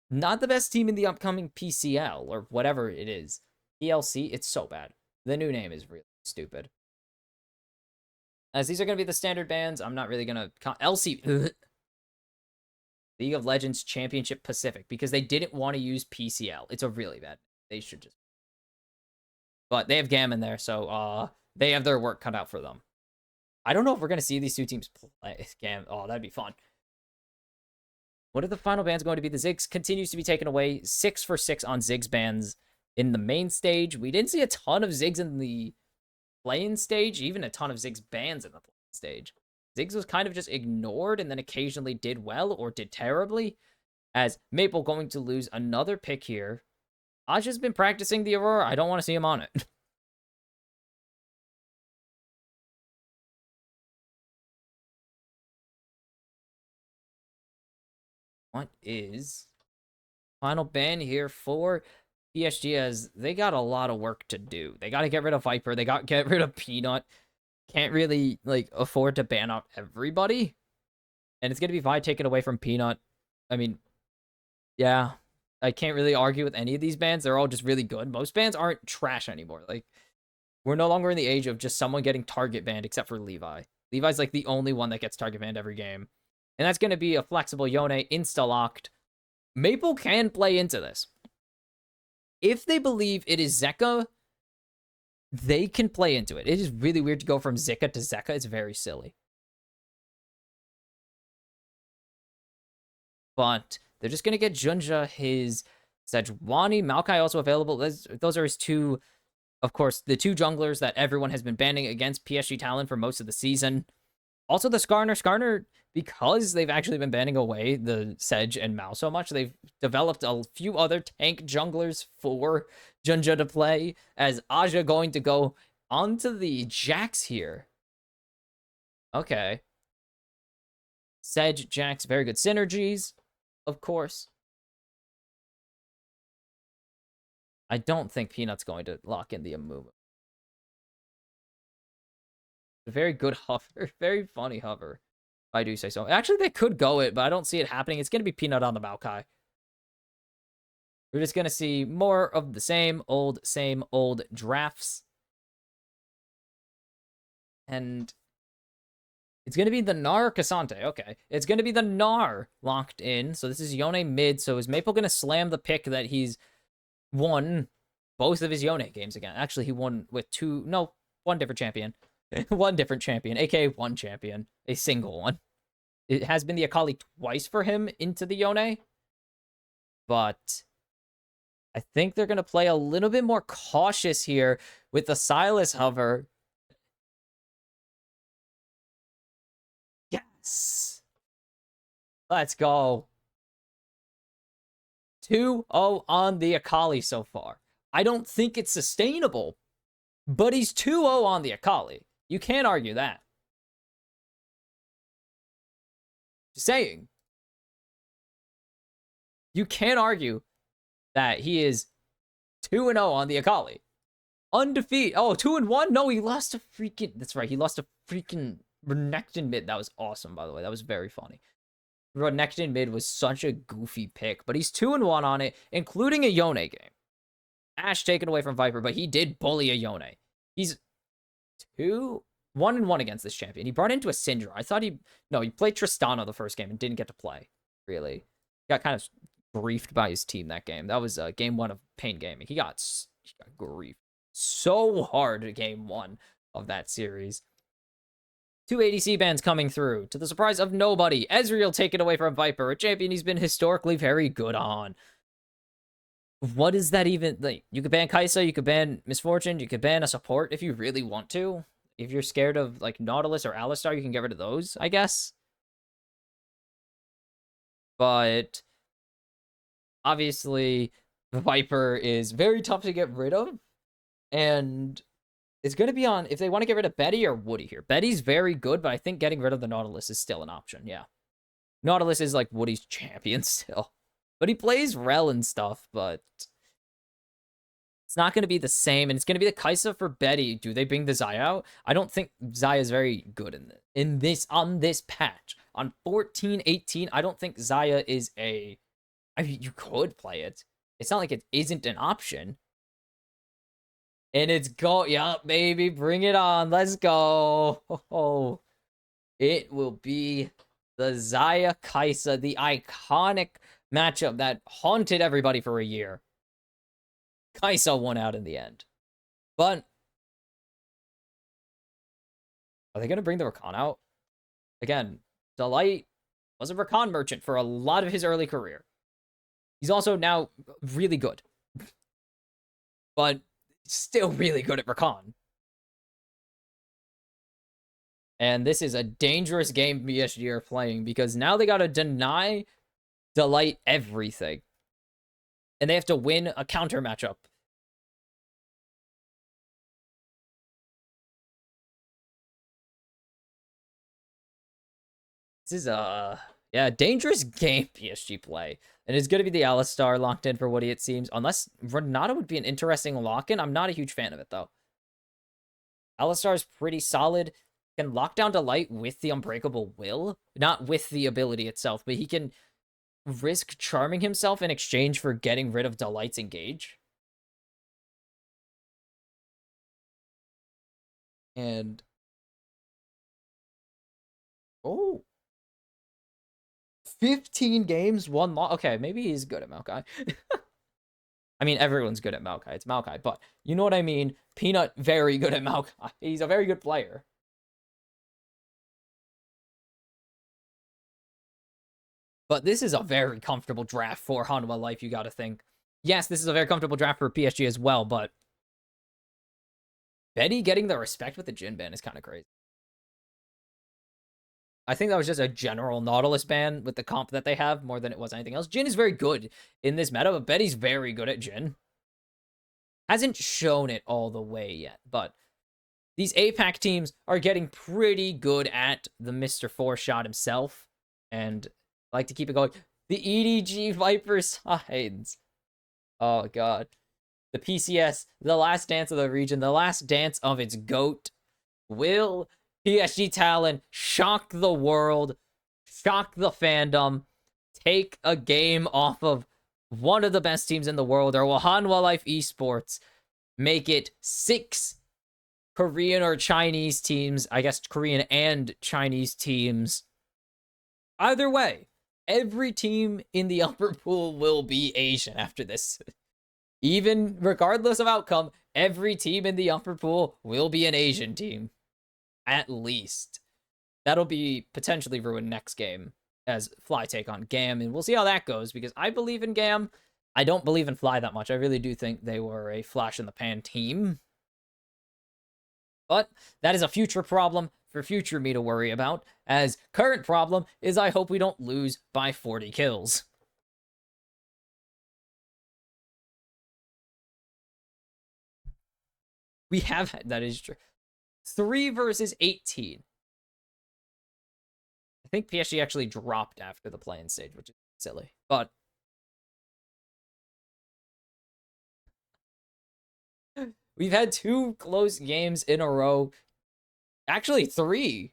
Not the best team in the upcoming PCL, or whatever it is. PLC, it's so bad. The new name is really stupid. As these are going to be the standard bans, I'm not really going to... LC... League of Legends Championship Pacific, because they didn't want to use PCL. It's a really bad... They should just... But they have Gammon there, so they have their work cut out for them. I don't know if we're going to see these two teams play. Oh, that'd be fun. What are the final bans going to be? The Ziggs continues to be taken away. 6 for 6 on Ziggs bans in the main stage. We didn't see a ton of Ziggs in the play-in stage, even a ton of Ziggs bans in the play-in stage. Ziggs was kind of just ignored and then occasionally did well or did terribly. As Maple going to lose another pick here. Aja's been practicing the Aurora. I don't want to see him on it. What is final ban here for PSG? As they got a lot of work to do. They got to get rid of Viper. They got to get rid of Peanut. Can't really, like, afford to ban out everybody. And it's going to be Vi taken away from Peanut. I mean, yeah. I can't really argue with any of these bans. They're all just really good. Most bans aren't trash anymore. Like, we're no longer in the age of just someone getting target banned, except for Levi. Levi's, like, the only one that gets target banned every game. And that's going to be a flexible Yone insta-locked. Maple can play into this. If they believe it is Zeka, they can play into it. It is really weird to go from Zika to Zeka. It's very silly. But they're just going to get Junja his Sejuani. Maokai also available. Those are his two, of course, the 2 junglers that everyone has been banning against PSG Talon for most of the season. Also, the Skarner, because they've actually been banning away the Sedge and Mao so much, they've developed a few other tank junglers for Junja to play, as Aja going to go onto the Jax here. Okay. Sedge, Jax, very good synergies, of course. I don't think Peanut's going to lock in the Amumu. A very good hover. Very funny hover, if I do say so. Actually, they could go it, but I don't see it happening. It's going to be Peanut on the Maokai. We're just going to see more of the same old drafts. And It's going to be the Gnar Cassante. Okay. It's going to be the Gnar locked in. So this is Yone mid. So is Maple going to slam the pick that he's won both of his Yone games again? Actually, he won with one different champion. One different champion, aka one champion. A single one. It has been the Akali twice for him into the Yone. But I think they're going to play a little bit more cautious here with the Silas hover. Yes. Let's go. 2-0 on the Akali so far. I don't think it's sustainable, but he's 2-0 on the Akali. You can't argue that. Just saying. You can't argue that he is 2-0 on the Akali. Undefeated. Oh, 2-1? No, he lost a freaking... That's right. He lost a freaking Renekton mid. That was awesome, by the way. That was very funny. Renekton mid was such a goofy pick, but he's 2-1 on it, including a Yone game. Ashe taken away from Viper, but he did bully a Yone. He's 1-1 against this champion. He brought into a Syndra. I thought he played Tristana the first game and didn't get to play, really. Got kind of griefed by his team that game. That was game 1 of Pain Gaming. He got griefed so hard at game 1 of that series. 2 ADC bans coming through, to the surprise of nobody. Ezreal taken away from Viper, a champion he's been historically very good on. What is that even? Like, you could ban Kai'Sa, you could ban Misfortune, you could ban a support if you really want to. If you're scared of, like, Nautilus or Alistar, you can get rid of those, I guess. But obviously, Viper is very tough to get rid of. And it's going to be on if they want to get rid of Betty or Woody here. Betty's very good, but I think getting rid of the Nautilus is still an option, yeah. Nautilus is, like, Woody's champion still. But he plays Rel and stuff, but it's not going to be the same. And it's going to be the Kai'Sa for Betty. Do they bring the Xayah out? I don't think Xayah is very good on this patch. On 14-18, I don't think Xayah is a... I mean, you could play it. It's not like it isn't an option. And it's yeah, baby, bring it on. Let's go. Oh, it will be the Xayah Kai'Sa, the iconic matchup that haunted everybody for a year. Kai'Sa won out in the end. But are they going to bring the Rakan out? Again, Delight was a Rakan merchant for a lot of his early career. He's also now really good. But still really good at Rakan. And this is a dangerous game PSG are playing because now they got to deny Delight everything. And they have to win a counter matchup. This is a dangerous game PSG play. And it's going to be the Alistar locked in for Woody, it seems. Unless Renata would be an interesting lock-in. I'm not a huge fan of it, though. Alistar is pretty solid. Can lock down Delight with the Unbreakable Will. Not with the ability itself, but he can risk charming himself in exchange for getting rid of Delight's Engage. And... oh... 15 games, 1 loss. Okay, maybe he's good at Maokai. I mean, everyone's good at Maokai. It's Maokai, but you know what I mean? Peanut, very good at Maokai. He's a very good player. But this is a very comfortable draft for Hanwha Life, you gotta think. Yes, this is a very comfortable draft for PSG as well, but Betty getting the respect with the Jhin ban is kind of crazy. I think that was just a general Nautilus ban with the comp that they have more than it was anything else. Jhin is very good in this meta, but Betty's very good at Jhin. Hasn't shown it all the way yet, but these APAC teams are getting pretty good at the Mr. 4-shot himself, and I like to keep it going. The EDG Viper sides. Oh, God. The PCS, the last dance of the region, the last dance of its GOAT. Will PSG Talon shock the world, shock the fandom, take a game off of one of the best teams in the world, or will Hanwha Life Esports make it 6 Korean or Chinese teams, I guess Korean and Chinese teams. Either way, every team in the upper pool will be Asian after this. Even regardless of outcome, every team in the upper pool will be an Asian team. At least. That'll be potentially ruined next game as Fly take on Gam, and we'll see how that goes, because I believe in Gam. I don't believe in Fly that much. I really do think they were a flash in the pan team. But that is a future problem for future me to worry about, as current problem is I hope we don't lose by 40 kills. We have, that is true. 3 versus 18. I think PSG actually dropped after the play-in stage, which is silly. But we've had 2 close games in a row. Actually, 3.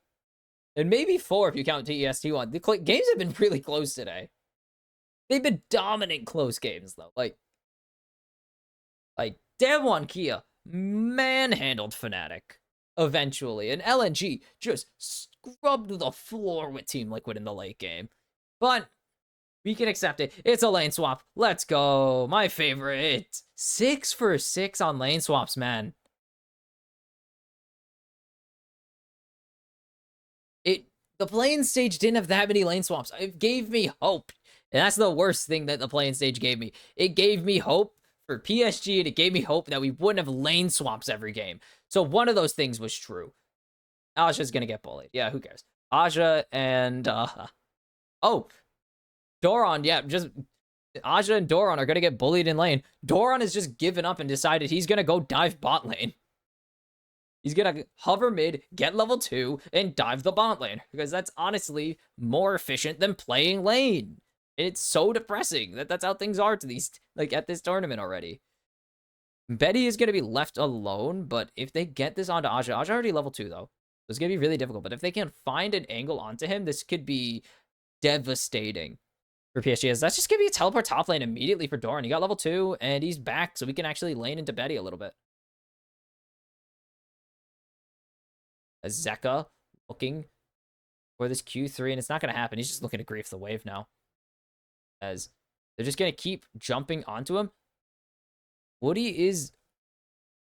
And maybe 4 if you count TEST1. The games have been really close today. They've been dominant close games, though. Like Daewon Kia manhandled Fnatic eventually. And LNG just scrubbed the floor with Team Liquid in the late game. But we can accept it. It's a lane swap. Let's go. My favorite. 6 for 6 on lane swaps, man. The play-in stage didn't have that many lane swaps. It gave me hope. And that's the worst thing that the play-in stage gave me. It gave me hope for PSG, and it gave me hope that we wouldn't have lane swaps every game. So one of those things was true. Aja's gonna get bullied. Yeah, who cares? Aja and oh, Doran, yeah, just Aja and Doran are gonna get bullied in lane. Doran has just given up and decided he's gonna go dive bot lane. He's gonna hover mid, get level 2, and dive the bot lane. Because that's honestly more efficient than playing lane. It's so depressing that that's how things are to these, like, at this tournament already. Betty is gonna be left alone, but if they get this onto Aja already level 2 though. So it's gonna be really difficult. But if they can find an angle onto him, this could be devastating for PSG. That's just gonna be a teleport top lane immediately for Doran. He got level 2, and he's back, so we can actually lane into Betty a little bit. As Zeka looking for this Q3, and it's not going to happen. He's just looking to grief the wave now. As they're just going to keep jumping onto him. Woody is...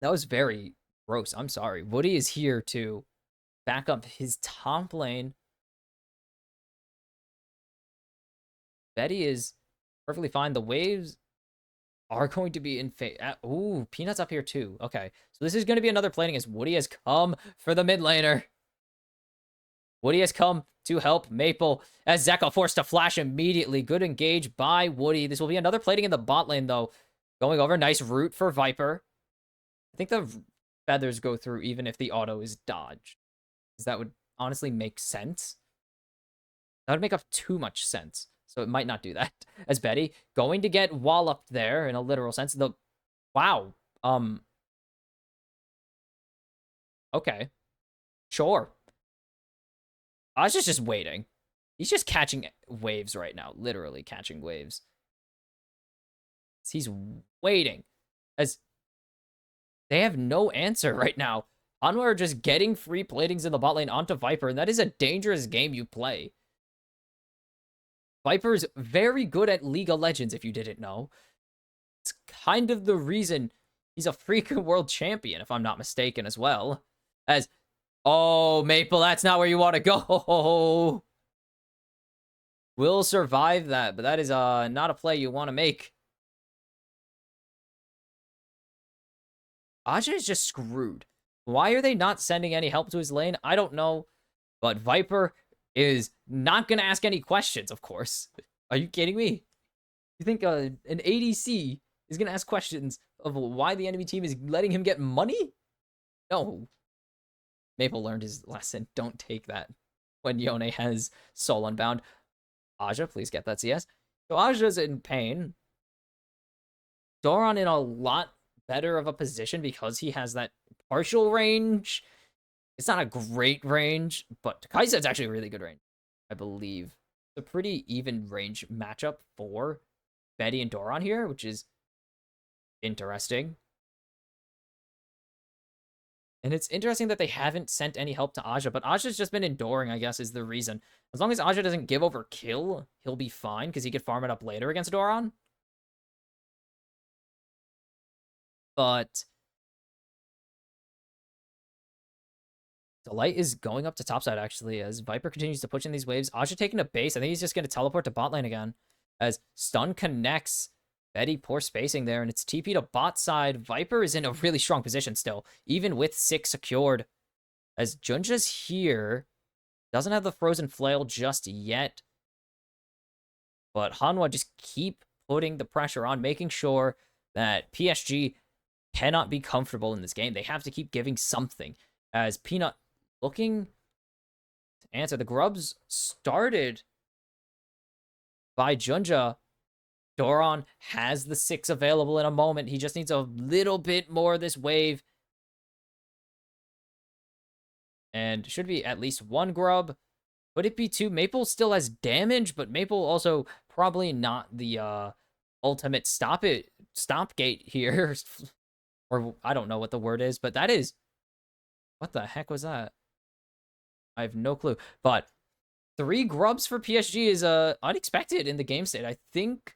That was very gross. I'm sorry. Woody is here to back up his top lane. Betty is perfectly fine. The waves are going to be in favor. Ooh, Peanut's up here too. Okay, so this is going to be another plating as Woody has come for the mid laner. Woody has come to help Maple as Zeka forced to flash immediately. Good engage by Woody. This will be another plating in the bot lane though. Going over, nice root for Viper. I think the feathers go through even if the auto is dodged. Because that would honestly make sense. That would make up too much sense. So it might not do that. As Betty going to get walloped there in a literal sense. Wow. Okay. Sure. Aja's just waiting. He's just catching waves right now. Literally catching waves. He's waiting. As they have no answer right now. Hanwha are just getting free platings in the bot lane onto Viper, and that is a dangerous game you play. Viper's very good at League of Legends, if you didn't know. It's kind of the reason he's a freaking world champion, if I'm not mistaken, as well. As, oh, Maple, that's not where you want to go. Will survive that, but that is not a play you want to make. Aja is just screwed. Why are they not sending any help to his lane? I don't know. But Viper is not going to ask any questions, of course. Are you kidding me? You think an ADC is going to ask questions of why the enemy team is letting him get money? No. Maple learned his lesson. Don't take that when Yone has Soul Unbound. Aja, please get that CS. So Aja's in pain. Doran in a lot better of a position because he has that partial range. It's not a great range, but Kai'Sa's actually a really good range, I believe. It's a pretty even range matchup for Betty and Doran here, which is interesting. And it's interesting that they haven't sent any help to Aja, but Aja's just been enduring, I guess, is the reason. As long as Aja doesn't give over kill, he'll be fine, because he could farm it up later against Doron. But Delight is going up to topside, actually, as Viper continues to push in these waves. Aja taking a base. I think he's just going to teleport to bot lane again. As Stun connects. Betty, poor spacing there, and it's TP to bot side. Viper is in a really strong position still, even with 6 secured. As Junja's here. Doesn't have the Frozen Flail just yet. But Hanwha just keep putting the pressure on, making sure that PSG cannot be comfortable in this game. They have to keep giving something. As Peanut looking to answer. The grubs started by Junja. Doron has the 6 available in a moment. He just needs a little bit more of this wave. And should be at least 1 grub. Would it be 2? Maple still has damage, but Maple also probably not the ultimate stopgate here. Or I don't know what the word is, but that is... What the heck was that? I have no clue. But 3 grubs for PSG is unexpected in the game state. I think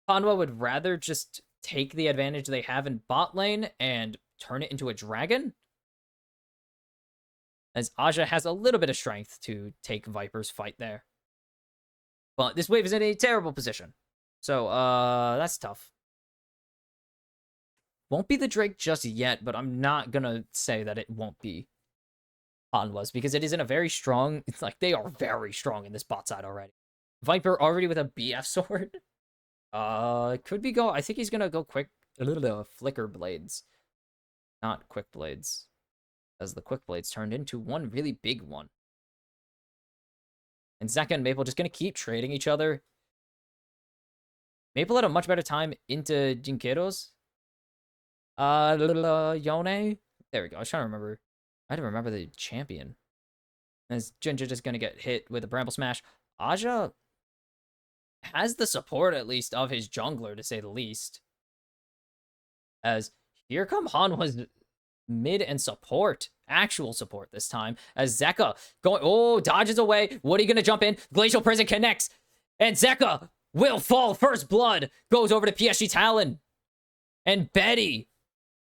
Hanwha would rather just take the advantage they have in bot lane and turn it into a dragon. As Aja has a little bit of strength to take Viper's fight there. But this wave is in a terrible position. So, that's tough. Won't be the Drake just yet, but I'm not gonna say that it won't be Hanwha's, because it is in a very strong... It's like, they are very strong in this bot side already. Viper already with a BF sword. Could be go... I think he's gonna go quick... A little bit of Flicker Blades. Not Quick Blades. As the Quick Blades turned into one really big one. And Zeka and Maple just gonna keep trading each other. Maple had a much better time into Jinkeros. Yone? There we go. I was trying to remember. I had to remember the champion. As Ginger just gonna get hit with a Bramble Smash. Aja has the support, at least, of his jungler, to say the least. As here come Hanwha's mid and support. Actual support this time. As Zeka going... Oh, dodges away. What are you gonna jump in? Glacial Prison connects. And Zeka will fall. First blood goes over to PSG Talon. And Betty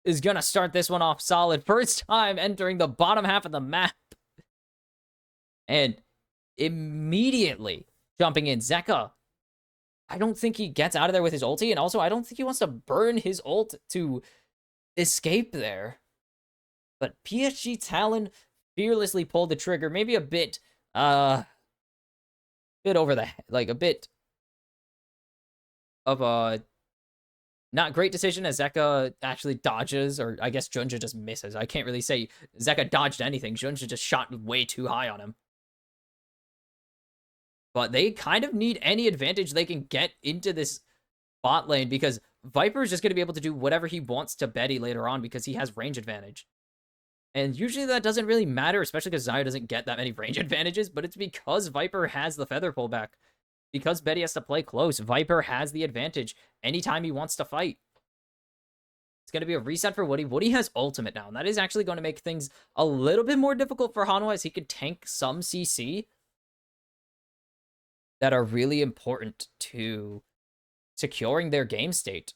is gonna start this one off solid. First time entering the bottom half of the map. And immediately jumping in. Zeka, I don't think he gets out of there with his ulti. And also, I don't think he wants to burn his ult to escape there. But PSG Talon fearlessly pulled the trigger. Maybe a bit over the... Like, a bit of a... Not great decision, as Zeka actually dodges, or I guess Junja just misses. I can't really say Zeka dodged anything. Junja just shot way too high on him. But they kind of need any advantage they can get into this bot lane, because Viper is just going to be able to do whatever he wants to Betty later on, because he has range advantage. And usually that doesn't really matter, especially because Xayah doesn't get that many range advantages, but it's because Viper has the feather pullback. Because Betty has to play close, Viper has the advantage anytime he wants to fight. It's going to be a reset for Woody. Woody has ultimate now, and that is actually going to make things a little bit more difficult for Hanwha, as he could tank some CC that are really important to securing their game state.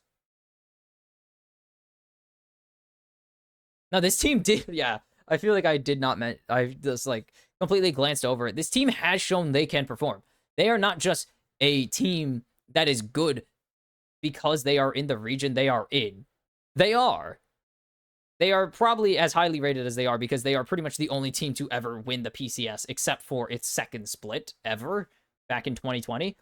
Now, this team did... Yeah, I feel like I did not... I just, like, completely glanced over it. This team has shown they can perform. They are not just a team that is good because they are in the region they are in. They are. They are probably as highly rated as they are because they are pretty much the only team to ever win the PCS, except for its second split ever back in 2020.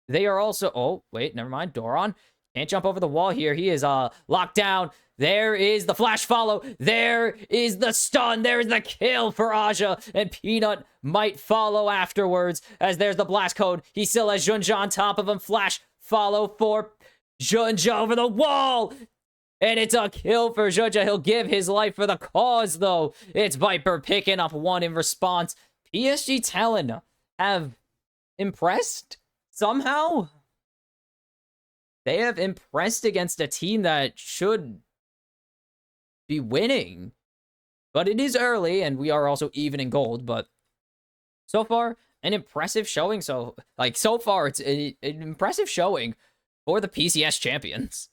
They are also... Oh, wait, never mind. Doron can't jump over the wall here. He is locked down. There is the flash follow. There is the stun. There is the kill for Aja. And Peanut might follow afterwards, as there's the blast code. He still has Junja on top of him. Flash follow for Junja over the wall. And it's a kill for Junja. He'll give his life for the cause, though. It's Viper picking up one in response. PSG Talon have impressed somehow. They have impressed against a team that should be winning. But it is early, and we are also even in gold. But so far, an impressive showing. So far, it's an impressive showing for the PCS champions.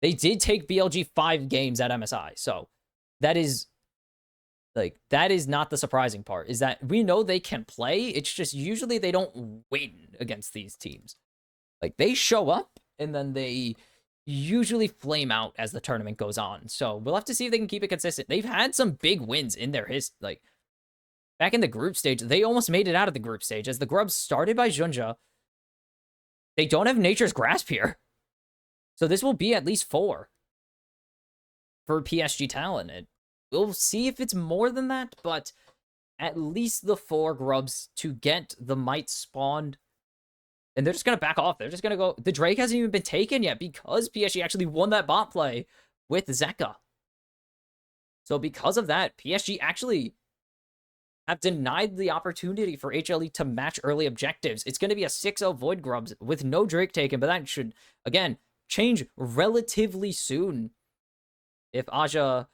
They did take BLG 5 games at MSI. So that is not the surprising part, is that we know they can play. It's just usually they don't win against these teams. Like, they show up, and then they usually flame out as the tournament goes on. So we'll have to see if they can keep it consistent. They've had some big wins in their back in the group stage. They almost made it out of the group stage, as the Grubs started by Junja. They don't have Nature's Grasp here. So this will be at least 4 for PSG Talon. And we'll see if it's more than that, but at least the 4 Grubs to get the Might spawned. And they're just going to back off. They're just going to go. The Drake hasn't even been taken yet because PSG actually won that bot play with Zeka. So because of that, PSG actually have denied the opportunity for HLE to match early objectives. It's going to be a 6-0 Void Grubs with no Drake taken, but that should, again, change relatively soon. If Aja,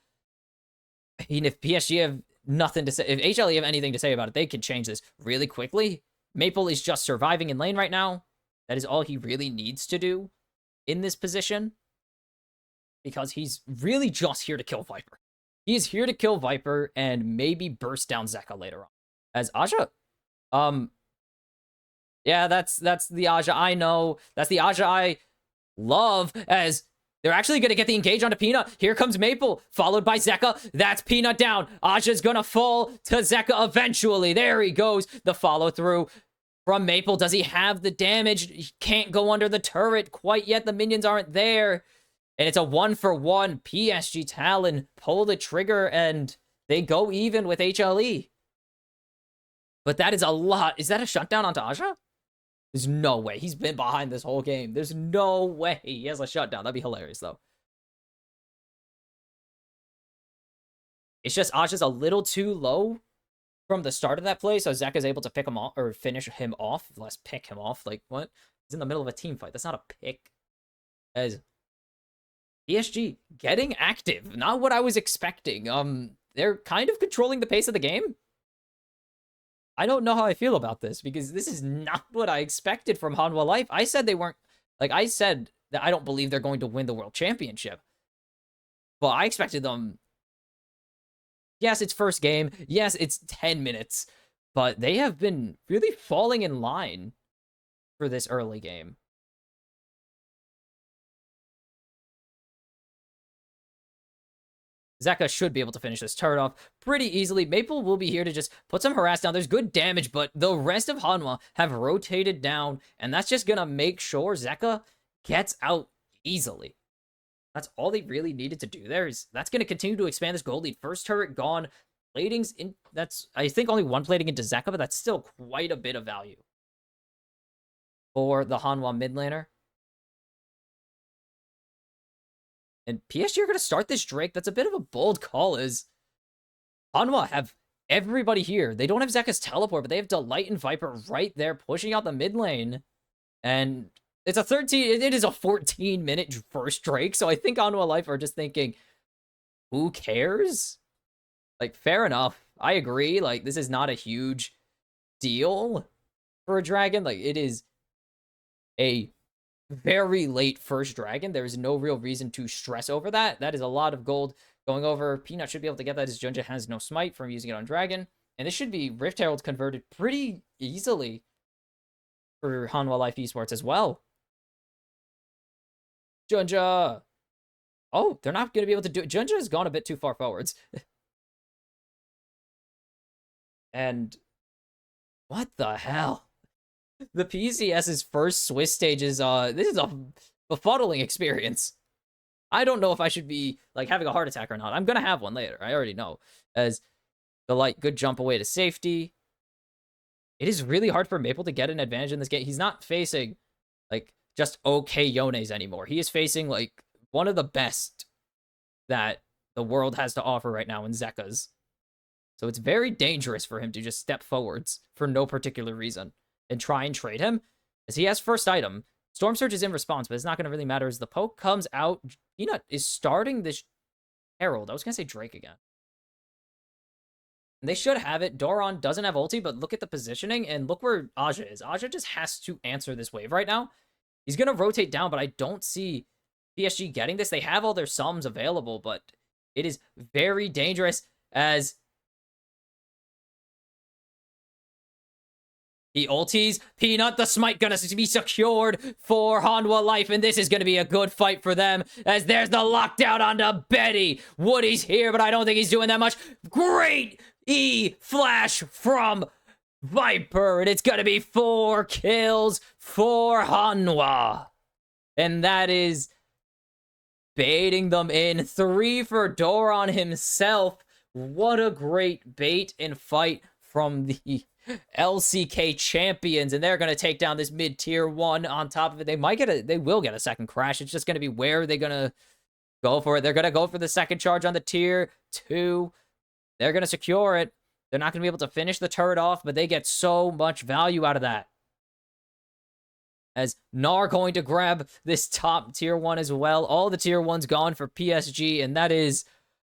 if PSG have nothing to say, if HLE have anything to say about it, they can change this really quickly. Maple is just surviving in lane right now. That is all he really needs to do in this position, because he's really just here to kill Viper. He is here to kill Viper and maybe burst down Zeka later on. As Aja, yeah, that's the Aja I know. That's the Aja I love, as they're actually going to get the engage onto Peanut. Here comes Maple, followed by Zeka. That's Peanut down. Aja's going to fall to Zeka eventually. There he goes. The follow-through from Maple. Does he have the damage? He can't go under the turret quite yet. The minions aren't there. And it's a 1-for-1. PSG Talon pull the trigger, and they go even with HLE. But that is a lot. Is that a shutdown onto Aja? There's no way. He's been behind this whole game. There's no way he has a shutdown. That'd be hilarious, though. It's just Aja's a little too low from the start of that play, so Zeka's able to pick him off, or finish him off. Let's pick him off. Like, what? He's in the middle of a team fight. That's not a pick. As PSG getting active. Not what I was expecting. They're kind of controlling the pace of the game. I don't know how I feel about this, because this is not what I expected from Hanwha Life. I said they weren't, I said that I don't believe they're going to win the World Championship. But I expected them, yes, it's first game. Yes, it's 10 minutes. But they have been really falling in line for this early game. Zeka should be able to finish this turret off pretty easily. Maple will be here to just put some harass down. There's good damage, but the rest of Hanwha have rotated down, and that's just going to make sure Zeka gets out easily. That's all they really needed to do there. That's going to continue to expand this gold lead. First turret gone. Platings in. That's, I think, only one plating into Zeka, but that's still quite a bit of value for the Hanwha mid laner. And PSG are going to start this Drake. That's a bit of a bold call, as Hanwha have everybody here. They don't have Zeka's teleport, but they have Delight and Viper right there pushing out the mid lane. And it's a 13, it is a 14-minute first Drake, so I think Hanwha Life are just thinking, who cares? Like, fair enough. I agree. Like, this is not a huge deal for a dragon. Like, it is a very late first dragon. There is no real reason to stress over that. That is a lot of gold going over. Peanut should be able to get that, as Junja has no smite from using it on dragon. And this should be Rift Herald converted pretty easily for Hanwha Life Esports as well. Junja. Oh, they're not going to be able to do it. Junja has gone a bit too far forwards. And what the hell? The PCS's first Swiss stage is, this is a befuddling experience. I don't know if I should be, like, having a heart attack or not. I'm gonna have one later. I already know. As the, like, good jump away to safety. It is really hard for Maple to get an advantage in this game. He's not facing, like, just okay Yones anymore. He is facing, like, one of the best that the world has to offer right now in Zeka's. So it's very dangerous for him to just step forwards for no particular reason and try and trade him, as he has first item. Storm Surge is in response, but it's not going to really matter as the poke comes out. Peanut is starting this Herald. I was going to say Drake again. And they should have it. Doran doesn't have ulti, but look at the positioning and look where Aja is. Aja just has to answer this wave right now. He's going to rotate down, but I don't see PSG getting this. They have all their sums available, but it is very dangerous as he ultis. Peanut, the smite gonna be secured for Hanwha life, and this is gonna be a good fight for them as there's the lockdown onto Betty. Woody's here, but I don't think he's doing that much. Great E flash from Viper, and it's gonna be 4 kills for Hanwha. And that is baiting them in. 3 for Doran himself. What a great bait and fight from the LCK champions, and they're going to take down this mid-tier 1 on top of it. They will get a second crash. It's just going to be where they're going to go for it. They're going to go for the second charge on the tier 2. They're going to secure it. They're not going to be able to finish the turret off, but they get so much value out of that. As Gnar going to grab this top tier 1 as well. All the tier 1's gone for PSG, and that is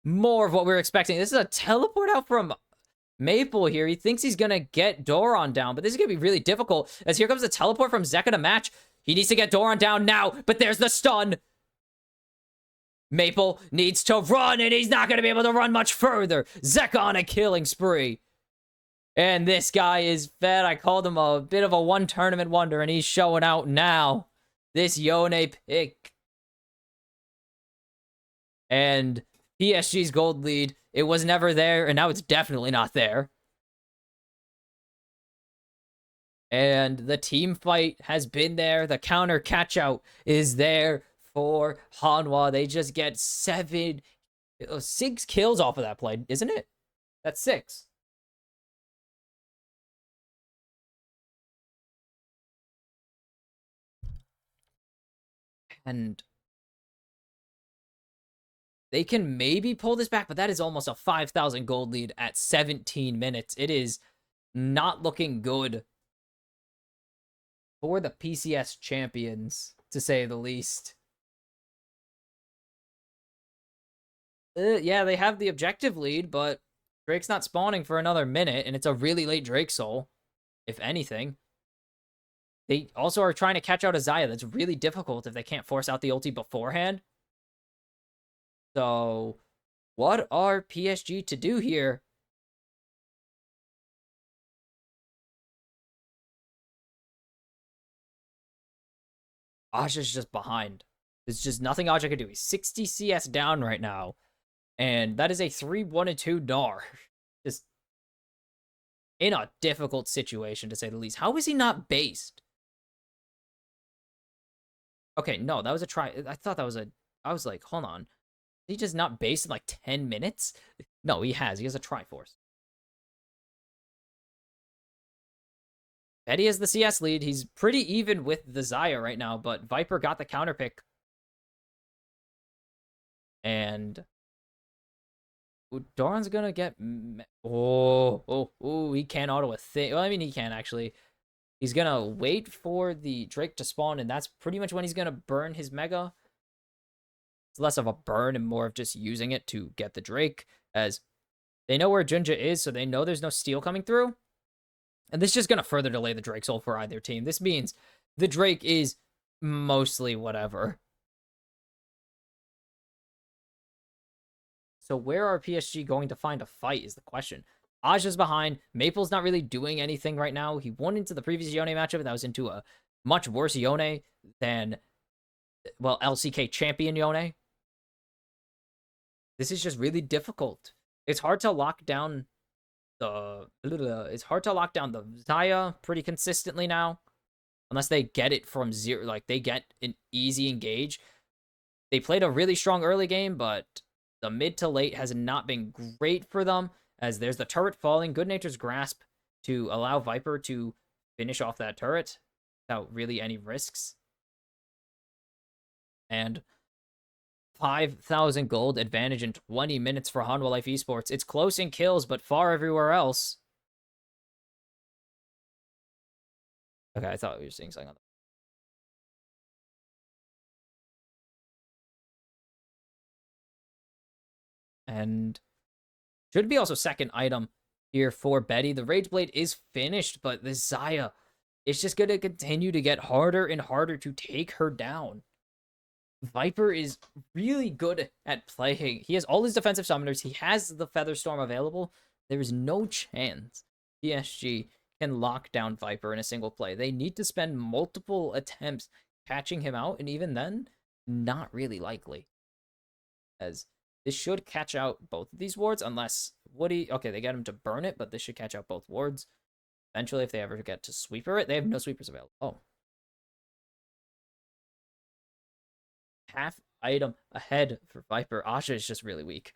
more of what we were expecting. This is a teleport out from Maple here. He thinks he's going to get Doran down, but this is going to be really difficult as here comes the teleport from Zeka to match. He needs to get Doran down now, but there's the stun. Maple needs to run, and he's not going to be able to run much further. Zeka on a killing spree. And this guy is fed. I called him a bit of a one tournament wonder, and he's showing out now. This Yone pick. And PSG's gold lead, it was never there, and now it's definitely not there. And the team fight has been there. The counter catch-out is there for Hanwha. They just get 6 kills off of that play, isn't it? That's 6. And they can maybe pull this back, but that is almost a 5,000 gold lead at 17 minutes. It is not looking good for the PCS champions, to say the least. Yeah, they have the objective lead, but Drake's not spawning for another minute, and it's a really late Drake soul, if anything. They also are trying to catch out a Xayah. That's really difficult if they can't force out the ulti beforehand. So, what are PSG to do here? Aja's just behind. There's just nothing Aja can do. He's 60 CS down right now. And that is a 3-1-2 Gnar. Just in a difficult situation, to say the least. How is he not based? Okay, no, that was a try. I thought that was a... I was like, hold on. He just not based in like 10 minutes? No, he has. He has a Triforce. Betty has the CS lead. He's pretty even with the Xayah right now, but Viper got the counter pick. And Doran's gonna get... Oh, he can't auto a thing. Well, I mean, he can actually. He's gonna wait for the Drake to spawn, and that's pretty much when he's gonna burn his Mega. It's less of a burn and more of just using it to get the Drake, as they know where Junja is, so they know there's no steal coming through. And this is just going to further delay the Drake soul for either team. This means the Drake is mostly whatever. So where are PSG going to find a fight is the question. Aja's behind. Maple's not really doing anything right now. He won into the previous Yone matchup, and that was into a much worse Yone than, well, LCK champion Yone. This is just really difficult. It's hard to lock down the Xayah pretty consistently now, unless they get it from zero, like they get an easy engage. They played a really strong early game, but the mid to late has not been great for them, as there's the turret falling. Good Nature's Grasp to allow Viper to finish off that turret without really any risks. And 5,000 gold advantage in 20 minutes for Hanwha Life Esports. It's close in kills, but far everywhere else. Okay, I thought we were seeing something on And should be also second item here for Betty. The Rage Blade is finished, but the Zaya is just going to continue to get harder and harder to take her down. Viper is really good at playing. He has all his defensive summoners. He has the Featherstorm available. There is no chance PSG can lock down Viper in a single play. They need to spend multiple attempts catching him out, and even then, not really likely. As this should catch out both of these wards, unless Woody... Okay, they get him to burn it, but this should catch out both wards. Eventually, if they ever get to sweeper it, they have no sweepers available. Oh. Half item ahead for Viper. Asha is just really weak.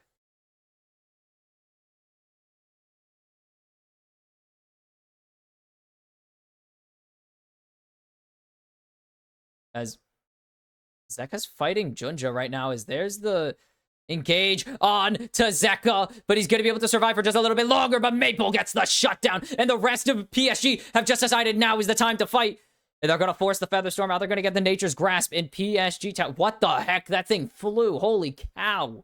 As Zeka's fighting Junja right now, as there's the engage on to Zeka, but he's going to be able to survive for just a little bit longer, but Maple gets the shutdown, and the rest of PSG have just decided now is the time to fight. And they're going to force the Featherstorm out. They're going to get the Nature's Grasp in PSG town. What the heck? That thing flew. Holy cow.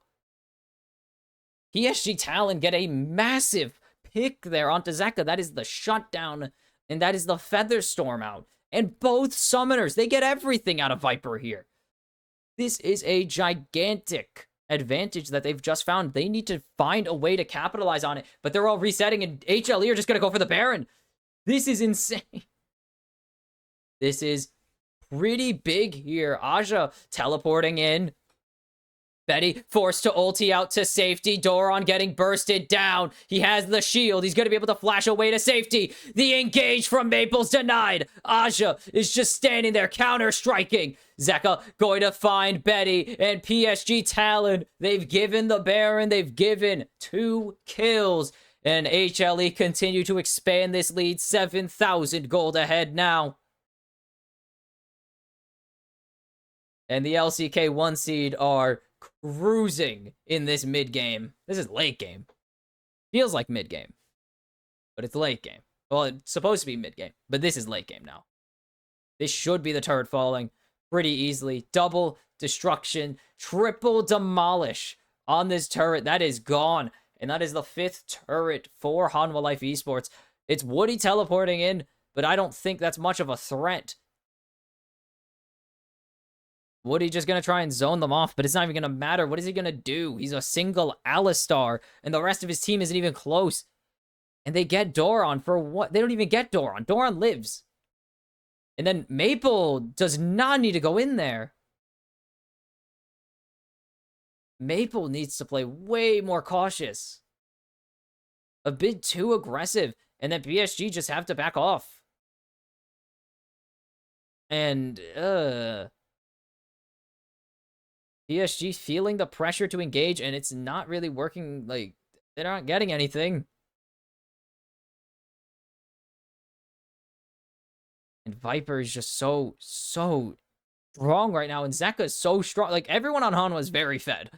PSG Talon get a massive pick there onto Zeka. That is the shutdown, and that is the Featherstorm out. And both summoners, they get everything out of Viper here. This is a gigantic advantage that they've just found. They need to find a way to capitalize on it, but they're all resetting, and HLE are just going to go for the Baron. This is insane. This is pretty big here. Aja teleporting in. Betty forced to ulti out to safety. Doron getting bursted down. He has the shield. He's going to be able to flash away to safety. The engage from Maple's denied. Aja is just standing there counter-striking. Zeka going to find Betty and PSG Talon. They've given the Baron. They've given 2 kills. And HLE continue to expand this lead. 7,000 gold ahead now. And the LCK 1 seed are cruising in this mid game. This is late game. Feels like mid game, but it's late game. Well, it's supposed to be mid game, but this is late game now. This should be the turret falling pretty easily. Double destruction, triple demolish on this turret. That is gone, and that is the 5th turret for Hanwha Life Esports. It's Woody teleporting in, but I don't think that's much of a threat. Woody just going to try and zone them off, but it's not even going to matter. What is he going to do? He's a single Alistar, and the rest of his team isn't even close. And they get Doron for what? They don't even get Doron. Doron lives. And then Maple does not need to go in there. Maple needs to play way more cautious. A bit too aggressive. And then PSG just have to back off. And, PSG feeling the pressure to engage, and it's not really working. Like, they're not getting anything. And Viper is just so strong right now, and Zeka is so strong. Like, everyone on Hanwha is very fed.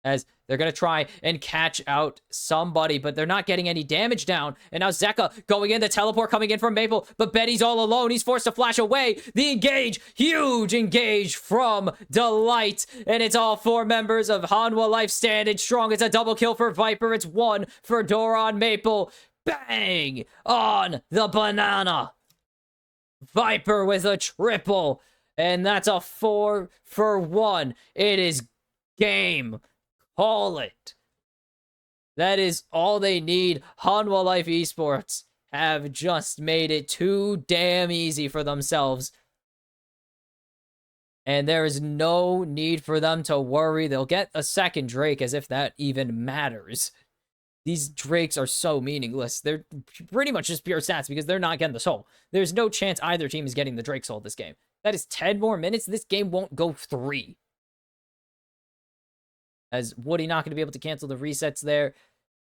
As they're going to try and catch out somebody, but they're not getting any damage down. And now Zeka going in, the teleport coming in from Maple, but Betty's all alone. He's forced to flash away. The engage, huge engage from Delight. And it's all 4 members of Hanwha Life standing strong. It's a double kill for Viper. It's 1 for Doron Maple. Bang! On the banana. Viper with a triple. And that's a 4 for 1. It is game. Call it. That is all they need. Hanwha Life Esports have just made it too damn easy for themselves. And there is no need for them to worry. They'll get a second Drake, as if that even matters. These Drakes are so meaningless. They're pretty much just pure stats because they're not getting the soul. There's no chance either team is getting the Drake soul this game. That is 10 more minutes. This game won't go 3. As Woody not going to be able to cancel the resets there.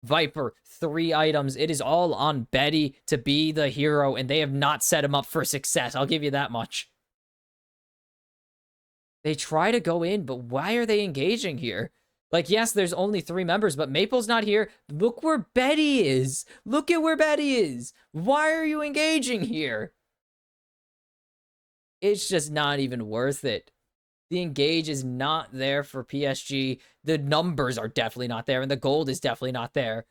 Viper, 3 items. It is all on Betty to be the hero, and they have not set him up for success. I'll give you that much. They try to go in, but why are they engaging here? Like, yes, there's only 3 members, but Maple's not here. Look where Betty is. Look at where Betty is. Why are you engaging here? It's just not even worth it. The engage is not there for PSG. The numbers are definitely not there, and the gold is definitely not there.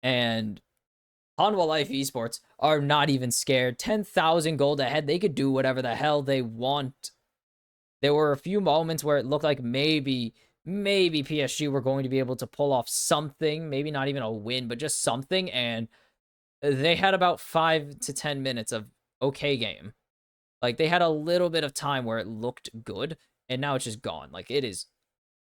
And Hanwha Life Esports are not even scared. 10,000 gold ahead. They could do whatever the hell they want. There were a few moments where it looked like maybe PSG were going to be able to pull off something. Maybe not even a win, but just something. And they had about 5 to 10 minutes of okay game. Like, they had a little bit of time where it looked good, and now it's just gone. Like, it is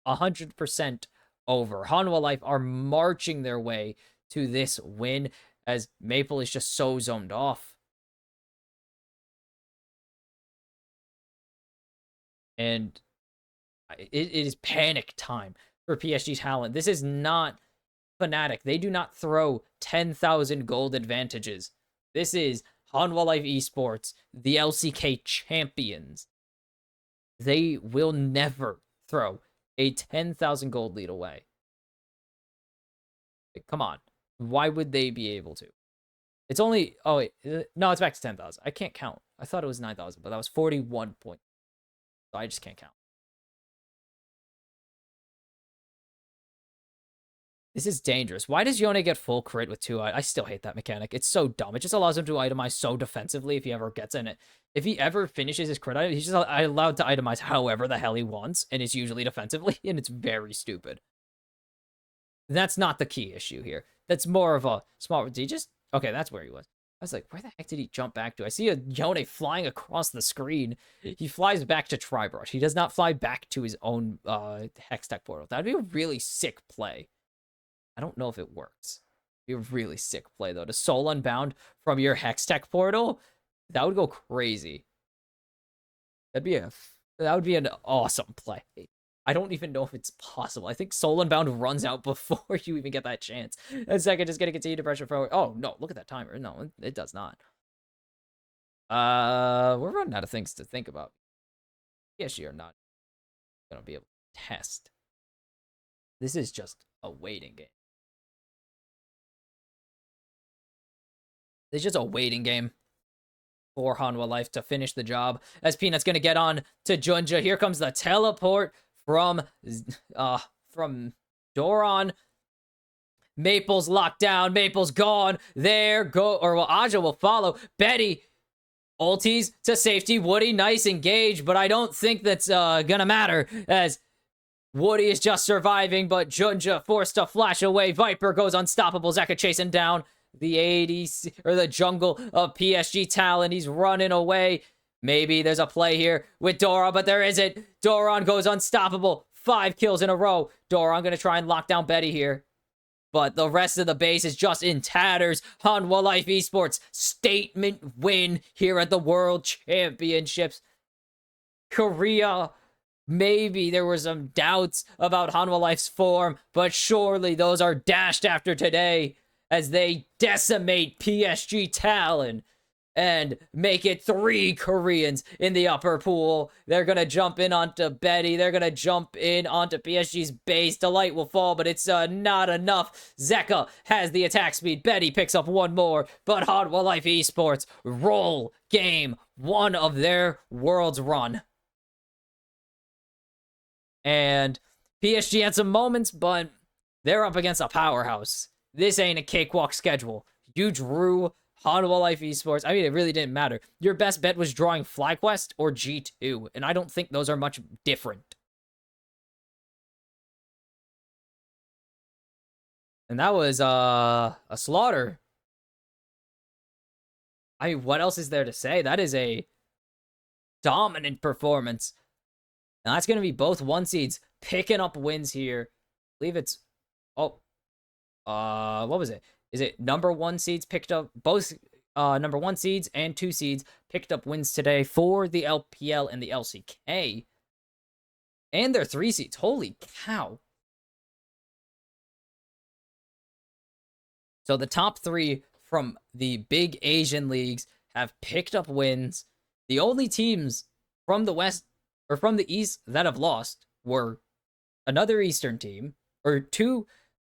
100% over. Hanwha Life are marching their way to this win, as Maple is just so zoned off. And it is panic time for PSG Talent. This is not Fnatic. They do not throw 10,000 gold advantages. This is Hanwha Life Esports, the LCK champions. They will never throw a 10,000 gold lead away. Come on. Why would they be able to? It's only... Oh, wait. No, it's back to 10,000. I can't count. I thought it was 9,000, but that was 41 points. So I just can't count. This is dangerous. Why does Yone get full crit with 2? I still hate that mechanic. It's so dumb. It just allows him to itemize so defensively if he ever gets in it. If he ever finishes his crit item, he's just allowed to itemize however the hell he wants, and it's usually defensively, and it's very stupid. That's not the key issue here. That's more of a smart... Did he just... Okay, that's where he was. I was like, where the heck did he jump back to? I see a Yone flying across the screen. He flies back to Tribrush. He does not fly back to his own Hextech portal. That'd be a really sick play. I don't know if it works. It'd be a really sick play, though. To Soul Unbound from your Hextech portal, that would go crazy. That would be an awesome play. I don't even know if it's possible. I think Soul Unbound runs out before you even get that chance. And second, just gonna continue to pressure forward. Oh, no, look at that timer. No, it does not. We're running out of things to think about. Yes, you're not gonna be able to test. This is just a waiting game. It's just a waiting game for Hanwha Life to finish the job. As Peanut's gonna get on to Junja. Here comes the teleport from Doron. Maple's locked down. Maple's gone. There go, or well, Aja will follow. Betty ulties to safety. Woody, nice engage, but I don't think that's gonna matter, as Woody is just surviving, but Junja forced to flash away. Viper goes unstoppable. Zeka chasing down the ADC, or the jungle of PSG Talon. He's running away. Maybe there's a play here with Dora, but there isn't. Doron goes unstoppable. 5 kills in a row. Doron gonna try and lock down Betty here, but the rest of the base is just in tatters. Hanwha Life Esports statement win here at the World Championships. Korea, maybe there were some doubts about Hanwha Life's form, but surely those are dashed after today, as they decimate PSG Talon and make it 3 Koreans in the upper pool. They're gonna jump in onto Betty. They're gonna jump in onto PSG's base. Delight will fall, but it's not enough. Zeka has the attack speed. Betty picks up one more, but Hanwha Life Esports roll game 1 of their world's run. And PSG had some moments, but they're up against a powerhouse. This ain't a cakewalk schedule. You drew Hanwha Life Esports. I mean, it really didn't matter. Your best bet was drawing FlyQuest or G2, and I don't think those are much different. And that was a slaughter. I mean, what else is there to say? That is a dominant performance. And that's going to be both 1 seeds picking up wins here. I believe it's... Oh. What was it? Is it number 1 seeds picked up... Both number 1 seeds and 2 seeds picked up wins today for the LPL and the LCK. And their 3 seeds. Holy cow. So the top 3 from the big Asian leagues have picked up wins. The only teams from the West... or from the East that have lost were another Eastern team, or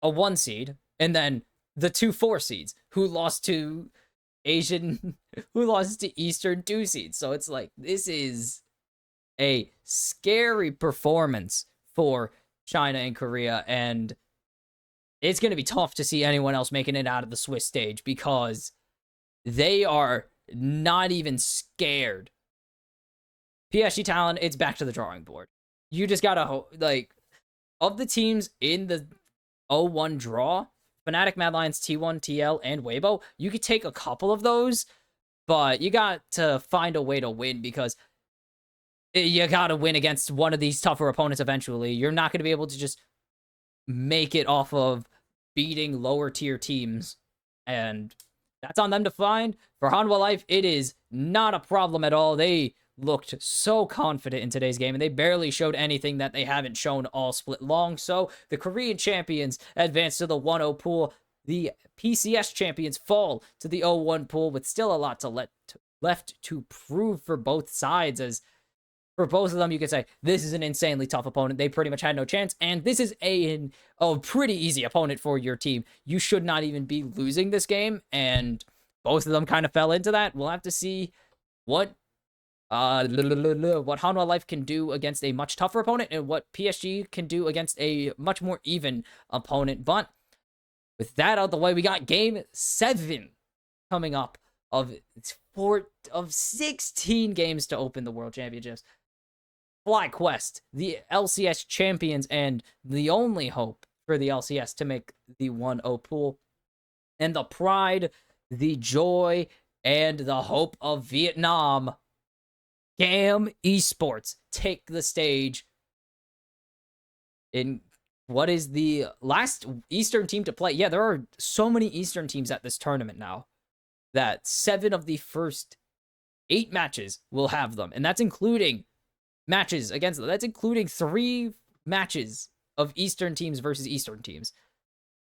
a 1 seed, and then the 2 4 seeds who lost to Asian, who lost to Eastern 2 seeds. So it's like, this is a scary performance for China and Korea, and it's going to be tough to see anyone else making it out of the Swiss stage because they are not even scared. PSG Talon, it's back to the drawing board. You just gotta, like, of the teams in the 0-1 draw, Fnatic, Mad Lions, T1, TL, and Weibo, you could take a couple of those, but you got to find a way to win because you gotta win against one of these tougher opponents eventually. You're not gonna be able to just make it off of beating lower tier teams, and that's on them to find. For Hanwha Life, it is not a problem at all. They looked so confident in today's game, and they barely showed anything that they haven't shown all split long. So the Korean champions advance to the 1-0 pool. The PCS champions fall to the 0-1 pool with still a lot to left to prove for both sides, as for both of them, you could say this is an insanely tough opponent. They pretty much had no chance, and this is a pretty easy opponent for your team. You should not even be losing this game, and both of them kind of fell into that. We'll have to see what Hanwha Life can do against a much tougher opponent and what PSG can do against a much more even opponent. But with that out of the way, we got Game 7 coming up of 16 games to open the World Championships. FlyQuest, the LCS champions, and the only hope for the LCS to make the 1-0 pool. And the pride, the joy, and the hope of Vietnam, GAM Esports, take the stage in what is the last Eastern team to play. Yeah, there are so many Eastern teams at this tournament now that 7 of the first 8 matches will have them. And that's including matches against them. That's including 3 matches of Eastern teams versus Eastern teams.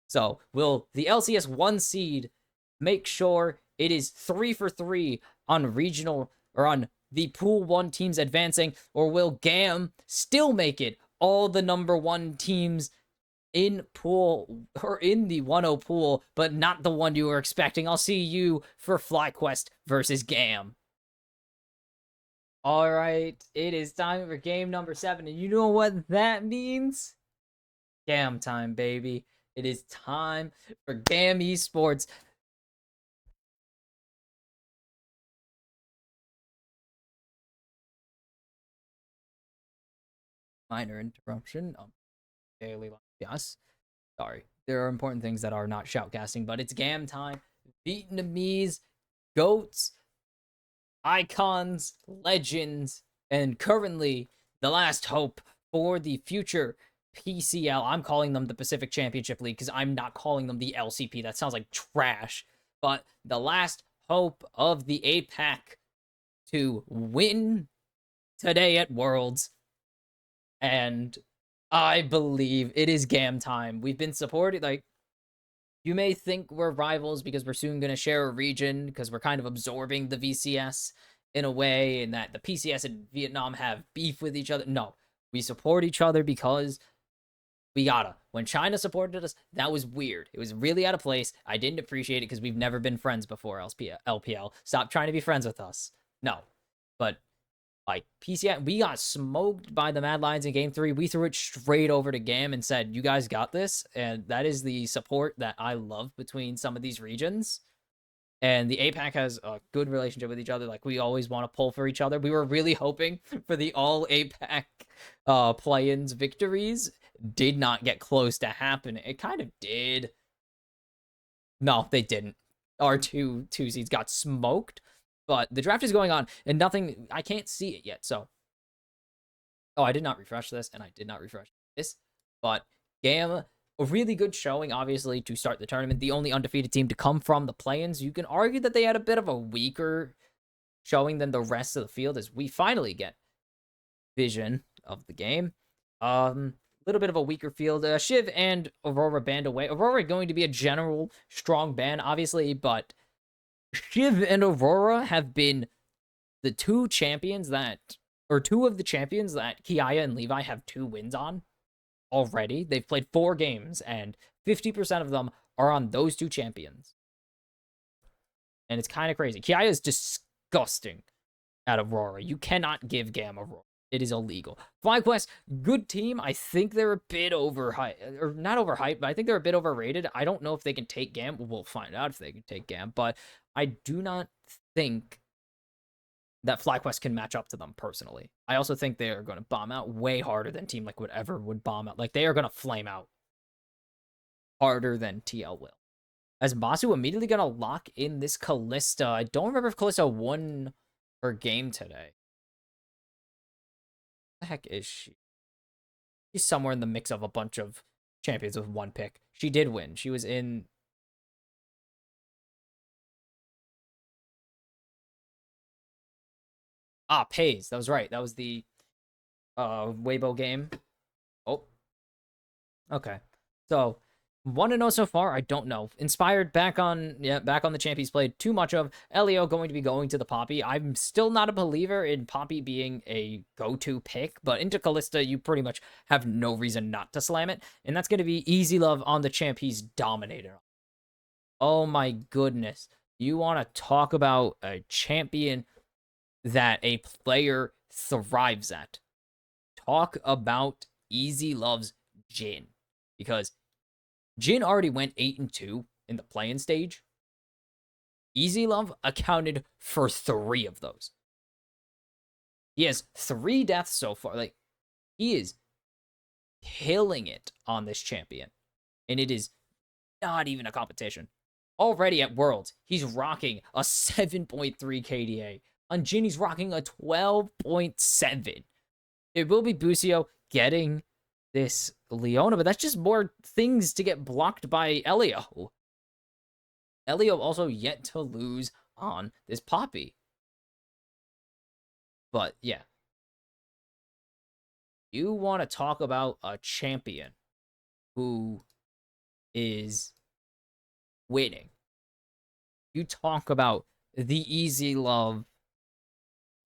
So will the LCS 1 seed make sure it is 3 for 3 on regional or on the pool 1 teams advancing, or will GAM still make it all the number 1 teams in pool or in the 1-0 pool, but not the one you were expecting? I'll see you for FlyQuest versus GAM. All right, it is time for game number 7, and you know what that means? GAM time, baby. It is time for GAM Esports. Minor interruption. Daily life. Yes. Sorry. There are important things that are not shoutcasting, but it's GAM time. Vietnamese goats, icons, legends, and currently the last hope for the future PCL. I'm calling them the Pacific Championship League because I'm not calling them the LCP. That sounds like trash. But the last hope of the APAC to win today at Worlds. And I believe it is GAM time. We've been supported, like, you may think we're rivals because we're soon going to share a region because we're kind of absorbing the VCS in a way, and that the PCS and Vietnam have beef with each other. No, we support each other because we gotta. When China supported us, that was weird. It was really out of place. I didn't appreciate it because we've never been friends before, LPL. Stop trying to be friends with us. No. But like PCS, we got smoked by the Mad Lions in game 3. We threw it straight over to GAM and said, you guys got this. And that is the support that I love between some of these regions. And the APAC has a good relationship with each other. Like, we always want to pull for each other. We were really hoping for the all APAC play-ins victories. Did not get close to happen. It kind of did. No, they didn't. Our two seeds got smoked. But the draft is going on, and nothing, I can't see it yet, so. Oh, I did not refresh this, and I did not refresh this. But GAM, a really good showing, obviously, to start the tournament. The only undefeated team to come from the play-ins. You can argue that they had a bit of a weaker showing than the rest of the field, as we finally get vision of the game. Little bit of a weaker field. Shiv and Aurora banned away. Aurora going to be a general strong ban, obviously, but Shiv and Aurora have been the two champions that, or two of the champions that Kiaya and Levi have 2 wins on already. They've played 4 games, and 50% of them are on those 2 champions. And it's kind of crazy. Kiaya is disgusting at Aurora. You cannot give GAM Aurora. It is illegal. FlyQuest, good team. I think they're a bit overhyped, or not overhyped, but I think they're a bit overrated. I don't know if they can take GAM. We'll find out if they can take GAM, but I do not think that FlyQuest can match up to them personally. I also think they are going to bomb out way harder than Team Liquid ever would bomb out. Like, they are going to flame out harder than TL will. As Masu immediately going to lock in this Kalista. I don't remember if Kalista won her game today. The heck is she? She's somewhere in the mix of a bunch of champions with one pick. She did win. She was in... Pays. That was right. That was the Weibo game. Oh. Okay. So, 1-0 so far, I don't know. Inspired back on the champ he's played too much of. Elio going to be going to the Poppy. I'm still not a believer in Poppy being a go-to pick, but into Kalista, you pretty much have no reason not to slam it. And that's going to be easy love on the champ he's dominated on. Oh my goodness. You want to talk about a champion that a player thrives at. Talk about Easy Love's Jhin. Because Jhin already went 8-2 in the play-in stage. Easy Love accounted for 3 of those. He has 3 deaths so far. Like, he is killing it on this champion. And it is not even a competition. Already at Worlds, he's rocking a 7.3 KDA. On Jhin, he's rocking a 12.7. It will be Busio getting this Leona, but that's just more things to get blocked by Elio. Elio also yet to lose on this Poppy. But yeah. You want to talk about a champion who is winning. You talk about the Easy Love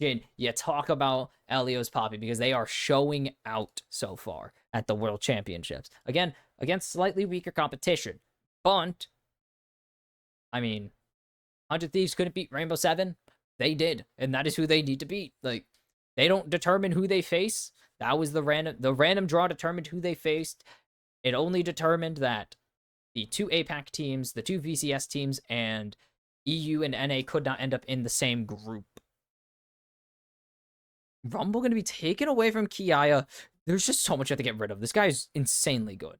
Jhin. You talk about Elio's Poppy because they are showing out so far at the World Championships. Again, against slightly weaker competition. But, I mean, 100 Thieves couldn't beat Rainbow Seven. They did, and that is who they need to beat. Like, they don't determine who they face. That was the random draw determined who they faced. It only determined that the 2 APAC teams, the 2 VCS teams, and EU and NA could not end up in the same group. Rumble going to be taken away from Kiaya. There's just so much you have to get rid of. This guy is insanely good.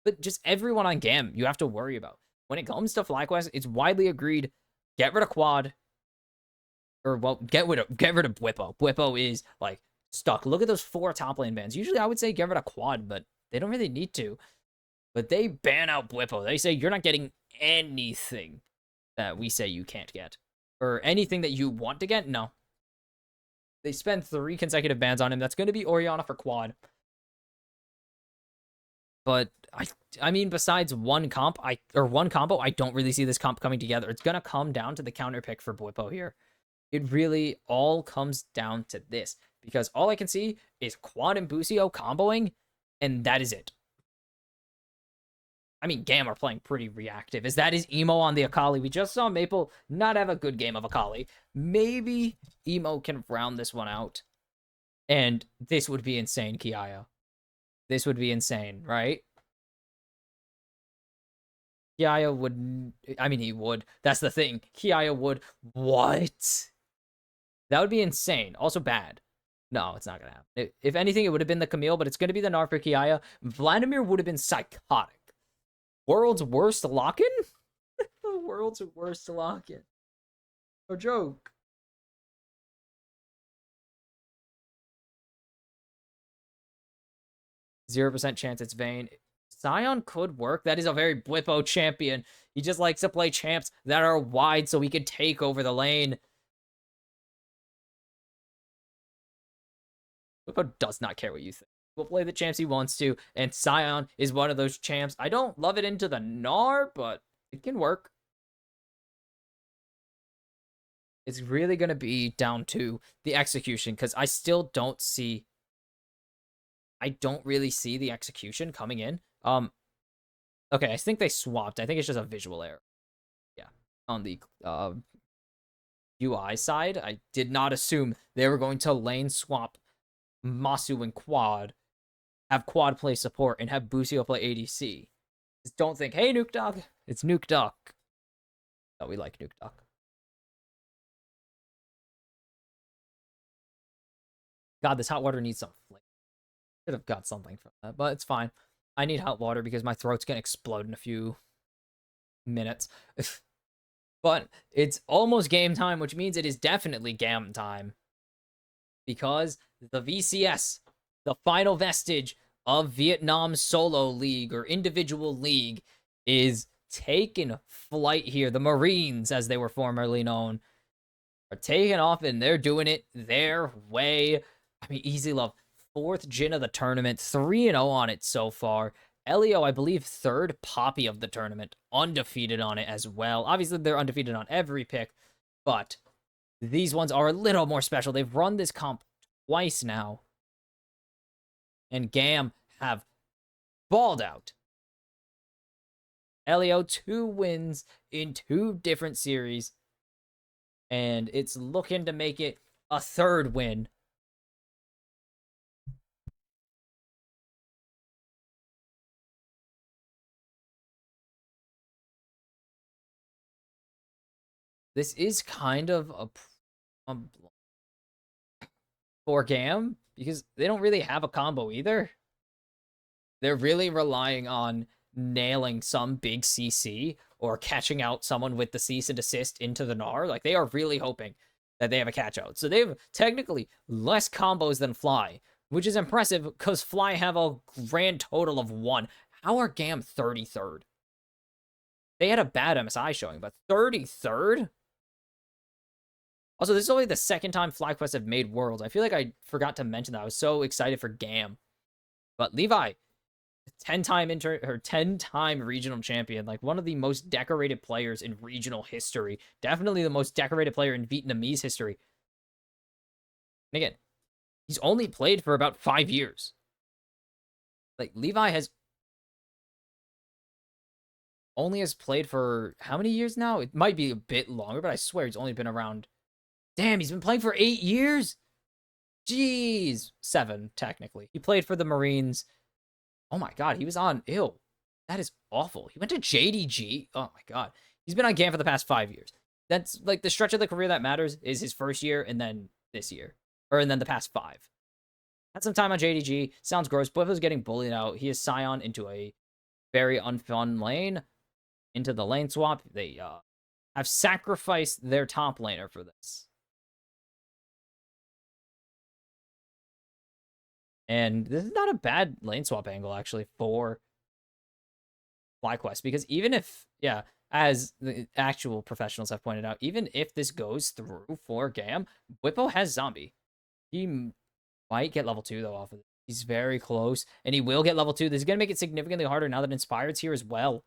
But just everyone on GAM you have to worry about. When it comes to FlyQuest, it's widely agreed, get rid of Quad. Or, well, get rid of Bwipo. Bwipo is, like, stuck. Look at those 4 top lane bans. Usually I would say get rid of Quad, but they don't really need to. But they ban out Bwipo. They say you're not getting anything that we say you can't get. Or anything that you want to get? No. They spend 3 consecutive bans on him. That's going to be Orianna for Quad. But I mean, besides one combo, I don't really see this comp coming together. It's going to come down to the counter pick for Bwipo here. It really all comes down to this. Because all I can see is Quad and Busio comboing, and that is it. I mean, GAM are playing pretty reactive, as that is Emo on the Akali. We just saw Maple not have a good game of Akali. Maybe Emo can round this one out. And this would be insane, Kiaya. This would be insane, right? Kiaya would... I mean, he would. That's the thing. Kiaya would... What? That would be insane. Also bad. No, it's not going to happen. If anything, it would have been the Camille, but it's going to be the Nar for Kiaya. Vladimir would have been psychotic. World's worst lock-in? The world's worst lock-in. No joke. %0 chance it's Vayne. Sion could work. That is a very Bwipo champion. He just likes to play champs that are wide so he can take over the lane. Bwipo does not care what you think. Will play the champs he wants to, and Sion is one of those champs. I don't love it into the Gnar, but it can work. It's really going to be down to the execution, because I still don't see... I don't really see the execution coming in. Okay, I think they swapped. I think it's just a visual error. Yeah, on the UI side, I did not assume they were going to lane swap Masu and Quad, have Quad play support, and have Busio play ADC. Just don't think, hey, Nuke Dog, it's Nuke Duck. Oh, we like Nuke Duck. God, this hot water needs some flavor. Should have got something from that, but it's fine. I need hot water because my throat's gonna explode in a few minutes. But it's almost game time, which means it is definitely GAM time. Because the VCS, the final vestige of Vietnam's solo league or individual league, is taking flight here. The Marines, as they were formerly known, are taking off and they're doing it their way. I mean, Easy Love, 4th Jin of the tournament, 3-0 on it so far. Elio, I believe, 3rd Poppy of the tournament, undefeated on it as well. Obviously, they're undefeated on every pick, but these ones are a little more special. They've run this comp twice now, and GAM have balled out. Elio, 2 wins in 2 different series, and it's looking to make it a 3rd win. This is kind of a problem for GAM because they don't really have a combo either. They're really relying on nailing some big CC or catching out someone with the cease and desist into the Gnar. Like, they are really hoping that they have a catch out. So they have technically less combos than Fly, which is impressive because Fly have a grand total of 1. How are GAM 33rd? They had a bad MSI showing, but 33rd? Also, this is only the 2nd time FlyQuest have made Worlds. I feel like I forgot to mention that. I was so excited for GAM. But Levi, 10-time regional champion, like one of the most decorated players in regional history. Definitely the most decorated player in Vietnamese history. And again, he's only played for about 5 years. Like, Levi has played for how many years now? It might be a bit longer, but I swear he's only been around. Damn, he's been playing for 8 years? Jeez. 7, technically. He played for the Marines. Oh my god, he was on ill. That is awful. He went to JDG. Oh my god. He's been on GAM for the past 5 years. That's like the stretch of the career that matters is his first year and then this year. And then the past 5. Had some time on JDG. Sounds gross. Bwipo's getting bullied out. He is Scion into a very unfun lane. Into the lane swap. They have sacrificed their top laner for this. And this is not a bad lane swap angle, actually, for FlyQuest. Because even if, yeah, as the actual professionals have pointed out, even if this goes through for GAM, Bwipo has Zombie. He might get level 2, though, off of it. He's very close, and he will get level 2. This is going to make it significantly harder now that Inspired's here as well.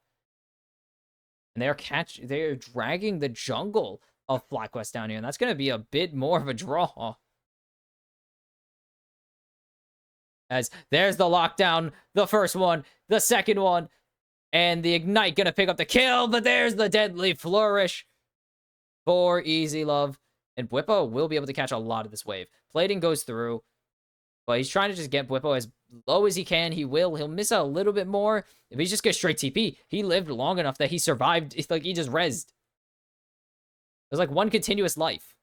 And they're dragging the jungle of FlyQuest down here, and that's going to be a bit more of a draw. As there's the lockdown, the first one, the second one, and the Ignite gonna pick up the kill, but there's the deadly flourish for Easy Love. And Bwipo will be able to catch a lot of this wave. Plating goes through, but he's trying to just get Bwipo as low as he can. He'll miss a little bit more. If he just gets straight TP, he lived long enough that he survived. It's like he just rezzed. It was like one continuous life.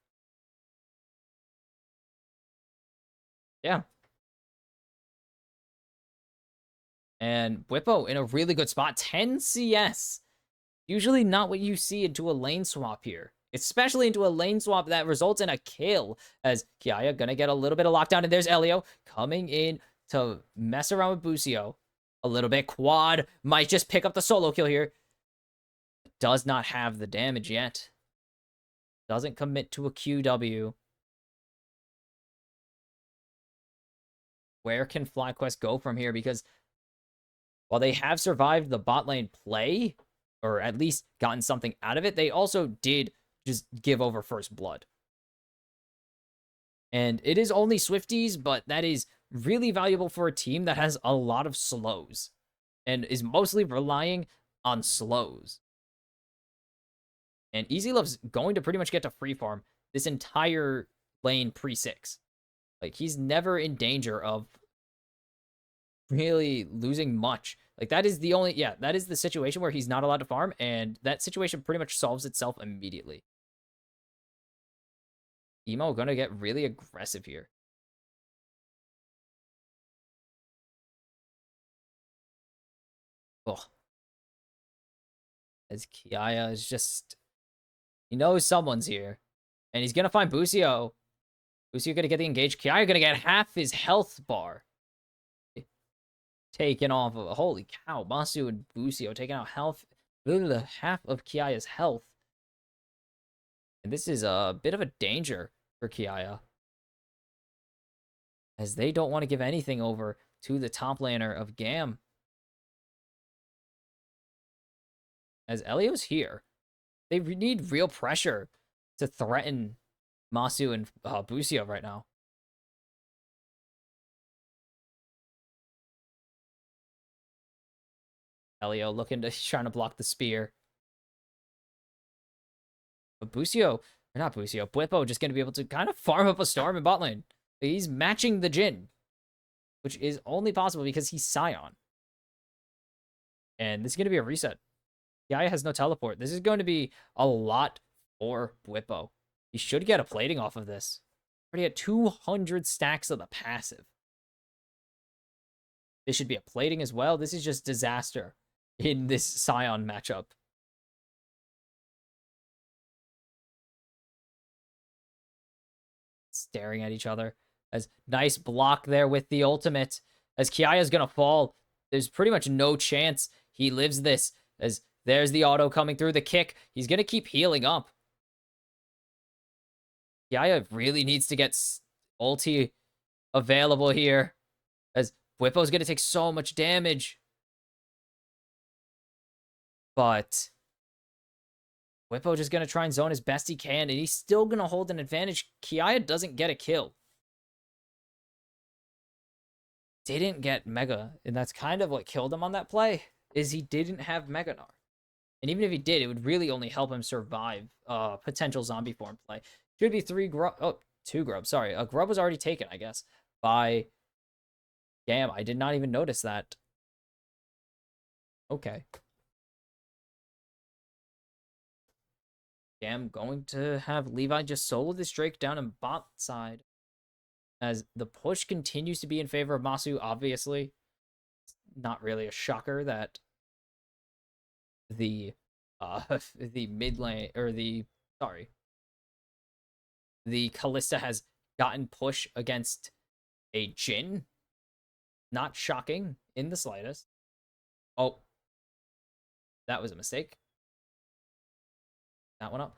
Yeah. And Bwipo in a really good spot. 10 CS. Usually not what you see into a lane swap here. Especially into a lane swap that results in a kill. As Kiaya gonna get a little bit of lockdown. And there's Elio coming in to mess around with Busio. A little bit. Quad might just pick up the solo kill here. Does not have the damage yet. Doesn't commit to a QW. Where can FlyQuest go from here? Because while they have survived the bot lane play, or at least gotten something out of it, they also did just give over first blood. And it is only Swifties, but that is really valuable for a team that has a lot of slows and is mostly relying on slows. And Easy Love's going to pretty much get to free farm this entire lane pre-6. Like, he's never in danger of really losing much. Like, that is the only, yeah, that is the situation where he's not allowed to farm, and that situation pretty much solves itself immediately. Emo gonna get really aggressive here. Ugh. As Kiaya is just, he knows someone's here, and he's gonna find Busio. Busio gonna get the engage. Kiaya gonna get half his health bar taken off of. Holy cow, Masu and Busio taking out half of Kiaya's health. And this is a bit of a danger for Kiaya, as they don't want to give anything over to the top laner of Gam. As Elio's here, they need real pressure to threaten Masu and Busio right now. Elio looking to, trying to block the spear. But Busio, or not Busio, Bwipo just going to be able to kind of farm up a storm in bot lane. He's matching the Jhin, which is only possible because he's Scion. And this is going to be a reset. Yaya has no teleport. This is going to be a lot for Bwipo. He should get a plating off of this. Already at 200 stacks of the passive. This should be a plating as well. This is just disaster in this Scion matchup. Staring at each other. As nice block there with the ultimate. As Kiaya's gonna fall. There's pretty much no chance he lives this. As there's the auto coming through the kick. He's gonna keep healing up. Kiaya really needs to get ulti available here. As Bwipo's gonna take so much damage. But Bwipo just gonna try and zone as best he can, and he's still gonna hold an advantage. Kiaya doesn't get a kill. Didn't get Mega, and that's kind of what killed him on that play, is he didn't have Mega Gnar. And even if he did, it would really only help him survive potential zombie form play. Should be 2 grubs. Sorry, a grub was already taken, I guess, by Gam. I did not even notice that. Okay. Gam going to have Levi just solo this Drake down in bot side. As the push continues to be in favor of Masu, obviously. It's not really a shocker that the the mid lane, or the Kalista has gotten push against a Jhin. Not shocking in the slightest. Oh, that was a mistake. That one up.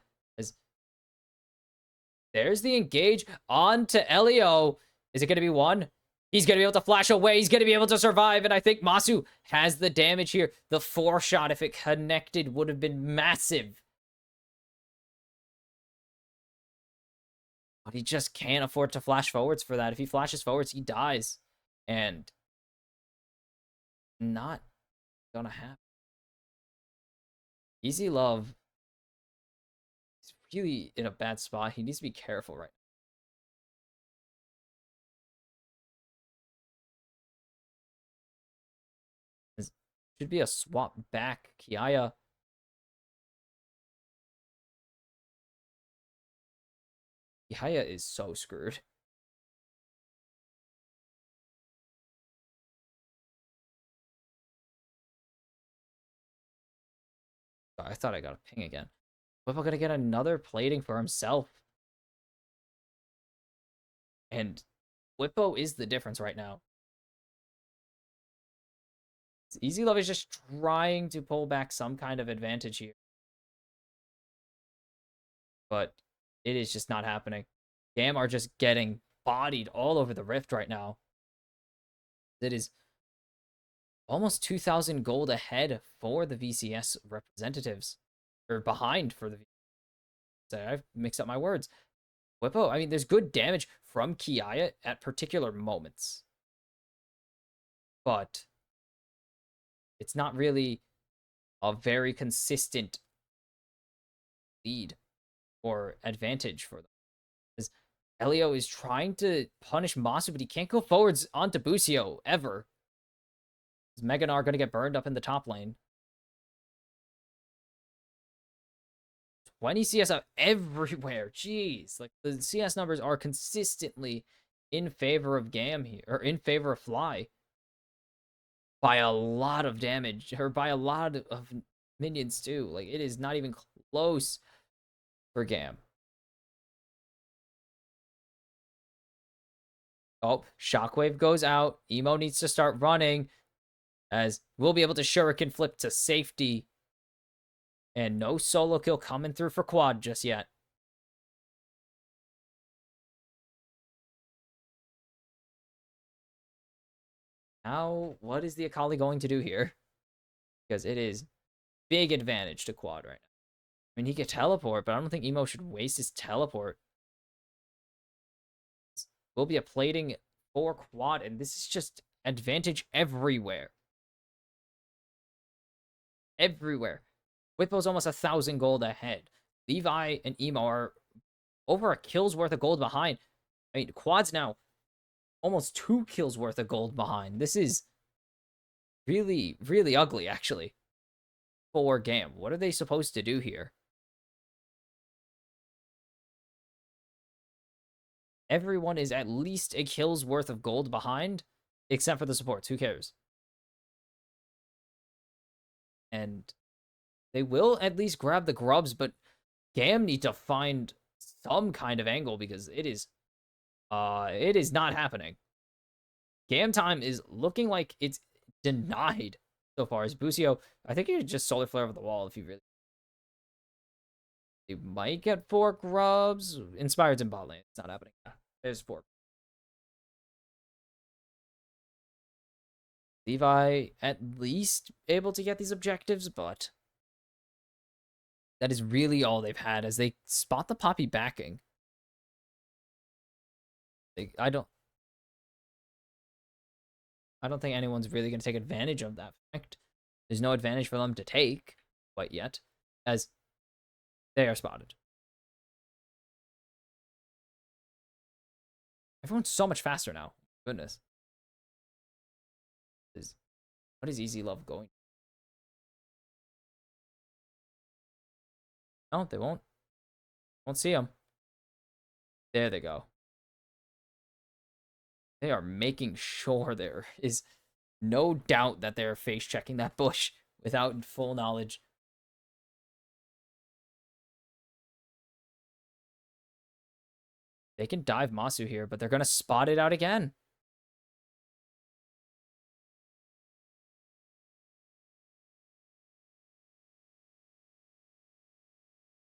There's the engage on to Elio. Is it going to be one? He's going to be able to flash away. He's going to be able to survive. And I think Masu has the damage here. The 4 shot, if it connected, would have been massive. But he just can't afford to flash forwards for that. If he flashes forwards, he dies. And not gonna happen. Easy Love is really in a bad spot. He needs to be careful right now. This should be a swap back. Kiaya. Kiaya is so screwed. I thought I got a ping again. What if I'm gonna get another plating for himself? And Bwipo is the difference right now. Easy Love is just trying to pull back some kind of advantage here. But it is just not happening. Gam are just getting bodied all over the Rift right now. It is almost 2,000 gold ahead for the VCS representatives. Or behind for the VCS. I've mixed up my words. Bwipo, I mean, there's good damage from Kiaya at particular moments. But it's not really a very consistent lead or advantage for them. Elio is trying to punish Masu, but he can't go forwards onto Busio ever. Is Meganar going to get burned up in the top lane? 20 CS out everywhere. Jeez. Like, the CS numbers are consistently in favor of Gam here, or in favor of Fly. By a lot of damage, or by a lot of minions too. Like, it is not even close for Gam. Oh, Shockwave goes out. Emo needs to start running, as we'll be able to Shuriken flip to safety. And no solo kill coming through for Quad just yet. Now, what is the Akali going to do here? Because it is big advantage to Quad right now. I mean, he could teleport, but I don't think Emo should waste his teleport. Will be a plating for Quad, and this is just advantage everywhere. Everywhere. Whippo's almost 1,000 gold ahead. Levi and Emo are over a kill's worth of gold behind. I mean, Quad's now almost 2 kills worth of gold behind. This is really, really ugly, actually, for Gam. What are they supposed to do here? Everyone is at least a kill's worth of gold behind, except for the supports. Who cares? And they will at least grab the grubs, but Gam need to find some kind of angle because it is not happening. Gam time is looking like it's denied so far. As Busio, I think you just solar flare over the wall if you really. You might get 4 grubs. Inspired's in bot lane. It's not happening. There's 4. Levi at least able to get these objectives, but that is really all they've had as they spot the Poppy backing. I don't think anyone's really going to take advantage of that fact. There's no advantage for them to take quite yet, as they are spotted. Everyone's so much faster now. Goodness. What is Easy Love going? No, they won't. Won't see him. There they go. They are making sure there is no doubt that they're face checking that bush without full knowledge. They can dive Masu here, but they're going to spot it out again.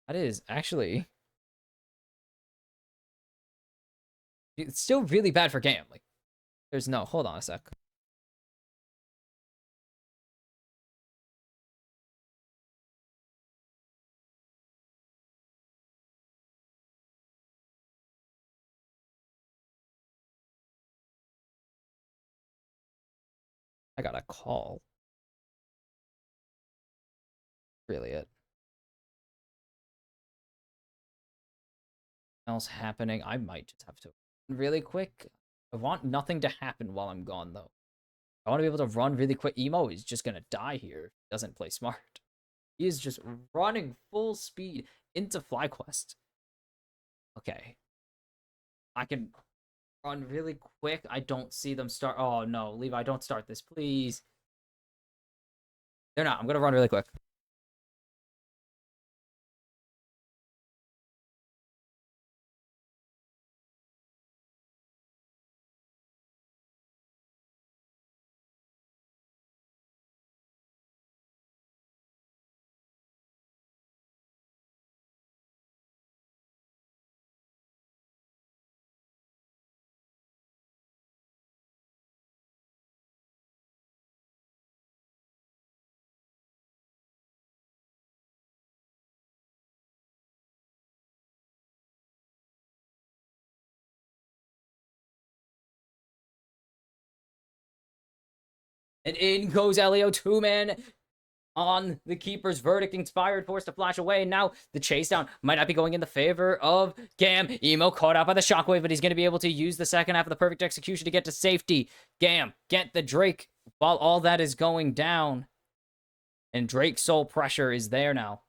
That is actually... It's still really bad for Gam. Like, there's no... Hold on a sec. I got a call. Really it. Else happening? I might just have to really quick. I want nothing to happen while I'm gone, though. I want to be able to run really quick. Emo is just going to die here if he doesn't play smart. He is just running full speed into FlyQuest. Okay. I can run really quick. I don't see them start. Oh, no. Levi, don't start this, please. They're not. I'm going to run really quick. And in goes Elio, 2-man. on the keeper's verdict. Inspired, forced to flash away. Now the chase down might not be going in the favor of Gam. Emo caught out by the shockwave, but he's going to be able to use the second half of the perfect execution to get to safety. Gam, get the Drake while all that is going down. And Drake's soul pressure is there now.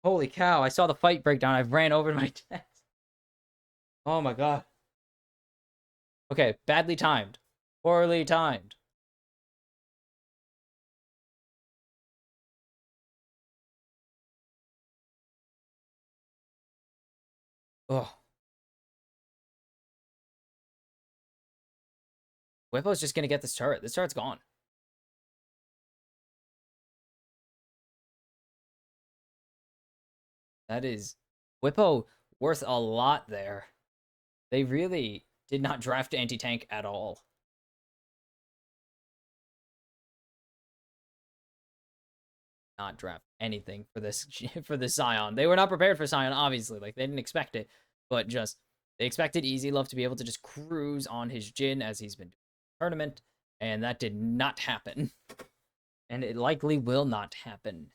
Holy cow, I saw the fight breakdown. I ran over to my text. Oh my god. Okay, badly timed. Poorly timed. Ugh. Whippo's just gonna get this turret. This turret's gone. That is Whippo worth a lot there. They really did not draft anti-tank at all. Not draft anything for this for this Scion. They were not prepared for Scion, obviously. Like, they didn't expect it. But just, they expected Easy Love to be able to just cruise on his Jhin as he's been doing the tournament. And that did not happen. And it likely will not happen.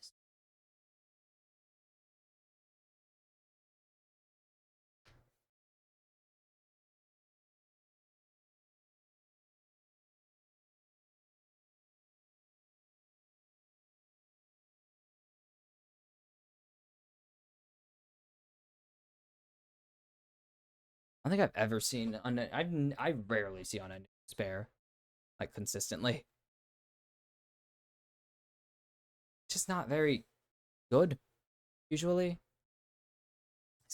I don't think I've ever seen I rarely see on a spare, like, consistently. Just not very good, usually.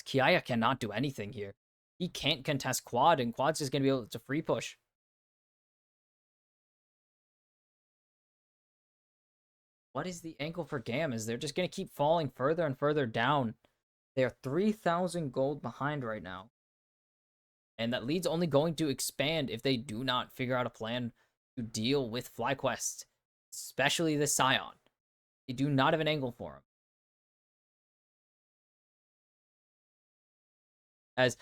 Kiaya cannot do anything here. He can't contest Quad, and Quad's just gonna be able to free push. What is the angle for Gam? Is they're just gonna keep falling further and further down. They are 3,000 gold behind right now. And that lead's only going to expand if they do not figure out a plan to deal with FlyQuest, especially the Scion. They do not have an angle for him. As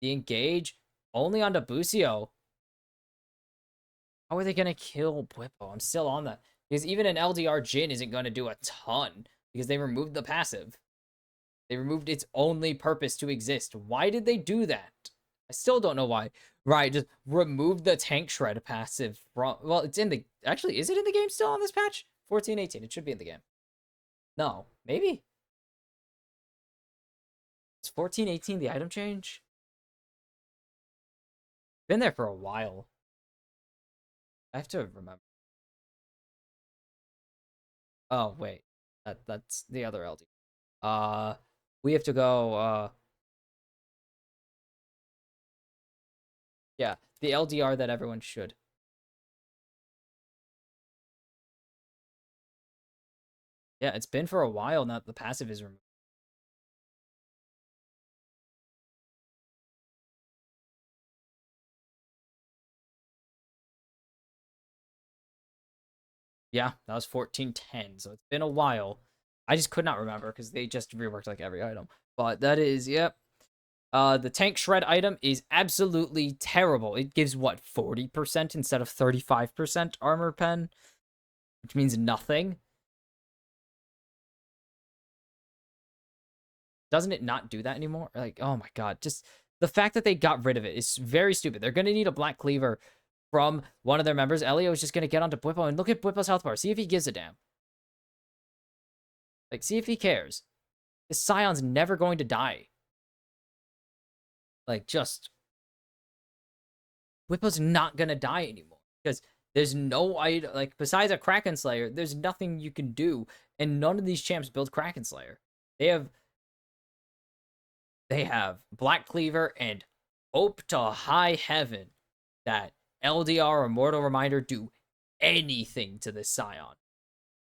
the engage only on Busio. How are they going to kill Bwipo? I'm still on that. Because even an LDR Jhin isn't going to do a ton. Because they removed the passive. They removed its only purpose to exist. Why did they do that? I still don't know why. Right, just remove the tank shred passive from... Well, it's in the... Actually, is it in the game still on this patch? 14-18. It should be in the game. No. Maybe? Is 14-18 the item change? Been there for a while. I have to remember. Oh, wait. That's the other LD. We have to go, yeah, the LDR that everyone should. Yeah, it's been for a while now. The passive is removed. Yeah, that was 14-10, so it's been a while. I just could not remember because they just reworked like every item. But that is, yep. The tank shred item is absolutely terrible. It gives, what, 40% instead of 35% armor pen? Which means nothing. Doesn't it not do that anymore? Like, oh my god, just the fact that they got rid of it is very stupid. They're going to need a Black Cleaver from one of their members. Elio is just going to get onto Bwipo, and look at Bwipo's health bar. See if he gives a damn. Like, see if he cares. This Scion's never going to die. Like, just... Bwipo's not going to die anymore. Because there's no item... Like, besides a Kraken Slayer, there's nothing you can do. And none of these champs build Kraken Slayer. They have Black Cleaver and hope to high heaven that LDR or Mortal Reminder do anything to this Scion.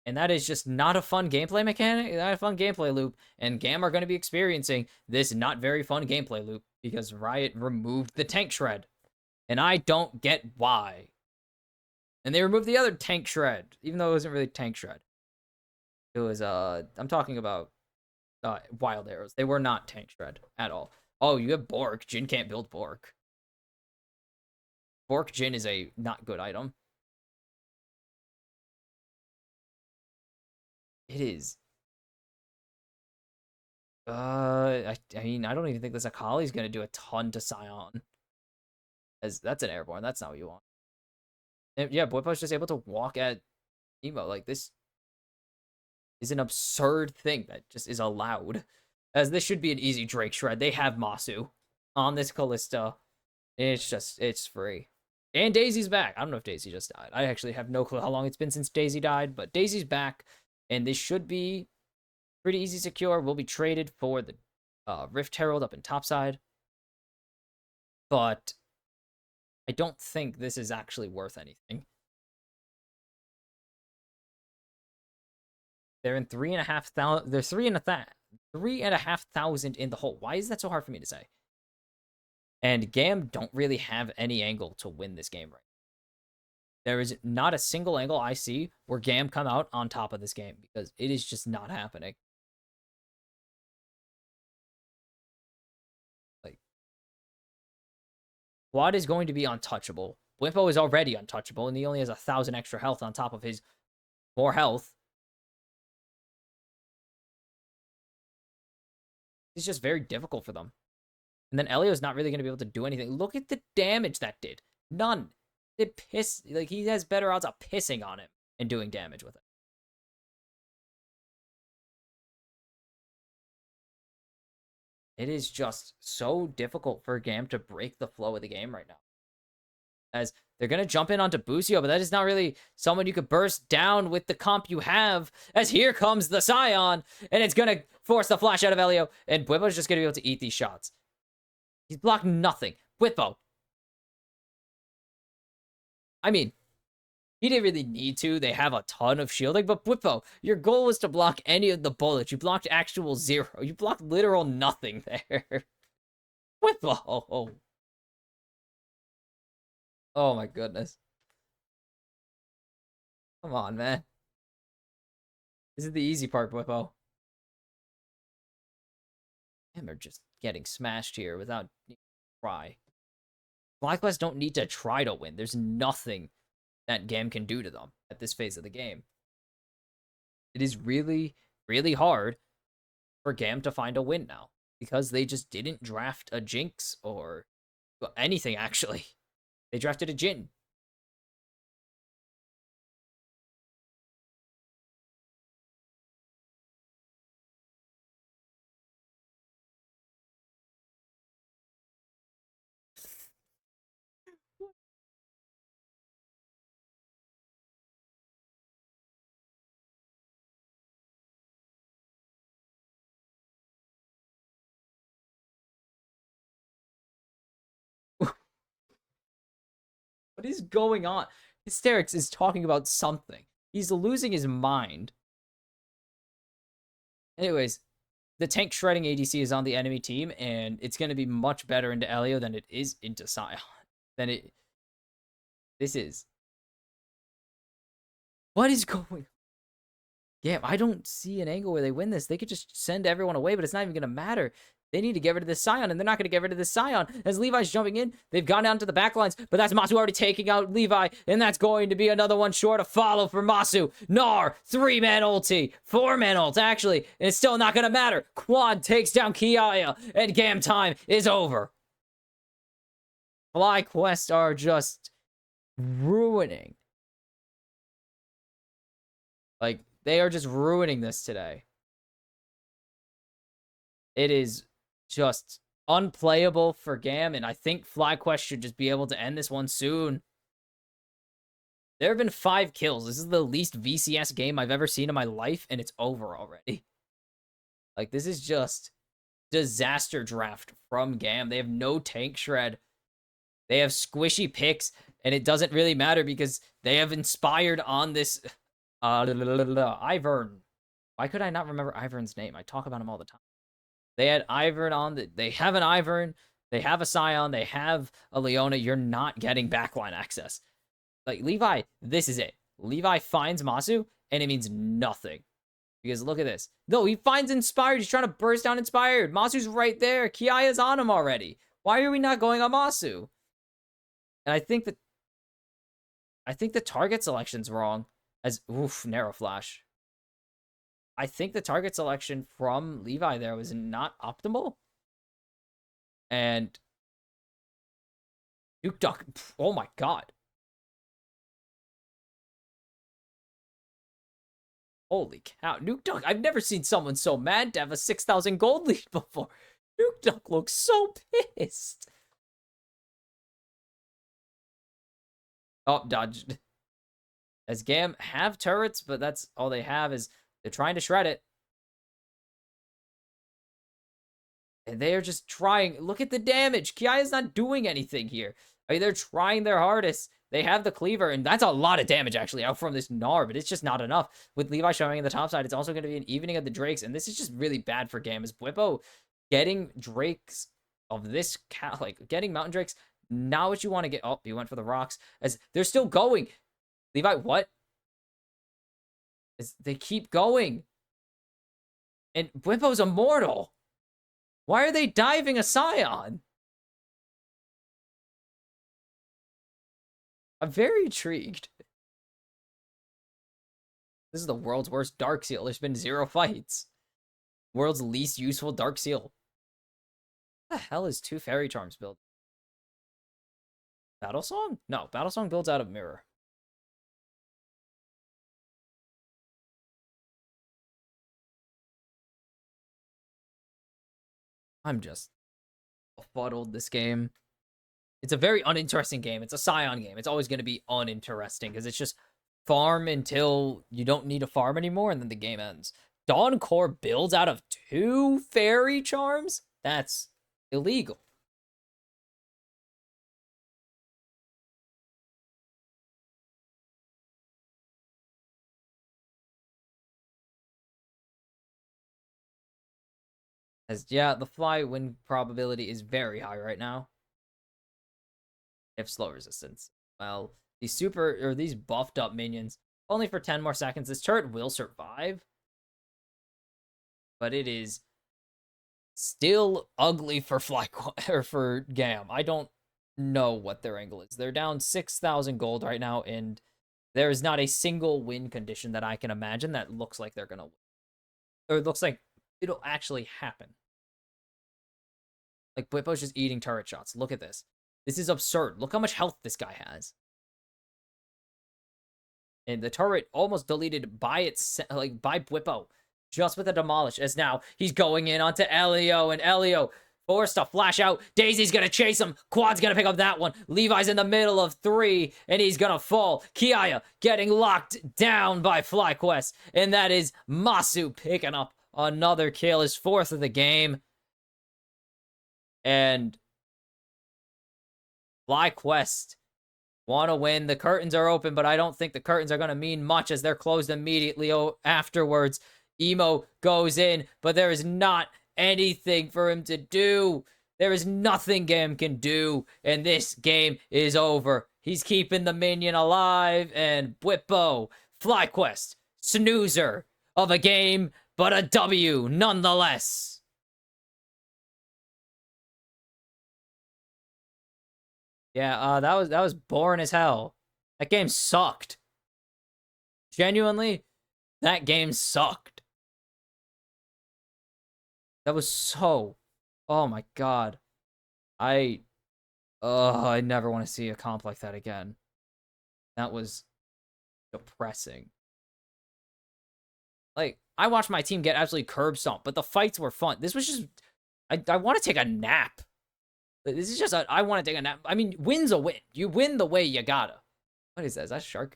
And that is just not a fun gameplay mechanic, not a fun gameplay loop. And Gam are going to be experiencing this not very fun gameplay loop because Riot removed the tank shred. And I don't get why. And they removed the other tank shred, even though it wasn't really tank shred. It was, I'm talking about wild arrows. They were not tank shred at all. Oh, you have Bork. Jhin can't build Bork. Bork Jhin is a not good item. It is. I mean, I don't even think this Akali's gonna do a ton to Scion. As that's an airborne. That's not what you want. And yeah, Boipo's just able to walk at Emo. Like, this is an absurd thing that just is allowed. As this should be an easy Drake Shred. They have Masu on this Callista. It's free. And Daisy's back. I don't know if Daisy just died. I actually have no clue how long it's been since Daisy died, but Daisy's back, and this should be pretty easy secure. Will be traded for the Rift Herald up in topside. But I don't think this is actually worth anything. They're in 3,500. They're 3,500 in the hole. Why is that so hard for me to say? And GAM don't really have any angle to win this game right now. There is not a single angle I see where GAM come out on top of this game because it is just not happening. Like, Quad is going to be untouchable. Wimpo is already untouchable, and he only has 1,000 extra health on top of his more health. It's just very difficult for them. And then Elio's not really going to be able to do anything. Look at the damage that did. None. Like, he has better odds of pissing on him and doing damage with it. It is just so difficult for GAM to break the flow of the game right now. As they're going to jump in onto Busio, but that is not really someone you could burst down with the comp you have. As here comes the Scion, and it's going to force the flash out of Elio, and Bwipo's just going to be able to eat these shots. He's blocked nothing. Bwipo. I mean, he didn't really need to. They have a ton of shielding, but Bwipo, your goal was to block any of the bullets. You blocked actual 0. You blocked literal nothing there. Bwipo. Oh my goodness. Come on, man. This is the easy part, Bwipo. Damn, they're just getting smashed here without try. FlyQuest don't need to try to win. There's nothing that GAM can do to them at this phase of the game. It is really, really hard for GAM to find a win now because they just didn't draft a Jinx or anything, actually. They drafted a Jhin. What is going on? Hysterics is talking about something. He's losing his mind. Anyways, the tank shredding ADC is on the enemy team, and it's going to be much better into Elio than it is into Scion. This is. What is going on? Yeah, I don't see an angle where they win this. They could just send everyone away, but it's not even going to matter. They need to get rid of this Scion, and they're not going to get rid of this Scion. As Levi's jumping in, they've gone down to the backlines, but that's Masu already taking out Levi, and that's going to be another one short to follow for Masu. Gnar, 3-man ulti, 4-man ult, actually, and it's still not going to matter. Quad takes down Kiaya, and GAM time is over. FlyQuest are just ruining. Like, they are just ruining this today. It is just unplayable for GAM, and I think FlyQuest should just be able to end this one soon. There have been 5 kills. This is the least VCS game I've ever seen in my life, and it's over already. Like, this is just disaster draft from GAM. They have no tank shred. They have squishy picks, and it doesn't really matter because they have inspired on this Ivern. Why could I not remember Ivern's name? I talk about him all the time. They had Ivern on. They have an Ivern. They have a Scion. They have a Leona. You're not getting backline access. Like, Levi, this is it. Levi finds Masu, and it means nothing. Because look at this. No, he finds Inspired. He's trying to burst down Inspired. Masu's right there. Kiaya's on him already. Why are we not going on Masu? And I think the target selection's wrong. As, oof, narrow flash. I think the target selection from Levi there was not optimal. And Duke Duck, oh my god. Holy cow. Nuke Duck, I've never seen someone so mad to have a 6,000 gold lead before. Nuke Duck looks so pissed. Oh, dodged. As Gam have turrets, but that's all they have is they're trying to shred it. And they are just trying. Look at the damage. Kiaya's not doing anything here. I mean, they're trying their hardest. They have the cleaver, and that's a lot of damage, actually, out from this Gnar, but it's just not enough. With Levi showing in the top side, it's also going to be an evening of the Drakes, and this is just really bad for Gam. As Bwippo getting Drakes of this, like, getting Mountain Drakes, not what you want to get. Oh, he went for the rocks. As they're still going. Levi, what? As they keep going. And Bwippo's immortal. Why are they diving a Scion? I'm very intrigued. This is the world's worst Dark Seal. There's been 0 fights. World's least useful Dark Seal. What the hell is 2 Fairy Charms built? Battle Song? No, Battle Song builds out of Mirror. I'm just befuddled this game. It's a very uninteresting game. It's a Scion game. It's always going to be uninteresting because it's just farm until you don't need to farm anymore and then the game ends. Dawn Core builds out of 2 Fairy Charms? That's illegal. As yeah, the fly win probability is very high right now. If slow resistance. Well, these buffed up minions, only for 10 more seconds. This turret will survive. But it is still ugly for or for Gam. I don't know what their angle is. They're down 6,000 gold right now, and there is not a single win condition that I can imagine that looks like they're gonna win. Or it looks like it'll actually happen. Like, Bwippo's just eating turret shots. Look at this. This is absurd. Look how much health this guy has. And the turret almost deleted by by Bwippo. Just with a demolish. As now, he's going in onto Elio. And Elio forced to flash out. Daisy's gonna chase him. Quad's gonna pick up that one. Levi's in the middle of 3. And he's gonna fall. Kiaya getting locked down by FlyQuest. And that is Masu picking up another kill. His 4th of the game. And FlyQuest want to win. The curtains are open, but I don't think the curtains are going to mean much as they're closed immediately afterwards. Emo goes in, but there is not anything for him to do. There is nothing Gam can do, and this game is over. He's keeping the minion alive, and Bwippo, FlyQuest, snoozer of a game, but a W nonetheless. Yeah, that was boring as hell. That game sucked. Genuinely, that game sucked. That was so... Oh my god. I never want to see a comp like that again. That was depressing. Like, I watched my team get absolutely curb stomped, but the fights were fun. This was just... I want to take a nap. This is just I want to take a nap. I mean, win's a win. You win the way you gotta. What is that? Is that a shark?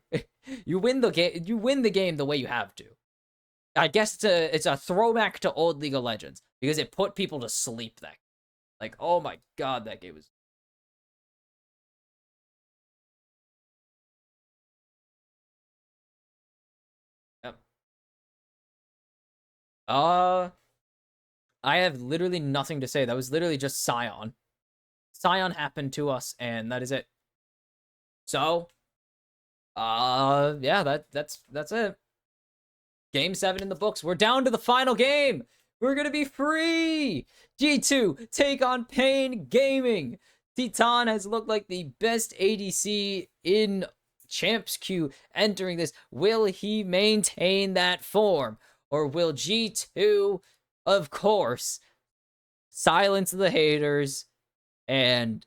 You win the game. You win the game the way you have to. I guess it's a throwback to old League of Legends because it put people to sleep. That, like, oh my god, that game was. Yep. I have literally nothing to say. That was literally just Scion. Scion happened to us, and that is it. So, yeah, that's it. Game 7 in the books. We're down to the final game. We're gonna be free. G2 take on Pain Gaming. Titan has looked like the best ADC in Champs Queue entering this. Will he maintain that form? Or will G2, of course, silence the haters and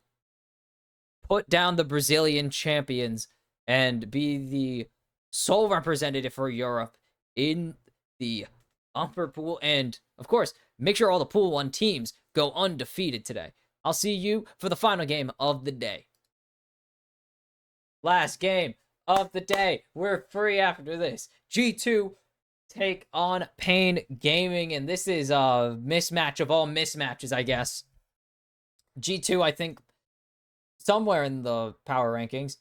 put down the Brazilian champions and be the sole representative for Europe in the upper pool? And, of course, make sure all the Pool 1 teams go undefeated today. I'll see you for the final game of the day. Last game of the day. We're free after this. G2 take on Pain Gaming, and this is a mismatch of all mismatches, I guess. G2, I think, somewhere in the power rankings.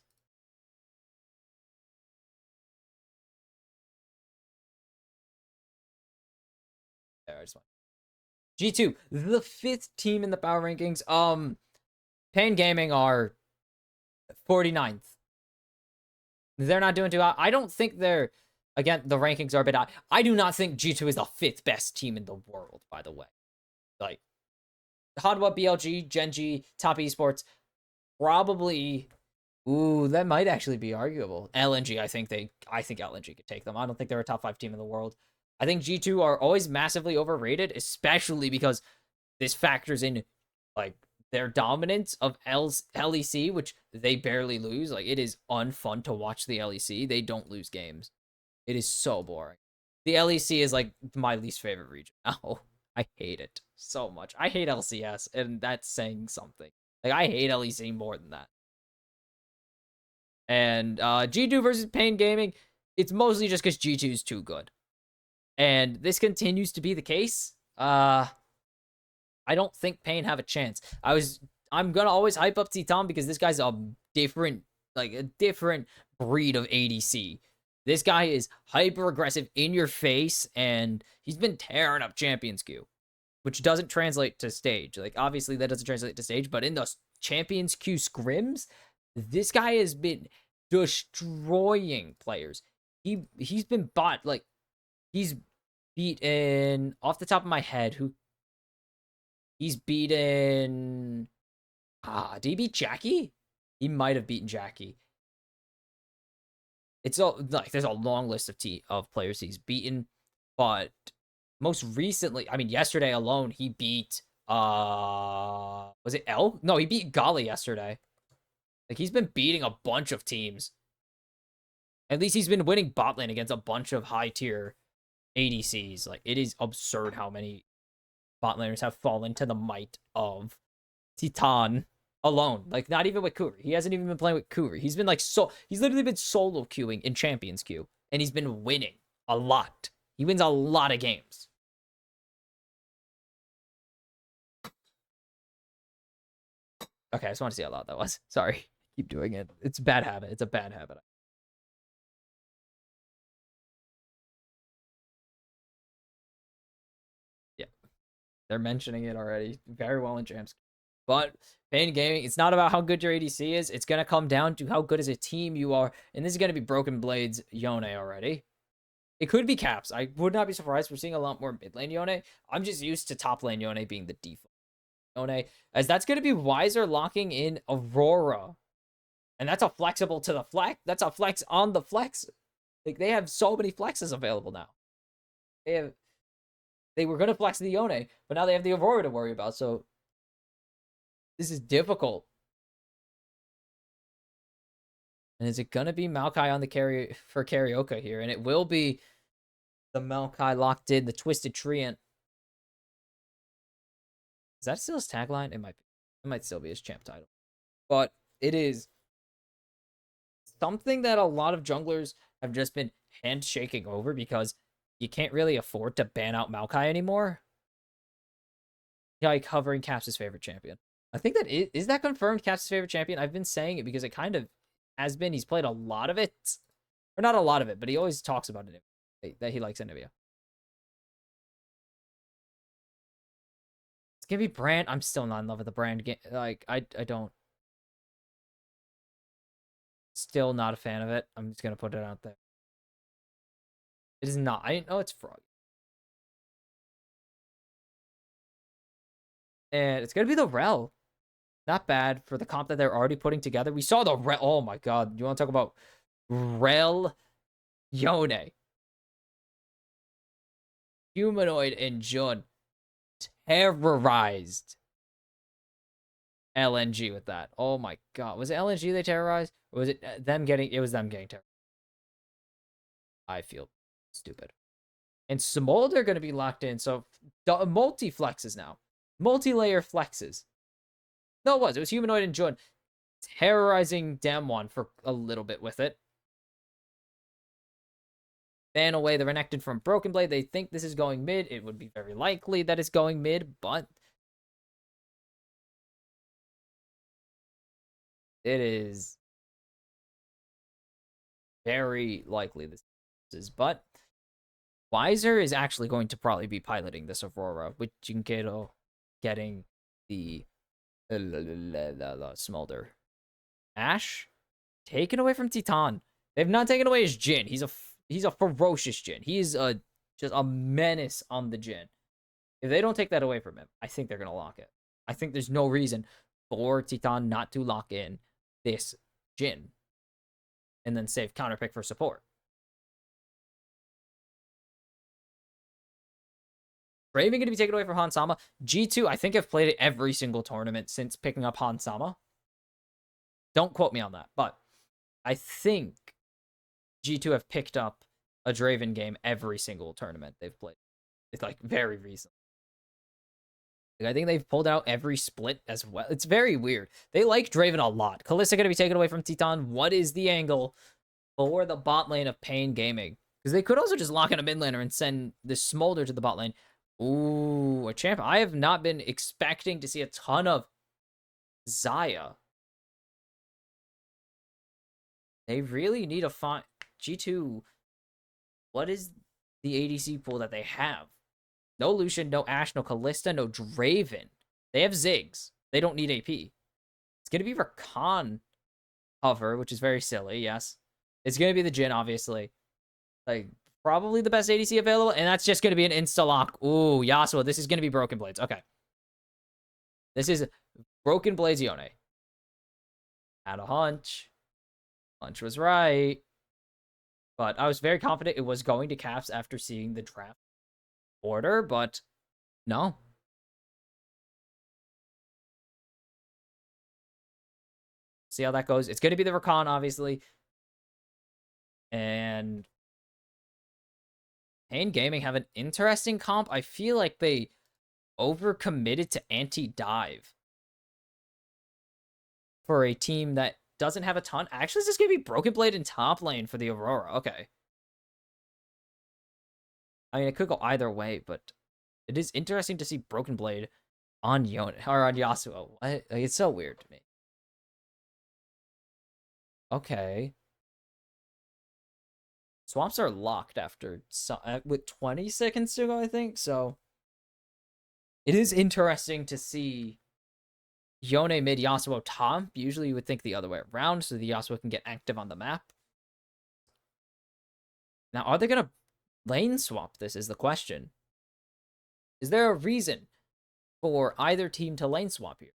There, I just want G2, the 5th team in the power rankings. Pain Gaming are 49th. They're not doing too hot. I don't think they're, again, the rankings are a bit high. I do not think G2 is the 5th best team in the world, by the way. Like, Hanwha, BLG, Genji, Top Esports, probably. Ooh, that might actually be arguable. LNG, I think LNG could take them. I don't think they're a top 5 team in the world. I think G2 are always massively overrated, especially because this factors in, like, their dominance of LEC, which they barely lose. Like, it is unfun to watch the LEC. They don't lose games. It is so boring. The LEC is, like, my least favorite region now. I hate it so much. I hate LCS, and that's saying something. Like, I hate LEC more than that. And G2 versus Pain Gaming, it's mostly just because G2 is too good. And this continues to be the case. I don't think Pain have a chance. I'm gonna always hype up Titan because this guy's a different breed of ADC. This guy is hyper aggressive in your face, and he's been tearing up Champions Queue, which doesn't translate to stage. Like, obviously that doesn't translate to stage, but in the Champions Queue scrims, this guy has been destroying players. He's been bought, like, he's beaten, off the top of my head, who he's beaten. Did he beat Jackie? He might have beaten Jackie. It's all, like, there's a long list of players he's beaten, but most recently, I mean, yesterday alone, he beat was it L? No, he beat Gali yesterday. Like, he's been beating a bunch of teams. At least he's been winning bot lane against a bunch of high tier ADCs. Like, it is absurd how many bot laners have fallen to the might of Titan alone. Like, not even with Kuri. He hasn't even been playing with Kuri. He's been like, he's literally been solo queuing in Champions Queue, and he's been winning a lot. He wins a lot of games. Okay, I just want to see how loud that was. Sorry. Keep doing it. It's a bad habit. It's a bad habit. Yeah. They're mentioning it already. Very well in Champs. But Pain Gaming, it's not about how good your ADC is. It's going to come down to how good as a team you are. And this is going to be Broken Blades Yone already. It could be Caps. I would not be surprised. We're seeing a lot more mid lane Yone. I'm just used to top lane Yone being the default Yone, as that's going to be Wiser locking in Aurora. And that's a flexible to the flex. That's a flex on the flex. Like, they have so many flexes available now. They were going to flex the Yone, but now they have the Aurora to worry about. So this is difficult. And is it going to be Maokai on the for karaoke here? And it will be the Maokai locked in, the Twisted Treant. Is that still his tagline? It might be. It might still be his champ title. But it is something that a lot of junglers have just been handshaking over because you can't really afford to ban out Maokai anymore. Like, covering Caps' favorite champion. I think that is that confirmed Caps' favorite champion? I've been saying it because it kind of has been. He's played a lot of it. Or not a lot of it, but he always talks about it. That he likes Anivia. It's gonna be Brand. I'm still not in love with the Brand game. Like, I don't. Still not a fan of it. I'm just gonna put it out there. It is not. I didn't know it's Frog. And it's gonna be the Rel. Not bad for the comp that they're already putting together. We saw the Rel. Oh my god. You want to talk about Rel Yone? Humanoid and Jun terrorized LNG with that. Oh my god. Was it LNG they terrorized? Or was it them getting... It was them getting terrorized. I feel stupid. And Smolder going to be locked in. So multi-flexes now. Multi-layer flexes. No, it was. It was Humanoid and Jun terrorizing Damwon for a little bit with it. Ban away the Renekton from Broken Blade. They think this is going mid. It would be very likely that it's going mid, but it is very likely this is. But Wiser is actually going to probably be piloting this Aurora, with Jinkero getting the Smolder. Ash taken away from Titan. They've not taken away his Jhin. He's a ferocious Jhin. He's just a menace on the Jhin. If they don't take that away from him, I think they're gonna lock it. I think there's no reason for Titan not to lock in this Jhin and then save counterpick for support. Draven gonna be taken away from Hansama. G2, I think I've played it every single tournament since picking up Hansama. Don't quote me on that, but I think G2 have picked up a Draven game every single tournament they've played. It's like very recent. Like, I think they've pulled out every split as well. It's very weird. They like Draven a lot. Kalista going to be taken away from Titan. What is the angle for the bot lane of Pain Gaming? Because they could also just lock in a mid laner and send the Smolder to the bot lane. Ooh, a champ. I have not been expecting to see a ton of Xayah. They really need to find... G2, what is the ADC pool that they have? No Lucian, no Ashe, no Kalista, no Draven. They have Ziggs. They don't need AP. It's going to be Rakan cover, which is very silly, yes. It's going to be the Jhin, obviously. Like, probably the best ADC available, and that's just going to be an insta-lock. Ooh, Yasuo, this is going to be Broken Blades. Okay. This is Broken Blades Yone. Had a hunch. Hunch was right. But I was very confident it was going to Caps after seeing the draft order, but no. See how that goes. It's going to be the Rakan, obviously. And Pain Gaming have an interesting comp. I feel like they overcommitted to anti-dive for a team that doesn't have a ton. Actually, this is going to be Broken Blade in top lane for the Aurora. Okay. I mean, it could go either way, but it is interesting to see Broken Blade on Yone or on Yasuo. It's so weird to me. Okay. Swamps are locked after with 20 seconds to go, I think. So it is interesting to see Yone mid Yasuo top. Usually you would think the other way around, so the Yasuo can get active on the map. Now, are they gonna lane swap this is the question. Is there a reason for either team to lane swap here?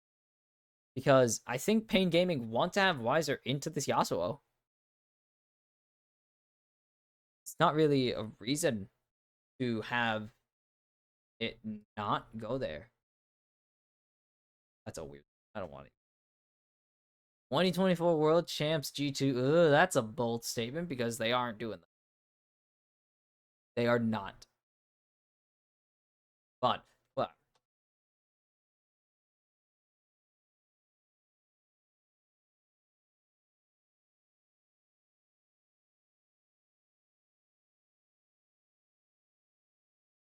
Because I think Pain Gaming want to have Wiser into this Yasuo. It's not really a reason to have it not go there. That's a weird... I don't want it. 2024 World Champs G2. Ugh, that's a bold statement because they aren't doing that. They are not. But, well.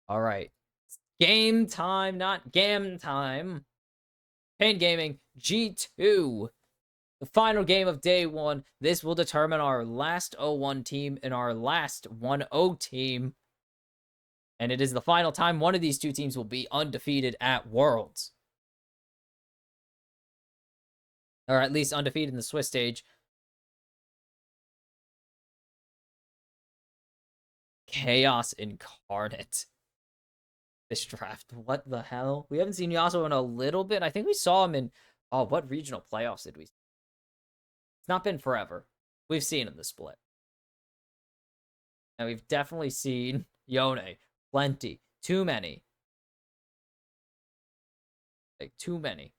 All right. Game time, not gam time. Pain Gaming G2. The final game of day one. This will determine our last 0-1 team and our last 1-0 team. And it is the final time one of these two teams will be undefeated at Worlds. Or at least undefeated in the Swiss stage. Chaos Incarnate. This draft. What the hell? We haven't seen Yasuo in a little bit. I think we saw him in... Oh, what regional playoffs did we see? It's not been forever. We've seen him the split. And we've definitely seen Yone plenty. Too many. Like, too many.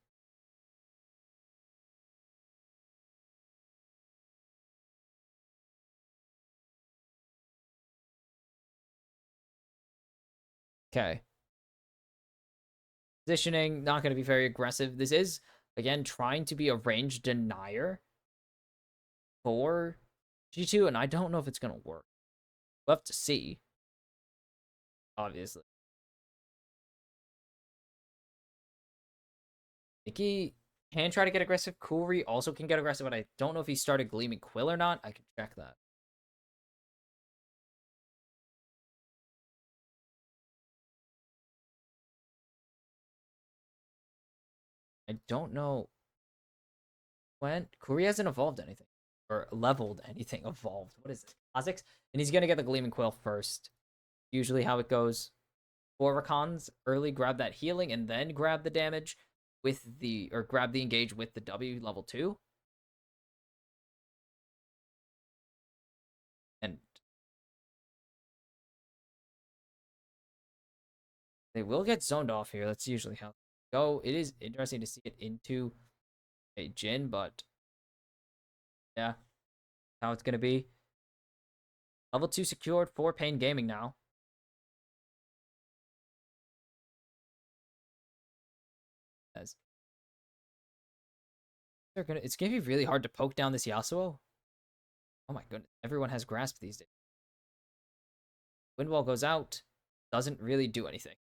Okay. Positioning, not going to be very aggressive. This is, again, trying to be a range denier for G2, and I don't know if it's going to work. We'll have to see, obviously. Mickey can try to get aggressive. Kuri also can get aggressive, but I don't know if he started Gleaming Quill or not. I can check that. I don't know when. Kuri hasn't evolved anything. Or leveled anything. Evolved. What is it? Kha'Zix? And he's going to get the Gleaming Quill first. Usually how it goes. For Rakans, early grab that healing and then grab the damage with the, or grab the engage with the W level 2. And they will get zoned off here. That's usually how they go. It is interesting to see it into a Jhin, but yeah, how it's going to be. Level 2 secured for Pain Gaming now. As it's gonna be really hard to poke down this Yasuo. Oh my goodness, everyone has grasp these days. Windwall goes out, doesn't really do anything.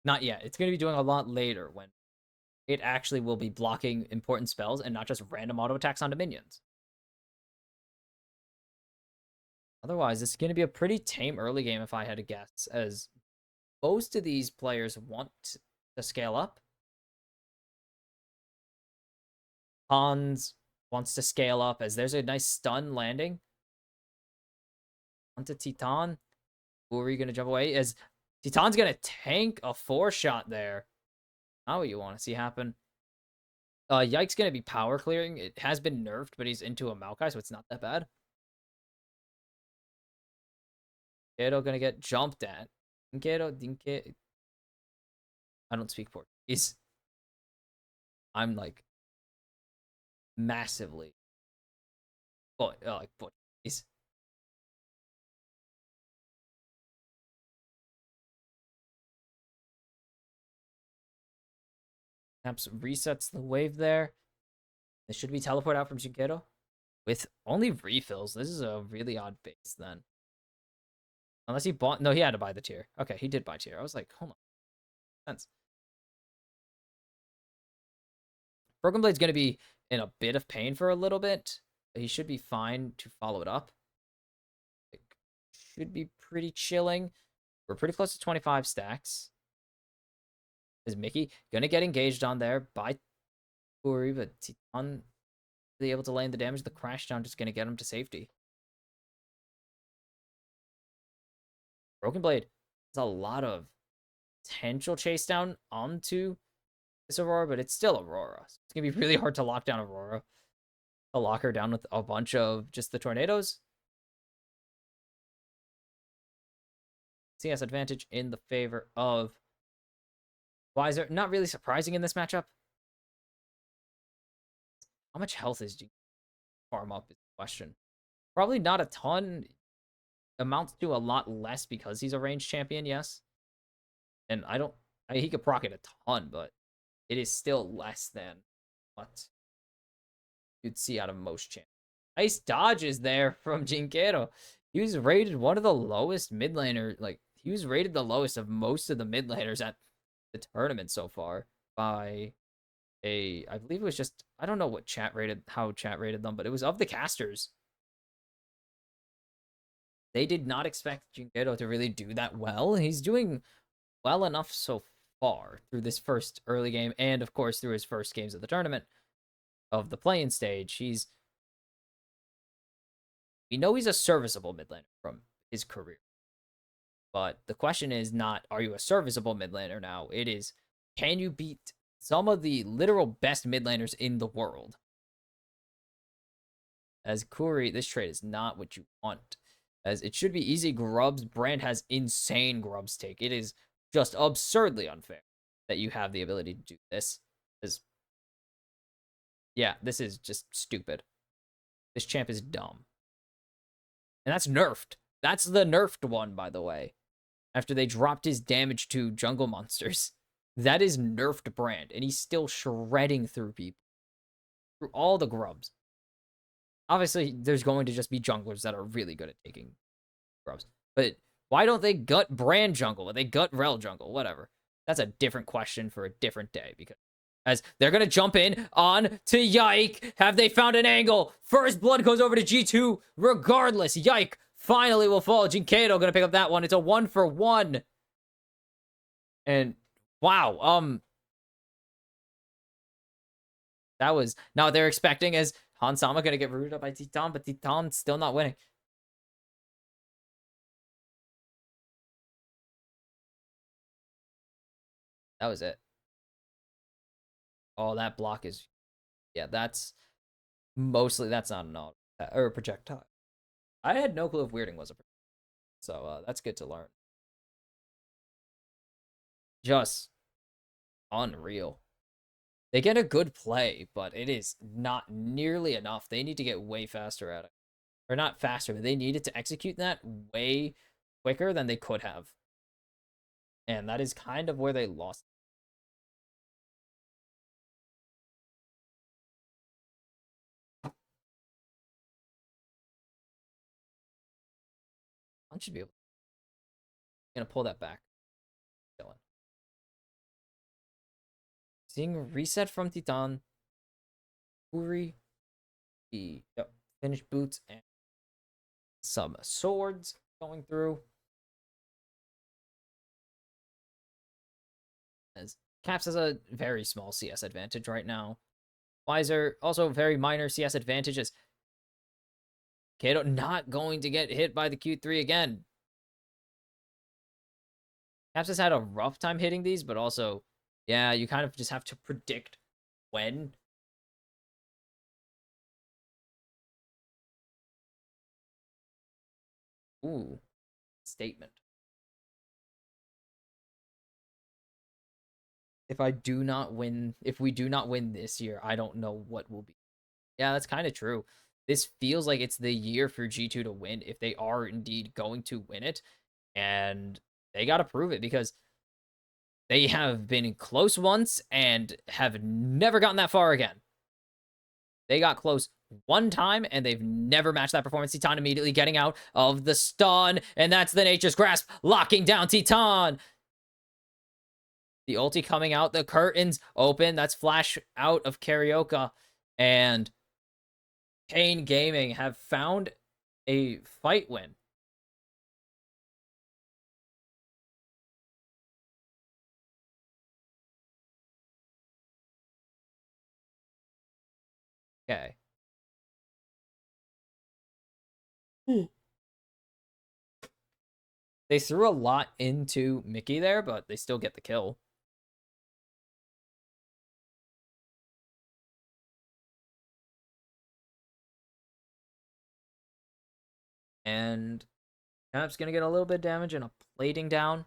Not yet. It's gonna be doing a lot later when it actually will be blocking important spells and not just random auto attacks onto minions. Otherwise, this is gonna be a pretty tame early game if I had to guess, as most of these players want to scale up. Hans wants to scale up as there's a nice stun landing onto Titan. Who are you going to jump away? As Titan's going to tank a 4-shot there. Not what you want to see happen. Yike's going to be power clearing. It has been nerfed, but he's into a Maokai, so it's not that bad. Gedo going to get jumped at. Dinke. I don't speak Portuguese. I'm like massively like Portuguese. Perhaps resets the wave there. This should be teleport out from Shigeru. With only refills. This is a really odd base then. Unless he bought... No, he had to buy the tier. Okay, he did buy tier. I was like, hold on. Sense. Broken Blade's going to be in a bit of pain for a little bit. But he should be fine to follow it up. It should be pretty chilling. We're pretty close to 25 stacks. Is Mickey going to get engaged on there by Uri, but Titan be able to land the damage. The crash down just going to get him to safety. Broken Blade has a lot of potential chase down onto this Aurora, but it's still Aurora. So it's going to be really hard to lock down Aurora. To lock her down with a bunch of just the tornadoes. CS advantage in the favor of Wiser. Not really surprising in this matchup. How much health is G farm up is the question. Probably not a ton. Amounts to a lot less because he's a ranged champion, yes. And he could proc it a ton, but it is still less than what you'd see out of most champions. Nice dodges there from Jinkero. He was rated one of the lowest mid laner, like he was rated the lowest of most of the mid laners at the tournament so far by I believe it was just, I don't know what how chat rated them, but it was of the casters. They did not expect Jinkero to really do that well. He's doing well enough so far through this first early game, and of course through his first games of the tournament of the play-in stage. We know he's a serviceable mid laner from his career. But the question is not, are you a serviceable mid laner now? It is, can you beat some of the literal best mid laners in the world? As Kuri, this trade is not what you want. As it should be easy grubs. Brand has insane grubs take. It is just absurdly unfair that you have the ability to do this. Yeah, this is just stupid. This champ is dumb. And that's nerfed. That's the nerfed one, by the way. After they dropped his damage to jungle monsters. That is nerfed Brand. And he's still shredding through people. Through all the grubs. Obviously, there's going to just be junglers that are really good at taking grubs. But why don't they gut Brand jungle? Or they gut Rel jungle? Whatever. That's a different question for a different day. Because as they're going to jump in on to Yike. Have they found an angle? First blood goes over to G2. Regardless, Yike finally will fall. Jinkato going to pick up that one. It's a 1-for-1. And wow, that was now they're expecting as Hansama going to get rooted up by Titan, but Titan's still not winning. That was it. Oh, that block is... Yeah, that's... Mostly, that's not an auto... Or a projectile. I had no clue if weirding was a projectile. So, that's good to learn. Just... unreal. They get a good play, but it is not nearly enough. They need to get way faster at it. Or not faster, but they needed to execute that way quicker than they could have. And that is kind of where they lost. I should be able. Gonna pull that back. Dylan. Seeing reset from Titan. Uri. Yep. Finished boots and some swords going through. As Caps has a very small CS advantage right now. Wiser also very minor CS advantages. Kato not going to get hit by the Q3 again. Caps has had a rough time hitting these, but also, yeah, you kind of just have to predict when. Ooh, statement. If we do not win this year, I don't know what will be. Yeah, that's kind of true. This feels like it's the year for G2 to win if they are indeed going to win it. And they got to prove it because they have been close once and have never gotten that far again. They got close one time, and they've never matched that performance. Titan immediately getting out of the stun, and that's the Nature's Grasp, locking down Titan. The ulti coming out, the curtains open. That's flash out of Karaoke, and Kane Gaming have found a fight win. Okay. They threw a lot into Mickey there, but they still get the kill. And Cap's gonna get a little bit of damage and a plating down.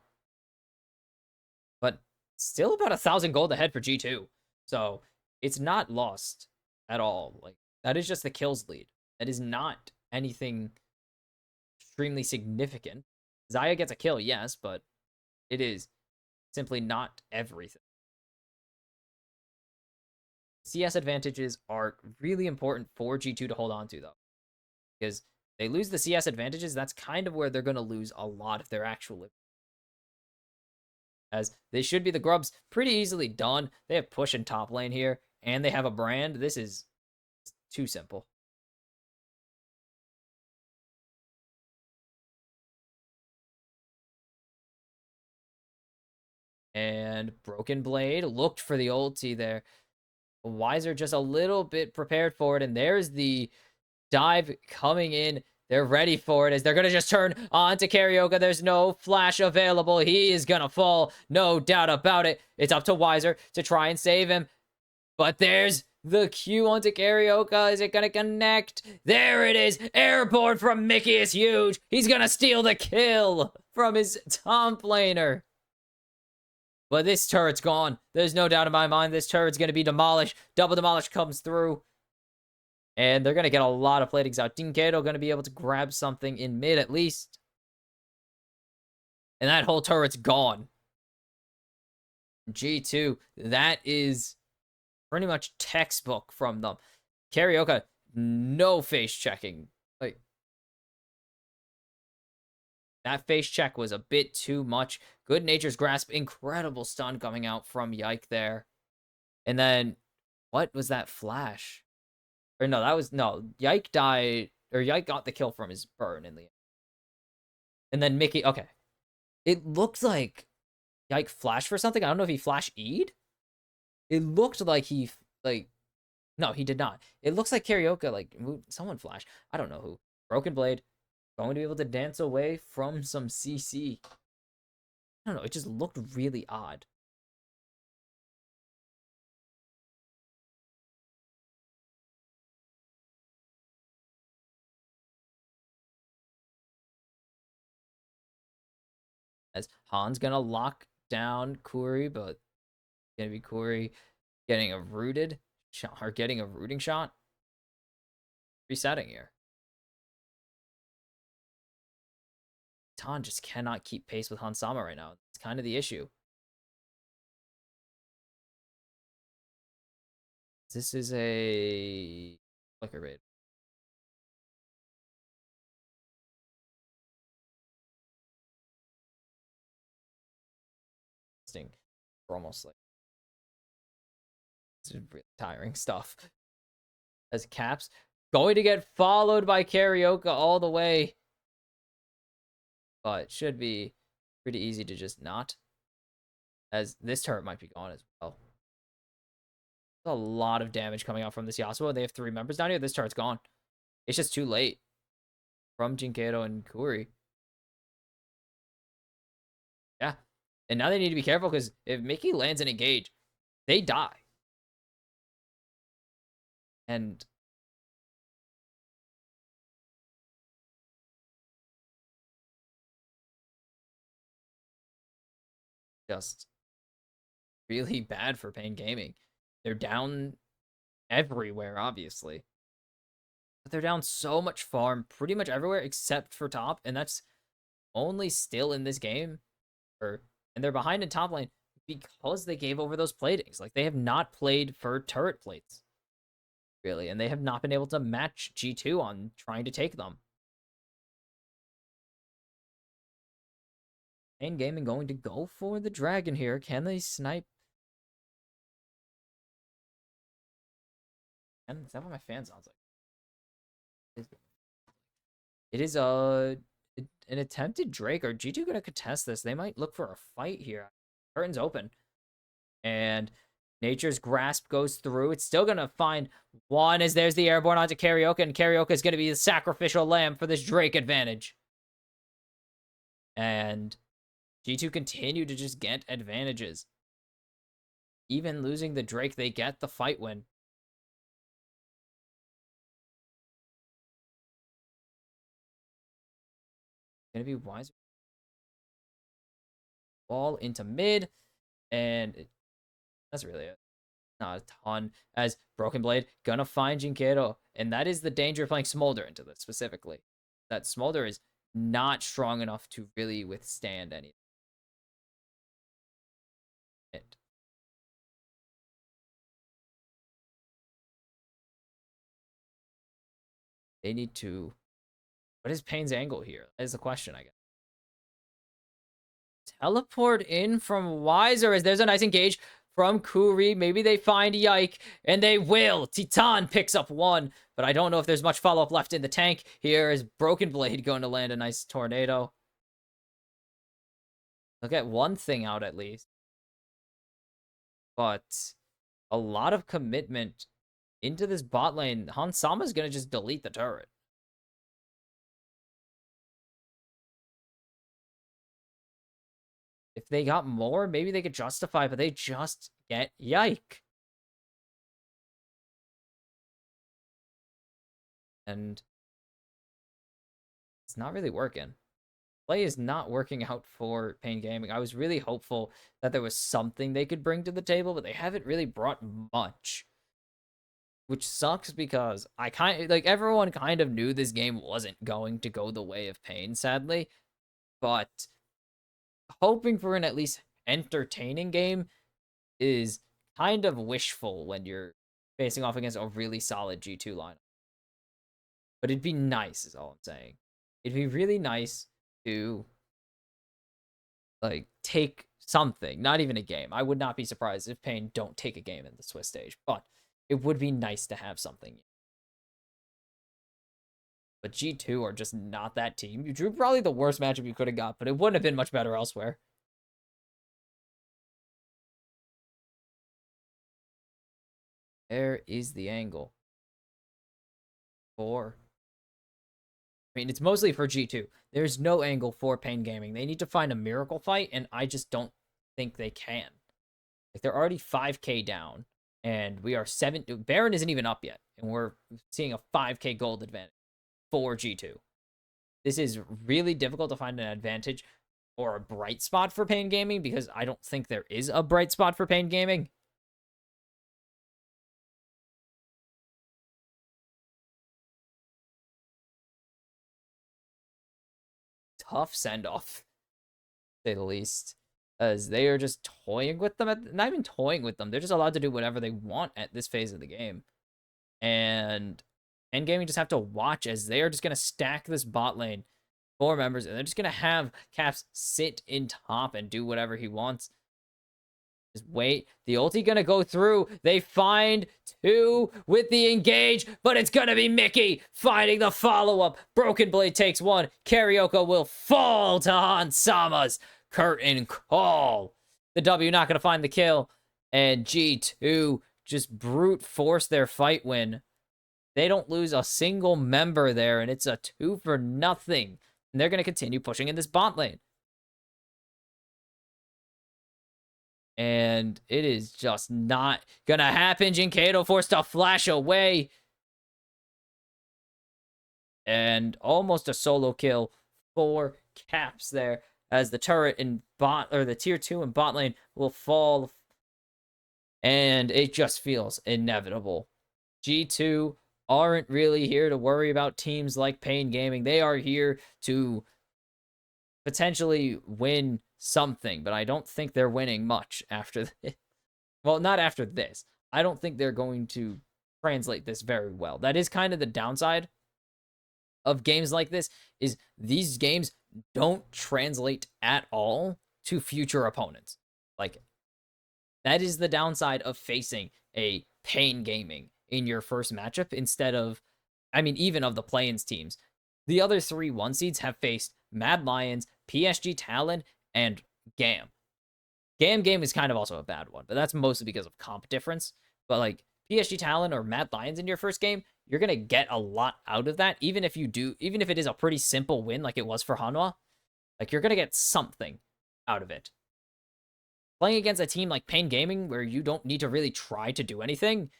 But still about 1,000 gold ahead for G2. So it's not lost at all. Like, that is just the kills lead. That is not anything extremely significant. Xayah gets a kill, yes, but it is simply not everything. CS advantages are really important for G2 to hold on to, though. Because they lose the CS advantages, that's kind of where they're going to lose a lot of their actual... As they should be the grubs pretty easily done. They have push in top lane here, and they have a brand. This is too simple. And Broken Blade looked for the ulti there. Wiser just a little bit prepared for it, and there's the dive coming in. They're ready for it as they're going to just turn on to Karaoke. There's no flash available. He is going to fall. No doubt about it. It's up to Wiser to try and save him. But there's The Q onto Carioca. Is it gonna connect? There it is. Airborne from Mickey is huge. He's gonna steal the kill from his top laner. But this turret's gone. There's no doubt in my mind this turret's gonna be demolished. Double demolish comes through. And they're gonna get a lot of platings out. Dinkedo gonna be able to grab something in mid at least. And that whole turret's gone. G2, that is pretty much textbook from them. Carioca, no face checking. Like, that face check was a bit too much. Good Nature's Grasp, incredible stun coming out from Yike there. And then, what was that flash? Or no, that was, no, Yike died, or Yike got the kill from his burn in the end. And then Mickey, okay. It looked like Yike flashed for something. I don't know if he flash E'd. It looked like he, like, no, he did not. It looks like Carioca, like, someone flashed. I don't know who. Broken Blade, going to be able to dance away from some CC. I don't know, it just looked really odd. As Han's gonna lock down Kuri, but gonna be Kuri getting a rooted shot, or getting a rooting shot. Resetting here. Tan just cannot keep pace with Hansama right now. It's kind of the issue. This is a flicker raid. For almost like, this is really tiring stuff. As Caps going to get followed by Carioca all the way. But should be pretty easy to just not. As this turret might be gone as well. There's a lot of damage coming out from this Yasuo. They have 3 members down here. This turret's gone. It's just too late from Jinkedo and Kuri. Yeah. And now they need to be careful because if Mickey lands an engage, they die. And just really bad for Pain Gaming. They're down everywhere, obviously. But they're down so much farm pretty much everywhere except for top. And that's only still in this game. And they're behind in top lane because they gave over those platings. Like, they have not played for turret plates, really, and they have not been able to match G2 on trying to take them. Pain Gaming going to go for the dragon here. Can they snipe? And is that what my fan sounds like? It is an attempted Drake. Are G2 going to contest this? They might look for a fight here. Curtain's open. And Nature's Grasp goes through. It's still going to find one as there's the airborne onto Carioca. And Carioca is going to be the sacrificial lamb for this Drake advantage. And G2 continue to just get advantages. Even losing the Drake, they get the fight win. Gonna be wiser. Ball into mid, and that's really it. Not a ton. As Broken Blade gonna find Jinkedo, and that is the danger of playing Smolder into this specifically. That Smolder is not strong enough to really withstand any. They need to. What is Pain's angle here? That is the question, I guess. Teleport in from Wiser as there's a nice engage from Kuri. Maybe they find Yike, and they will. Titan picks up 1, but I don't know if there's much follow-up left in the tank. Here is Broken Blade going to land a nice tornado. They'll get one thing out at least. But a lot of commitment into this bot lane. Hansama's going to just delete the turret. If they got more, maybe they could justify, but they just get Yike. And it's not really working. Play is not working out for Pain Gaming. I was really hopeful that there was something they could bring to the table, but they haven't really brought much. Which sucks because everyone kind of knew this game wasn't going to go the way of Pain, sadly. But hoping for an at least entertaining game is kind of wishful when you're facing off against a really solid G2 lineup. But it'd be nice, is all I'm saying. It'd be really nice to take something, not even a game. I would not be surprised if Pain don't take a game in the Swiss stage, but it would be nice to have something. But G2 are just not that team. You drew probably the worst matchup you could have got, but it wouldn't have been much better elsewhere. There is the angle. It's mostly for G2. There's no angle for Pain Gaming. They need to find a miracle fight, and I just don't think they can. They're already 5k down, and we are 7. Baron isn't even up yet, and we're seeing a 5k gold advantage for G2. This is really difficult to find an advantage or a bright spot for Pain Gaming, because I don't think there is a bright spot for Pain Gaming. Tough send-off, to say the least, as they are just toying with them. Not even toying with them. They're just allowed to do whatever they want at this phase of the game. And Endgaming just have to watch as they are just going to stack this bot lane 4 members, and they're just going to have Caps sit in top and do whatever he wants. Just wait. The ulti going to go through. They find 2 with the engage, but it's going to be Mickey finding the follow-up. Broken Blade takes 1. Karaoke will fall to Hansamas. Curtain call. The W not going to find the kill. And G2 just brute force their fight win. They don't lose a single member there, and it's a 2-0. And they're going to continue pushing in this bot lane. And it is just not going to happen. Jinkado forced to flash away. And almost a solo kill for Caps there, as the turret in bot, or the tier 2 in bot lane will fall. And it just feels inevitable. G2 aren't really here to worry about teams like Pain Gaming. They are here to potentially win something, but I don't think they're winning much after this. Well, not after this. I don't think they're going to translate this very well. That is kind of the downside of games like this, is these games don't translate at all to future opponents. That is the downside of facing a Pain Gaming in your first matchup instead of, even of the play-ins teams. The other 3 1 seeds have faced Mad Lions, PSG Talon, and GAM. GAM game is kind of also a bad one, but that's mostly because of comp difference. But PSG Talon or Mad Lions in your first game, you're gonna get a lot out of that, even if it is a pretty simple win like it was for Hanwha. You're gonna get something out of it. Playing against a team like Pain Gaming, where you don't need to really try to do anything,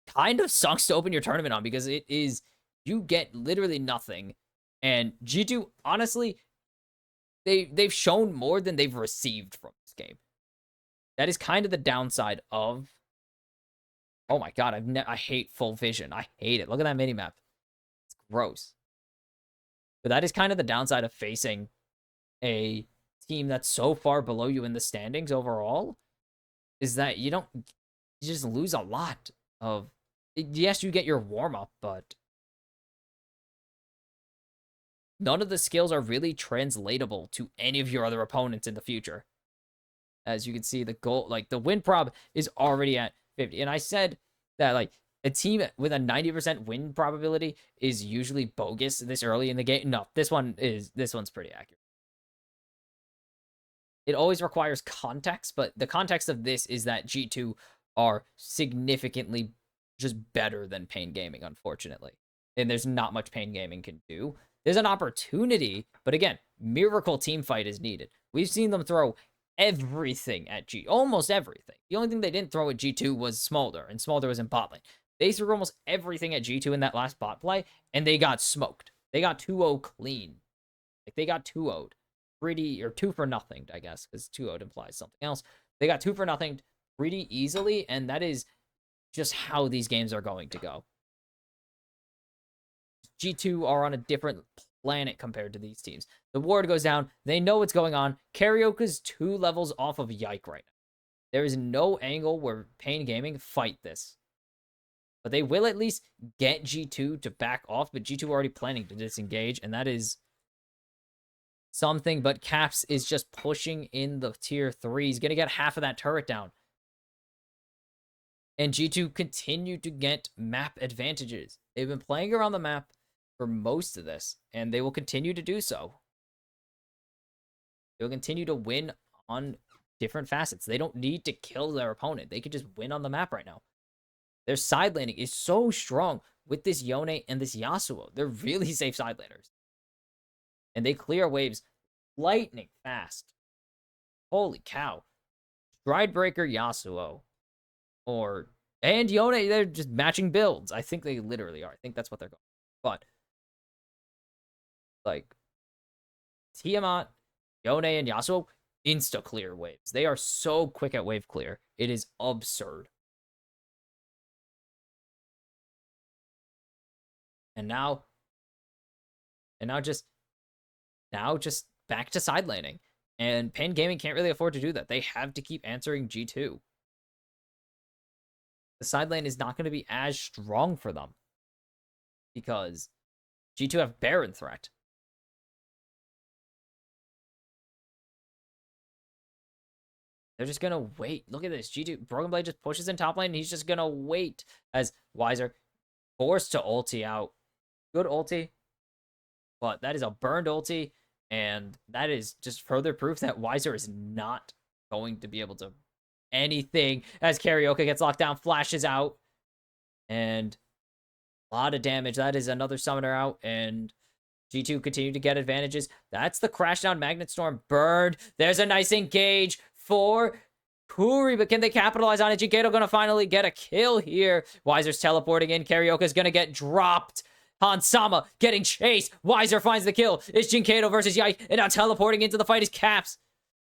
kind of sucks to open your tournament on, because you get literally nothing. And G2, honestly, they've shown more than they've received from this game. That is kind of the downside of... Oh my god, I hate full vision. I hate it. Look at that minimap. It's gross. But that is kind of the downside of facing a team that's so far below you in the standings overall, is that you just lose a lot of... Yes, you get your warm-up, but none of the skills are really translatable to any of your other opponents in the future. As you can see, the goal, the win prob is already at 50. And I said that, a team with a 90% win probability is usually bogus this early in the game. No, this one's pretty accurate. It always requires context, but the context of this is that G2 are significantly just better than Pain Gaming, unfortunately. And there's not much Pain Gaming can do. There's an opportunity, but again, miracle team fight is needed. We've seen them throw everything at almost everything. The only thing they didn't throw at G2 was Smolder, and Smolder was in bot lane. They threw almost everything at G2 in that last bot play, and they got smoked. They got 2-0 clean. Like, they got 2-0'd. Pretty, or 2 for nothing, I guess, because 2-0 implies something else. They got 2 for nothing pretty easily, and that is just how these games are going to go. G2 are on a different planet compared to these teams. The ward goes down. They know what's going on. Karaoke's 2 levels off of Yike right now. There is no angle where Pain Gaming fight this. But they will at least get G2 to back off, but G2 already planning to disengage, and that is something. But Caps is just pushing in the tier 3. He's going to get half of that turret down. And G2 continue to get map advantages. They've been playing around the map for most of this, and they will continue to do so. They'll continue to win on different facets. They don't need to kill their opponent. They can just win on the map right now. Their side laning is so strong with this Yone and this Yasuo. They're really safe side laners. And they clear waves lightning fast. Holy cow. Stridebreaker Yasuo. And Yone, they're just matching builds. I think they literally are. I think that's what they're going. But, like, Tiamat, Yone, and Yasuo, insta-clear waves. They are so quick at wave clear. It is absurd. And now just back to side laning. And Pain Gaming can't really afford to do that. They have to keep answering G2. The side lane is not going to be as strong for them. Because G2 have Baron threat. They're just going to wait. Look at this. G2, Broken Blade just pushes in top lane, and he's just going to wait as Weiser forced to ulti out. Good ulti. But that is a burned ulti, and that is just further proof that Weiser is not going to be able to anything as Karaoke gets locked down, flashes out, and a lot of damage. That is another summoner out, and G2 continue to get advantages. That's the crash down Magnet Storm burned. There's a nice engage for Puri, but can they capitalize on it? Jinkato gonna finally get a kill here. Weiser's teleporting in. Karaoke's gonna get dropped. Hansama getting chased. Weiser finds the kill. It's Jinkato versus Yike, and now teleporting into the fight is Caps.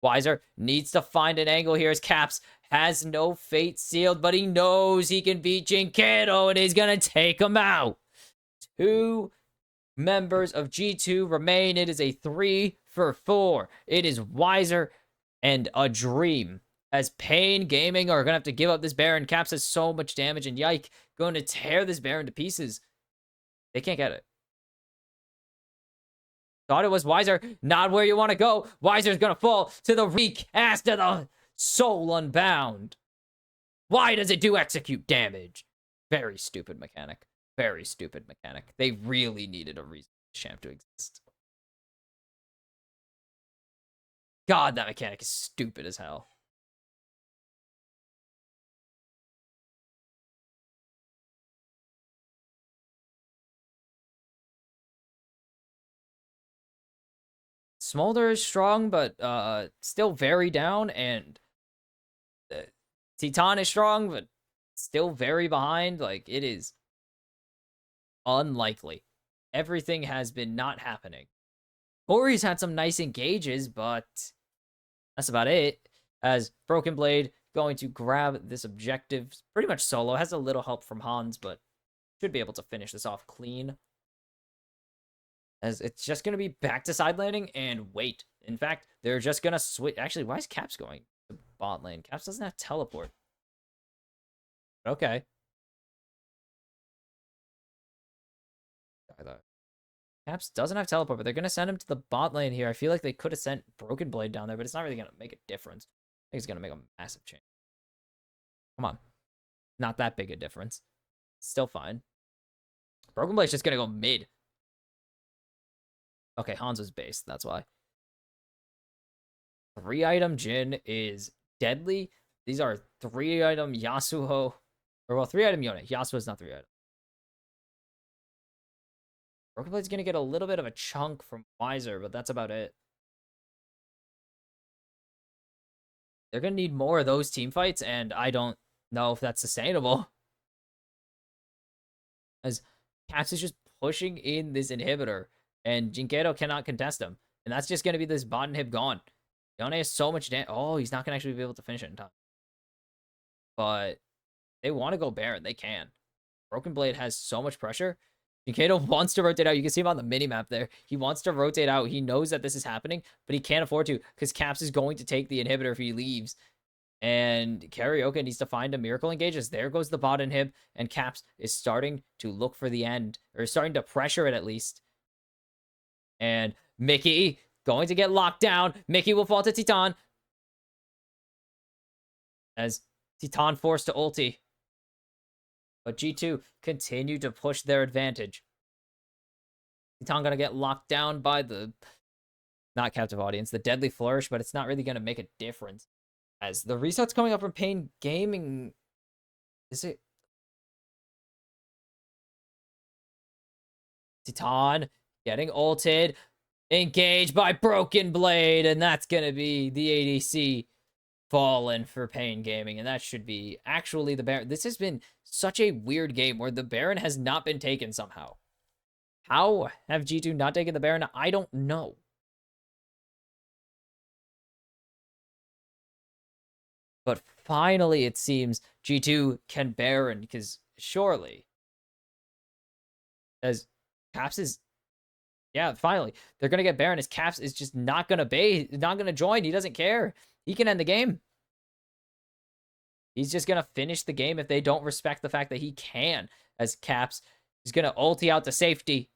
Weiser needs to find an angle here as Caps has no fate sealed, but he knows he can beat Jinkato, and he's gonna take him out. 2 members of G2 remain. It is a 3-for-4. It is Weiser and a Dream. As Pain Gaming are gonna have to give up this Baron. Caps has so much damage, and Yike going to tear this Baron to pieces. They can't get it. Thought it was Weiser. Not where you want to go. Weiser's going to fall to the recast of the Soul Unbound. Why does it do execute damage? Very stupid mechanic. Very stupid mechanic. They really needed a reason for Champ to exist. God, that mechanic is stupid as hell. Smolder is strong, but still very down, and Titan is strong, but still very behind. Like, it is unlikely. Everything has been not happening. Ori's had some nice engages, but that's about it. As Broken Blade going to grab this objective pretty much solo. Has a little help from Hans, but should be able to finish this off clean. As it's just going to be back to side laning and wait. In fact, they're just going to switch. Actually, why is Caps going to bot lane? Caps doesn't have teleport. Okay. Caps doesn't have teleport, but they're going to send him to the bot lane here. I feel like they could have sent Broken Blade down there, but it's not really going to make a difference. I think it's going to make a massive change. Come on. Not that big a difference. Still fine. Broken Blade's just going to go mid. Okay, Hans was base. That's why. 3-item Jin is deadly. These are 3-item Yasuo. Or, well, 3-item Yone. Yasuo is not 3-item. Broken Blade's going to get a little bit of a chunk from Weiser, but that's about it. They're going to need more of those team fights, and I don't know if that's sustainable. as Caps is just pushing in this inhibitor, and Jinkedo cannot contest him. And that's just going to be this bot inhib gone. Yone has so much damage. Oh, he's not going to actually be able to finish it in time. But they want to go Baron. They can. Broken Blade has so much pressure. Jinkedo wants to rotate out. You can see him on the minimap there. He wants to rotate out. He knows that this is happening, but he can't afford to because Caps is going to take the inhibitor if he leaves. And Karaoke needs to find a miracle engages. There goes the bot inhib, and Caps is starting to look for the end, or starting to pressure it at least. And Mickey going to get locked down. Mickey will fall to Titan. As Titan forced to ulti. But G2 continue to push their advantage. Titan gonna get locked down by the, not captive audience, the deadly flourish, but it's not really gonna make a difference. As the reset's coming up from Pain Gaming, is it? Titan getting ulted, engaged by Broken Blade, and that's gonna be the ADC fallen for Pain Gaming, and that should be actually the Baron. This has been such a weird game where the Baron has not been taken somehow. How have G2 not taken the Baron? I don't know. But finally, it seems G2 can Baron, because surely, as Caps is, yeah, finally, they're going to get Baron, as Caps is just not going to join. He doesn't care. He can end the game. He's just going to finish the game if they don't respect the fact that he can, as Caps is going to ulti out to safety.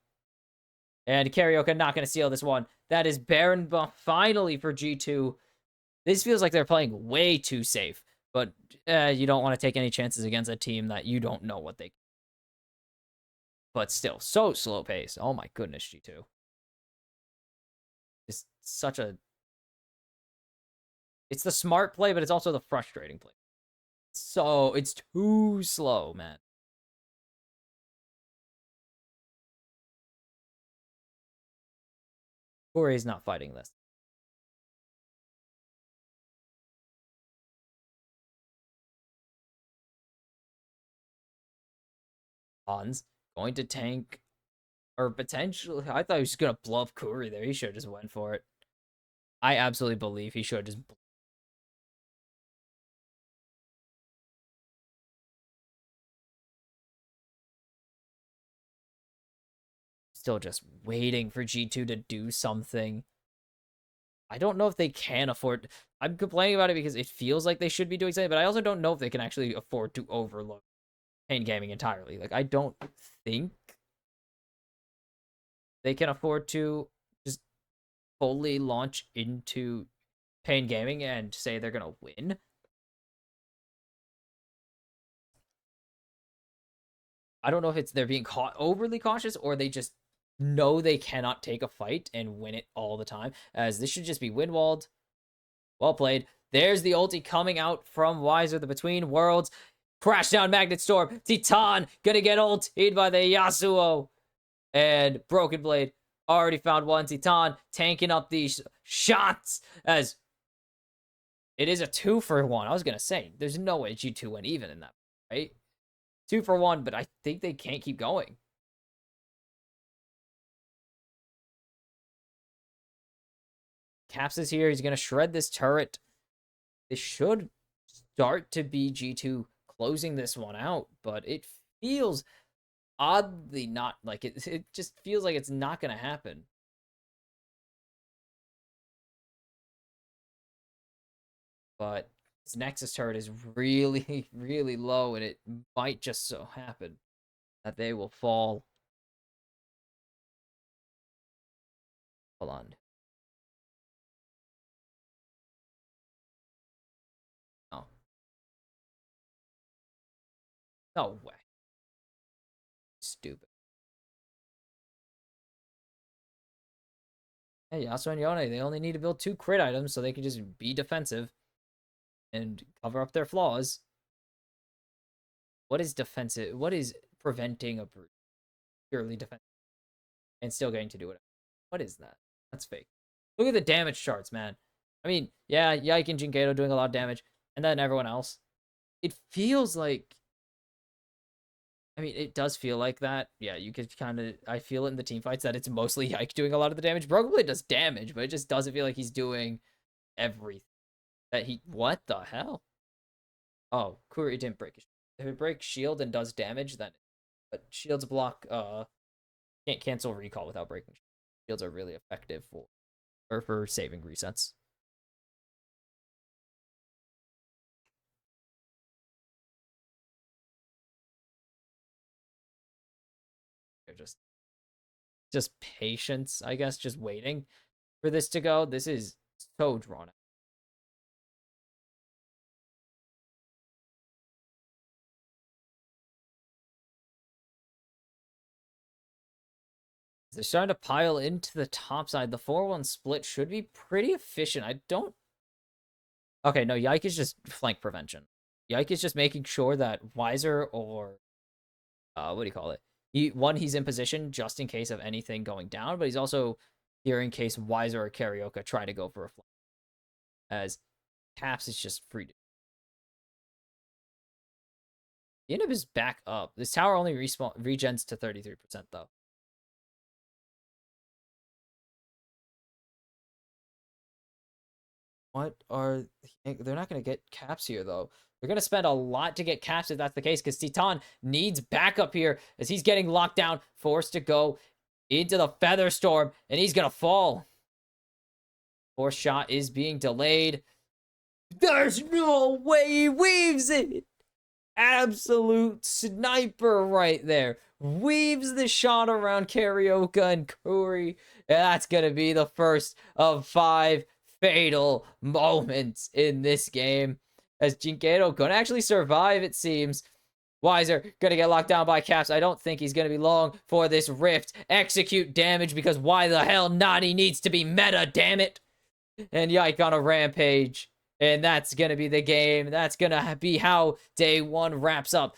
And Karaoke not going to steal this one. That is Baron finally for G2. This feels like they're playing way too safe, but you don't want to take any chances against a team that you don't know what they. But still, so slow pace. Oh my goodness, G2. It's such a. It's the smart play, but it's also the frustrating play. So it's too slow, man. Corey's not fighting this. Hans going to tank, or potentially, I thought he was just gonna blow up Kuri there. He should have just went for it. I absolutely believe he should have just. Still just waiting for G2 to do something. I don't know if they can afford. I'm complaining about it because it feels like they should be doing something, but I also don't know if they can actually afford to overload Pain Gaming entirely. Like, I don't think they can afford to just fully launch into Pain Gaming and say they're gonna win. I don't know if it's they're being overly cautious, or they just know they cannot take a fight and win it all the time, as this should just be Windwalled. Well played. There's the ulti coming out from Wiser, the Between Worlds. Crash down Magnet Storm. Titan gonna get ultied by the Yasuo. And Broken Blade already found one. Titan tanking up these shots, as it is a 2-for-1. I was gonna say, there's no way G2 went even in that, right? 2-for-1, but I think they can't keep going. Caps is here. He's going to shred this turret. This should start to be G2 closing this one out, but it feels oddly not like it. It just feels like it's not going to happen. But this Nexus turret is really, really low, and it might just so happen that they will fall. Hold on. Oh. No way. Stupid. Hey, Yasuo and Yone, they only need to build 2 crit items so they can just be defensive and cover up their flaws. What is defensive? What is preventing a brute? Purely defensive. And still getting to do it. What is that? That's fake. Look at the damage charts, man. I mean, yeah, Yike and Jingedo doing a lot of damage. And then everyone else. It feels like I mean, it does feel like that. Yeah, you could kind of. I feel it in the team fights that it's mostly Yike doing a lot of the damage. Brokenblade does damage, but it just doesn't feel like he's doing everything. That he. What the hell? Oh, Kuri didn't break his. If it breaks shield and does damage, then. But shields block. Can't cancel recall without breaking. Shields are really effective for saving resets. They're just patience, I guess, just waiting for this to go. This is so drawn out. They're starting to pile into the top side. The 4-1 split should be pretty efficient. I don't. Okay, no, Yike is just flank prevention. Yike is just making sure that Weiser or what do you call it? He's in position just in case of anything going down, but he's also here in case Weiser or Karaoke try to go for a flank. As Caps is just free to. The Inhib is back up. This tower only regens to 33% though. What are they're not going to get caps here though. They're going to spend a lot to get caps if that's the case because Titan needs backup here as he's getting locked down, forced to go into the Feather Storm, and he's going to fall. Fourth shot is being delayed. There's no way he weaves it. Absolute sniper right there. Weaves the shot around Karaoke and Kuri. And that's going to be the first of 5 fatal moments in this game. As Jinkedo gonna actually survive, it seems. Weiser gonna get locked down by Caps. I don't think he's gonna be long for this rift. Execute damage because why the hell not? He needs to be meta, damn it. And Yike on a rampage. And that's gonna be the game. That's gonna be how day 1 wraps up.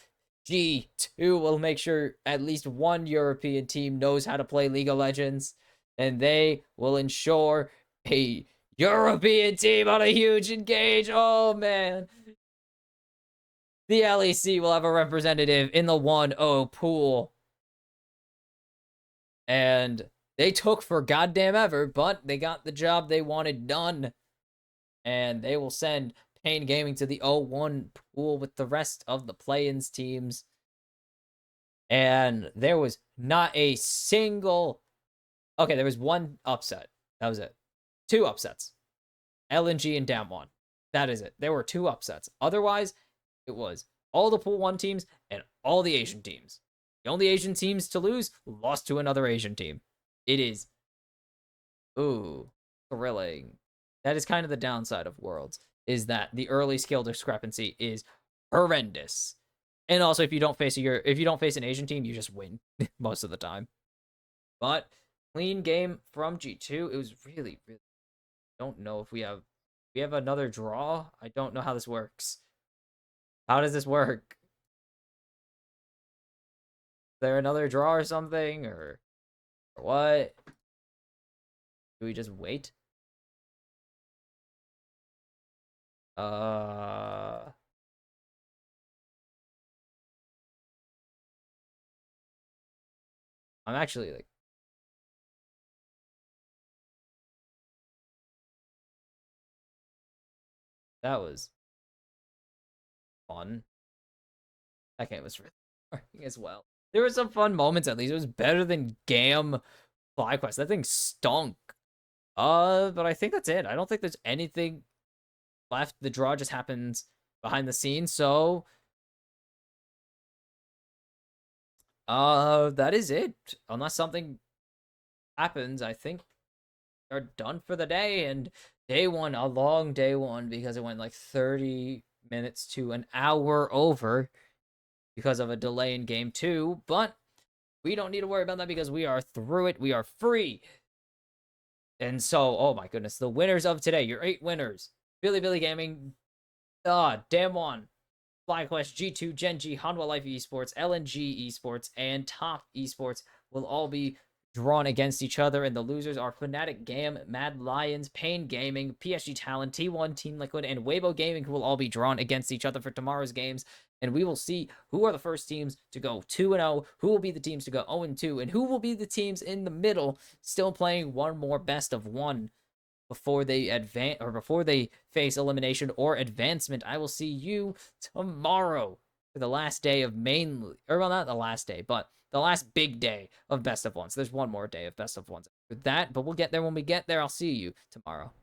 G2 will make sure at least one European team knows how to play League of Legends. And they will ensure a European team on a huge engage. Oh, man. The LEC will have a representative in the 1-0 pool. And they took for goddamn ever, but they got the job they wanted done. And they will send Pain Gaming to the 0-1 pool with the rest of the play-ins teams. And there was not a single... Okay, there was one upset. That was it. 2 upsets. LNG and Damwon. That is it. There were 2 upsets. Otherwise, it was all the Pool 1 teams and all the Asian teams. The only Asian teams to lose lost to another Asian team. It is, thrilling. That is kind of the downside of Worlds, is that the early skill discrepancy is horrendous. And also, if you don't face an Asian team, you just win most of the time. But clean game from G2. It was really, really. Don't know if we have another draw. I don't know how this works. How does this work? Is there another draw or something or what? Do we just wait? I'm actually like that was fun. That game was really working as well. There were some fun moments at least. It was better than Gam FlyQuest. That thing stunk. But I think that's it. I don't think there's anything left. The draw just happens behind the scenes, so that is it. Unless something happens, I think we're done for the day. And day 1, a long day 1 because it went like 30 minutes to an hour over because of a delay in game 2, but we don't need to worry about that because we are through it. We are free. And so, oh my goodness, the winners of today, your 8 winners: Billy Gaming, Damwon, FlyQuest, G2, Gen G, Hanwha Life Esports, LNG Esports, and Top Esports will all be drawn against each other, and the losers are Fnatic Gam, Mad Lions, Pain Gaming, PSG Talent, T1, Team Liquid, and Weibo Gaming, who will all be drawn against each other for tomorrow's games. And we will see who are the first teams to go 2-0, who will be the teams to go 0-2, and who will be the teams in the middle still playing one more best of one before they advance or before they face elimination or advancement. I will see you tomorrow for the last day of mainly, or well, not the last day, but the last big day of best of ones. There's one more day of best of ones for that, but we'll get there when we get there. I'll see you tomorrow.